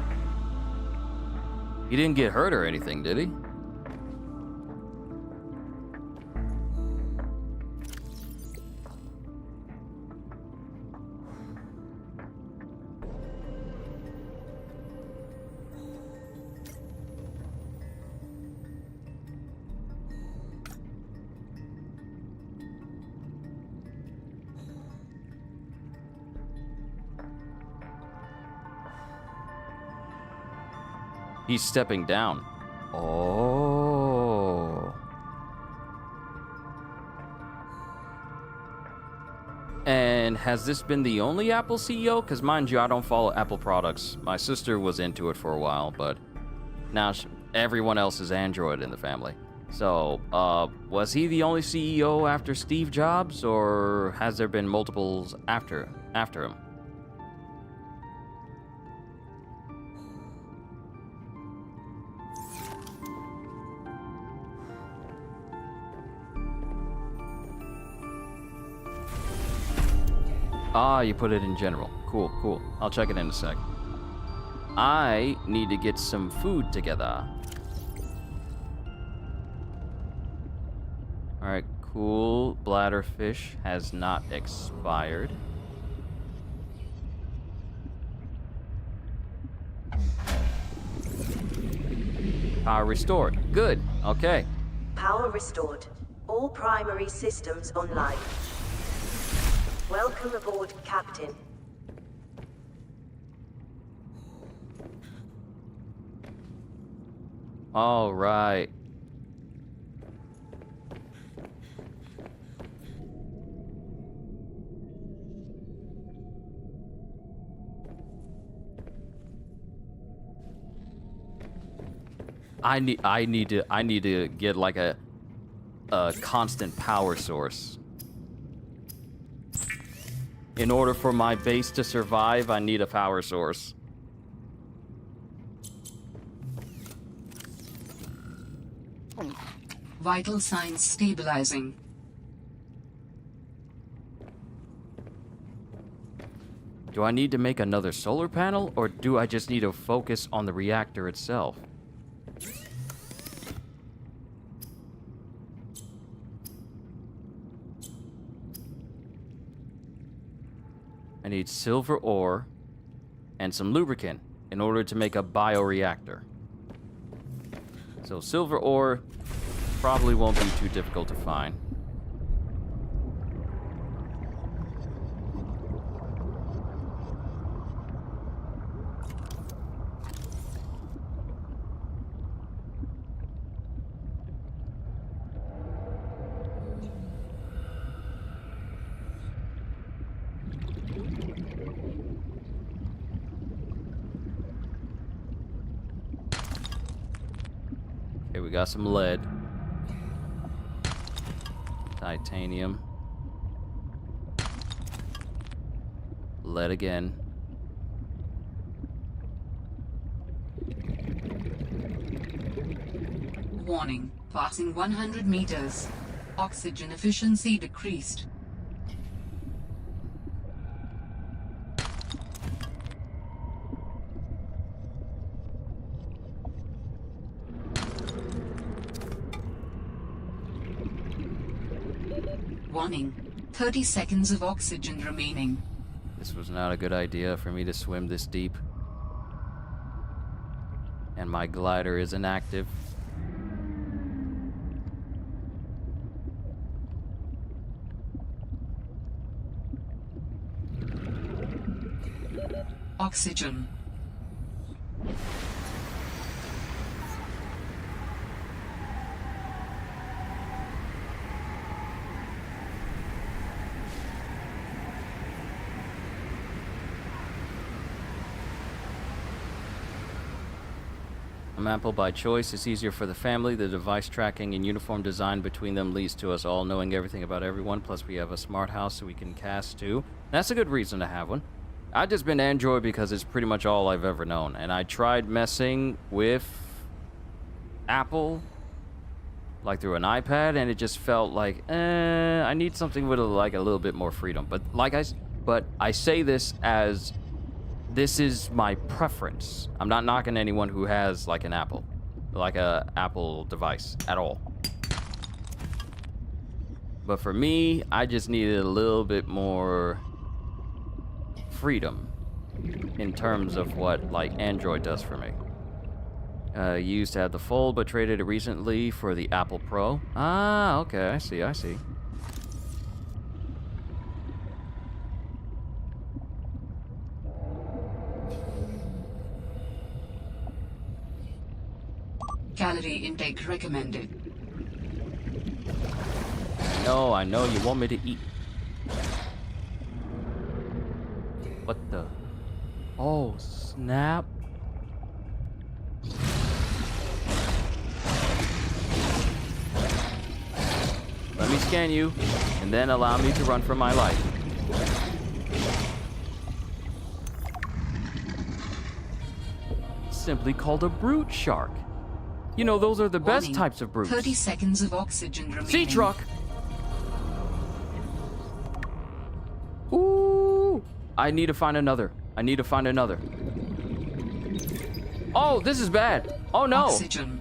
He didn't get hurt or anything, did he? He's stepping down. Oh. And And has this been the only Apple CEO? Because mind you, I don't follow Apple products. My sister was into it for a while, but now everyone else is Android in the family. So, was he the only CEO after Steve Jobs, or has there been multiples after him? Ah, you put it in general. Cool, cool. I'll check it in a sec. I need to get some food together. Alright, cool. Bladderfish has not expired. Power restored. Good. Okay. Power restored. All primary systems online. Welcome aboard, Captain. All right. I need to get like a constant power source. In order for my base to survive, I need a power source. Vital signs stabilizing. Do I need to make another solar panel, or do I just need to focus on the reactor itself? I need silver ore and some lubricant in order to make a bioreactor. So silver ore probably won't be too difficult to find. Okay, we got some lead. Titanium. Lead again. Warning. Passing 100 meters. Oxygen efficiency decreased. Warning. 30 seconds of oxygen remaining. This was not a good idea for me to swim this deep. And my glider is inactive. Oxygen. I'm Apple by choice. It's easier for the family. The device tracking and uniform design between them leads to us all knowing everything about everyone. Plus, we have a smart house so we can cast too. That's a good reason to have one. I've just been Android because it's pretty much all I've ever known. And I tried messing with Apple, like through an iPad, and it just felt like, I need something with like a little bit more freedom. But I say this as this is my preference. I'm not knocking anyone who has like an Apple device at all. But for me, I just needed a little bit more freedom in terms of what like Android does for me. Used to have the Fold, but traded it recently for the Apple Pro. Ah, okay, I see. Calorie intake recommended. I know you want me to eat. What the? Oh, snap. Let me scan you, and then allow me to run for my life. Simply called a brute shark. You know, those are the best Warning. types of brutes. 30 seconds of oxygen remaining. Sea truck. Ooh. I need to find another. I need to find another. Oh, this is bad. Oh no. Oxygen.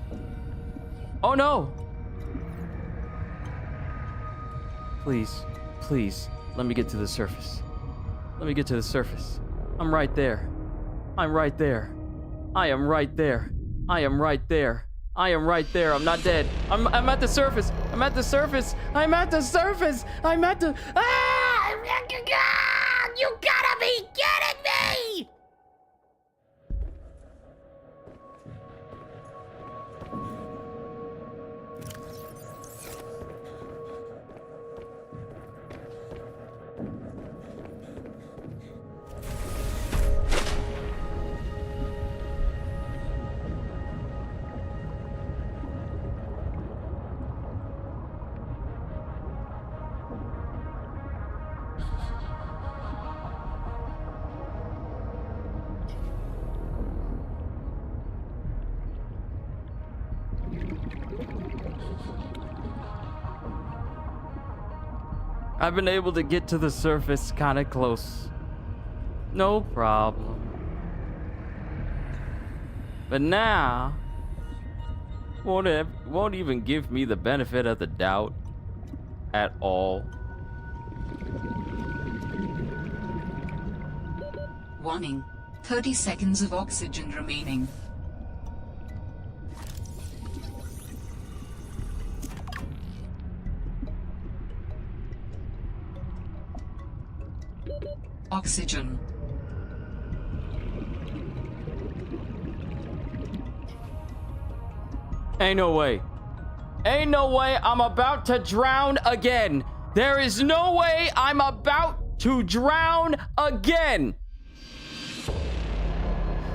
Oh no. Please, please, let me get to the surface. Let me get to the surface. I'm right there. I'm right there. I am right there. I am right there. I am right there. I'm not dead. I'm at the surface. I'm at the surface. I'm at the surface. I'm at the... Ah! You gotta be kidding me! I've been able to get to the surface kind of close. No problem. But now, won't even give me the benefit of the doubt at all. Warning. 30 seconds of oxygen remaining. Oxygen. Ain't no way. Ain't no way I'm about to drown again. There is no way I'm about to drown again.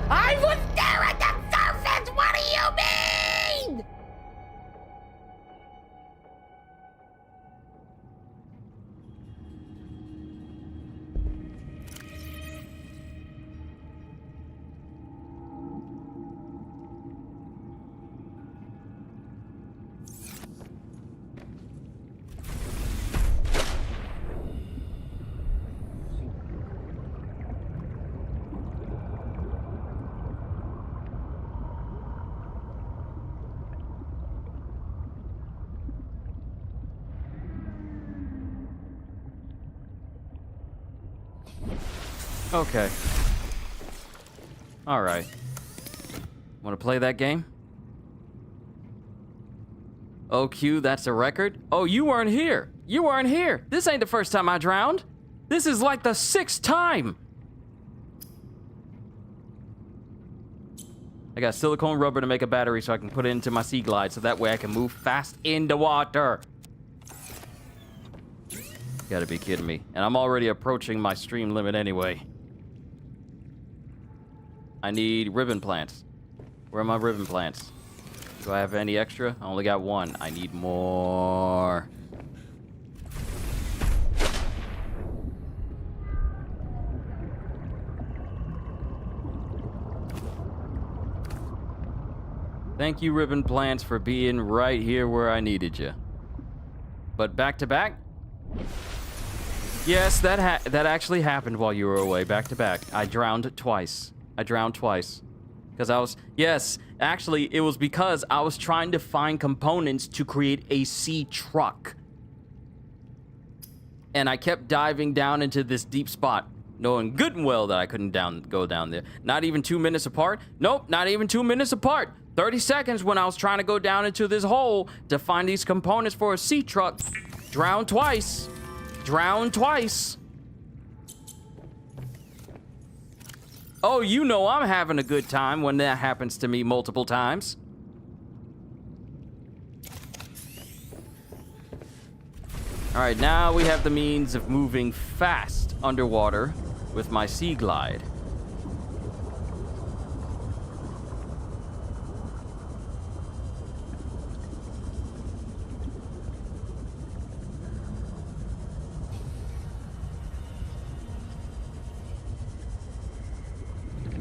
I was there at the surface! What do you mean? Okay. All right. Want to play that game? Oh, Q, that's a record? Oh, you weren't here. You weren't here. This ain't the first time I drowned. This is like the 6th time. I got silicone rubber to make a battery so I can put it into my Sea Glide so that way I can move fast in the water. You gotta be kidding me. And I'm already approaching my stream limit anyway. I need ribbon plants. Where are my ribbon plants? Do I have any extra? I only got 1. I need more. Thank you, ribbon plants, for being right here where I needed you. But back to back? Yes, that actually happened while you were away, back to back. I drowned twice. Because I was... Yes, actually, it was because I was trying to find components to create a sea truck. And I kept diving down into this deep spot, knowing good and well that I couldn't go down there. Not even 2 minutes apart. Nope, not even 2 minutes apart. 30 seconds when I was trying to go down into this hole to find these components for a sea truck. Drowned twice. Drowned twice. Oh, you know I'm having a good time when that happens to me multiple times. All right, now we have the means of moving fast underwater with my Sea Glide.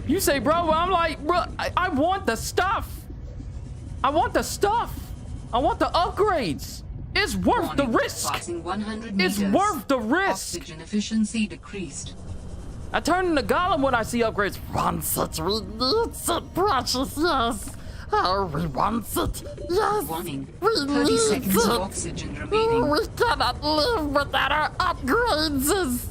You say, bro, I'm like, bro, I want the stuff. I want the stuff. I want the upgrades. It's worth the risk. Passing 100 It's meters. worth the risk. Oxygen efficiency decreased. I turn into Gollum when I see upgrades. Wants it, we need it, precious, yes. Oh, we want it, yes. Warning. We 30 need seconds of it. oxygen remaining. We cannot live without our upgrades.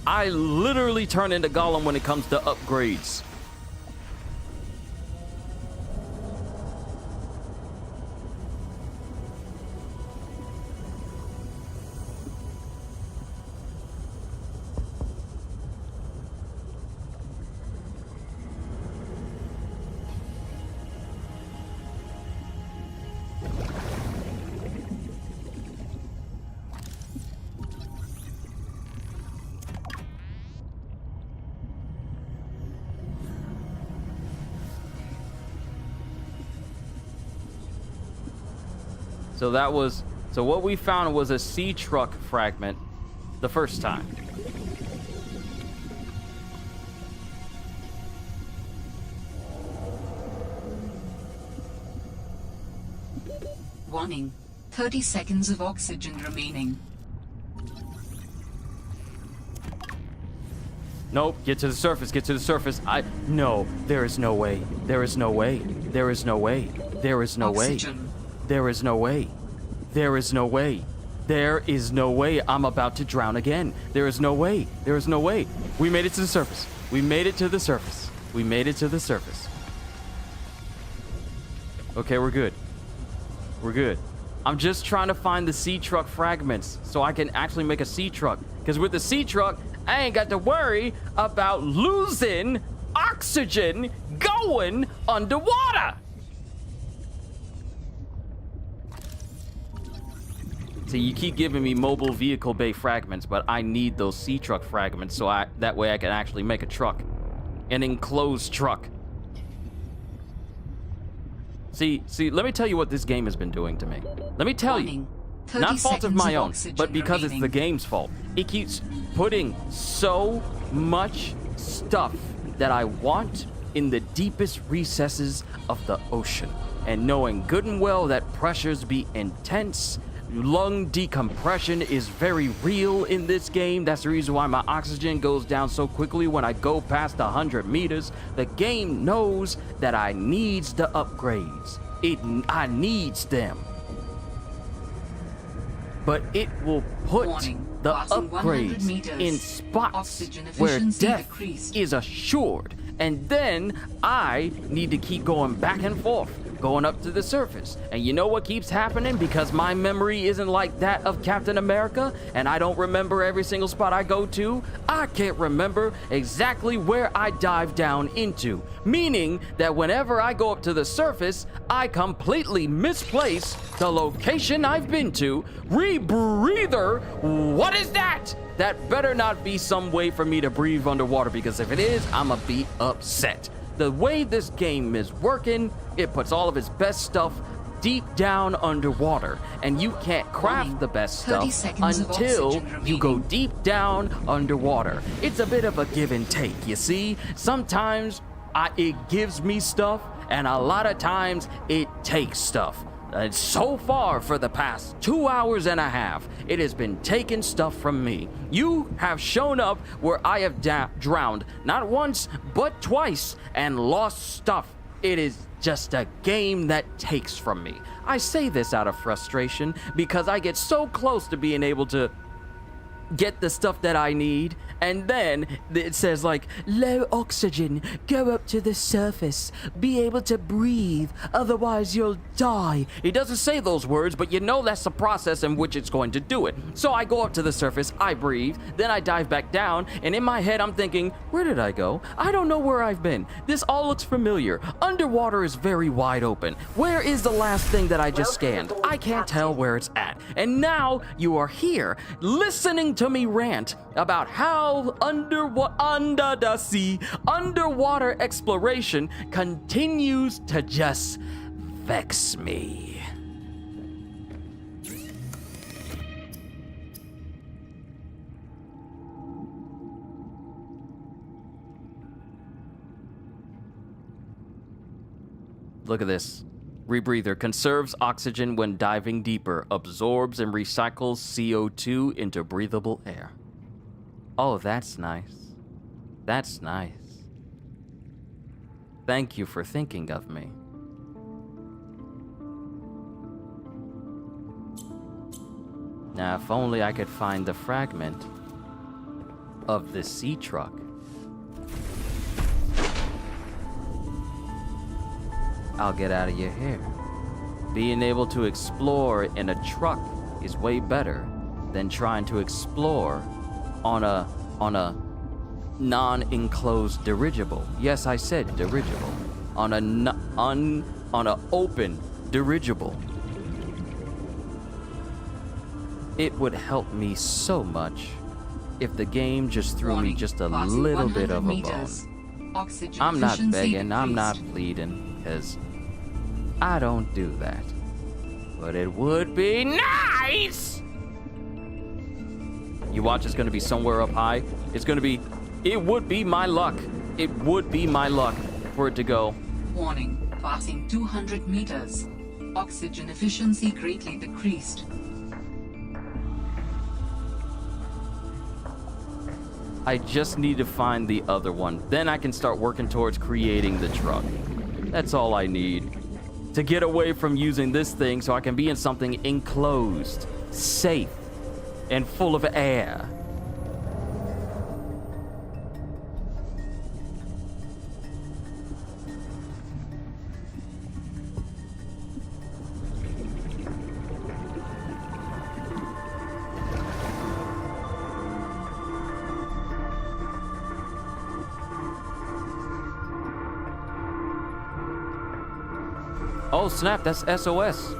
I literally turn into Gollum when it comes to upgrades. So what we found was a sea truck fragment the first time. Warning. 30 seconds of oxygen remaining. Nope, get to the surface, get to the surface. No, there is no way. There is no way. There is no way. There is no way. Oxygen. There is no way. There is no way. There is no way. I'm about to drown again. There is no way. There is no way. We made it to the surface. We made it to the surface. We made it to the surface. Okay, we're good. We're good. I'm just trying to find the sea truck fragments so I can actually make a sea truck. Because with the sea truck, I ain't got to worry about losing oxygen going underwater. See, you keep giving me mobile vehicle bay fragments, but I need those sea truck fragments so that way I can actually make a truck. An enclosed truck. See, let me tell you what this game has been doing to me. Let me tell you. Not fault of my own, but because it's the game's fault. It keeps putting so much stuff that I want in the deepest recesses of the ocean. And knowing good and well that pressures be intense, lung decompression is very real in this game. That's the reason why my oxygen goes down so quickly when I go past 100 meters. The game knows that I needs the upgrades. I needs them. But it will put the upgrades in spots where death is assured. And then I need to keep going back and forth, going up to the surface. And you know what keeps happening? Because my memory isn't like that of Captain America, and I don't remember every single spot I go to, I can't remember exactly where I dive down into. Meaning that whenever I go up to the surface, I completely misplace the location I've been to. Rebreather, what is that? That better not be some way for me to breathe underwater, because if it is, I'ma be upset. The way this game is working, it puts all of its best stuff deep down underwater, and you can't craft the best stuff until you go deep down underwater. It's a bit of a give and take, you see? Sometimes it gives me stuff, and a lot of times it takes stuff. So far, for the past 2 hours and a half, it has been taking stuff from me. You have shown up where I have drowned, not once, but twice, and lost stuff. It is just a game that takes from me. I say this out of frustration because I get so close to being able to get the stuff that I need, And then it says like, low oxygen, go up to the surface, be able to breathe, otherwise you'll die. It doesn't say those words, but you know that's the process in which it's going to do it. So I go up to the surface, I breathe, then I dive back down, and in my head I'm thinking, where did I go? I don't know where I've been. This all looks familiar. Underwater is very wide open. Where is the last thing that I just scanned? I can't tell where it's at. And now you are here, listening to me rant about how under the sea, underwater exploration continues to just vex me. Look at this. Rebreather conserves oxygen when diving deeper, absorbs and recycles CO2 into breathable air. Oh, that's nice. That's nice. Thank you for thinking of me. Now, if only I could find the fragment of the sea truck. I'll get out of your hair. Being able to explore in a truck is way better than trying to explore on a non-enclosed dirigible. Yes, I said dirigible. On a open dirigible. It would help me so much if the game just threw me just a little bit of a bone. I'm not begging, I'm not pleading, because I don't do that. But it would be nice! You watch, it's gonna be somewhere up high. It would be my luck. It would be my luck for it to go. Warning, passing 200 meters. Oxygen efficiency greatly decreased. I just need to find the other one. Then I can start working towards creating the truck. That's all I need. To get away from using this thing so I can be in something enclosed, safe, and full of air. Oh snap, that's SOS.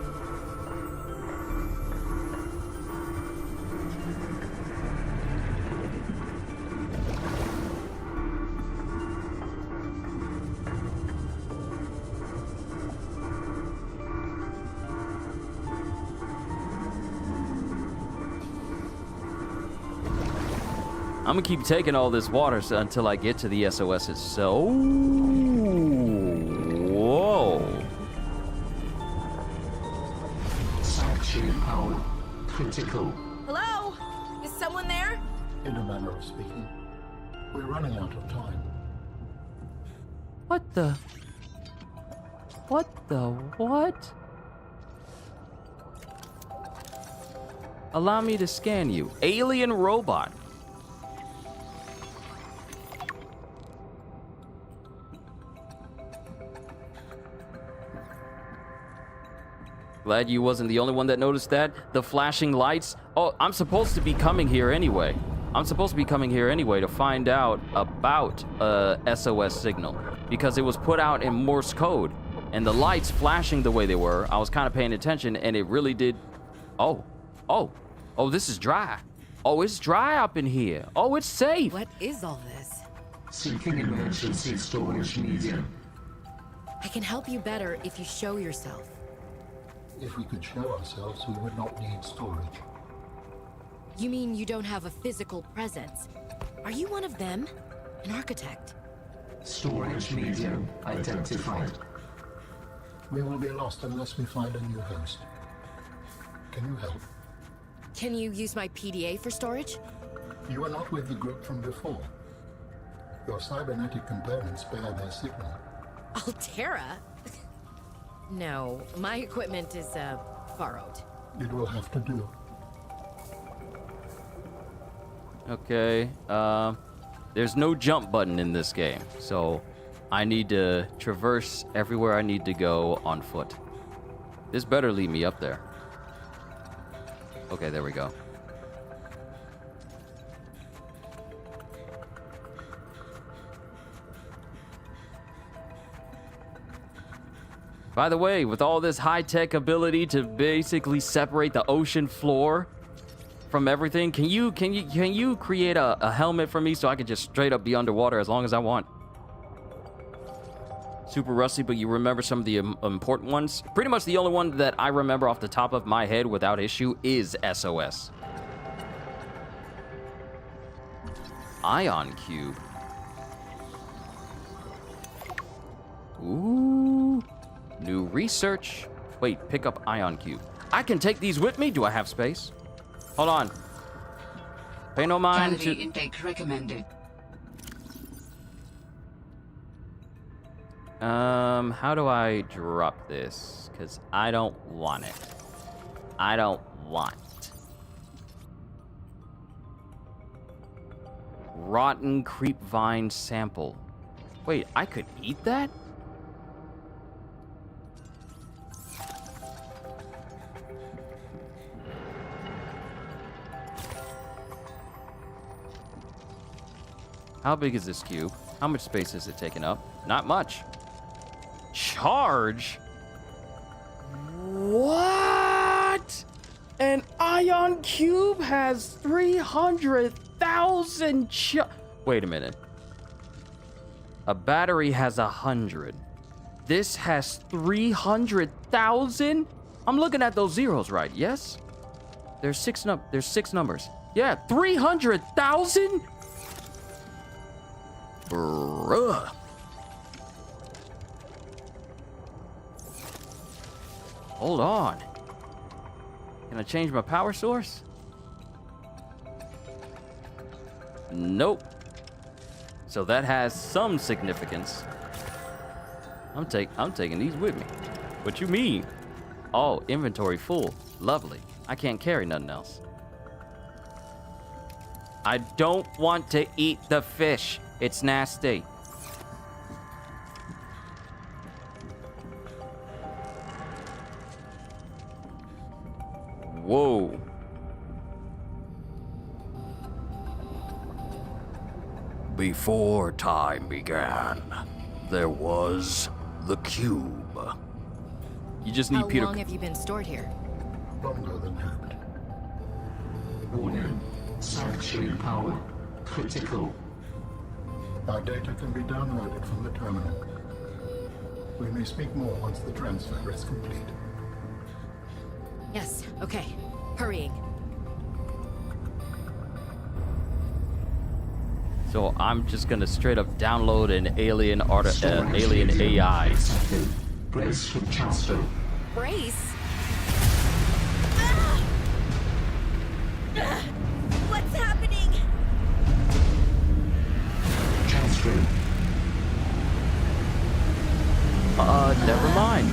I'm gonna keep taking all this water until I get to the SOS itself. Whoa. Power critical. Hello? Is someone there? In a manner of speaking, we're running out of time. What the? What? Allow me to scan you. Alien robot. Glad you wasn't the only one that noticed that. The flashing lights. Oh, I'm supposed to be coming here anyway. To find out about SOS signal. Because it was put out in Morse code. And the lights flashing the way they were, I was kind of paying attention and it really did. Oh, this is dry. Oh, it's dry up in here. Oh, it's safe. What is all this? Seeking emergency storage medium. I can help you better if you show yourself. If we could show ourselves, we would not need storage. You mean you don't have a physical presence? Are you one of them? An architect? Storage medium identified. We will be lost unless we find a new host. Can you help? Can you use my PDA for storage? You are not with the group from before. Your cybernetic components bear their signal. Altera? No, my equipment is, borrowed. It will have to do. Okay. There's no jump button in this game, so I need to traverse everywhere I need to go on foot. This better lead me up there. Okay, there we go. By the way, with all this high-tech ability to basically separate the ocean floor from everything, can you create a helmet for me so I can just straight up be underwater as long as I want? Super rusty, but you remember some of the important ones? Pretty much the only one that I remember off the top of my head without issue is SOS. Ion cube. Ooh. New research. Wait, pick up ion cube. I can take these with me? Do I have space? Hold on. Pay no mind to... Calorie intake recommended. How do I drop this? Because I don't want it. I don't want. Rotten creep vine sample. Wait, I could eat that? How big is this cube? How much space is it taking up? Not much. Charge? What? An ion cube has 300,000 Wait a minute. A battery has 100. This has 300,000? I'm looking at those zeros right, yes? There's six numbers. Yeah, 300,000? Bruh. Hold on. Can I change my power source? Nope. So that has some significance. I'm taking these with me. What you mean? Oh, inventory full. Lovely. I can't carry nothing else. I don't want to eat the fish. It's nasty. Whoa. Before time began, there was the cube. You just need Peter. How long have you been stored here? Longer than hoped. Warning. Sanctuary power critical. Our data can be downloaded from the terminal. We may speak more once the transfer is complete. Yes, okay. Hurrying. So I'm just gonna straight up download an alien alien AI. Brace for transfer. Brace? What's happening? Transfer. Never mind.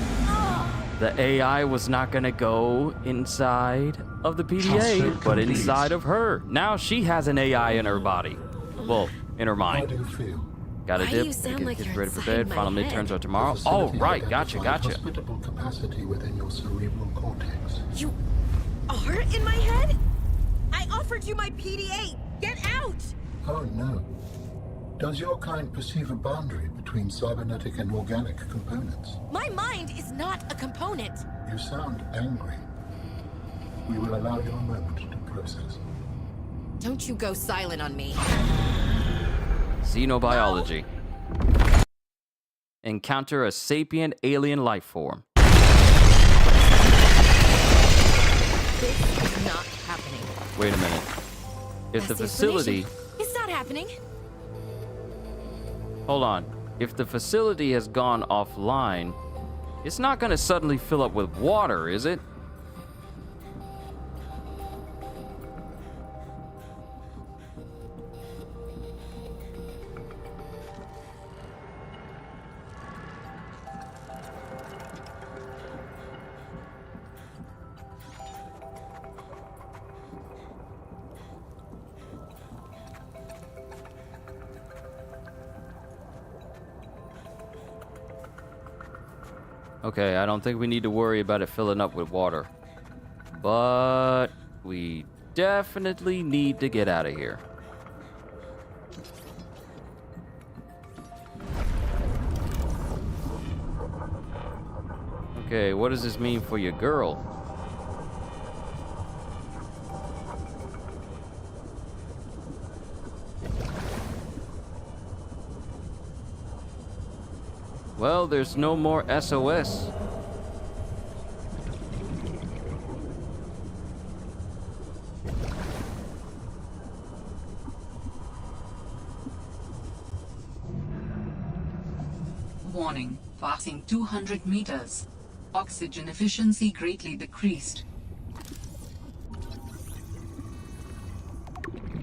The AI was not gonna go inside of the PDA, but inside of her. Now she has an AI in her body. Well, in her mind. How do you feel? Got a Why dip. do you sound like Get you're ready for inside bed. my Final head? midterms are tomorrow. The Oh, facility right. identified Gotcha. hospitable capacity within your cerebral cortex. You are in my head? I offered you my PDA. Get out! Oh no. Does your kind perceive a boundary between cybernetic and organic components? My mind is not a component. You sound angry. We will allow you a moment to process. Don't you go silent on me. Xenobiology. Encounter a sapient alien life form. This is not happening. Wait a minute. If the That's facility... It's not happening. Hold on. If the facility has gone offline, it's not going to suddenly fill up with water, is it? Okay, I don't think we need to worry about it filling up with water. But we definitely need to get out of here. Okay, what does this mean for your girl? Well, there's no more SOS. Warning, passing 200 meters. Oxygen efficiency greatly decreased.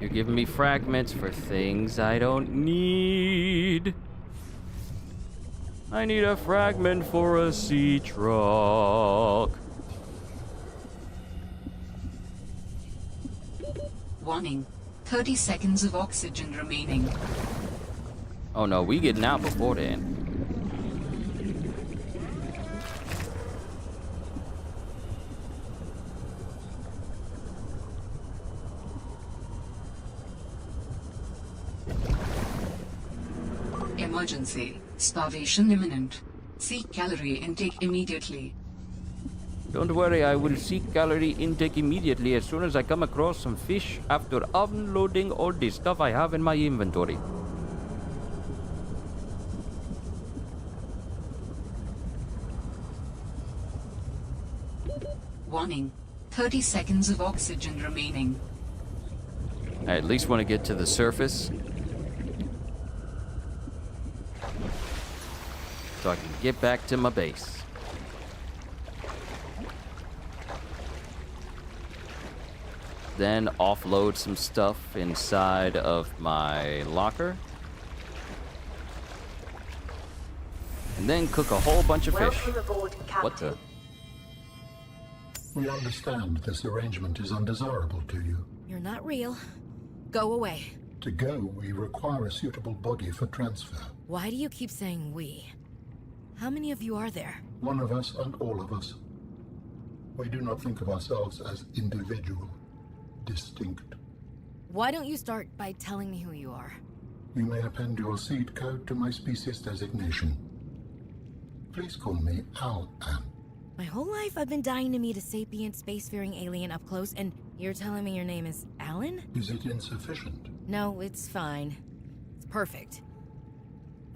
You're giving me fragments for things I don't need. I need a fragment for a sea truck. Warning, 30 seconds of oxygen remaining. Oh no, we getting out before then. Emergency. Starvation imminent. Seek calorie intake immediately. Don't worry, I will seek calorie intake immediately as soon as I come across some fish after unloading all the stuff I have in my inventory. Warning, 30 seconds of oxygen remaining. I at least want to get to the surface, so I can get back to my base. Then offload some stuff inside of my locker. And then cook a whole bunch of fish. Welcome aboard, Captain. What the? We understand this arrangement is undesirable to you. You're not real. Go away. To go, we require a suitable body for transfer. Why do you keep saying we? How many of you are there? One of us and all of us. We do not think of ourselves as individual, distinct. Why don't you start by telling me who you are? You may append your seed code to my species designation. Please call me Al-An. My whole life I've been dying to meet a sapient spacefaring alien up close, and you're telling me your name is Alan? Is it insufficient? No, it's fine. It's perfect.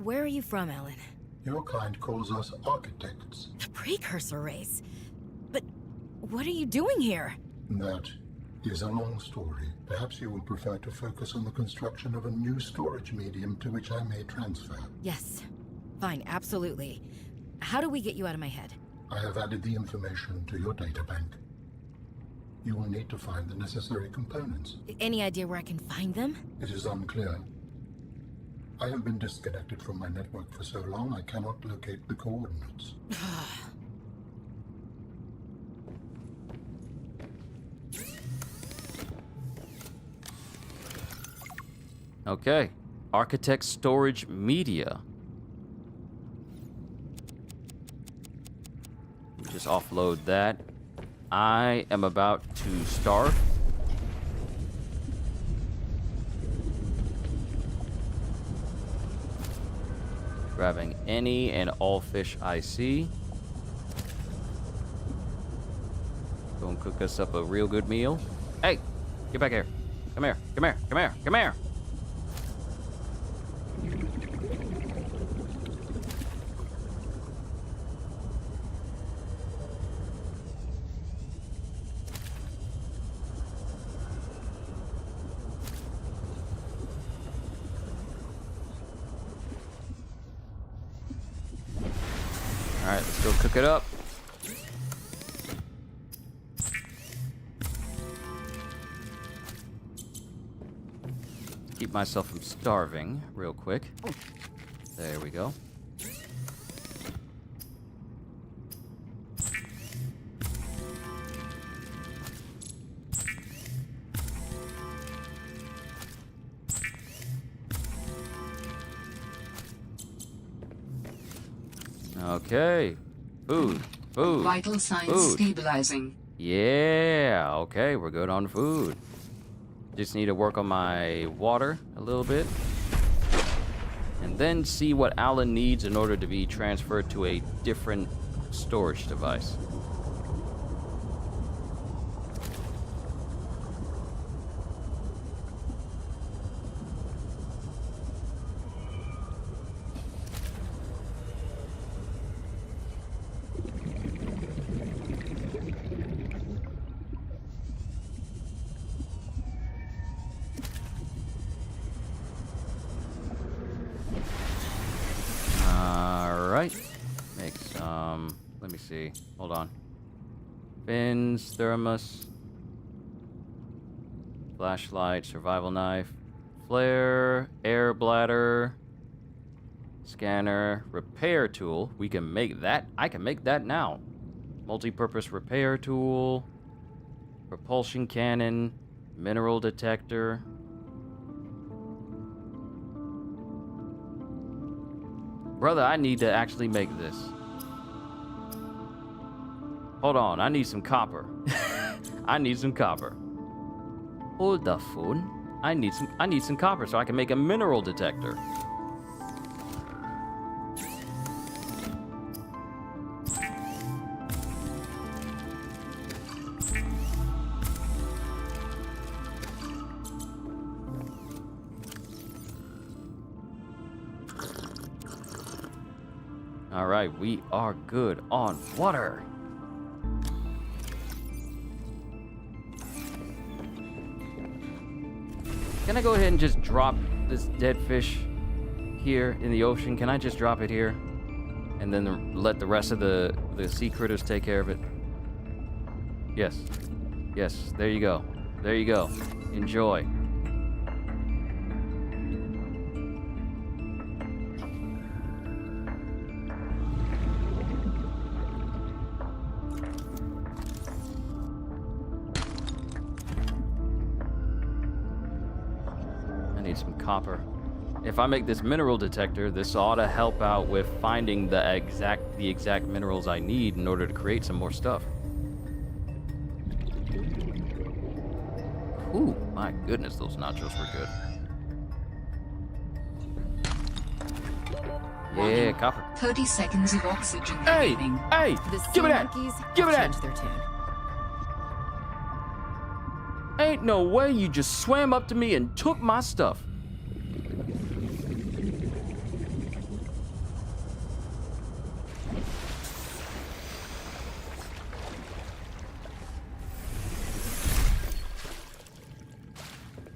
Where are you from, Alan? Your kind calls us architects. The precursor race? But what are you doing here? That is a long story. Perhaps you will prefer to focus on the construction of a new storage medium to which I may transfer. Yes. Fine, absolutely. How do we get you out of my head? I have added the information to your databank. You will need to find the necessary components. Any idea where I can find them? It is unclear. I have been disconnected from my network for so long I cannot locate the coordinates. Okay. Architect Storage Media. Just offload that. I am about to starve. Grabbing any and all fish I see. Go and cook us up a real good meal. Hey, get back here. Come here, come here, come here, come here. Alright, let's go cook it up. Keep myself from starving real quick. There we go. Okay, Food. Food. Vital signs Food. stabilizing. Yeah, okay, we're good on food. Just need to work on my water a little bit. And then see what Alan needs in order to be transferred to a different storage device. Make some, let me see, hold on. Fins, thermos, flashlight, survival knife, flare, air bladder, scanner, repair tool. We can make that, I can make that now. Multi-purpose repair tool, propulsion cannon, mineral detector. Brother, I need to actually make this. Hold on, I need some copper. I need some copper. Hold the phone. I need some copper so I can make a mineral detector. All right, we are good on water. Can I go ahead and just drop this dead fish here in the ocean? Can I just drop it here? And then let the rest of the sea critters take care of it? Yes. Yes, there you go. There you go. Enjoy. Some copper. If I make this mineral detector, this ought to help out with finding the exact minerals I need in order to create some more stuff. Ooh, my goodness, those nachos were good. Yeah, copper. 30 seconds of oxygen Hey, remaining. hey, give me that. Give me that. Their tune. Ain't no way you just swam up to me and took my stuff.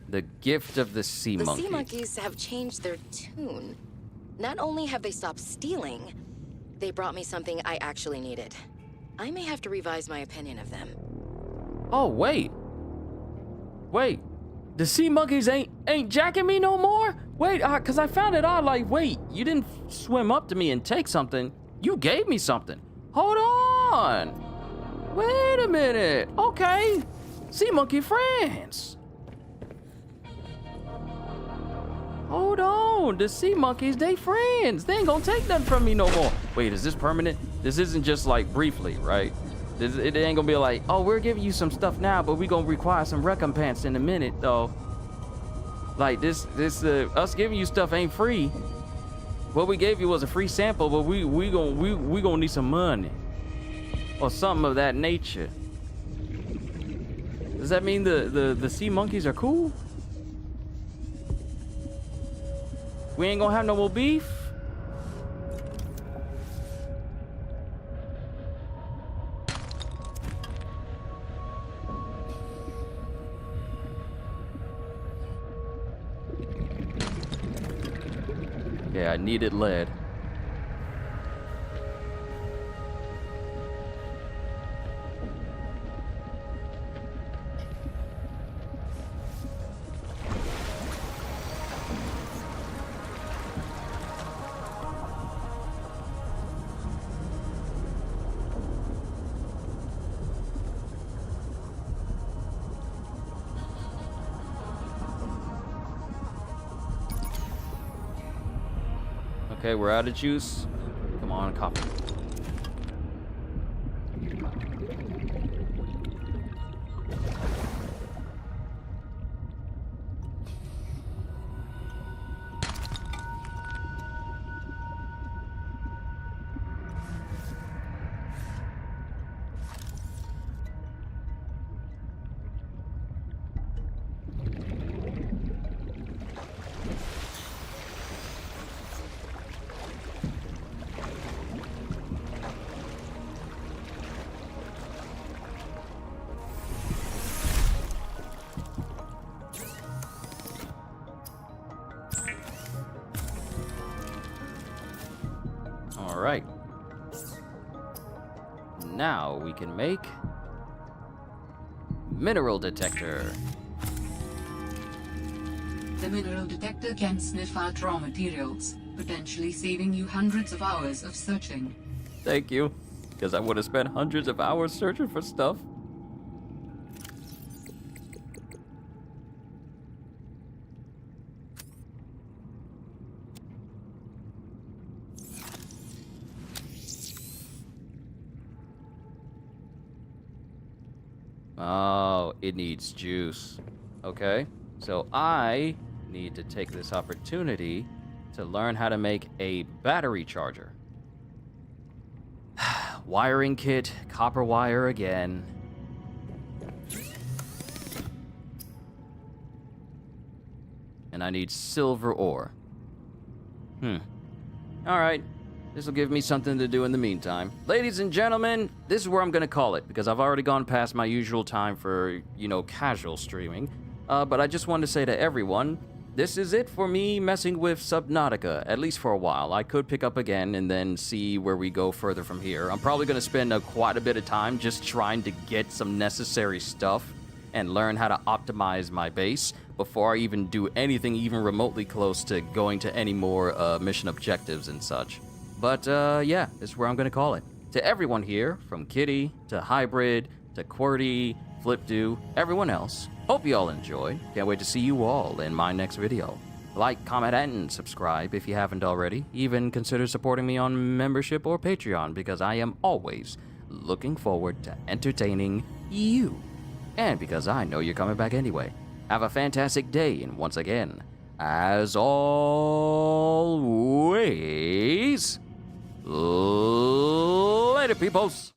The gift of the sea monkey. The sea monkeys have changed their tune. Not only have they stopped stealing, they brought me something I actually needed. I may have to revise my opinion of them. Oh, wait. Wait, the sea monkeys ain't jacking me no more? Wait, cause I found it odd, like, wait, you didn't swim up to me and take something. You gave me something. Hold on. Wait a minute. Okay, sea monkey friends. Hold on, the sea monkeys, they friends. They ain't gonna take nothing from me no more. Wait, is this permanent? This isn't just like briefly, right? It ain't gonna be like, oh, we're giving you some stuff now, but we gonna require some recompense in a minute, though. Like this, us giving you stuff ain't free. What we gave you was a free sample, but we gonna need some money or something of that nature. Does that mean the sea monkeys are cool? We ain't gonna have no more beef? Yeah, I needed lead. Okay, we're out of juice. Come on, copper. now we can make mineral detector. The mineral detector can sniff out raw materials, potentially saving you hundreds of hours of searching. Thank you, because I would have spent hundreds of hours searching for stuff. Oh, it needs juice. Okay, so I need to take this opportunity to learn how to make a battery charger. Wiring kit, copper wire again. And I need silver ore. Alright. This will give me something to do in the meantime. Ladies and gentlemen, this is where I'm gonna call it, because I've already gone past my usual time for, casual streaming. But I just wanted to say to everyone, this is it for me messing with Subnautica, at least for a while. I could pick up again and then see where we go further from here. I'm probably gonna spend quite a bit of time just trying to get some necessary stuff and learn how to optimize my base before I even do anything even remotely close to going to any more mission objectives and such. But yeah, this is where I'm gonna call it. To everyone here, from Kitty, to Hybrid, to QWERTY, FlipDo, everyone else, hope you all enjoy. Can't wait to see you all in my next video. Like, comment, and subscribe if you haven't already. Even consider supporting me on membership or Patreon, because I am always looking forward to entertaining you. And because I know you're coming back anyway. Have a fantastic day, and once again, as always, later, peoples.